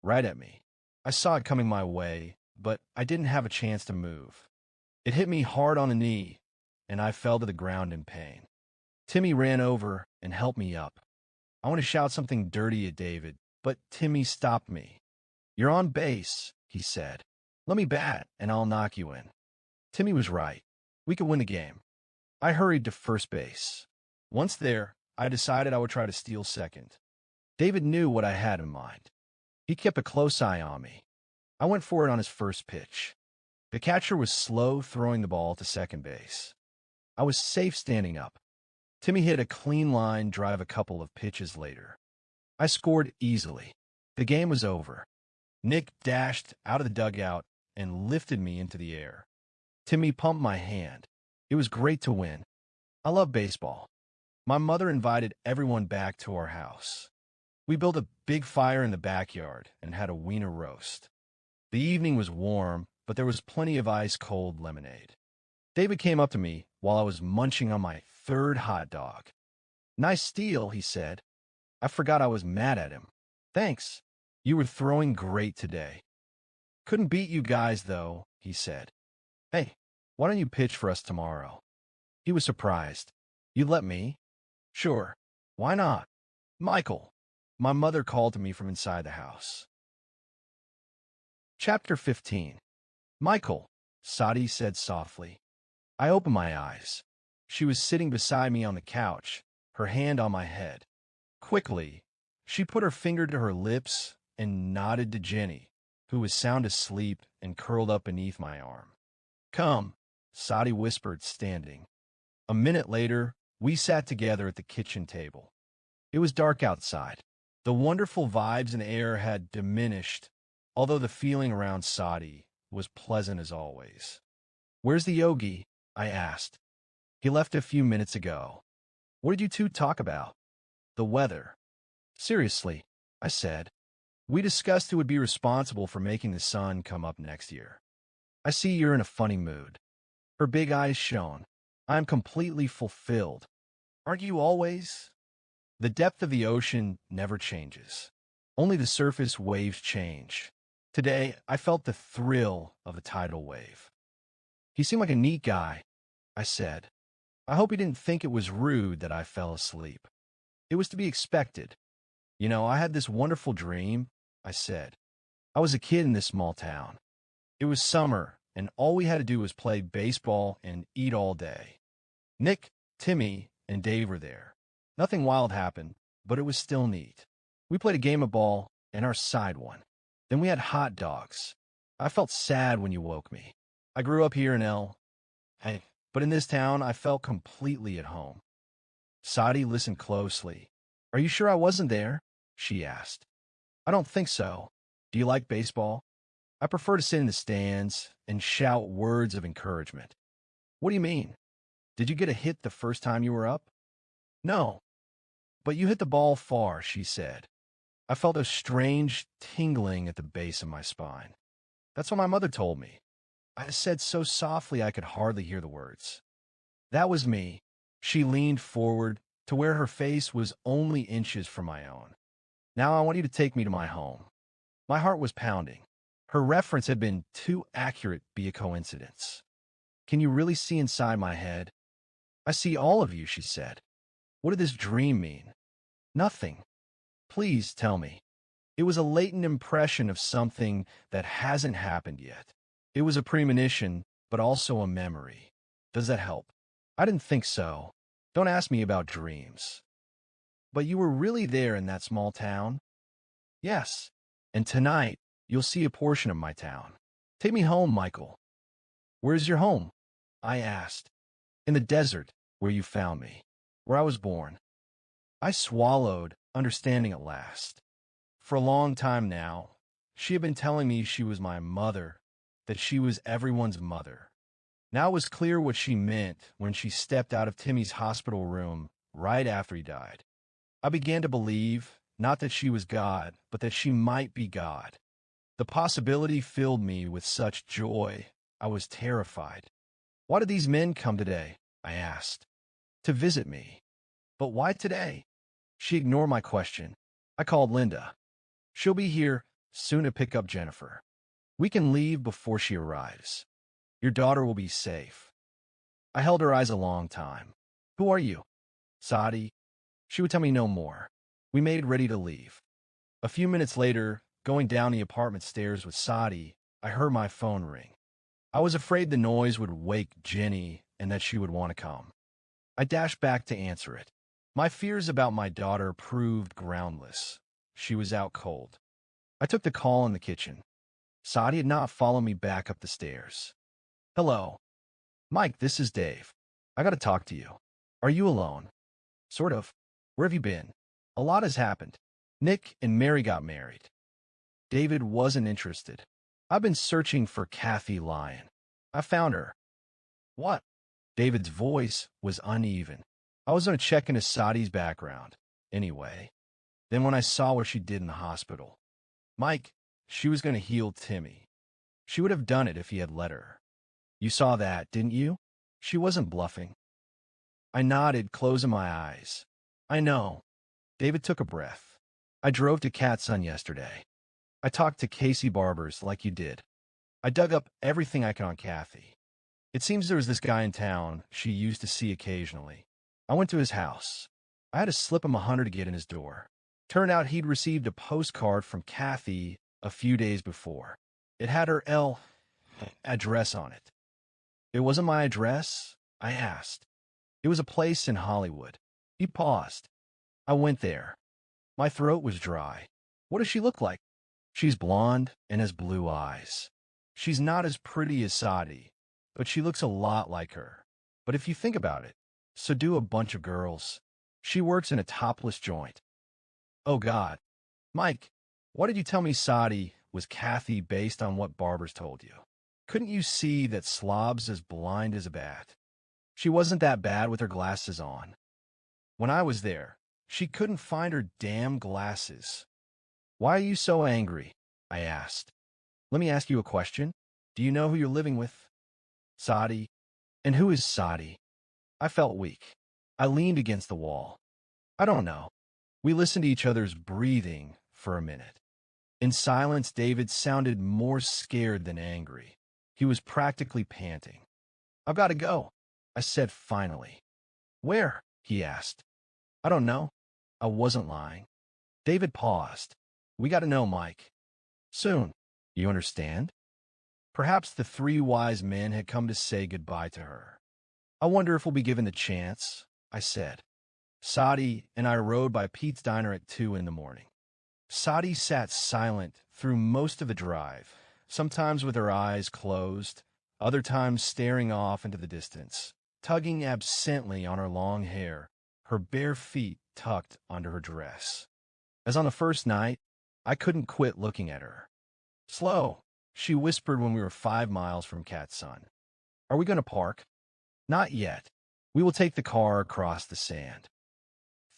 right at me. I saw it coming my way, but I didn't have a chance to move. It hit me hard on the knee, and I fell to the ground in pain. Timmy ran over and helped me up. I want to shout something dirty at David, but Timmy stopped me. You're on base, he said. Let me bat, and I'll knock you in. Timmy was right. We could win the game. I hurried to first base. Once there, I decided I would try to steal second. David knew what I had in mind. He kept a close eye on me. I went for it on his first pitch. The catcher was slow throwing the ball to second base. I was safe standing up. Timmy hit a clean line drive a couple of pitches later. I scored easily. The game was over. Nick dashed out of the dugout and lifted me into the air. Timmy pumped my hand. It was great to win. I love baseball. My mother invited everyone back to our house. We built a big fire in the backyard and had a wiener roast. The evening was warm, but there was plenty of ice-cold lemonade. David came up to me while I was munching on my third hot dog. "Nice steal," he said. I forgot I was mad at him. "Thanks. You were throwing great today." "Couldn't beat you guys, though," he said. "Hey, why don't you pitch for us tomorrow?" He was surprised. "You let me?" "Sure. Why not?" "Michael." My mother called to me from inside the house. Chapter 15. "Michael," Sati said softly. I opened my eyes. She was sitting beside me on the couch, her hand on my head. Quickly, she put her finger to her lips and nodded to Jenny, who was sound asleep and curled up beneath my arm. "Come," Sati whispered, standing. A minute later, we sat together at the kitchen table. It was dark outside. The wonderful vibes in the air had diminished, although the feeling around Sati was pleasant as always. "Where's the yogi?" I asked. "He left a few minutes ago." "What did you two talk about?" "The weather." "Seriously," I said. "We discussed who would be responsible for making the sun come up next year." "I see you're in a funny mood." Her big eyes shone. "I am completely fulfilled." "Aren't you always?" "The depth of the ocean never changes. Only the surface waves change. Today, I felt the thrill of the tidal wave." "He seemed like a neat guy," I said. "I hope he didn't think it was rude that I fell asleep." "It was to be expected. You know, I had this wonderful dream," I said. "I was a kid in this small town. It was summer, and all we had to do was play baseball and eat all day. Nick, Timmy, and Dave were there. Nothing wild happened, but it was still neat. We played a game of ball, and our side won. Then we had hot dogs. I felt sad when you woke me. I grew up here in but in this town, I felt completely at home." Sati listened closely. "Are you sure I wasn't there?" she asked. "I don't think so. Do you like baseball?" "I prefer to sit in the stands and shout words of encouragement." "What do you mean? Did you get a hit the first time you were up?" "No. But you hit the ball far," she said. I felt a strange tingling at the base of my spine. "That's what my mother told me." I said so softly I could hardly hear the words. "That was me." She leaned forward to where her face was only inches from my own. "Now I want you to take me to my home." My heart was pounding. Her reference had been too accurate to be a coincidence. "Can you really see inside my head?" "I see all of you," she said. "What did this dream mean?" "Nothing. Please tell me." "It was a latent impression of something that hasn't happened yet. It was a premonition, but also a memory. Does that help?" "I didn't think so. Don't ask me about dreams." "But you were really there in that small town?" "Yes. And tonight, you'll see a portion of my town. Take me home, Michael." "Where's your home?" I asked. "In the desert, where you found me. Where I was born." I swallowed, understanding at last. For a long time now, she had been telling me she was my mother, that she was everyone's mother. Now it was clear what she meant when she stepped out of Timmy's hospital room right after he died. I began to believe, not that she was God, but that she might be God. The possibility filled me with such joy, I was terrified. "Why did these men come today?" I asked. "To visit me." "But why today?" She ignored my question. I called Linda. "She'll be here soon to pick up Jennifer. We can leave before she arrives. Your daughter will be safe." I held her eyes a long time. "Who are you?" "Sati." She would tell me no more. We made ready to leave. A few minutes later, going down the apartment stairs with Sati, I heard my phone ring. I was afraid the noise would wake Jenny and that she would want to come. I dashed back to answer it. My fears about my daughter proved groundless. She was out cold. I took the call in the kitchen. Sati had not followed me back up the stairs. Hello. Mike, this is Dave. I gotta talk to you. Are you alone? Sort of. Where have you been? A lot has happened. Nick and Mary got married. David wasn't interested. I've been searching for Kathy Lyon. I found her. What? David's voice was uneven. I was going to check into Sati's background. Anyway. Then when I saw what she did in the hospital. Mike, she was going to heal Timmy. She would have done it if he had let her. You saw that, didn't you? She wasn't bluffing. I nodded, closing my eyes. I know. David took a breath. I drove to Cat's Son yesterday. I talked to Casey Barbers like you did. I dug up everything I could on Kathy. It seems there was this guy in town she used to see occasionally. I went to his house. I had to slip him $100 to get in his door. Turned out he'd received a postcard from Kathy a few days before. It had her address on it. It wasn't my address, I asked. It was a place in Hollywood. He paused. I went there. My throat was dry. What does she look like? She's blonde and has blue eyes. She's not as pretty as Sati, but she looks a lot like her. But if you think about it, so do a bunch of girls. She works in a topless joint. Oh God. Mike, why did you tell me Sati was Kathy based on what Barbers told you? Couldn't you see that Slob's as blind as a bat? She wasn't that bad with her glasses on. When I was there, she couldn't find her damn glasses. Why are you so angry? I asked. Let me ask you a question. Do you know who you're living with? Sati. And who is Sati? I felt weak. I leaned against the wall. I don't know. We listened to each other's breathing for a minute. In silence, David sounded more scared than angry. He was practically panting. I've got to go, I said finally. Where? He asked. I don't know. I wasn't lying. David paused. We got to know, Mike. Soon. You understand? Perhaps the three wise men had come to say goodbye to her. I wonder if we'll be given the chance, I said. Sati and I rode by Pete's Diner at 2 in the morning. Sati sat silent through most of the drive, sometimes with her eyes closed, other times staring off into the distance, tugging absently on her long hair, her bare feet tucked under her dress. As on the first night, I couldn't quit looking at her. Slow, she whispered when we were 5 miles from Cat's Son. Are we going to park? Not yet. We will take the car across the sand.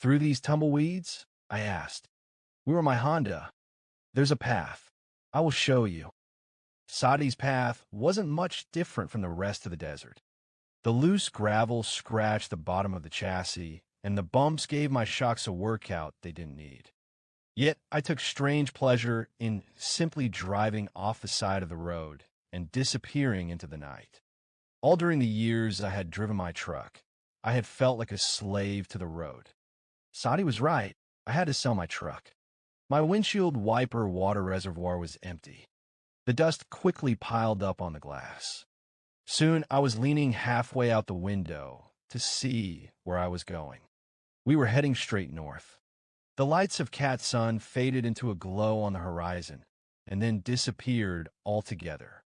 Through these tumbleweeds? I asked. We were my Honda. There's a path. I will show you. Sati's path wasn't much different from the rest of the desert. The loose gravel scratched the bottom of the chassis, and the bumps gave my shocks a workout they didn't need. Yet I took strange pleasure in simply driving off the side of the road and disappearing into the night. All during the years I had driven my truck, I had felt like a slave to the road. Sati was right. I had to sell my truck. My windshield wiper water reservoir was empty. The dust quickly piled up on the glass. Soon I was leaning halfway out the window to see where I was going. We were heading straight north. The lights of Cat's Son faded into a glow on the horizon and then disappeared altogether.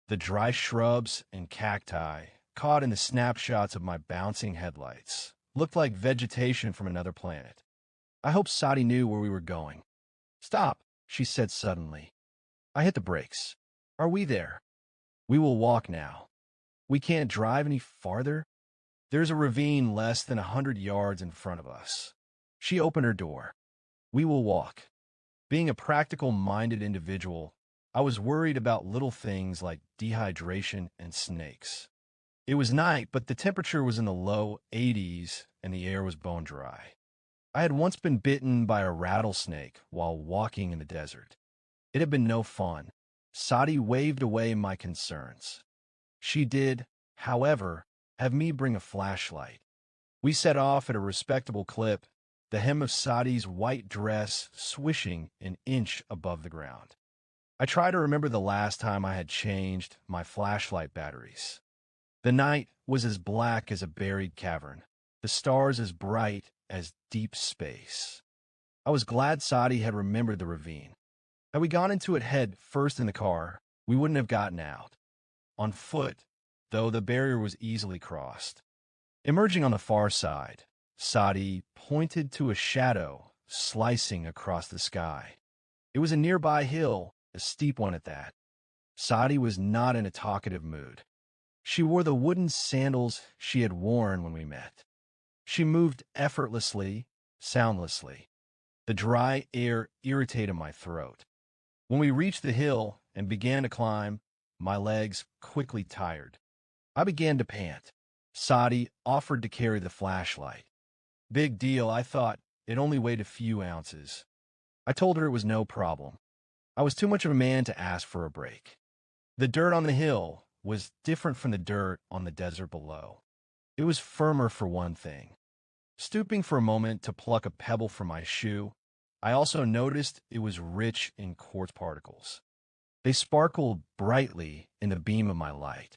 The dry shrubs and cacti, caught in the snapshots of my bouncing headlights, looked like vegetation from another planet. I hoped Sati knew where we were going. Stop, she said suddenly. I hit the brakes. Are we there? We will walk now. We can't drive any farther. There's a ravine less than 100 yards in front of us. She opened her door. We will walk. Being a practical-minded individual, I was worried about little things like dehydration and snakes. It was night, but the temperature was in the low 80s and the air was bone dry. I had once been bitten by a rattlesnake while walking in the desert. It had been no fun. Sati waved away my concerns. She did, however, have me bring a flashlight. We set off at a respectable clip, the hem of Sati's white dress swishing an inch above the ground. I tried to remember the last time I had changed my flashlight batteries. The night was as black as a buried cavern, the stars as bright as deep space. I was glad Sati had remembered the ravine. Had we gone into it head first in the car, we wouldn't have gotten out. On foot, though, the barrier was easily crossed. Emerging on the far side, Sati pointed to a shadow slicing across the sky. It was a nearby hill, a steep one at that. Sati was not in a talkative mood. She wore the wooden sandals she had worn when we met. She moved effortlessly, soundlessly. The dry air irritated my throat. When we reached the hill and began to climb, my legs quickly tired. I began to pant. Sati offered to carry the flashlight. Big deal, I thought. It only weighed a few ounces. I told her it was no problem. I was too much of a man to ask for a break. The dirt on the hill was different from the dirt on the desert below. It was firmer for one thing. Stooping for a moment to pluck a pebble from my shoe, I also noticed it was rich in quartz particles. They sparkled brightly in the beam of my light.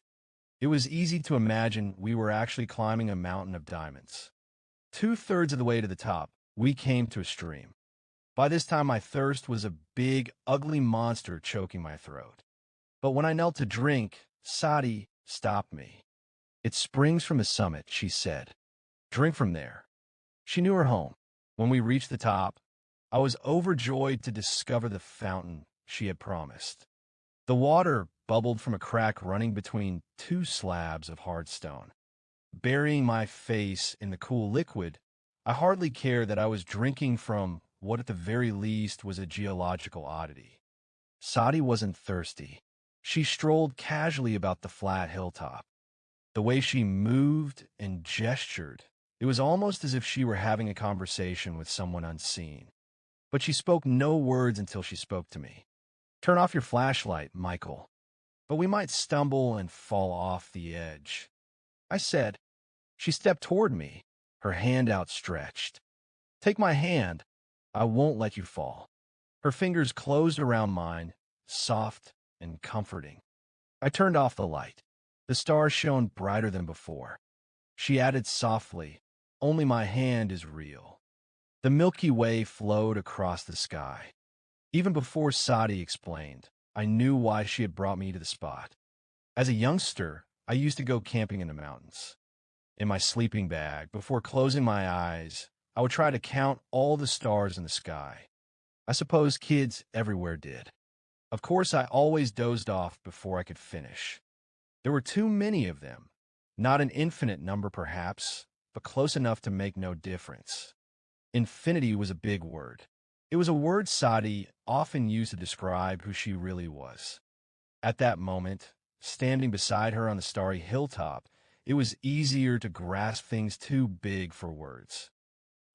It was easy to imagine we were actually climbing a mountain of diamonds. 2/3 of the way to the top, we came to a stream. By this time, my thirst was a big, ugly monster choking my throat. But when I knelt to drink, Sati stopped me. "It springs from the summit," she said. "Drink from there." She knew her home. When we reached the top, I was overjoyed to discover the fountain she had promised. The water bubbled from a crack running between two slabs of hard stone. Burying my face in the cool liquid, I hardly cared that I was drinking from what at the very least was a geological oddity. Sati wasn't thirsty. She strolled casually about the flat hilltop. The way she moved and gestured, it was almost as if she were having a conversation with someone unseen. But she spoke no words until she spoke to me. "Turn off your flashlight, Michael. But we might stumble and fall off the edge," I said. She stepped toward me, her hand outstretched. "Take my hand. I won't let you fall." Her fingers closed around mine, soft and comforting. I turned off the light. The stars shone brighter than before. She added softly, "Only my hand is real." The Milky Way flowed across the sky. Even before Sati explained, I knew why she had brought me to the spot. As a youngster, I used to go camping in the mountains. In my sleeping bag, before closing my eyes, I would try to count all the stars in the sky. I suppose kids everywhere did. Of course, I always dozed off before I could finish. There were too many of them. Not an infinite number, perhaps, but close enough to make no difference. Infinity was a big word. It was a word Sati often used to describe who she really was. At that moment, standing beside her on the starry hilltop, it was easier to grasp things too big for words.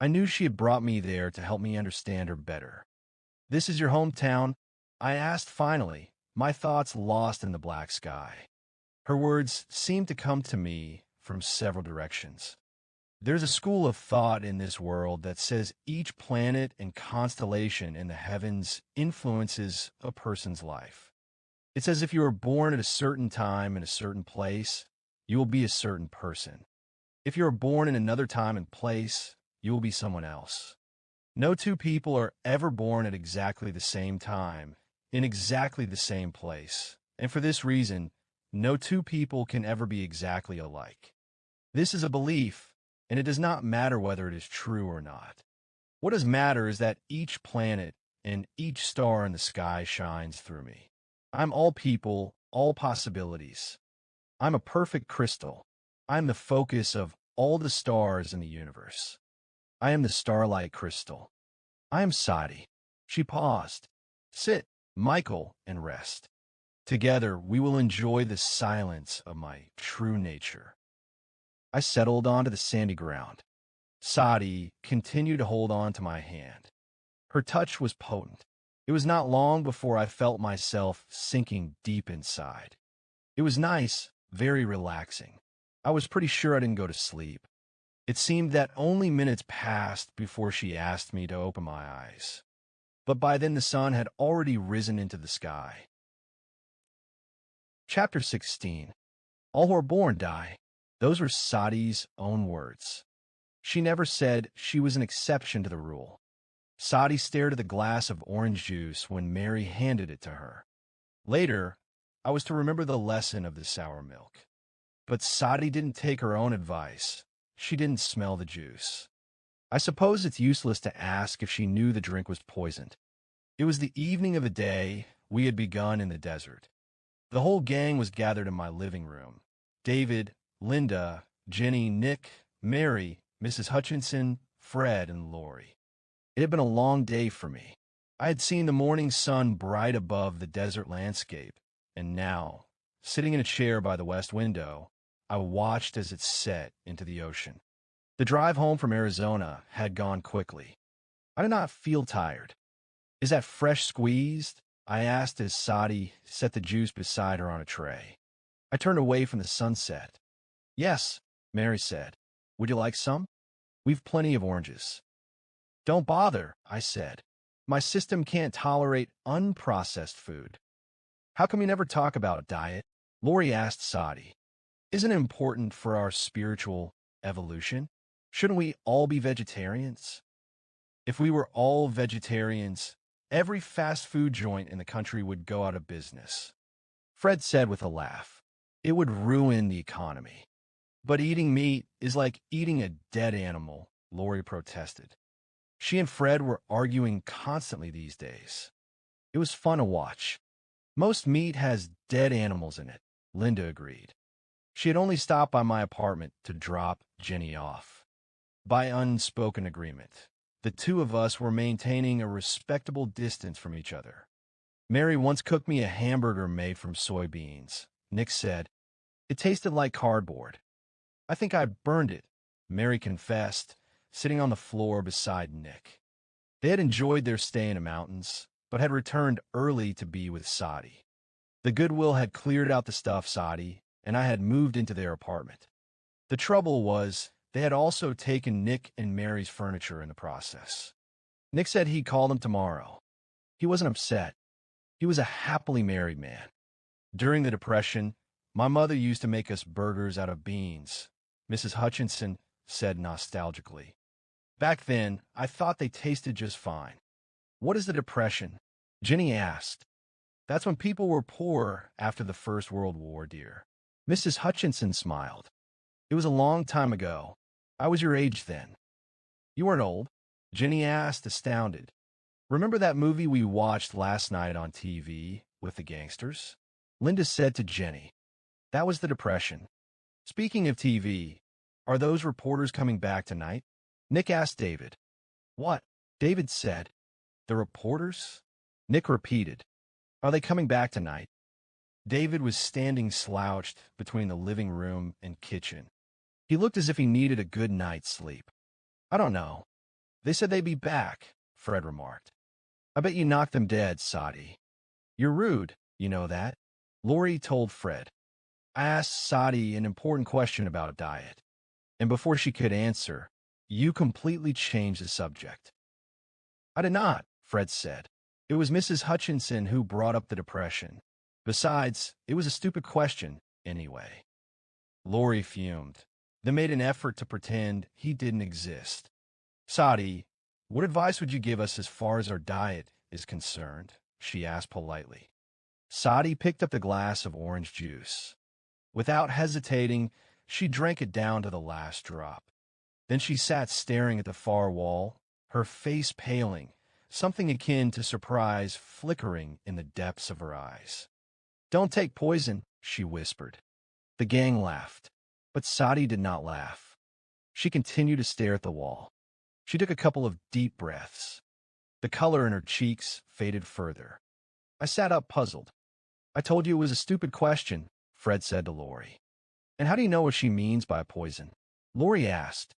I knew she had brought me there to help me understand her better. "This is your hometown?" I asked finally, my thoughts lost in the black sky. Her words seemed to come to me from several directions. There's a school of thought in this world that says each planet and constellation in the heavens influences a person's life. It says if you are born at a certain time in a certain place, you will be a certain person. If you are born in another time and place, you will be someone else. No two people are ever born at exactly the same time, in exactly the same place, and for this reason, no two people can ever be exactly alike. This is a belief, and it does not matter whether it is true or not. What does matter is that each planet and each star in the sky shines through me. I'm all people, all possibilities. I'm a perfect crystal. I'm the focus of all the stars in the universe. I am the starlight crystal. I am Sati. She paused. "Sit, Michael, and rest. Together, we will enjoy the silence of my true nature." I settled onto the sandy ground. Sati continued to hold on to my hand. Her touch was potent. It was not long before I felt myself sinking deep inside. It was nice, very relaxing. I was pretty sure I didn't go to sleep. It seemed that only minutes passed before she asked me to open my eyes. But by then the sun had already risen into the sky. Chapter 16. All who are born die. Those were Sati's own words. She never said she was an exception to the rule. Sati stared at the glass of orange juice when Mary handed it to her. Later, I was to remember the lesson of the sour milk. But Sati didn't take her own advice. She didn't smell the juice. I suppose it's useless to ask if she knew the drink was poisoned. It was the evening of a day we had begun in the desert. The whole gang was gathered in my living room. David, Linda, Jenny, Nick, Mary, Mrs. Hutchinson, Fred, and Lori. It had been a long day for me. I had seen the morning sun bright above the desert landscape, and now, sitting in a chair by the west window, I watched as it set into the ocean. The drive home from Arizona had gone quickly. I did not feel tired. "Is that fresh squeezed?" I asked as Sati set the juice beside her on a tray. I turned away from the sunset. "Yes," Mary said. "Would you like some? We've plenty of oranges." "Don't bother," I said. "My system can't tolerate unprocessed food." "How come you never talk about a diet?" Lori asked Sati. "Isn't it important for our spiritual evolution? Shouldn't we all be vegetarians?" "If we were all vegetarians, every fast food joint in the country would go out of business," Fred said with a laugh. "It would ruin the economy." "But eating meat is like eating a dead animal," Lori protested. She and Fred were arguing constantly these days. It was fun to watch. "Most meat has dead animals in it," Linda agreed. She had only stopped by my apartment to drop Jenny off. By unspoken agreement, the two of us were maintaining a respectable distance from each other. "Mary once cooked me a hamburger made from soybeans," Nick said. "It tasted like cardboard. I think I burned it," Mary confessed, sitting on the floor beside Nick. They had enjoyed their stay in the mountains, but had returned early to be with Sati. The Goodwill had cleared out the stuff Sati, and I had moved into their apartment. The trouble was, they had also taken Nick and Mary's furniture in the process. Nick said he'd call them tomorrow. He wasn't upset. He was a happily married man. "During the Depression, my mother used to make us burgers out of beans," Mrs. Hutchinson said nostalgically. "Back then, I thought they tasted just fine." "What is the Depression?" Jenny asked. "That's when people were poor after the First World War, dear." Mrs. Hutchinson smiled. "It was a long time ago. I was your age then." "You weren't old?" Jenny asked, astounded. "Remember that movie we watched last night on TV with the gangsters?" Linda said to Jenny. "That was the Depression." "Speaking of TV, are those reporters coming back tonight?" Nick asked David. "What?" David said. "The reporters?" Nick repeated. "Are they coming back tonight?" David was standing slouched between the living room and kitchen. He looked as if he needed a good night's sleep. "I don't know. They said they'd be back," Fred remarked. "I bet you knocked them dead, Sati." "You're rude, you know that," Lori told Fred. "I asked Sati an important question about a diet, and before she could answer, you completely changed the subject." "I did not," Fred said. "It was Mrs. Hutchinson who brought up the Depression. Besides, it was a stupid question, anyway." Lori fumed, then made an effort to pretend he didn't exist. "Sati, what advice would you give us as far as our diet is concerned?" she asked politely. Sati picked up the glass of orange juice. Without hesitating, she drank it down to the last drop. Then she sat staring at the far wall, her face paling, something akin to surprise flickering in the depths of her eyes. "Don't take poison," she whispered. The gang laughed, but Sati did not laugh. She continued to stare at the wall. She took a couple of deep breaths. The color in her cheeks faded further. I sat up puzzled. "I told you it was a stupid question," Fred said to Lori. "And how do you know what she means by poison?" Lori asked.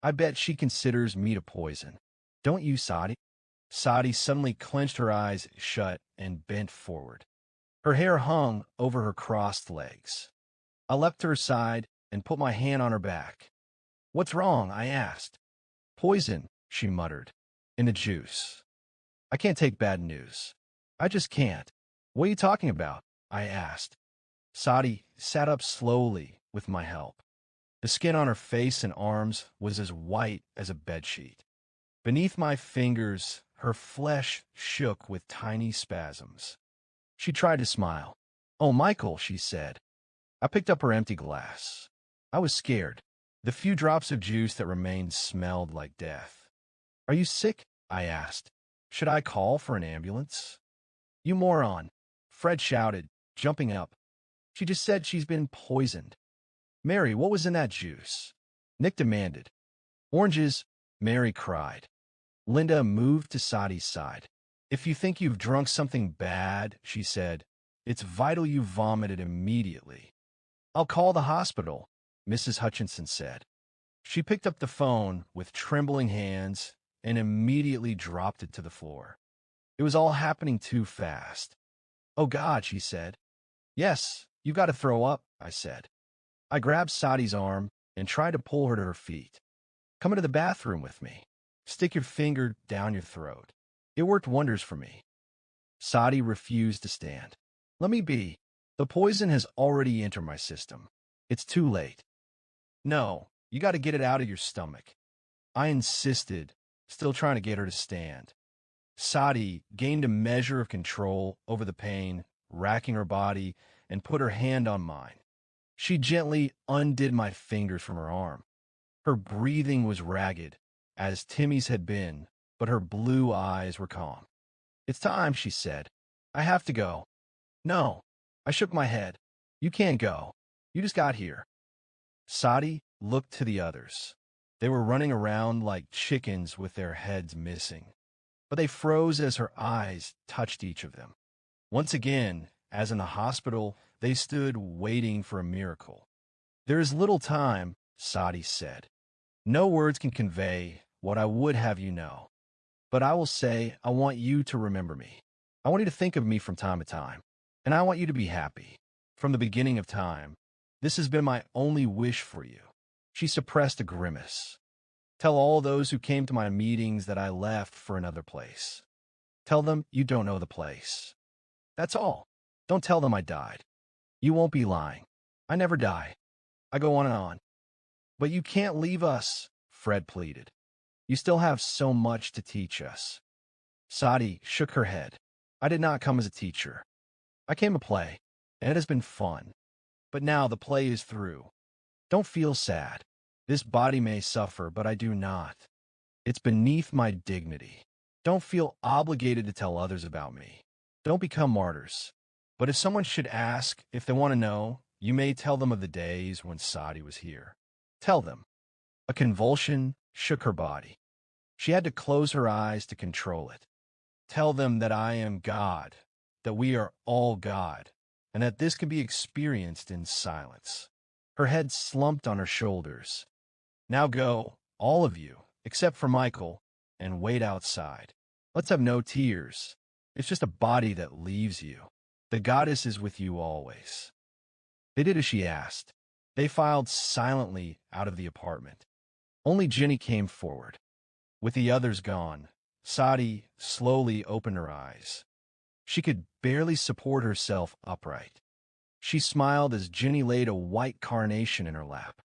"I bet she considers meat a poison. Don't you, Sati?" Sati suddenly clenched her eyes shut and bent forward. Her hair hung over her crossed legs. I leapt to her side and put my hand on her back. "What's wrong?" I asked. "Poison," she muttered. "In the juice. I can't take bad news. I just can't." "What are you talking about?" I asked. Sati sat up slowly with my help. The skin on her face and arms was as white as a bedsheet. Beneath my fingers, her flesh shook with tiny spasms. She tried to smile. "Oh, Michael," she said. I picked up her empty glass. I was scared. The few drops of juice that remained smelled like death. "Are you sick?" I asked. "Should I call for an ambulance?" "You moron," Fred shouted, jumping up. "She just said she's been poisoned." "Mary, what was in that juice?" Nick demanded. "Oranges," Mary cried. Linda moved to Sati's side. "If you think you've drunk something bad," she said, "it's vital you vomit it immediately." "I'll call the hospital," Mrs. Hutchinson said. She picked up the phone with trembling hands and immediately dropped it to the floor. It was all happening too fast. "Oh, God," she said. "Yes, you've got to throw up," I said. I grabbed Sati's arm and tried to pull her to her feet. "Come into the bathroom with me. Stick your finger down your throat." It worked wonders for me. Sati refused to stand. "Let me be. The poison has already entered my system. It's too late." "No, you got to get it out of your stomach." I insisted, still trying to get her to stand. Sati gained a measure of control over the pain, racking her body, and put her hand on mine. She gently undid my fingers from her arm. Her breathing was ragged, as Timmy's had been, but her blue eyes were calm. "It's time," she said. "I have to go." "No." I shook my head. "You can't go. You just got here." Sati looked to the others. They were running around like chickens with their heads missing. But they froze as her eyes touched each of them. Once again, as in the hospital, they stood waiting for a miracle. "There is little time," Sati said. "No words can convey what I would have you know. But I will say I want you to remember me. I want you to think of me from time to time. And I want you to be happy. From the beginning of time, this has been my only wish for you." She suppressed a grimace. "Tell all those who came to my meetings that I left for another place. Tell them you don't know the place. That's all. Don't tell them I died. You won't be lying. I never die." I go on and on. "But you can't leave us," Fred pleaded. "You still have so much to teach us." Sati shook her head. "I did not come as a teacher. I came to play, and it has been fun. But now the play is through. Don't feel sad. This body may suffer, but I do not. It's beneath my dignity. Don't feel obligated to tell others about me. Don't become martyrs. But if someone should ask if they want to know, you may tell them of the days when Sati was here. Tell them." A convulsion shook her body. She had to close her eyes to control it. "Tell them that I am God, that we are all God, and that this can be experienced in silence." Her head slumped on her shoulders. "Now go, all of you, except for Michael, and wait outside. Let's have no tears. It's just a body that leaves you. The goddess is with you always." They did as she asked. They filed silently out of the apartment. Only Jenny came forward. With the others gone, Sati slowly opened her eyes. She could barely support herself upright. She smiled as Jenny laid a white carnation in her lap.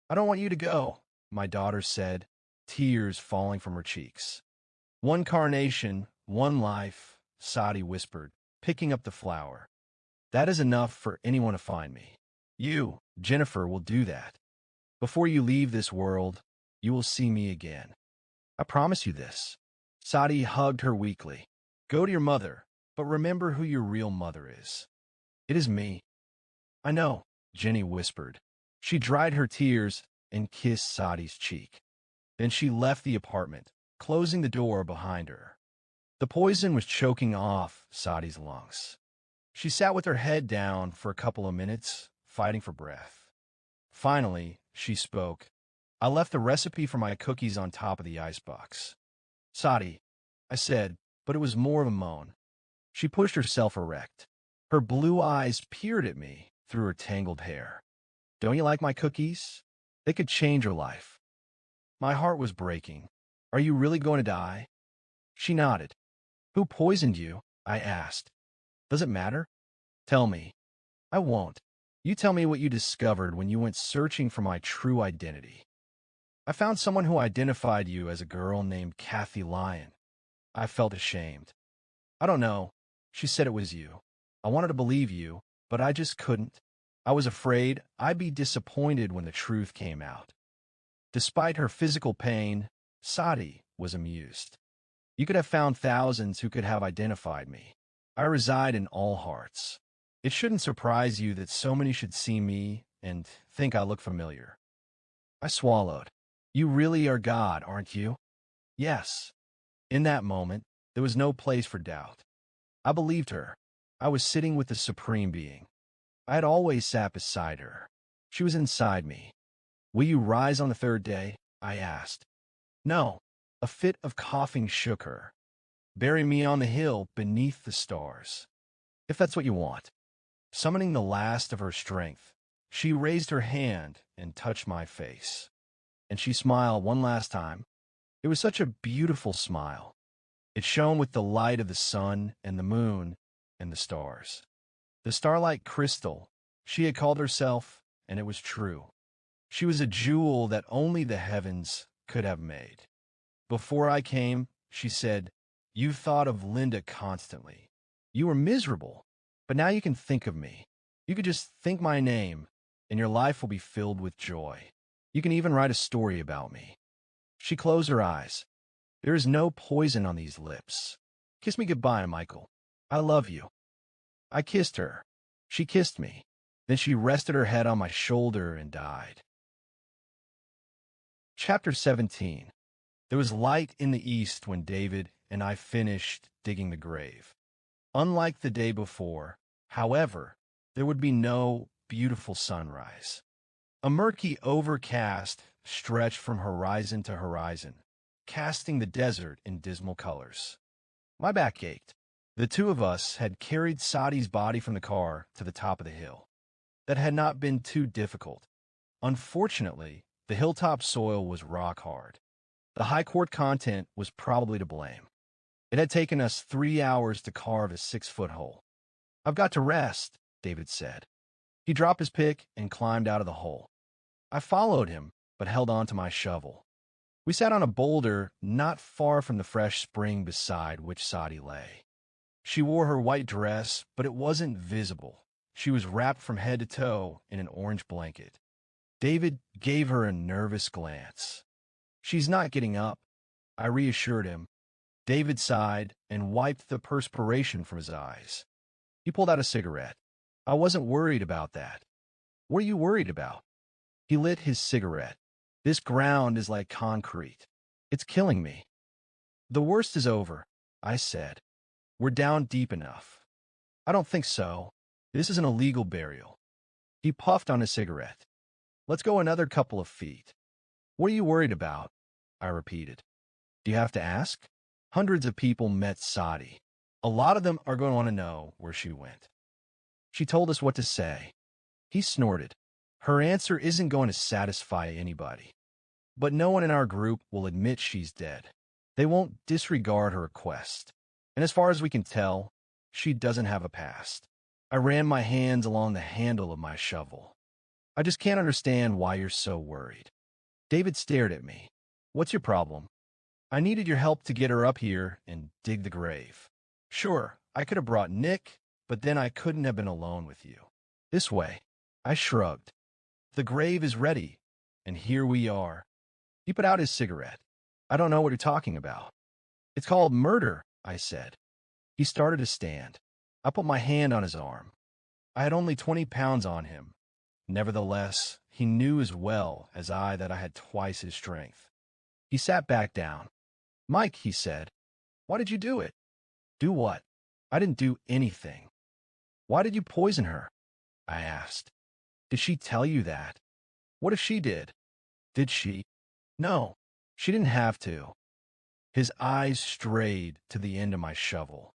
"I don't want you to go," my daughter said, tears falling from her cheeks. "One carnation, one life," Sati whispered, picking up the flower. "That is enough for anyone to find me. You, Jennifer, will do that. Before you leave this world, you will see me again. I promise you this." Sati hugged her weakly. "Go to your mother, but remember who your real mother is." "It is me." "I know," Jenny whispered. She dried her tears and kissed Sati's cheek. Then she left the apartment, closing the door behind her. The poison was choking off Sati's lungs. She sat with her head down for a couple of minutes, fighting for breath. Finally, she spoke. "I left the recipe for my cookies on top of the icebox." "Sati," I said, but it was more of a moan. She pushed herself erect. Her blue eyes peered at me through her tangled hair. "Don't you like my cookies? They could change your life." My heart was breaking. "Are you really going to die?" She nodded. "Who poisoned you?" I asked. "Does it matter?" "Tell me." "I won't. You tell me what you discovered when you went searching for my true identity." I found someone who identified you as a girl named Kathy Lyon. I felt ashamed. I don't know. She said it was you. I wanted to believe you, but I just couldn't. I was afraid I'd be disappointed when the truth came out. Despite her physical pain, Sati was amused. You could have found thousands who could have identified me. I reside in all hearts. It shouldn't surprise you that so many should see me and think I look familiar. I swallowed. You really are God, aren't you? Yes. In that moment, there was no place for doubt. I believed her. I was sitting with the Supreme Being. I had always sat beside her. She was inside me. Will you rise on the third day? I asked. No. A fit of coughing shook her. Bury me on the hill beneath the stars, if that's what you want. Summoning the last of her strength, she raised her hand and touched my face. And she smiled one last time. It was such a beautiful smile. It shone with the light of the sun and the moon and the stars. The starlight crystal, she had called herself, and it was true. She was a jewel that only the heavens could have made. Before I came, she said, you thought of Linda constantly. You were miserable, but now you can think of me. You could just think my name, and your life will be filled with joy. You can even write a story about me. She closed her eyes. There is no poison on these lips. Kiss me goodbye, Michael. I love you. I kissed her. She kissed me. Then she rested her head on my shoulder and died. Chapter 17. There was light in the east when David and I finished digging the grave. Unlike the day before, however, there would be no beautiful sunrise. A murky overcast stretched from horizon to horizon, casting the desert in dismal colors. My back ached. The two of us had carried Sati's body from the car to the top of the hill. That had not been too difficult. Unfortunately, the hilltop soil was rock hard. The high quartz content was probably to blame. It had taken us 3 hours to carve a 6-foot hole. I've got to rest, David said. He dropped his pick and climbed out of the hole. I followed him, but held on to my shovel. We sat on a boulder not far from the fresh spring beside which Sati lay. She wore her white dress, but it wasn't visible. She was wrapped from head to toe in an orange blanket. David gave her a nervous glance. She's not getting up, I reassured him. David sighed and wiped the perspiration from his eyes. He pulled out a cigarette. I wasn't worried about that. What are you worried about? He lit his cigarette. This ground is like concrete. It's killing me. The worst is over, I said. We're down deep enough. I don't think so. This is an illegal burial. He puffed on his cigarette. Let's go another couple of feet. What are you worried about? I repeated. Do you have to ask? Hundreds of people met Sati. A lot of them are going to want to know where she went. She told us what to say. He snorted. Her answer isn't going to satisfy anybody. But no one in our group will admit she's dead. They won't disregard her request. And as far as we can tell, she doesn't have a past. I ran my hands along the handle of my shovel. I just can't understand why you're so worried. David stared at me. What's your problem? I needed your help to get her up here and dig the grave. Sure, I could have brought Nick, but then I couldn't have been alone with you. This way. I shrugged. The grave is ready, and here we are. He put out his cigarette. I don't know what you're talking about. It's called murder, I said. He started to stand. I put my hand on his arm. I had only 20 pounds on him. Nevertheless, he knew as well as I that I had twice his strength. He sat back down. Mike, he said, why did you do it? Do what? I didn't do anything. Why did you poison her? I asked. Did she tell you that? What if she did? Did she? No, she didn't have to. His eyes strayed to the end of my shovel.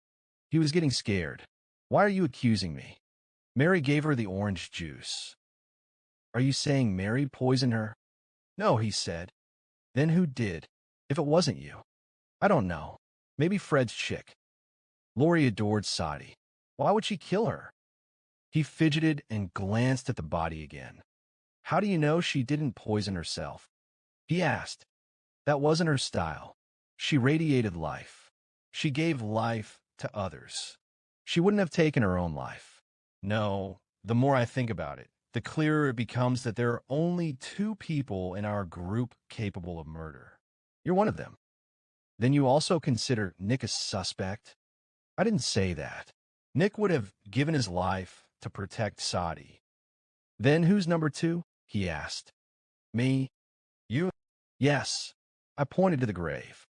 He was getting scared. Why are you accusing me? Mary gave her the orange juice. Are you saying Mary poisoned her? No, he said. Then who did, if it wasn't you? I don't know. Maybe Fred's chick. Lori adored Sati. Why would she kill her? He fidgeted and glanced at the body again. How do you know she didn't poison herself? He asked. That wasn't her style. She radiated life. She gave life to others. She wouldn't have taken her own life. No, the more I think about it, the clearer it becomes that there are only two people in our group capable of murder. You're one of them. Then you also consider Nick a suspect? I didn't say that. Nick would have given his life to protect Sati. Then who's number two? He asked. Me? You? Yes. I pointed to the grave.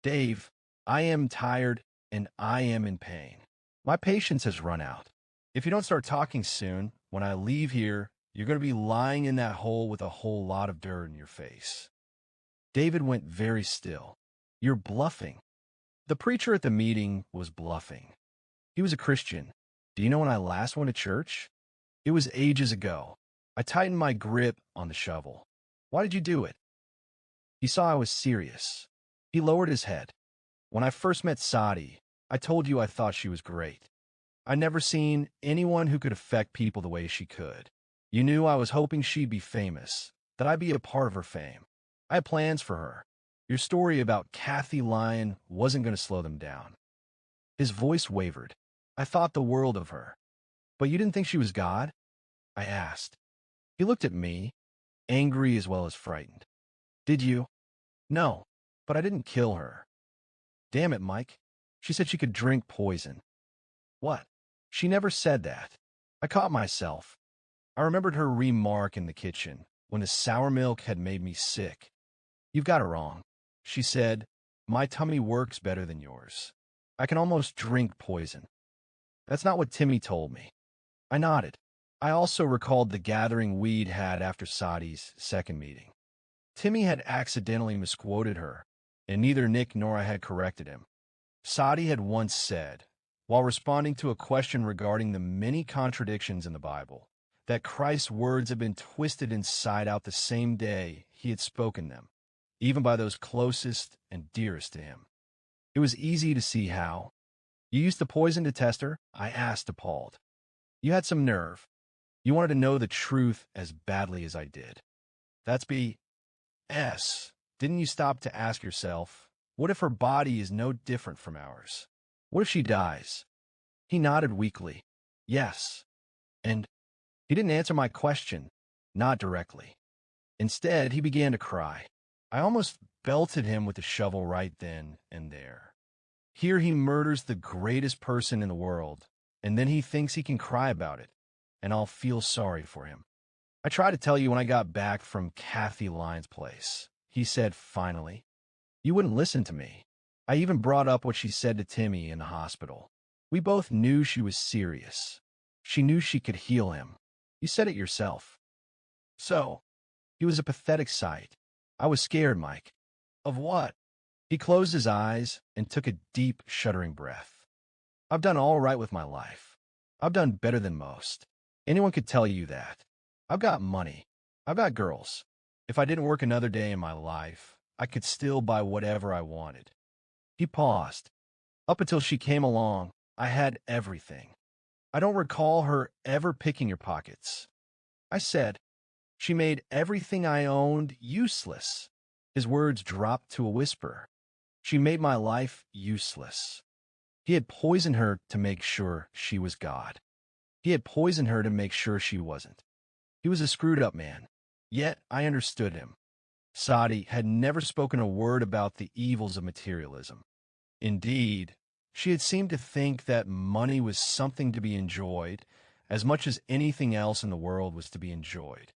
Dave, I am tired and I am in pain. My patience has run out. If you don't start talking soon, when I leave here, you're going to be lying in that hole with a whole lot of dirt in your face. David went very still. You're bluffing. The preacher at the meeting was bluffing. He was a Christian. Do you know when I last went to church? It was ages ago. I tightened my grip on the shovel. Why did you do it? He saw I was serious. He lowered his head. When I first met Sati, I told you I thought she was great. I'd never seen anyone who could affect people the way she could. You knew I was hoping she'd be famous, that I'd be a part of her fame. I had plans for her. Your story about Kathy Lyon wasn't going to slow them down. His voice wavered. I thought the world of her. But you didn't think she was God? I asked. He looked at me, angry as well as frightened. Did you? No, but I didn't kill her. Damn it, Mike. She said she could drink poison. What? She never said that. I caught myself. I remembered her remark in the kitchen when the sour milk had made me sick. You've got it wrong. She said, my tummy works better than yours. I can almost drink poison. That's not what Timmy told me. I nodded. I also recalled the gathering we'd had after Sati's second meeting. Timmy had accidentally misquoted her, and neither Nick nor I had corrected him. Sati had once said, while responding to a question regarding the many contradictions in the Bible, that Christ's words had been twisted inside out the same day he had spoken them, even by those closest and dearest to him. It was easy to see how. You used the poison to test her? I asked, appalled. You had some nerve. You wanted to know the truth as badly as I did. That's B.S. Didn't you stop to ask yourself, what if her body is no different from ours? What if she dies? He nodded weakly. Yes. And he didn't answer my question, not directly. Instead, he began to cry. I almost belted him with the shovel right then and there. Here he murders the greatest person in the world, and then he thinks he can cry about it, and I'll feel sorry for him. I tried to tell you when I got back from Kathy Lyon's place, he said finally. You wouldn't listen to me. I even brought up what she said to Timmy in the hospital. We both knew she was serious. She knew she could heal him. You said it yourself. So, he was a pathetic sight. I was scared, Mike. Of what? He closed his eyes and took a deep, shuddering breath. I've done all right with my life. I've done better than most. Anyone could tell you that. I've got money. I've got girls. If I didn't work another day in my life, I could still buy whatever I wanted. He paused. Up until she came along, I had everything. I don't recall her ever picking your pockets. I said, she made everything I owned useless. His words dropped to a whisper. She made my life useless. He had poisoned her to make sure she was God. He had poisoned her to make sure she wasn't. He was a screwed-up man, yet I understood him. Sati had never spoken a word about the evils of materialism. Indeed, she had seemed to think that money was something to be enjoyed as much as anything else in the world was to be enjoyed.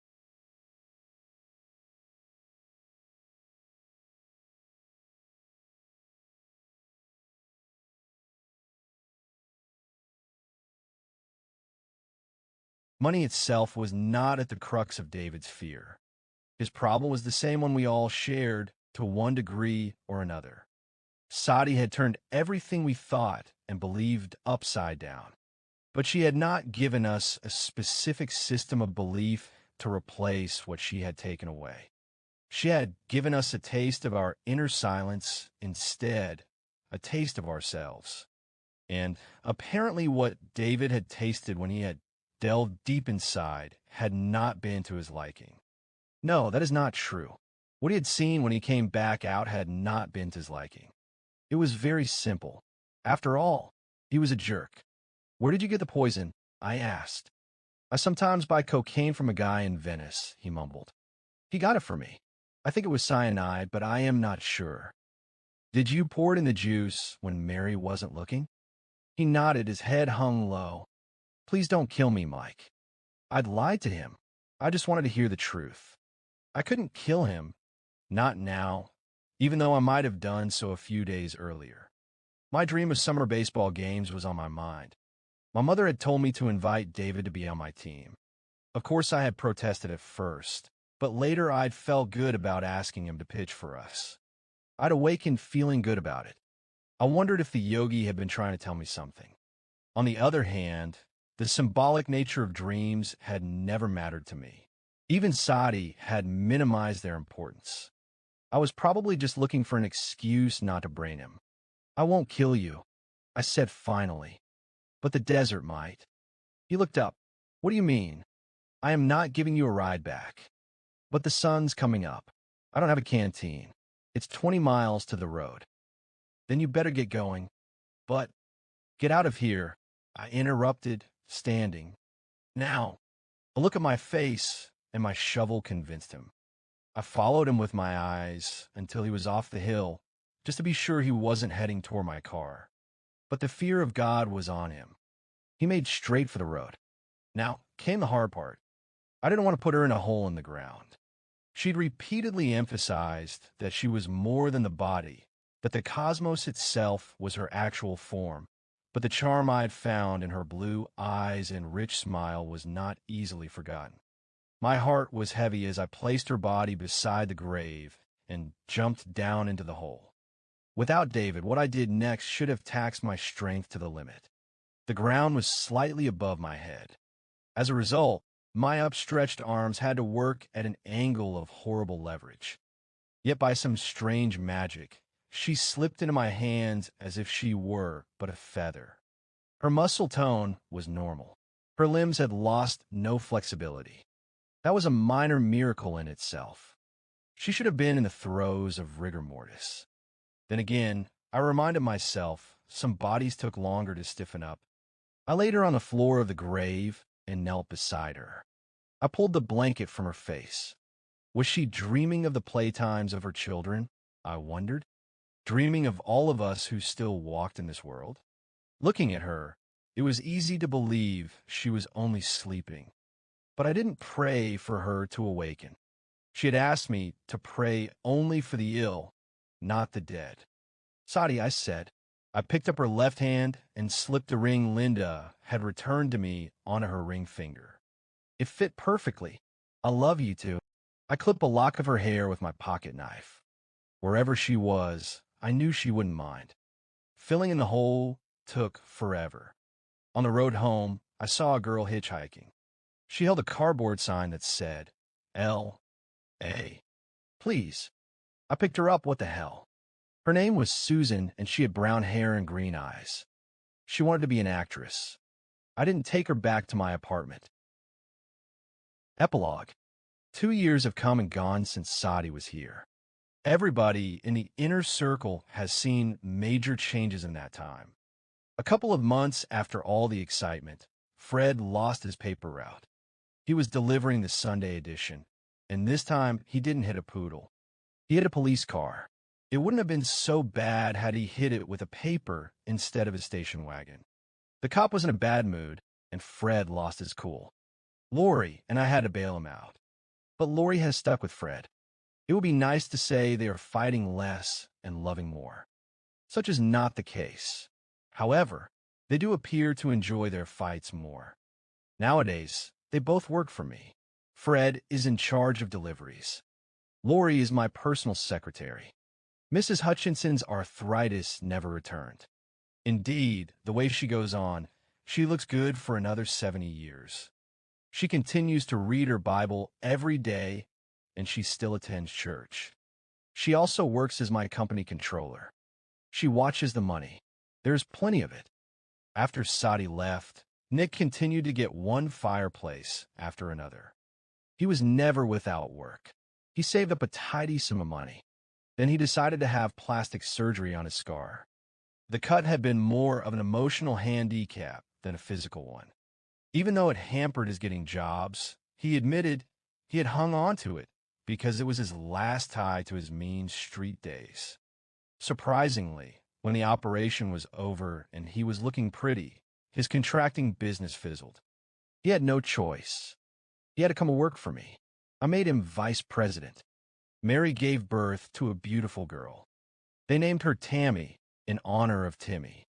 Money itself was not at the crux of David's fear. His problem was the same one we all shared to one degree or another. Sati had turned everything we thought and believed upside down. But she had not given us a specific system of belief to replace what she had taken away. She had given us a taste of our inner silence instead, a taste of ourselves. And apparently what David had tasted when he had delved deep inside had not been to his liking. No, that is not true. What he had seen when he came back out had not been to his liking. It was very simple. After all, he was a jerk. "Where did you get the poison?" I asked. "I sometimes buy cocaine from a guy in Venice," he mumbled. "He got it for me. I think it was cyanide, but I am not sure." "Did you pour it in the juice when Mary wasn't looking?" He nodded, his head hung low. "Please don't kill me, Mike." I'd lied to him. I just wanted to hear the truth. I couldn't kill him. Not now, even though I might have done so a few days earlier. My dream of summer baseball games was on my mind. My mother had told me to invite David to be on my team. Of course, I had protested at first, but later I'd felt good about asking him to pitch for us. I'd awakened feeling good about it. I wondered if the yogi had been trying to tell me something. On the other hand, the symbolic nature of dreams had never mattered to me. Even Sati had minimized their importance. I was probably just looking for an excuse not to brain him. "I won't kill you," I said finally. "But the desert might." He looked up. "What do you mean?" "I am not giving you a ride back. But the sun's coming up. I don't have a canteen. It's 20 miles to the road." "Then you better get going." "But get out of here," I interrupted, standing. "Now." A look at my face and my shovel convinced him. I followed him with my eyes until he was off the hill, just to be sure he wasn't heading toward my car. But the fear of God was on him. He made straight for the road. Now came the hard part. I didn't want to put her in a hole in the ground. She'd repeatedly emphasized that she was more than the body, that the cosmos itself was her actual form, but the charm I had found in her blue eyes and rich smile was not easily forgotten. My heart was heavy as I placed her body beside the grave and jumped down into the hole. Without David, what I did next should have taxed my strength to the limit. The ground was slightly above my head. As a result, my upstretched arms had to work at an angle of horrible leverage. Yet by some strange magic, she slipped into my hands as if she were but a feather. Her muscle tone was normal. Her limbs had lost no flexibility. That was a minor miracle in itself. She should have been in the throes of rigor mortis. Then again, I reminded myself, some bodies took longer to stiffen up. I laid her on the floor of the grave and knelt beside her. I pulled the blanket from her face. Was she dreaming of the playtimes of her children? I wondered. Dreaming of all of us who still walked in this world? Looking at her, it was easy to believe she was only sleeping. But I didn't pray for her to awaken. She had asked me to pray only for the ill, not the dead. "Sati," I said. I picked up her left hand and slipped the ring Linda had returned to me onto her ring finger. It fit perfectly. "I love you too." I clipped a lock of her hair with my pocket knife. Wherever she was, I knew she wouldn't mind. Filling in the hole took forever. On the road home, I saw a girl hitchhiking. She held a cardboard sign that said, L.A. Please. I picked her up, what the hell. Her name was Susan, and she had brown hair and green eyes. She wanted to be an actress. I didn't take her back to my apartment. Epilogue. 2 years have come and gone since Sati was here. Everybody in the inner circle has seen major changes in that time. A couple of months after all the excitement, Fred lost his paper route. He was delivering the Sunday edition, and this time he didn't hit a poodle. He hit a police car. It wouldn't have been so bad had he hit it with a paper instead of a station wagon. The cop was in a bad mood, and Fred lost his cool. Lori and I had to bail him out. But Lori has stuck with Fred. It would be nice to say they are fighting less and loving more. Such is not the case. However, they do appear to enjoy their fights more. Nowadays, they both work for me. Fred is in charge of deliveries. Lori is my personal secretary. Mrs. Hutchinson's arthritis never returned. Indeed, the way she goes on, she looks good for another 70 years. She continues to read her Bible every day, and she still attends church. She also works as my company controller. She watches the money. There's plenty of it. After Sati left, Nick continued to get one fireplace after another. He was never without work. He saved up a tidy sum of money. Then he decided to have plastic surgery on his scar. The cut had been more of an emotional handicap than a physical one. Even though it hampered his getting jobs, he admitted he had hung on to it because it was his last tie to his mean street days. Surprisingly, when the operation was over and he was looking pretty, his contracting business fizzled. He had no choice. He had to come and work for me. I made him vice president. Mary gave birth to a beautiful girl. They named her Tammy in honor of Timmy.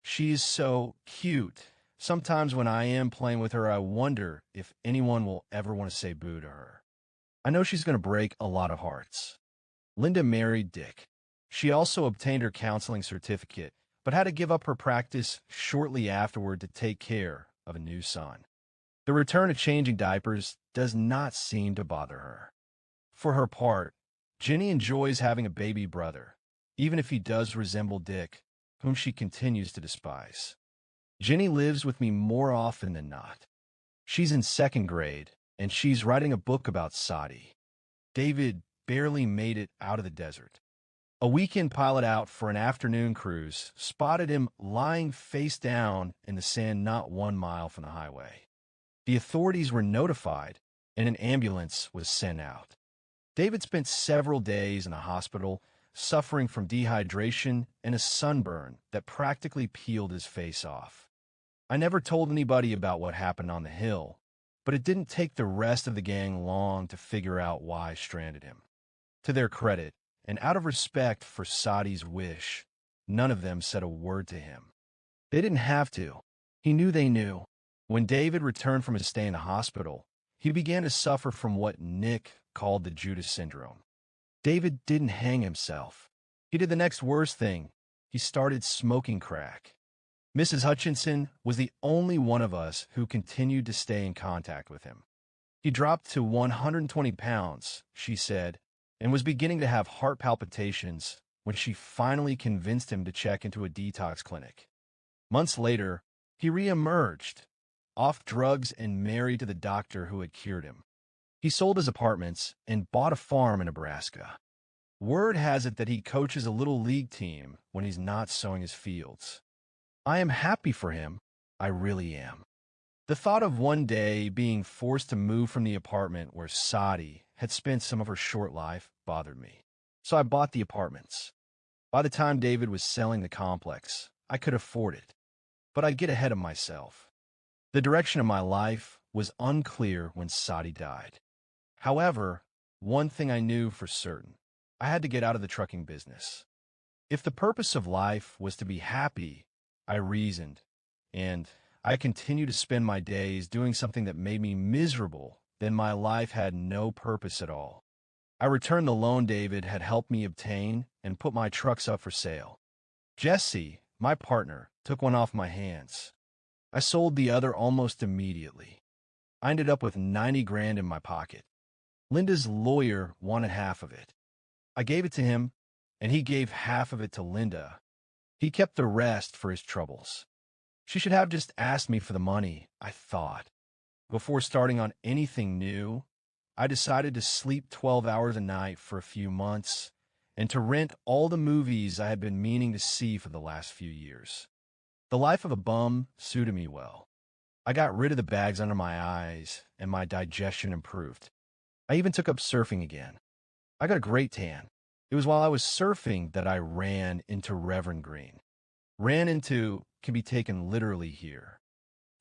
She is so cute. Sometimes when I am playing with her, I wonder if anyone will ever want to say boo to her. I know she's going to break a lot of hearts. Linda married Dick. She also obtained her counseling certificate, but had to give up her practice shortly afterward to take care of a new son. The return of changing diapers does not seem to bother her. For her part, Jenny enjoys having a baby brother, even if he does resemble Dick, whom she continues to despise. Jenny lives with me more often than not. She's in 2nd grade, and she's writing a book about Sati. David barely made it out of the desert. A weekend pilot out for an afternoon cruise spotted him lying face down in the sand not 1 mile from the highway. The authorities were notified, and an ambulance was sent out. David spent several days in a hospital, suffering from dehydration and a sunburn that practically peeled his face off. I never told anybody about what happened on the hill, but it didn't take the rest of the gang long to figure out why I stranded him. To their credit, and out of respect for Sati's wish, none of them said a word to him. They didn't have to. He knew they knew. When David returned from his stay in the hospital, he began to suffer from what Nick called the Judas syndrome. David didn't hang himself. He did the next worst thing. He started smoking crack. Mrs. Hutchinson was the only one of us who continued to stay in contact with him. He dropped to 120 pounds, she said, and was beginning to have heart palpitations when she finally convinced him to check into a detox clinic. Months later, he reemerged, off drugs and married to the doctor who had cured him. He sold his apartments and bought a farm in Nebraska. Word has it that he coaches a little league team when he's not sowing his fields. I am happy for him. I really am. The thought of one day being forced to move from the apartment where Sati had spent some of her short life bothered me. So I bought the apartments. By the time David was selling the complex, I could afford it. But I'd get ahead of myself. The direction of my life was unclear when Sati died. However, one thing I knew for certain, I had to get out of the trucking business. If the purpose of life was to be happy, I reasoned, and I continued to spend my days doing something that made me miserable, then my life had no purpose at all. I returned the loan David had helped me obtain and put my trucks up for sale. Jesse, my partner, took one off my hands. I sold the other almost immediately. I ended up with 90 grand in my pocket. Linda's lawyer wanted half of it. I gave it to him, and he gave half of it to Linda. He kept the rest for his troubles. She should have just asked me for the money, I thought. Before starting on anything new, I decided to sleep 12 hours a night for a few months and to rent all the movies I had been meaning to see for the last few years. The life of a bum suited me well. I got rid of the bags under my eyes, and my digestion improved. I even took up surfing again. I got a great tan. It was while I was surfing that I ran into Reverend Green. Ran into can be taken literally here.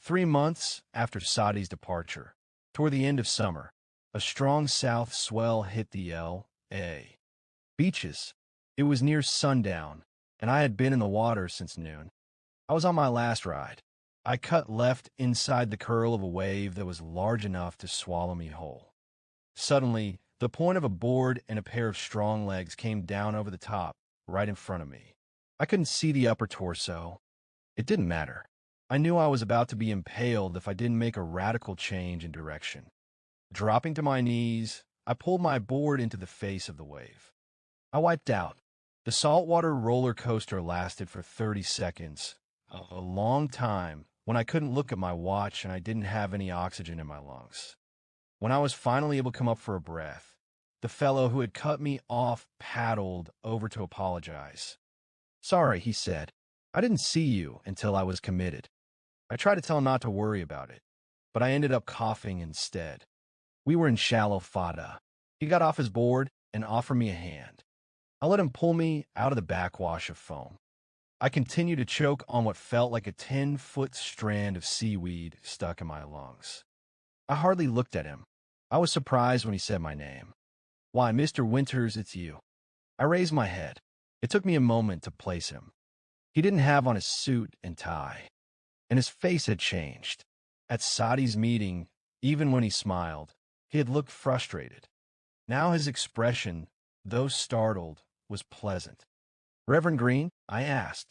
3 months after Sati's departure, toward the end of summer, a strong south swell hit the L.A. beaches. It was near sundown, and I had been in the water since noon. I was on my last ride. I cut left inside the curl of a wave that was large enough to swallow me whole. Suddenly, the point of a board and a pair of strong legs came down over the top, right in front of me. I couldn't see the upper torso. It didn't matter. I knew I was about to be impaled if I didn't make a radical change in direction. Dropping to my knees, I pulled my board into the face of the wave. I wiped out. The saltwater roller coaster lasted for 30 seconds, a long time, when I couldn't look at my watch and I didn't have any oxygen in my lungs. When I was finally able to come up for a breath, The fellow who had cut me off paddled over to apologize. "Sorry," he said. "I didn't see you until I was committed." I tried to tell him not to worry about it, but I ended up coughing instead. We were in shallow fodder. He got off his board and offered me a hand. I let him pull me out of the backwash of foam. I continued to choke on what felt like a 10-foot strand of seaweed stuck in my lungs. I hardly looked at him. I was surprised when he said my name. "Why, Mr. Winters, it's you." I raised my head. It took me a moment to place him. He didn't have on his suit and tie, and his face had changed. At Sati's meeting, even when he smiled, he had looked frustrated. Now his expression, though startled, was pleasant. "Reverend Green?" I asked.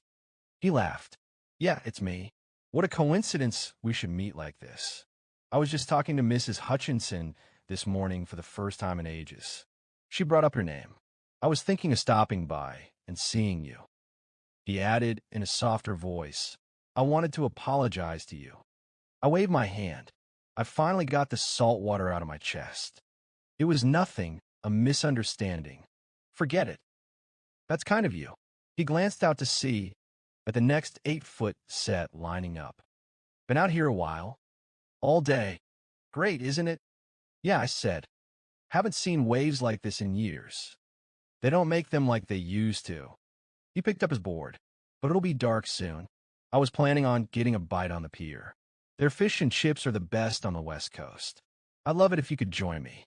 He laughed. "Yeah, it's me. What a coincidence we should meet like this. I was just talking to Mrs. Hutchinson this morning for the first time in ages. She brought up your name. I was thinking of stopping by and seeing you." He added in a softer voice, "I wanted to apologize to you." I waved my hand. I finally got the salt water out of my chest. "It was nothing, a misunderstanding. Forget it." "That's kind of you." He glanced out to sea at the next 8-foot set lining up. "Been out here a while?" "All day." "Great, isn't it?" "Yeah," I said. "Haven't seen waves like this in years. They don't make them like they used to." He picked up his board. "But it'll be dark soon. I was planning on getting a bite on the pier. Their fish and chips are the best on the West Coast. I'd love it if you could join me."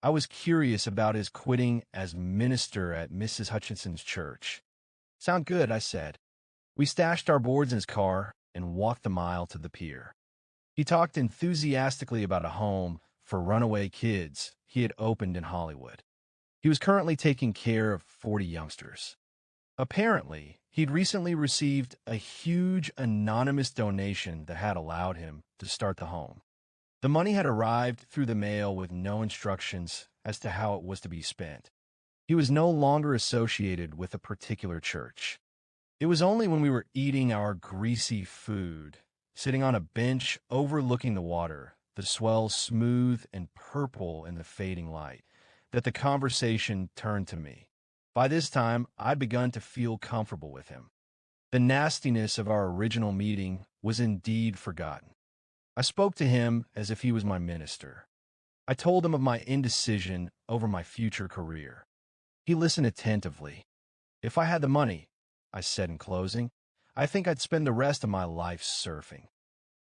I was curious about his quitting as minister at Mrs. Hutchinson's church. "Sound good," I said. We stashed our boards in his car and walked the mile to the pier. He talked enthusiastically about a home for runaway kids he had opened in Hollywood. He was currently taking care of 40 youngsters. Apparently, he'd recently received a huge anonymous donation that had allowed him to start the home. The money had arrived through the mail with no instructions as to how it was to be spent. He was no longer associated with a particular church. It was only when we were eating our greasy food, sitting on a bench overlooking the water, the swells smooth and purple in the fading light, that the conversation turned to me. By this time, I'd begun to feel comfortable with him. The nastiness of our original meeting was indeed forgotten. I spoke to him as if he was my minister. I told him of my indecision over my future career. He listened attentively. "If I had the money," I said in closing, "I think I'd spend the rest of my life surfing."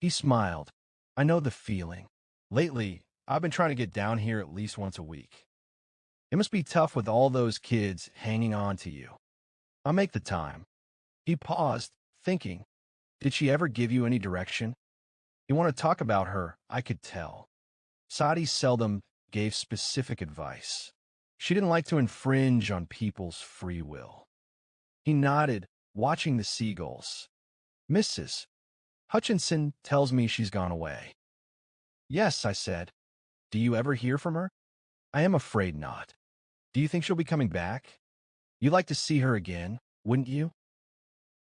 He smiled. "I know the feeling. Lately, I've been trying to get down here at least once a week. It must be tough with all those kids hanging on to you." "I'll make the time." He paused, thinking. "Did she ever give you any direction?" You want to talk about her, I could tell. Sati seldom gave specific advice. She didn't like to infringe on people's free will. He nodded, watching the seagulls. "Mrs. Hutchinson tells me she's gone away." "Yes," I said. "Do you ever hear from her?" "I am afraid not." "Do you think she'll be coming back?" "You'd like to see her again, wouldn't you?"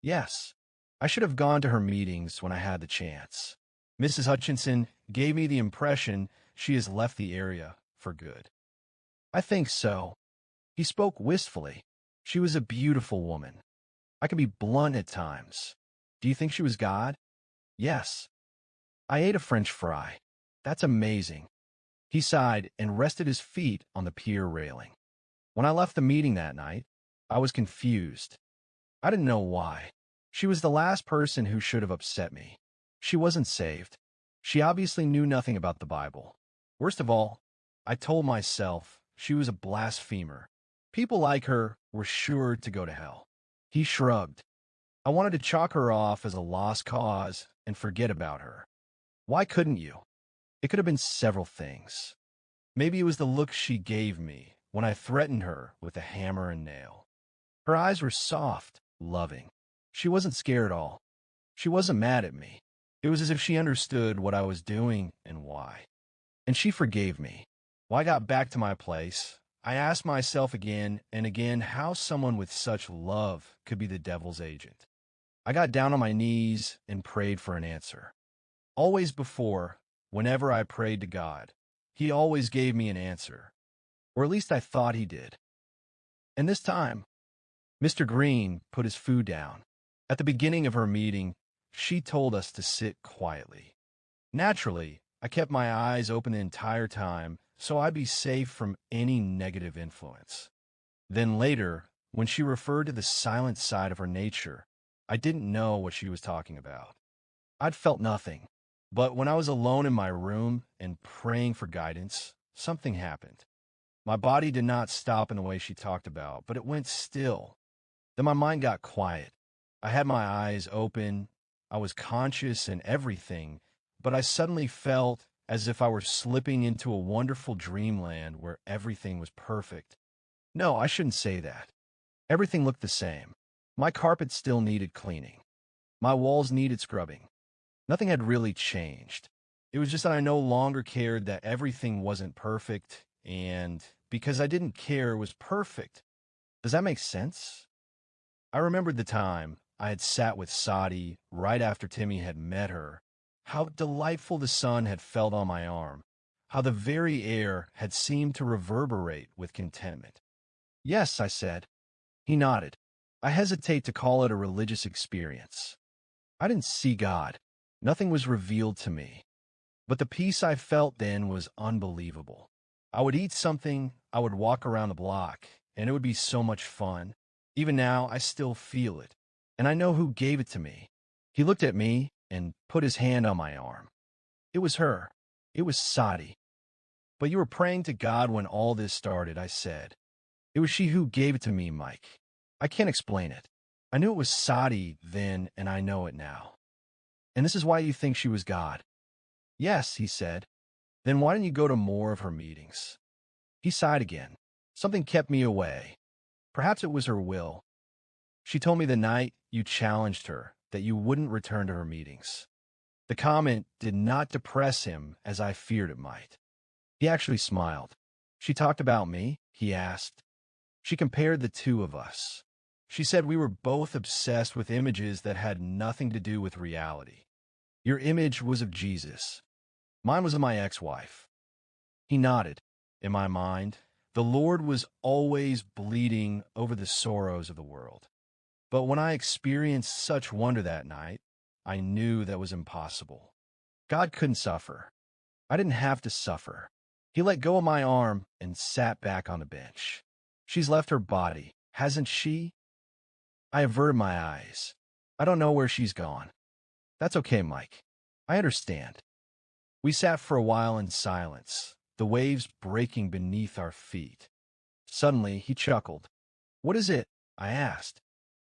"Yes. I should have gone to her meetings when I had the chance. Mrs. Hutchinson gave me the impression she has left the area for good." "I think so." He spoke wistfully. "She was a beautiful woman. I could be blunt at times. Do you think she was God?" "Yes." I ate a French fry. "That's amazing." He sighed and rested his feet on the pier railing. When I left the meeting that night, I was confused. I didn't know why. She was the last person who should have upset me. She wasn't saved. She obviously knew nothing about the Bible. Worst of all, I told myself she was a blasphemer. People like her were sure to go to hell. He shrugged. I wanted to chalk her off as a lost cause and forget about her. Why couldn't you? It could have been several things. Maybe it was the look she gave me when I threatened her with a hammer and nail. Her eyes were soft, loving. She wasn't scared at all. She wasn't mad at me. It was as if she understood what I was doing and why. And she forgave me. When I got back to my place, I asked myself again and again how someone with such love could be the devil's agent. I got down on my knees and prayed for an answer. Always before, whenever I prayed to God, He always gave me an answer. Or at least I thought he did. And this time, Mr. Green put his food down. At the beginning of her meeting, she told us to sit quietly. Naturally, I kept my eyes open the entire time so I'd be safe from any negative influence. Then later, when she referred to the silent side of her nature, I didn't know what she was talking about. I'd felt nothing. But when I was alone in my room and praying for guidance, something happened. My body did not stop in the way she talked about, but it went still. Then my mind got quiet. I had my eyes open. I was conscious and everything, but I suddenly felt as if I were slipping into a wonderful dreamland where everything was perfect. No, I shouldn't say that. Everything looked the same. My carpet still needed cleaning. My walls needed scrubbing. Nothing had really changed. It was just that I no longer cared that everything wasn't perfect, and because I didn't care it was perfect. Does that make sense? I remembered the time I had sat with Sati right after Timmy had met her, how delightful the sun had felt on my arm, how the very air had seemed to reverberate with contentment. Yes, I said. He nodded. I hesitate to call it a religious experience. I didn't see God. Nothing was revealed to me. But the peace I felt then was unbelievable. I would eat something, I would walk around the block, and it would be so much fun. Even now, I still feel it. And I know who gave it to me. He looked at me and put his hand on my arm. It was her. It was Sati. But you were praying to God when all this started, I said. It was she who gave it to me, Mike. I can't explain it. I knew it was Sati then, and I know it now. And this is why you think she was God. Yes, he said. Then why didn't you go to more of her meetings? He sighed again. Something kept me away. Perhaps it was her will. She told me the night you challenged her that you wouldn't return to her meetings. The comment did not depress him as I feared it might. He actually smiled. She talked about me, he asked. She compared the two of us. She said we were both obsessed with images that had nothing to do with reality. Your image was of Jesus. Mine was of my ex-wife. He nodded. In my mind, the Lord was always bleeding over the sorrows of the world. But when I experienced such wonder that night, I knew that was impossible. God couldn't suffer. I didn't have to suffer. He let go of my arm and sat back on the bench. She's left her body, hasn't she? I averted my eyes. I don't know where she's gone. That's okay, Mike. I understand. We sat for a while in silence, the waves breaking beneath our feet. Suddenly, he chuckled. What is it? I asked.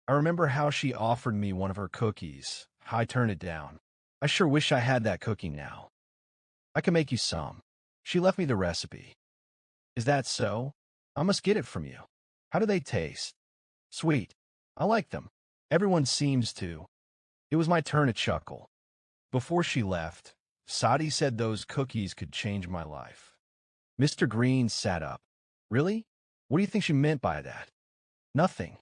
I remember how she offered me one of her cookies. I turned it down. I sure wish I had that cookie now. I can make you some. She left me the recipe. Is that so? I must get it from you. How do they taste? Sweet. I like them. Everyone seems to. It was my turn to chuckle. Before she left, Sati said those cookies could change my life. Mr. Green sat up. Really? What do you think she meant by that? Nothing.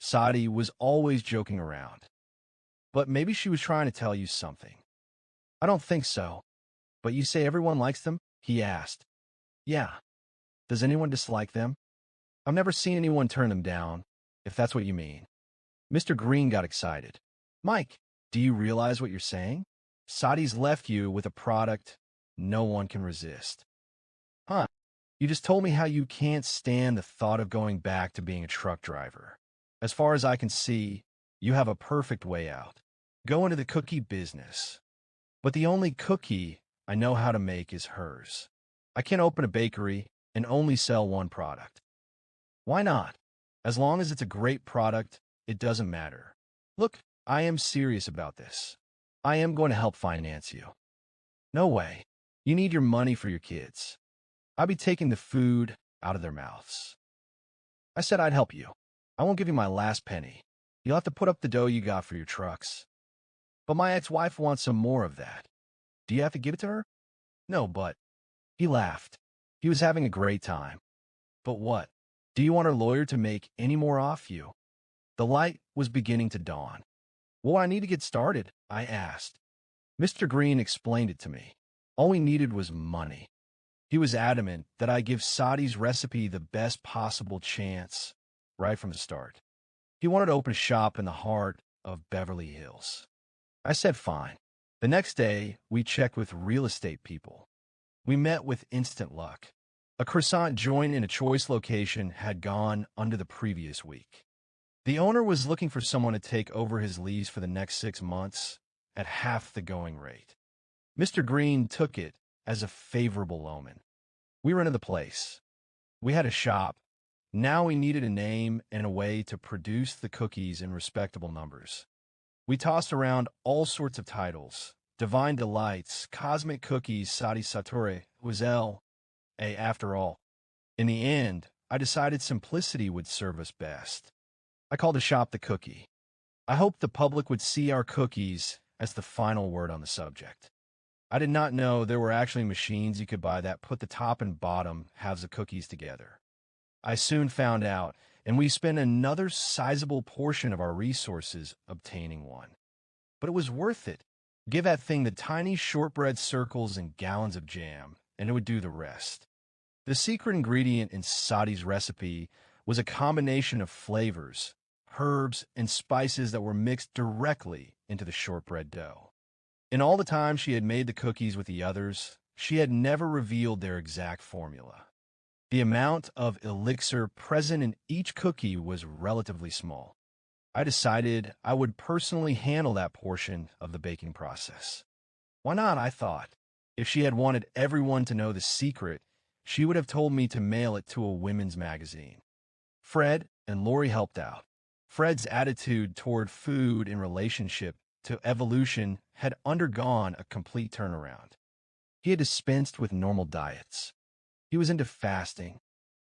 Sati was always joking around. But maybe she was trying to tell you something. I don't think so. But you say everyone likes them? He asked. Yeah. Does anyone dislike them? I've never seen anyone turn them down, if that's what you mean. Mr. Green got excited. Mike, do you realize what you're saying? Sati's left you with a product no one can resist. Huh. You just told me how you can't stand the thought of going back to being a truck driver. As far as I can see, you have a perfect way out. Go into the cookie business. But the only cookie I know how to make is hers. I can't open a bakery and only sell one product. Why not? As long as it's a great product, it doesn't matter. Look, I am serious about this. I am going to help finance you. No way. You need your money for your kids. I'll be taking the food out of their mouths. I said I'd help you. I won't give you my last penny. You'll have to put up the dough you got for your trucks. But my ex-wife wants some more of that. Do you have to give it to her? No, but... He laughed. He was having a great time. But what? Do you want her lawyer to make any more off you? The light was beginning to dawn. Well, I need to get started, I asked. Mr. Green explained it to me. All we needed was money. He was adamant that I give Sati's recipe the best possible chance right from the start. He wanted to open a shop in the heart of Beverly Hills. I said fine. The next day, we checked with real estate people. We met with instant luck. A croissant joint in a choice location had gone under the previous week. The owner was looking for someone to take over his lease for the next 6 months at half the going rate. Mr. Green took it as a favorable omen. We rented the place. We had a shop. Now we needed a name and a way to produce the cookies in respectable numbers. We tossed around all sorts of titles. Divine Delights, Cosmic Cookies, Sati Sature, was L.A. after all. In the end, I decided simplicity would serve us best. I called the shop The Cookie. I hoped the public would see our cookies as the final word on the subject. I did not know there were actually machines you could buy that put the top and bottom halves of cookies together. I soon found out, and we spent another sizable portion of our resources obtaining one. But it was worth it. Give that thing the tiny shortbread circles and gallons of jam, and it would do the rest. The secret ingredient in Sati's recipe was a combination of flavors, herbs, and spices that were mixed directly into the shortbread dough. In all the time she had made the cookies with the others, she had never revealed their exact formula. The amount of elixir present in each cookie was relatively small. I decided I would personally handle that portion of the baking process. Why not, I thought. If she had wanted everyone to know the secret, she would have told me to mail it to a women's magazine. Fred and Lori helped out. Fred's attitude toward food in relationship to evolution had undergone a complete turnaround. He had dispensed with normal diets. He was into fasting,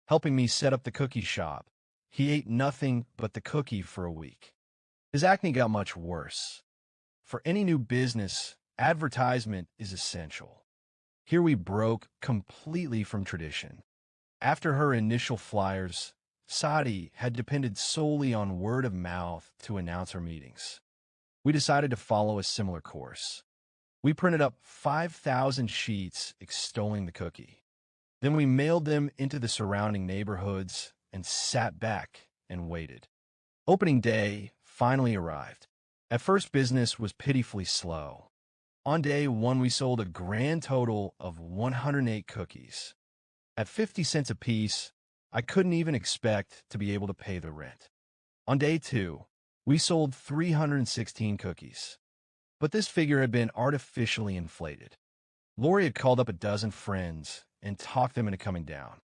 helping me set up the cookie shop. He ate nothing but the cookie for a week. His acne got much worse. For any new business, advertisement is essential. Here we broke completely from tradition. After her initial flyers, Sati had depended solely on word of mouth to announce her meetings. We decided to follow a similar course. We printed up 5,000 sheets extolling the cookie. Then we mailed them into the surrounding neighborhoods and sat back and waited. Opening day finally arrived. At first, business was pitifully slow. On day 1, we sold a grand total of 108 cookies. At 50 cents apiece, I couldn't even expect to be able to pay the rent. On day 2, we sold 316 cookies. But this figure had been artificially inflated. Lori had called up a dozen friends and talked them into coming down.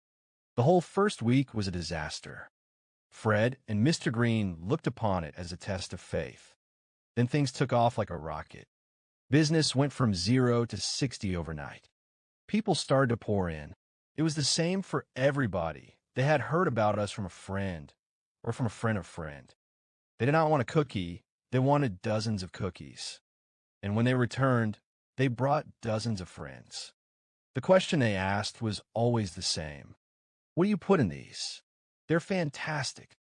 The whole first week was a disaster. Fred and Mr. Green looked upon it as a test of faith. Then things took off like a rocket. Business went from 0 to 60 overnight. People started to pour in. It was the same for everybody. They had heard about us from a friend or from a friend of a friend. They did not want a cookie. They wanted dozens of cookies. And when they returned, they brought dozens of friends. The question they asked was always the same. What do you put in these? They're fantastic.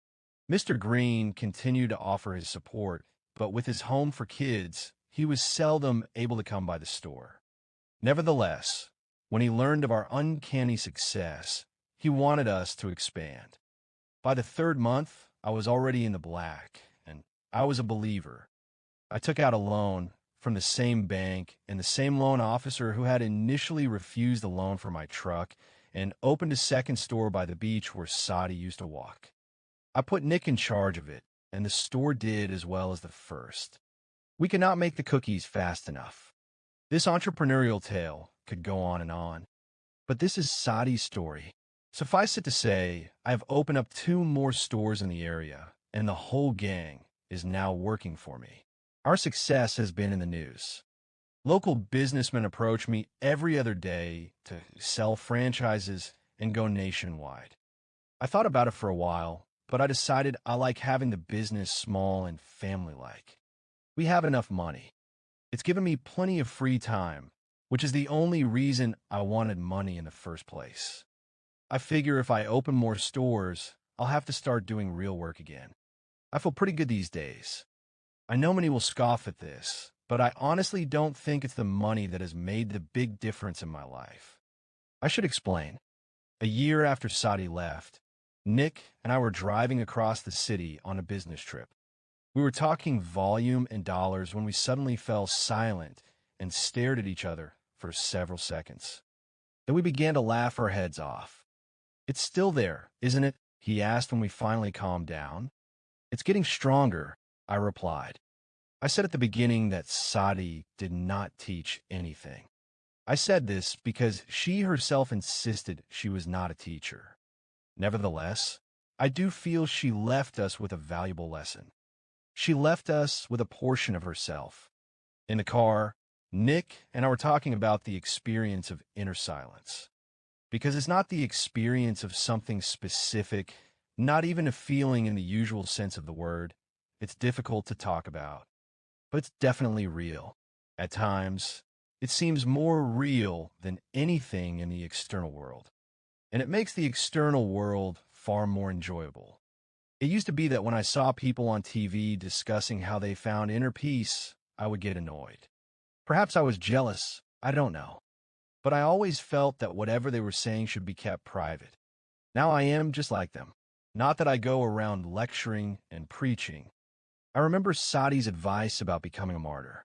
Mr. Green continued to offer his support, but with his home for kids, he was seldom able to come by the store. Nevertheless, when he learned of our uncanny success, he wanted us to expand. By the 3rd month, I was already in the black, and I was a believer. I took out a loan from the same bank and the same loan officer who had initially refused a loan for my truck and opened a second store by the beach where Sati used to walk. I put Nick in charge of it, and the store did as well as the first. We could not make the cookies fast enough. This entrepreneurial tale could go on, but this is Sati's story. Suffice it to say, I have opened up 2 more stores in the area, and the whole gang is now working for me. Our success has been in the news. Local businessmen approach me every other day to sell franchises and go nationwide. I thought about it for a while, but I decided I like having the business small and family-like. We have enough money. It's given me plenty of free time, which is the only reason I wanted money in the first place. I figure if I open more stores, I'll have to start doing real work again. I feel pretty good these days. I know many will scoff at this, but I honestly don't think it's the money that has made the big difference in my life. I should explain. A year after Sati left, Nick and I were driving across the city on a business trip. We were talking volume and dollars when we suddenly fell silent and stared at each other for several seconds. Then we began to laugh our heads off. "It's still there, isn't it?" he asked when we finally calmed down. "It's getting stronger," I replied. I said at the beginning that Sati did not teach anything. I said this because she herself insisted she was not a teacher. Nevertheless, I do feel she left us with a valuable lesson. She left us with a portion of herself. In the car, Nick and I were talking about the experience of inner silence. Because it's not the experience of something specific, not even a feeling in the usual sense of the word. It's difficult to talk about. But it's definitely real. At times, it seems more real than anything in the external world. And it makes the external world far more enjoyable. It used to be that when I saw people on TV discussing how they found inner peace, I would get annoyed. Perhaps I was jealous, I don't know. But I always felt that whatever they were saying should be kept private. Now I am just like them. Not that I go around lecturing and preaching. I remember Sati's advice about becoming a martyr.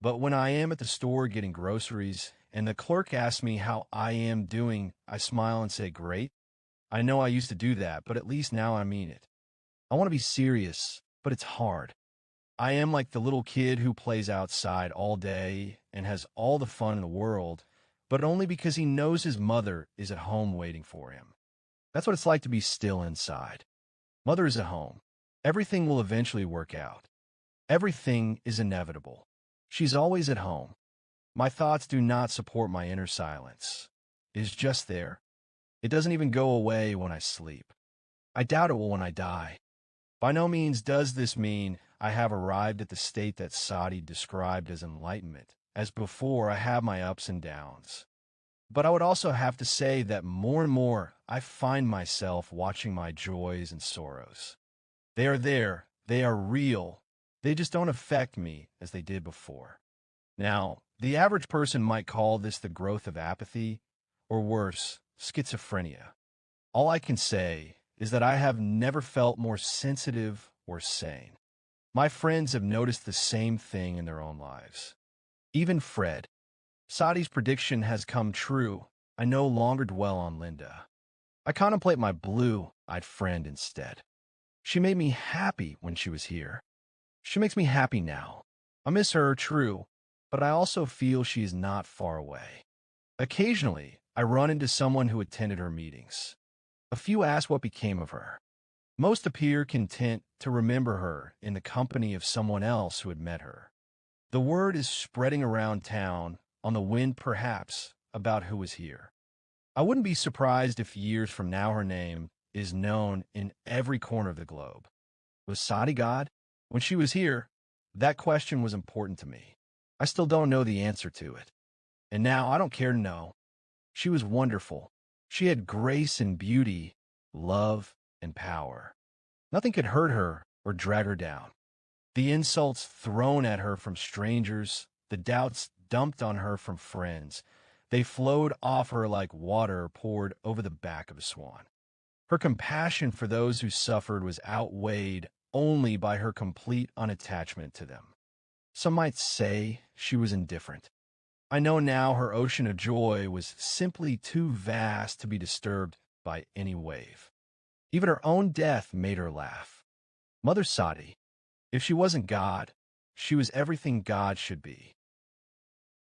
But when I am at the store getting groceries and the clerk asks me how I am doing, I smile and say, "Great." I know I used to do that, but at least now I mean it. I want to be serious, but it's hard. I am like the little kid who plays outside all day and has all the fun in the world, but only because he knows his mother is at home waiting for him. That's what it's like to be still inside. Mother is at home. Everything will eventually work out. Everything is inevitable. She's always at home. My thoughts do not support my inner silence. It is just there. It doesn't even go away when I sleep. I doubt it will when I die. By no means does this mean I have arrived at the state that Sati described as enlightenment. As before, I have my ups and downs. But I would also have to say that more and more I find myself watching my joys and sorrows. They are there. They are real. They just don't affect me as they did before. Now, the average person might call this the growth of apathy, or worse, schizophrenia. All I can say is that I have never felt more sensitive or sane. My friends have noticed the same thing in their own lives. Even Fred. Sati's prediction has come true. I no longer dwell on Linda. I contemplate my blue-eyed friend instead. She made me happy when she was here. She makes me happy now. I miss her, true, but I also feel she is not far away. Occasionally, I run into someone who attended her meetings. A few ask what became of her. Most appear content to remember her in the company of someone else who had met her. The word is spreading around town, on the wind perhaps, about who was here. I wouldn't be surprised if years from now her name is known in every corner of the globe. Was Sati God? When she was here, that question was important to me. I still don't know the answer to it. And now I don't care to know. She was wonderful. She had grace and beauty, love and power. Nothing could hurt her or drag her down. The insults thrown at her from strangers, the doubts dumped on her from friends, they flowed off her like water poured over the back of a swan. Her compassion for those who suffered was outweighed only by her complete unattachment to them. Some might say she was indifferent. I know now her ocean of joy was simply too vast to be disturbed by any wave. Even her own death made her laugh. Mother Sati, if she wasn't God, she was everything God should be.